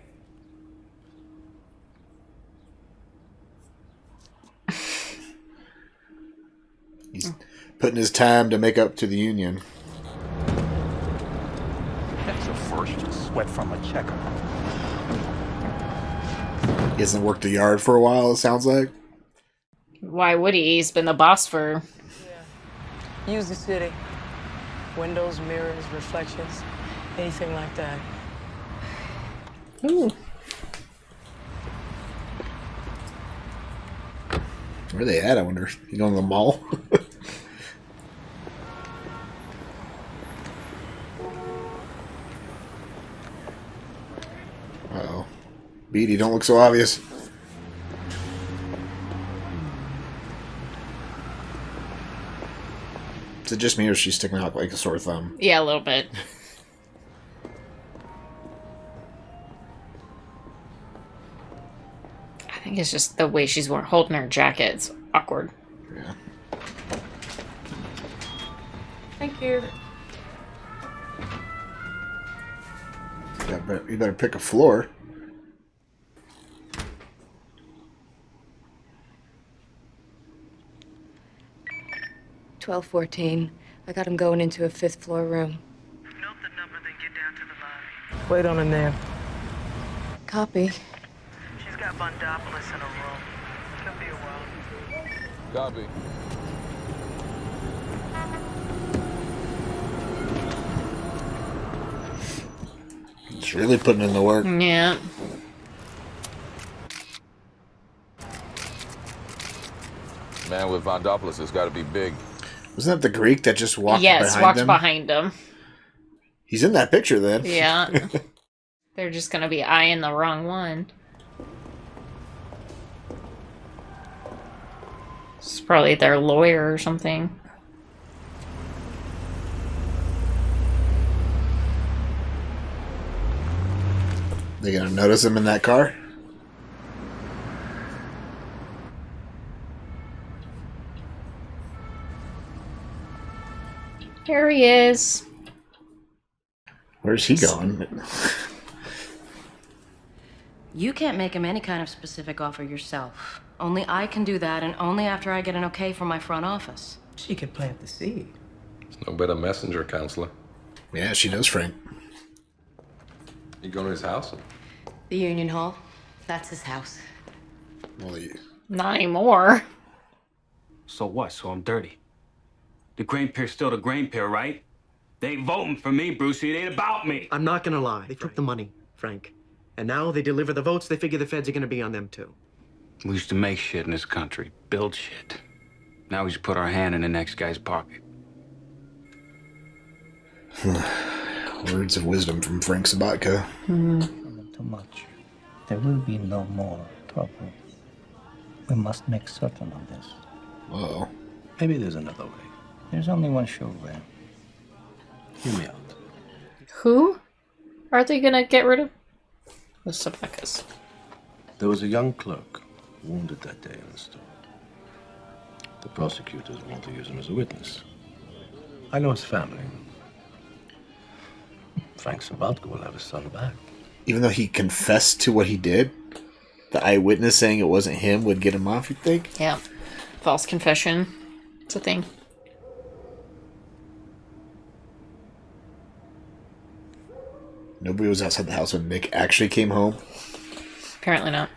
He's putting his time to make up to the union. That's the first sweat from a checker. He hasn't worked the yard for a while, it sounds like. Why would he? He's been the boss for... Use the city. Windows, mirrors, reflections, anything like that. Ooh. Where are they at, I wonder? You going to the mall? Uh-oh. Beatty, don't look so obvious. Is it just me or is she sticking out like a sore thumb? Yeah, a little bit. I think it's just the way she's holding her jacket. It's awkward. Yeah. Thank you. Yeah, you better pick a floor. $12.14. I got him going into a 5th floor room. Wait on him there. Copy. She's got Bundopolis in her room. Could be a while. Copy. It's really putting in the work. Yeah. Man with Vondopoulos has got to be big. Wasn't that the Greek that just walked Yes, behind walked him? behind him. He's in that picture then. Yeah. They're just gonna be eyeing the wrong one. It's probably their lawyer or something. They gonna notice him in that car? Here he is. Where's he going? You can't make him any kind of specific offer yourself. Only I can do that, and only after I get an okay from my front office. She can plant the seed. There's no better messenger, counselor. Yeah, she knows Frank. You going to his house? The Union Hall. That's his house. Well, Not anymore. So what? So I'm dirty. The grain pair's still the grain pair, right? They ain't voting for me, Brucey. It ain't about me. I'm not gonna lie. They took the money, Frank. And now they deliver the votes, they figure the feds are gonna be on them too. We used to make shit in this country, build shit. Now we just put our hand in the next guy's pocket. Words of wisdom from Frank Sobatka. Too much. There will be no more trouble. We must make certain of this. Whoa. Maybe there's another way. There's only one sure way. Hear me out. Who are they gonna get rid of? The Supchucks. There was a young clerk wounded that day in the store. The prosecutors want to use him as a witness. I know his family. Frank Sobatka will have his son back. Even though he confessed to what he did, the eyewitness saying it wasn't him would get him off, you think? Yeah. False confession. It's a thing. Nobody was outside the house when Nick actually came home. Apparently not.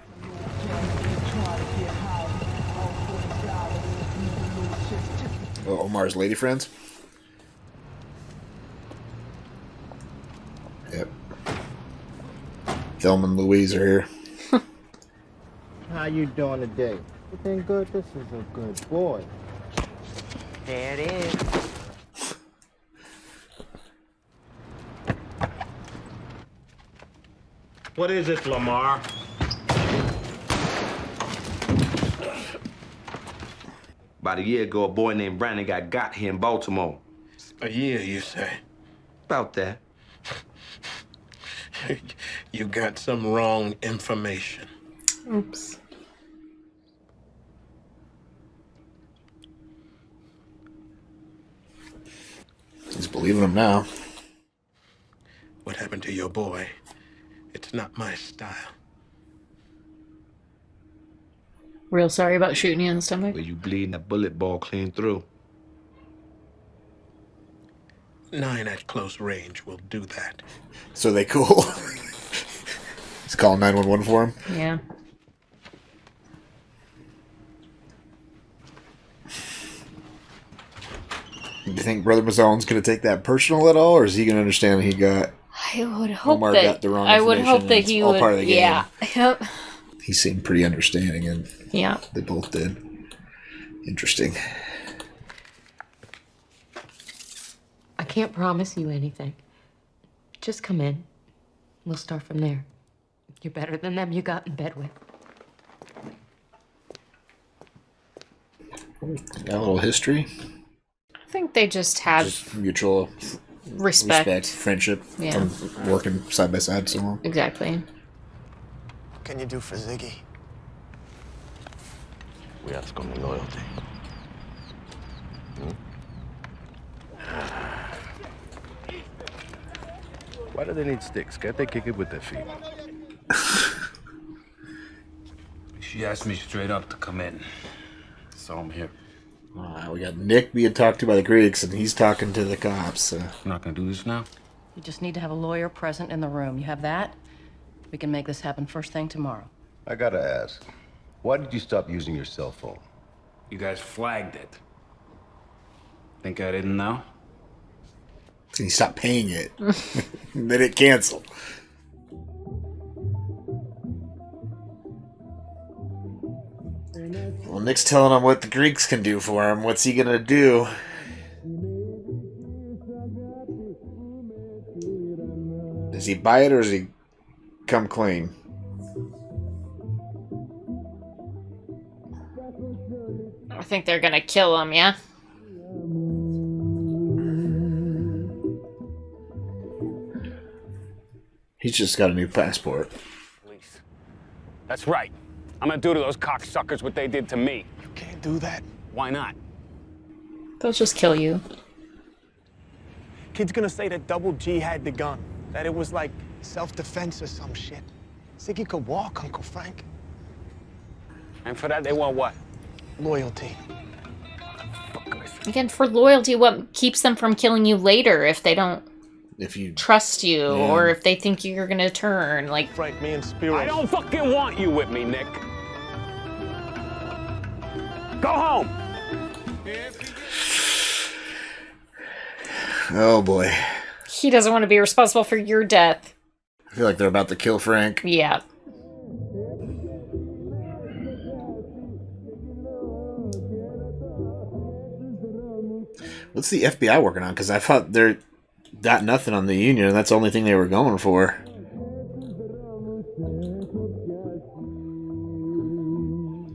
Oh, Omar's lady friends? Yep. Thelma and Louise are here. How you doing today? Everything good? This is a good boy. There it is. What is it, Lamar? About a year ago, a boy named Brandon got here in Baltimore. A year, you say? About that. You got some wrong information. Oops. He's believing him now. What happened to your boy? It's not my style. Real sorry about shooting you in the stomach. Where you bleeding a bullet ball clean through. 9 at close range will do that. So they cool. He's calling 911 for him. Yeah. Do you think Brother Mazzone's going to take that personal at all, or is he going to understand he got... I would hope Omar that got the wrong I would information hope that and he it's all would. part of the game. Yeah. Yep. He seemed pretty understanding, and yeah, they both did. Interesting. I can't promise you anything. Just come in. We'll start from there. You're better than them you got in bed with. Got a little history. I think they just have Mutual respect, friendship, Yeah. from working side by side so long. Exactly. What can you do for Ziggy? We ask only loyalty. Why do they need sticks? Can't they kick it with their feet? She asked me straight up to come in, so I'm here. We got Nick being talked to by the Greeks, and he's talking to the cops. So. I'm not gonna do this now. You just need to have a lawyer present in the room. You have that? We can make this happen first thing tomorrow. I gotta ask, why did you stop using your cell phone? You guys flagged it. Think I didn't know? And he stopped paying it. And then it canceled. Well, Nick's telling him what the Greeks can do for him. What's he gonna do? Does he buy it or does he come clean? I think they're gonna kill him. Yeah. He's just got a new passport. That's right. I'm gonna do to those cocksuckers what they did to me. You can't do that. Why not? They'll just kill you. Kid's gonna say that Double G had the gun. That it was like self-defense or some shit. Ziggy could walk, Uncle Frank. And for that, they want what? Loyalty. Again, for loyalty, what keeps them from killing you later if they don't if you trust you or if they think you're gonna turn? Like, Frank, me and Spiro. I don't fucking want you with me, Nick. Go home. Oh boy. He doesn't want to be responsible for your death. I feel like they're about to kill Frank. Yeah. What's the FBI working on? Because I thought they're got nothing on the Union, and that's the only thing they were going for.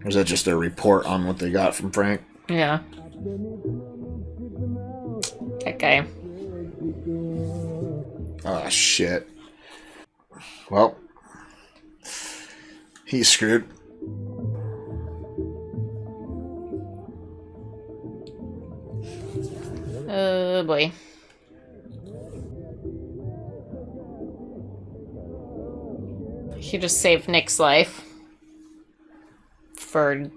Or is that just a report on what they got from Frank? Yeah. Okay. Oh, shit. Well, he's screwed. Oh, boy. He just saved Nick's life. For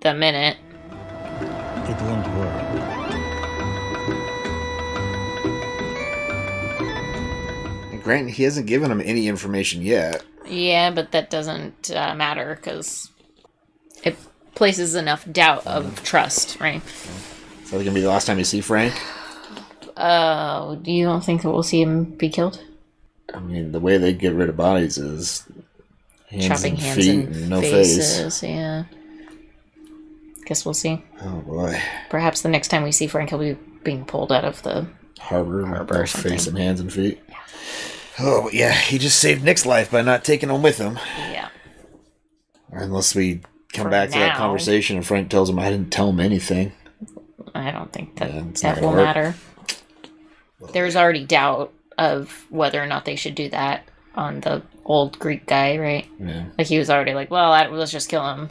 the minute. It won't work. Granted, he hasn't given him any information yet. Yeah, but that doesn't matter because it places enough doubt of trust, right? So it's gonna be the last time you see Frank? Do you don't think that we'll see him be killed? I mean, the way they get rid of bodies is chopping hands and no faces. face. Yeah. Guess we'll see. Oh boy. Perhaps the next time we see Frank, he'll be being pulled out of the harbor or something. Face and hands and feet. Yeah. Oh, but yeah, he just saved Nick's life by not taking him with him. Yeah. Unless we come back to that conversation and Frank tells him I didn't tell him anything. I don't think that will matter. There's already doubt of whether or not they should do that on the old Greek guy, right? Yeah. Like he was already like, well, let's just kill him.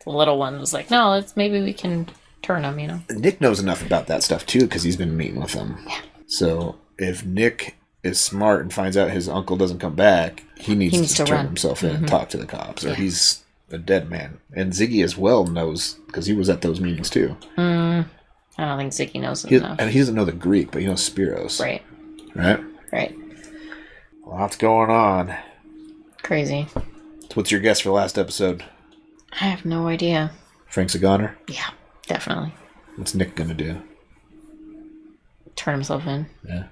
The little one was like, no, maybe we can turn him, you know? Nick knows enough about that stuff too because he's been meeting with him. Yeah. So if Nick is smart and finds out his uncle doesn't come back, he needs to turn himself in and talk to the cops, or he's a dead man. And Ziggy as well knows because he was at those meetings too. I don't think Ziggy knows enough. And he doesn't know the Greek, but he knows Spiros. Right. Right? Right. Lots going on. Crazy. So what's your guess for the last episode? I have no idea. Frank's a goner? Yeah, definitely. What's Nick gonna do? Turn himself in. Yeah.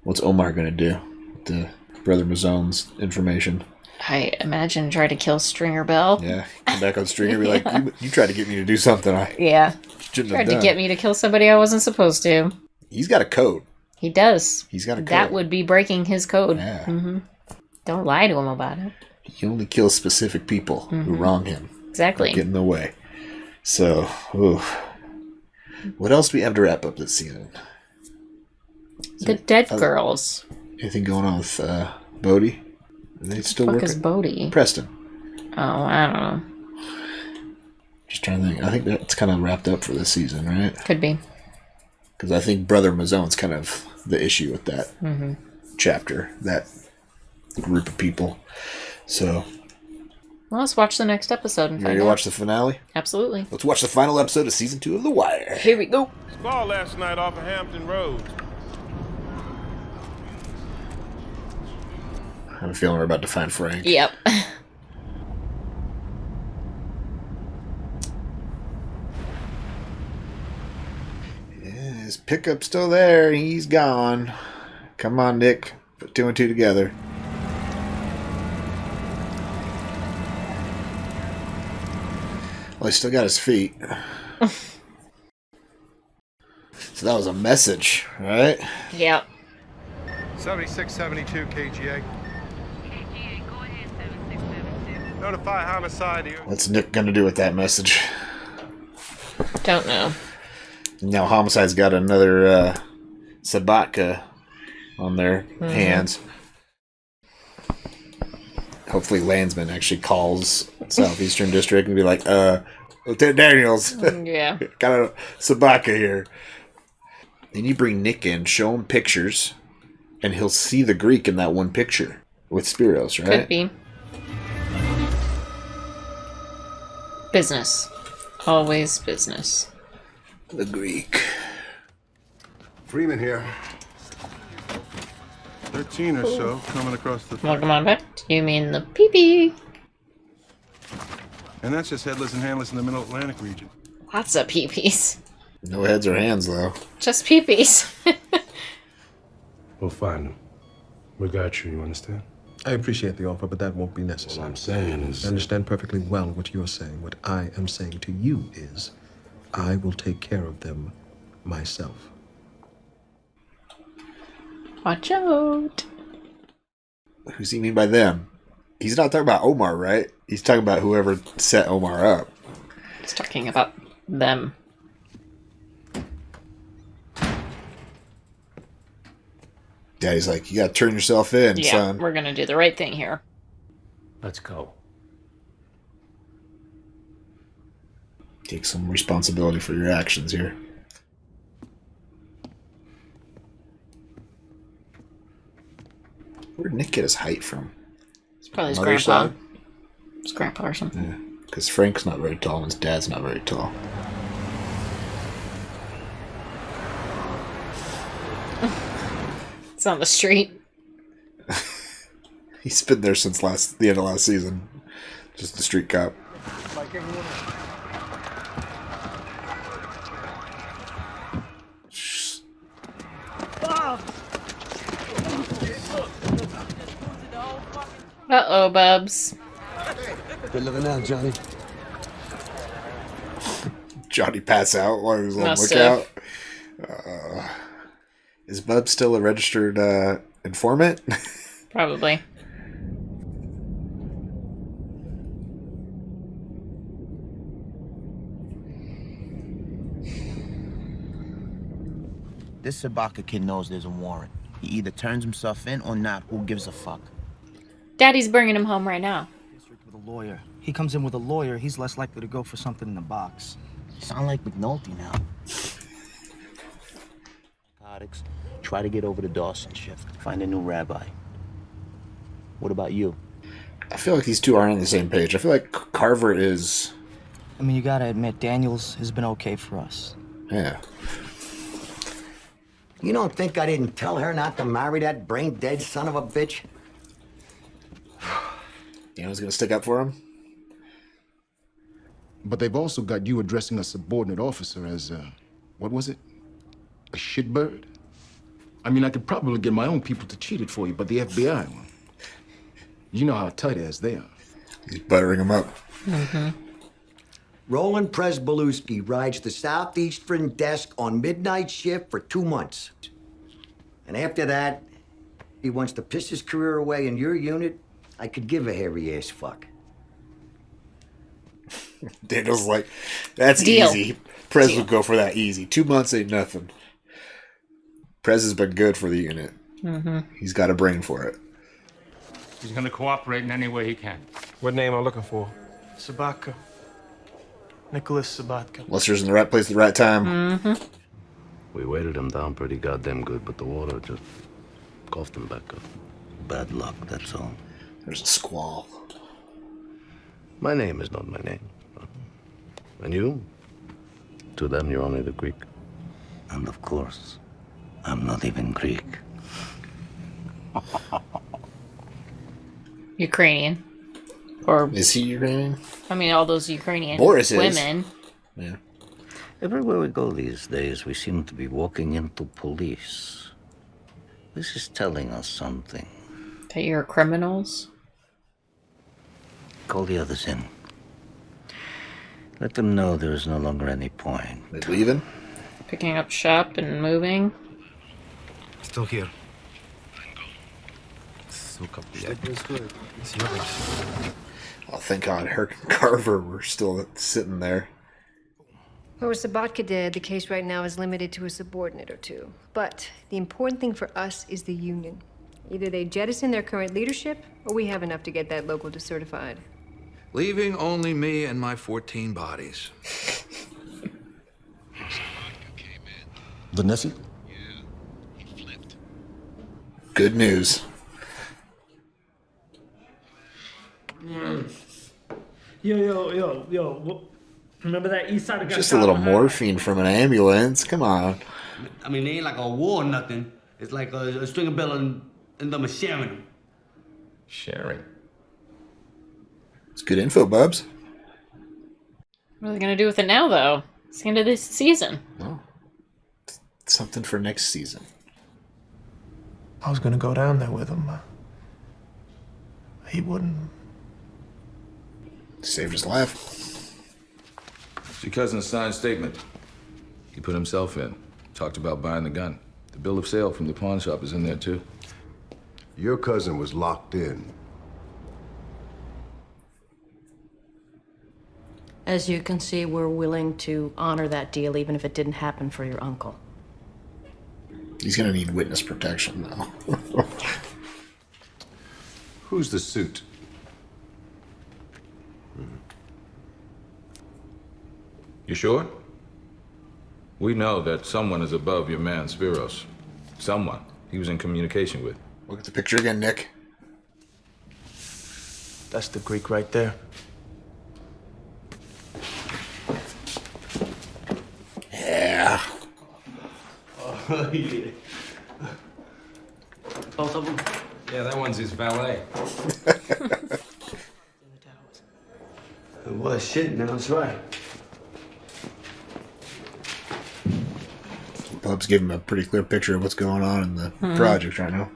What's Omar gonna do with the Brother Mazone's information? I imagine try to kill Stringer Bell. Yeah, come back on Stringer and be like, you tried to get me to do something I shouldn't have Tried done. to get me to kill somebody I wasn't supposed to. He's got a code. He does. He's got a code. That would be breaking his code. Yeah. Mm-hmm. Don't lie to him about it. He only kills specific people who wrong him. Exactly. Get in the way. So, what else do we have to wrap up this season? The dead girls. Anything going on with Bodie? Are they still working? What is Bodie? Preston. Oh, I don't know. Just trying to think. I think that's kind of wrapped up for this season, right? Could be. Because I think Brother Mazone's kind of the issue with that Mm-hmm. chapter, that group of people. So, Well, let's watch the next episode and you find ready to out. watch the finale? Absolutely. Let's watch the final episode of season 2 of The Wire. Here we go. Ball last night off of Hampton Road. I have a feeling we're about to find Frank. Yep. His pickup's still there. He's gone. Come on, Nick. Put 2 and 2 together. Well, he's still got his feet. So that was a message, right? Yep. 7672 KGA. Notify homicide here. What's Nick gonna do with that message? Don't know. Now Homicide's got another Sobatka on their hands. Hopefully Landsman actually calls Southeastern District and be like, Lieutenant Daniels, Yeah. got a Sobatka here. Then you bring Nick in, show him pictures, and he'll see the Greek in that one picture with Spiros, right? Could be. Business. Always business. The Greek. Freeman here. 13 or so coming across the... Welcome on back. You mean the pee-pee. And that's just headless and handless in the middle Atlantic region. Lots of peepees. No heads or hands, though. Just peepees. We'll find them. We got you understand? I appreciate the offer, but that won't be necessary. What I'm saying is... I understand perfectly well what you're saying. What I am saying to you is, I will take care of them myself. Watch out. Who's he mean by them? He's not talking about Omar, right? He's talking about whoever set Omar up. He's talking about them. Daddy's like, you gotta turn yourself in, Yeah, son. we're gonna do the right thing here. Let's go. Take some responsibility for your actions here. Where'd Nick get his height from? It's probably his Mother's grandpa. side? His grandpa or something. Yeah, because Frank's not very tall and his dad's not very tall. It's on the street. He's been there since the end of last season. Just the street cop. Uh-oh, Bubs. Good looking out, Johnny. Johnny pass out while he was on Must lookout. Is Bub still a registered informant? Probably. This Sobatka kid knows there's a warrant. He either turns himself in or not. Who gives a fuck? Daddy's bringing him home right now. With a lawyer. He comes in with a lawyer, he's less likely to go for something in the box. You sound like McNulty now. Narcotics. Try to get over to Dawson shift. Find a new rabbi. What about you? I feel like these two aren't on the same page. I feel like Carver is... I mean, you gotta admit, Daniels has been okay for us. Yeah. You don't think I didn't tell her not to marry that brain-dead son of a bitch? Daniel's gonna stick up for him? But they've also got you addressing a subordinate officer as, what was it? A shitbird? I mean, I could probably get my own people to cheat it for you, but the FBI one. You know how tight ass they are. He's buttering him up. Mm-hmm. Roland Presbolewski rides the southeastern desk on midnight shift for 2 months. And after that, he wants to piss his career away in your unit. I could give a hairy ass fuck. Daniel's like, that's Deal. easy. Prez would go for that easy. 2 months ain't nothing. Prez has been good for the unit. Mm-hmm. He's got a brain for it. He's gonna cooperate in any way he can. What name am I looking for? Sobatka. Nicholas Sobatka. Lester's in the right place at the right time. Mm-hmm. We weighted him down pretty goddamn good, but the water just coughed him back up. Bad luck, that's all. There's a squall. My name is not my name. And you? To them, you're only the Greek. And of course, I'm not even Greek. Ukrainian. Or is he Ukrainian? I mean, all those Ukrainian Boris is. women. Yeah. Everywhere we go these days, we seem to be walking into police. This is telling us something. That you're criminals. Call the others in. Let them know there is no longer any point. They leaving? Picking up shop and moving. Still here. Oh, thank God. Herc and Carver were still sitting there. Whoever Sobatka did, the case right now is limited to a subordinate or two. But the important thing for us is the union. Either they jettison their current leadership, or we have enough to get that local decertified. Leaving only me and my 14 bodies. Vanessa? Good news. Yo. Remember that east side of Just a little morphine from an ambulance. Come on. I mean, it ain't like a war or nothing. It's like a string of bell and them sharing them. Sharing? It's good info, Bubs. What are they gonna do with it now, though? It's the end of this season. Well, something for next season. I was gonna go down there with him. He wouldn't. Saved his life. Your cousin signed statement. He put himself in. Talked about buying the gun. The bill of sale from the pawn shop is in there, too. Your cousin was locked in. As you can see, we're willing to honor that deal even if it didn't happen for your uncle. He's gonna need witness protection, though. Who's the suit? You sure? We know that someone is above your man, Spiros. Someone he was in communication with. Look at the picture again, Nick. That's the Greek right there. Yeah. Oh, yeah. Both of them? Yeah, that one's his valet. Well, shit, now that's right. Pubs give him a pretty clear picture of what's going on in the project right now.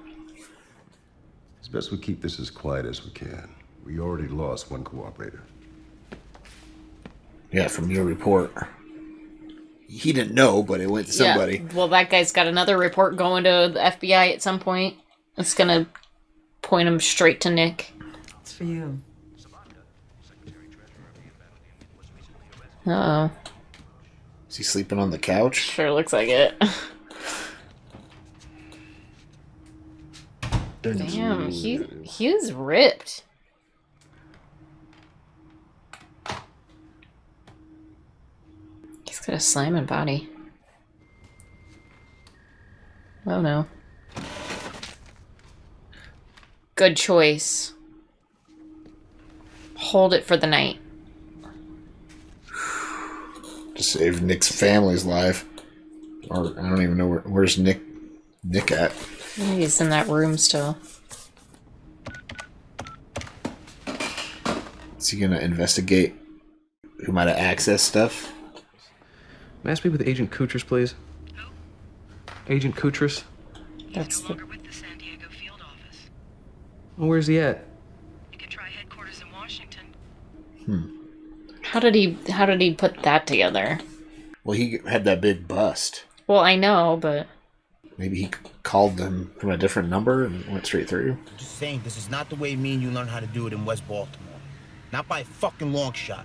It's best we keep this as quiet as we can. We already lost one cooperator. Yeah, from your report. He didn't know, but it went to somebody. Yeah. Well, that guy's got another report going to the FBI at some point. It's gonna point him straight to Nick. It's for you. Uh-oh. Is he sleeping on the couch? Sure looks like it. Damn, he's ripped. He's got a slamming body. Oh no. Good choice. Hold it for the night. To save Nick's family's life. Or I don't even know where's Nick at. He's in that room still. Is he gonna investigate who might have accessed stuff? May I speak with Agent Kutris, please? Agent Kutris? That's the... Well, where's he at? How did he put that together? Well, he had that big bust. Well, I know, but maybe he called them from a different number and went straight through. Just saying, this is not the way me and you learn how to do it in West Baltimore. Not by a fucking long shot.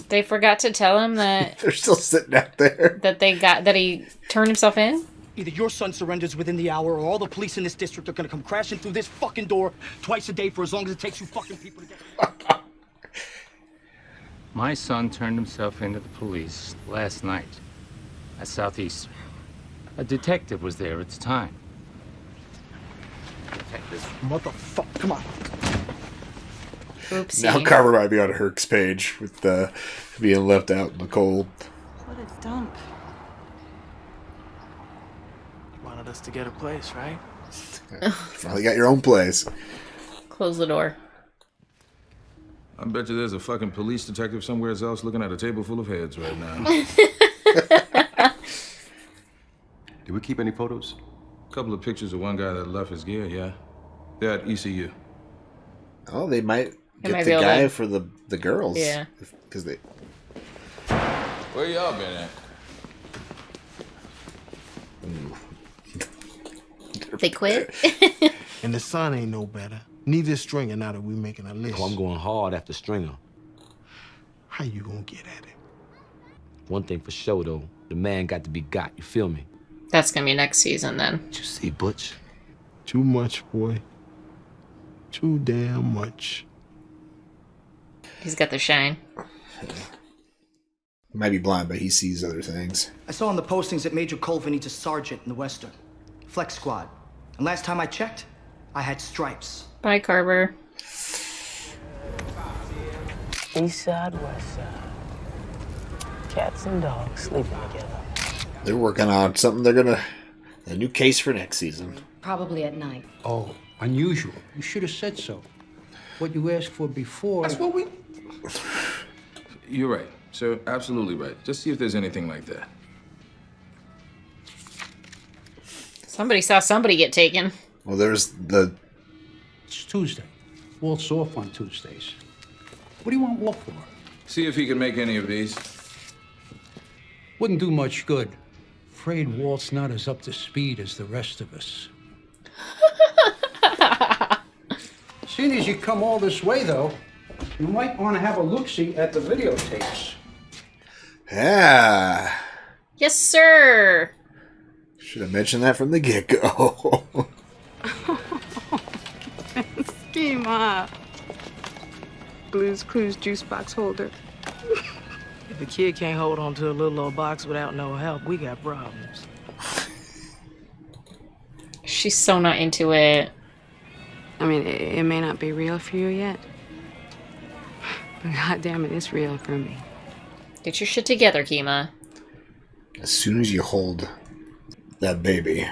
they forgot to tell him that They're still sitting out there. that he turned himself in. Either your son surrenders within the hour, or all the police in this district are gonna come crashing through this fucking door twice a day for as long as it takes you fucking people to get. My son turned himself into the police last night at Southeastern. A detective was there at the time. Detective. Motherfucker, come on. Oopsie. Now Carver might be on Herc's page with being left out in the cold. What a dump. You wanted us to get a place, right? Finally got your own place. Close the door. I bet you there's a fucking police detective somewhere else looking at a table full of heads right now. Did we keep any photos? A couple of pictures of one guy that left his gear, yeah. They're at ECU. Oh, they might They get might the be able guy to- for the girls. Yeah. Because they... Where y'all been at? They quit. And the son ain't no better. Neither is Stringer now that we making a list. Oh, I'm going hard after Stringer. How you gonna get at him? One thing for sure, though. The man got to be got, you feel me? That's gonna be next season then. You see, Butch? Too much, boy. Too damn much. He's got the shine. He might be blind, but he sees other things. I saw in the postings that Major Colvin needs a sergeant in the Western. Flex squad. And last time I checked, I had stripes. Bye, Carver. East side, west side. Cats and dogs sleeping together. They're working on something. They're gonna... A new case for next season. Probably at night. Oh, unusual. You should have said so. What you asked for before... That's what we... You're right. Sir, absolutely right. Just see if there's anything like that. Somebody saw somebody get taken. Well, there's the... It's Tuesday. Walt's off on Tuesdays. What do you want Walt for? See if he can make any of these. Wouldn't do much good. Afraid Walt's not as up to speed as the rest of us. Seeing as you come all this way, though, you might want to have a look-see at the videotapes. Yeah. Yes, sir. Should have mentioned that from the get-go. Schema. Blue's Clues juice box holder. If a kid can't hold on to a little old box without no help, we got problems. She's so not into it. I mean, it may not be real for you yet. But goddamn it, it's real for me. Get your shit together, Kima. As soon as you hold that baby,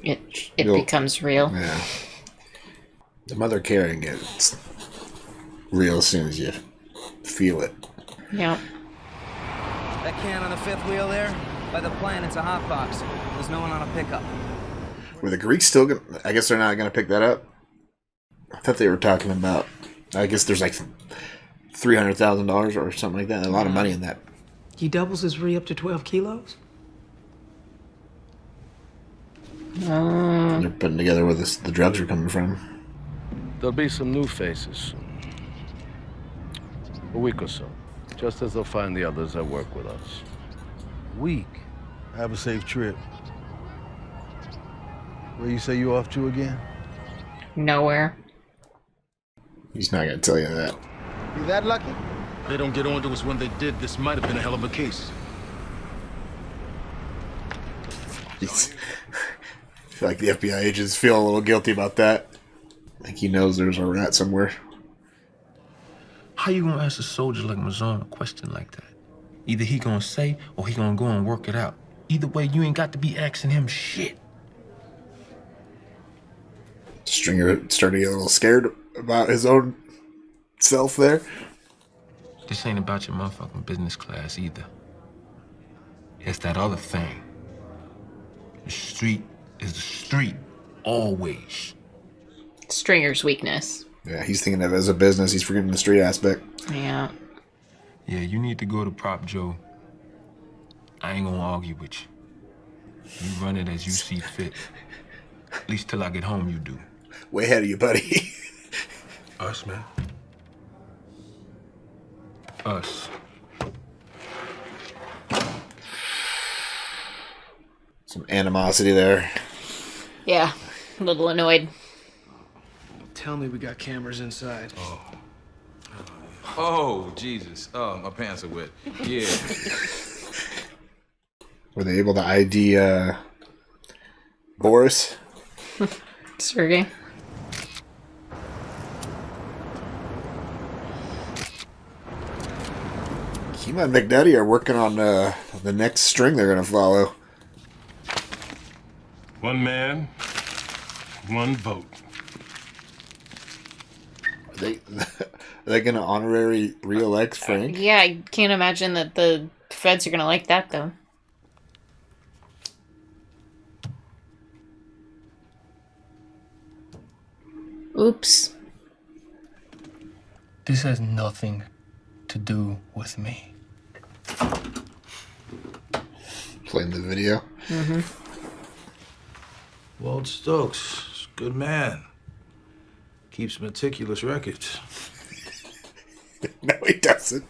it becomes real. Yeah. The mother carrying it, it's real as soon as you feel it. Yeah. That can on the fifth wheel there, by the plan, it's a hot box. There's no one on a pickup. Were the Greeks still gonna... I guess they're not gonna pick that up? I thought they were talking about... I guess there's like $300,000 or something like that. A lot of money in that. He doubles his re up to 12 kilos? They're putting together where the drugs are coming from. There'll be some new faces. A week or so. Just as they'll find the others that work with us. Week. Have a safe trip. Where you say you off to again? Nowhere. He's not gonna tell you that. You that lucky? They don't get on to us when they did. This might have been a hell of a case. I feel like the FBI agents feel a little guilty about that. Like he knows there's a rat somewhere. How you gonna ask a soldier like Mazon a question like that? Either he gonna say or he gonna go and work it out. Either way, you ain't got to be asking him shit. Stringer starting to get a little scared about his own self there. This ain't about your motherfucking business class either. It's that other thing. The street is the street, always. Stringer's weakness. Yeah, he's thinking of it as a business. He's forgetting the street aspect. Yeah. Yeah, you need to go to Prop Joe. I ain't gonna argue with you. You run it as you see fit. At least till I get home, you do. Way ahead of you, buddy. Us, man. Us. Some animosity there. Yeah, a little annoyed. Tell me we got cameras inside. Oh, Jesus. Oh, my pants are wet. Yeah. Were they able to ID Boris? Sergey. Kima and McNutty are working on the next string they're going to follow. One man, one vote. Are they going to honorary re-elect Frank? Yeah, I can't imagine that the feds are gonna like that, though. Oops. This has nothing to do with me. Playing the video. Mm-hmm. Walt Stokes, good man. Keeps meticulous records. No, he doesn't.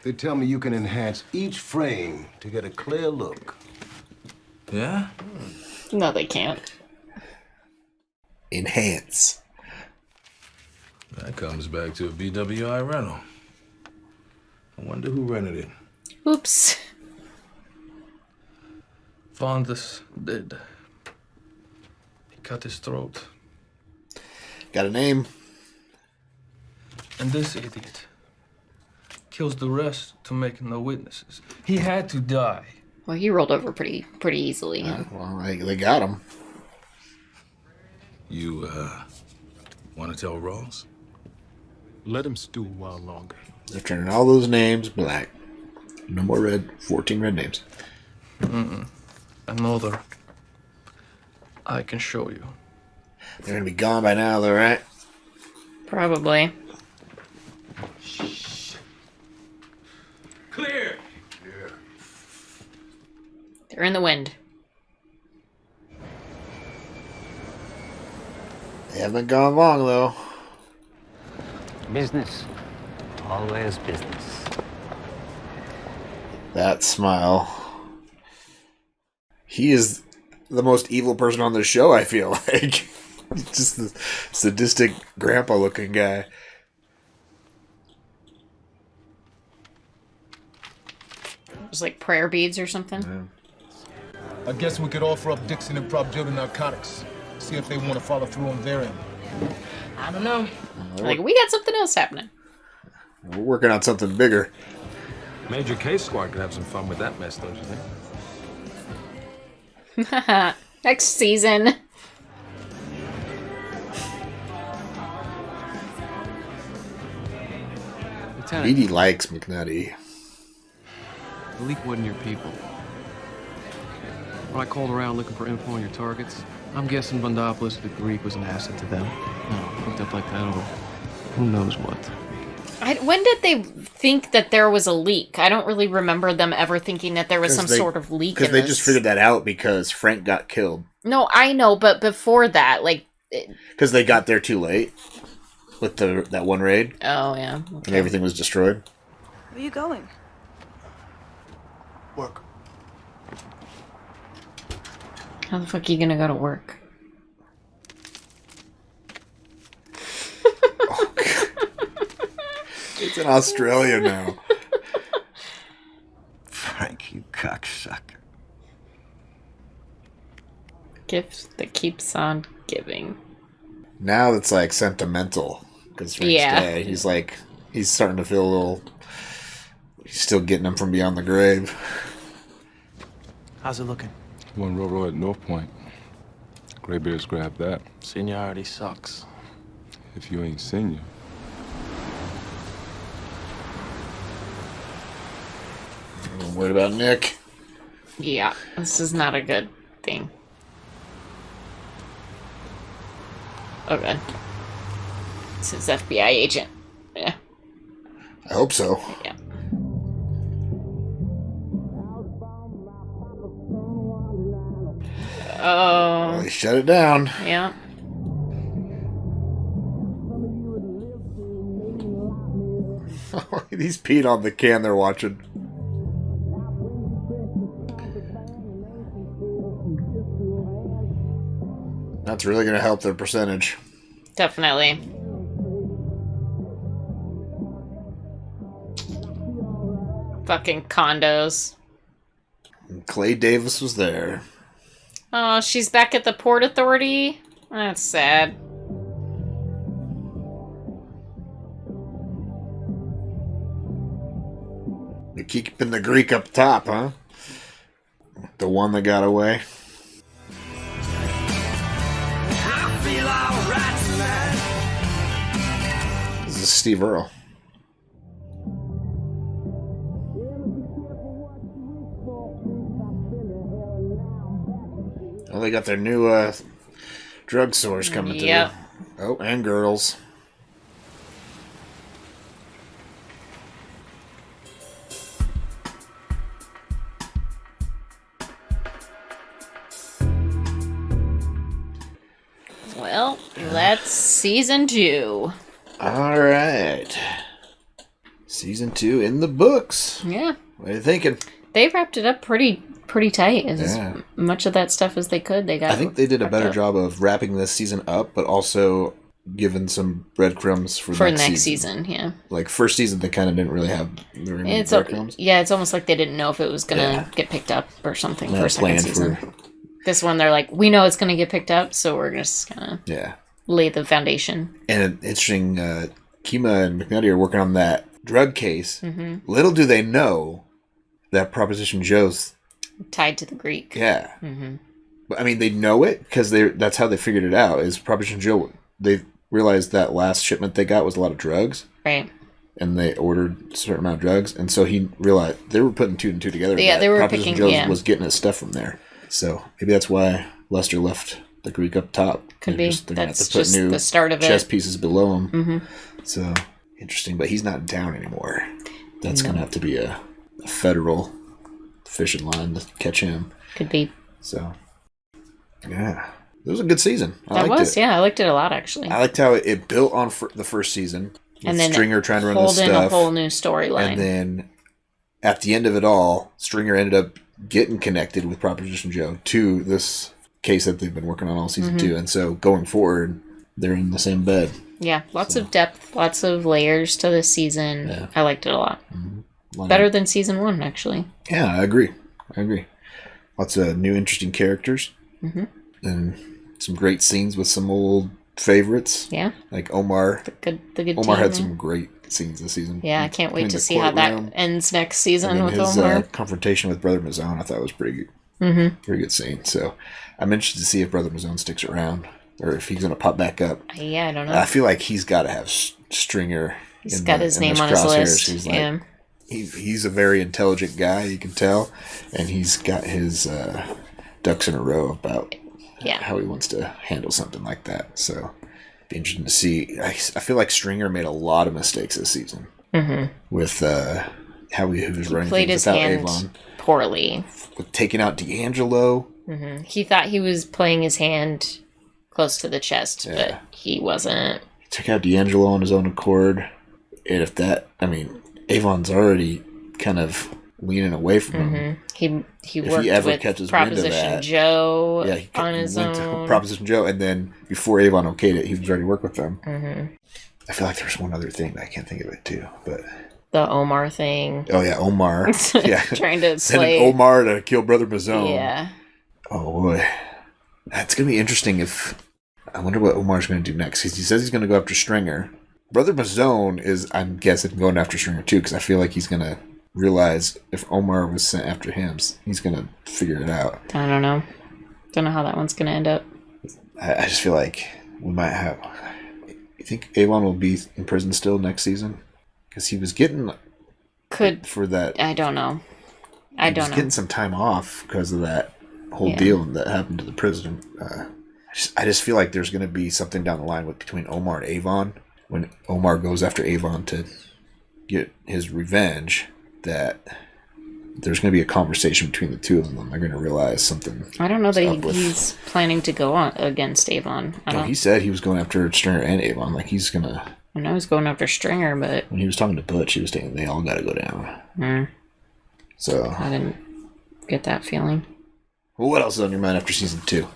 They tell me you can enhance each frame to get a clear look. Yeah? No, they can't. Enhance. That comes back to a BWI rental. I wonder who rented it. Oops. Vondas did. He cut his throat. Got a name. And this idiot kills the rest to make no witnesses. He had to die. Well, he rolled over pretty easily. Well, they got him. You, want to tell Ross? Let him stew a while longer. They're turning all those names black. No more red. 14 red names. Another. I can show you. They're gonna be gone by now, though, right? Probably. Clear. They're in the wind. They haven't gone long, though. Business. Always business. That smile. He is the most evil person on the show, I feel like. Just the sadistic grandpa-looking guy. It was like prayer beads or something. I guess we could offer up Dixon and Prop Joe to narcotics. See if they want to follow through on their end. I don't know. Like, we got something else happening. We're working on something bigger. Major Case Squad could have some fun with that mess, don't you think? Next season. Lieutenant, Edie likes McNutty. the leak wasn't your people. When I called around looking for info on your targets, I'm guessing Bundopoulos the Greek was an asset to them. No, hooked up like that over who knows what. When did they think that there was a leak? I don't really remember them ever thinking that there was some sort of leak in Because they just figured that out because Frank got killed. No, I know, but before that, like... Because they got there too late with that one raid. Oh, yeah. And Okay. everything was destroyed. Where are you going? Work. How the fuck are you gonna go to work? It's in Australia now. Frank, you cocksucker. Gift that keeps on giving. Now it's like sentimental. Because Frank's dead. He's starting to feel a little... He's still getting him from beyond the grave. How's it looking? One Roro at North Point. Graybeard's grabbed that. Seniority sucks. If you ain't senior. I'm worried about Nick. Yeah, this is not a good thing. Okay. This is FBI agent. Yeah. I hope so. Yeah. Oh. Well, he shut it down. Yeah. He's peed on the can they're watching. That's really going to help their percentage. Definitely. Fucking condos. And Clay Davis was there. Oh, she's back at the Port Authority? That's sad. They're keeping the Greek up top, huh? The one that got away. This is Steve Earle. Oh, they got their new drug source coming through. Oh, and girls. Well, that's season 2. All right. Season 2 in the books. Yeah. What are you thinking? They wrapped it up pretty tight. As Yeah. much of that stuff as they could. They got. I think they did a better up. job of wrapping this season up, but also giving some breadcrumbs for next season. Yeah. Like first season, they kind of didn't really have very many breadcrumbs. Yeah, it's almost like they didn't know if it was gonna get picked up or something for second season. This one, they're like, we know it's gonna get picked up, so we're just gonna lay the foundation. And interesting, Kima and McNutty are working on that drug case. Mhm. Little do they know that Proposition Joe's Tied to the Greek. Yeah. Mm-hmm. But I mean, they know it because that's how they figured it out. Is Proposition Joe? They realized that last shipment they got was a lot of drugs. Right. and they ordered a certain amount of drugs, and so he realized they were putting 2 and 2 together. Yeah, they were Proposition picking. Joe's was getting his stuff from there, so maybe that's why Lester left the Greek up top. Could they're be. They're gonna have That's to put just new the start of chess it. pieces below him. Mm-hmm. So interesting, but he's not in town anymore. That's No. gonna have to be a federal fishing line to catch him. Could be. So yeah, it was a good season. That was, yeah, I liked it a lot actually. I liked how it built on the first season. And then Stringer trying to run pulled this in stuff, a whole new storyline. and then at the end of it all, Stringer ended up getting connected with Proposition Joe to this case that they've been working on all season 2, and so going forward, they're in the same bed. Yeah, lots of depth, lots of layers to this season. Yeah. I liked it a lot. Mm-hmm. Better than season 1, actually. Yeah, I agree. Lots of new, interesting characters, and some great scenes with some old favorites. Yeah, like Omar. The good Omar team, had yeah. some great scenes this season. Yeah, I can't wait Between to the see how that courtroom ends next season and then with his Omar. confrontation with Brother Mazone. I thought was pretty good. Pretty good scene. So I'm interested to see if Brother Mazone sticks around or if he's going to pop back up. Yeah, I don't know. I feel like he's got to have Stringer. He's got his name on his list. He's like, Yeah. he's a very intelligent guy, you can tell, and he's got his ducks in a row about how he wants to handle something like that. So be interesting to see. I feel like Stringer made a lot of mistakes this season with how he was running Played things his without hand Avon. poorly. With taking out D'Angelo. He thought he was playing his hand close to the chest, but he wasn't. He took out D'Angelo on his own accord. And if that, I mean, Avon's already kind of leaning away from him. He If worked he ever with catches wind of Proposition that, Joe he on his went to own. Proposition Joe, and then before Avon okayed it, he was already working with them. I feel like there's one other thing that I can't think of it too, but The Omar thing. oh yeah, Omar, yeah, Trying to sending play Omar to kill Brother Mazone. Yeah. Oh boy, that's gonna be interesting. I wonder what Omar's gonna do next, because he says he's gonna go after Stringer. Brother Mazone is, I'm guessing, going after Stringer too, because I feel like he's gonna realize if Omar was sent after him, he's gonna figure it out. I don't know. Don't know how that one's gonna end up. I just feel like we might have. You think Avon will be in prison still next season? Because he was getting for that. I don't know. He was getting some time off because of that whole deal that happened to the prison. I just feel like there's going to be something down the line between Omar and Avon when Omar goes after Avon to get his revenge. That there's going to be a conversation between the two of them. They're going to realize something. I don't know that he's planning to go on against Avon. No, he said he was going after Stringer and Avon. Like he's gonna. I know he's going after Stringer, but when he was talking to Butch, he was saying they all got to go down. So I didn't get that feeling. Well, what else is on your mind after season 2?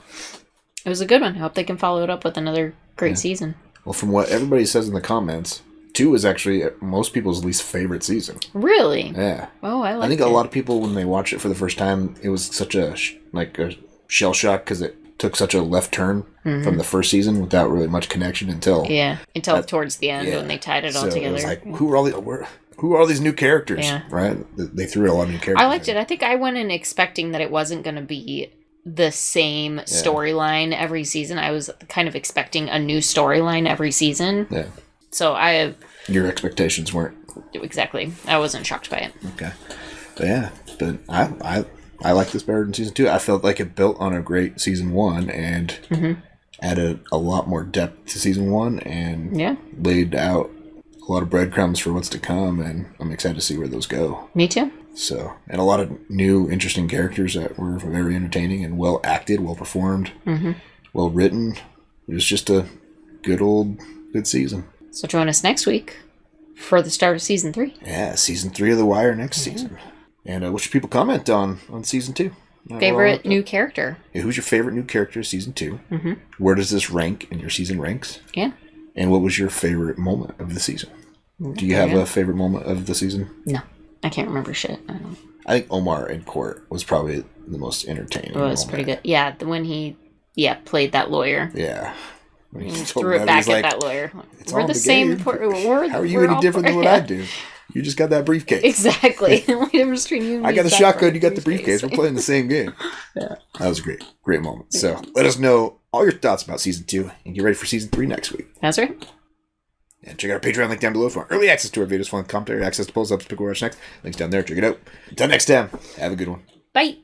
It was a good one. I hope they can follow it up with another great season. Well, from what everybody says in the comments, 2 is actually most people's least favorite season. Really? Yeah. Oh, I think a lot of people, when they watch it for the first time, it was such a shell shock because it took such a left turn from the first season without really much connection until towards the end when they tied it all together. It was like, who are all these new characters? Yeah. Right? They threw a lot of new characters. I liked it. I think I went in expecting that it wasn't going to be the same storyline every season. I was kind of expecting a new storyline every season. Yeah. So your expectations weren't exactly. I wasn't shocked by it. Okay. But I like this better than season 2. I felt like it built on a great season 1 and added a lot more depth to season 1 and laid out a lot of breadcrumbs for what's to come, and I'm excited to see where those go. Me too. So, and a lot of new, interesting characters that were very entertaining and well acted, well performed, well written. It was just a good season. So join us next week for the start of season 3. Yeah, season 3 of The Wire next season. And what should people comment on season 2? Favorite new character? Yeah, who's your favorite new character of season 2? Where does this rank in your season ranks? Yeah. And what was your favorite moment of the season? Do you have a favorite moment of the season? No. I can't remember shit. I think Omar in court was probably the most entertaining. It was pretty good. Yeah, when he played that lawyer. Yeah. When he threw it back at that lawyer. We're the same. How are you any different than what I do? You just got that briefcase. Exactly. I got the shotgun, you got the briefcase. We're playing the same game. Yeah. That was a great moment. So let us know all your thoughts about season 2 and get ready for season 3 next week. That's right. And check out our Patreon link down below for early access to our videos, fun commentary, access to polls, up to pick what we watch next. Links down there. Check it out. Until next time, have a good one. Bye.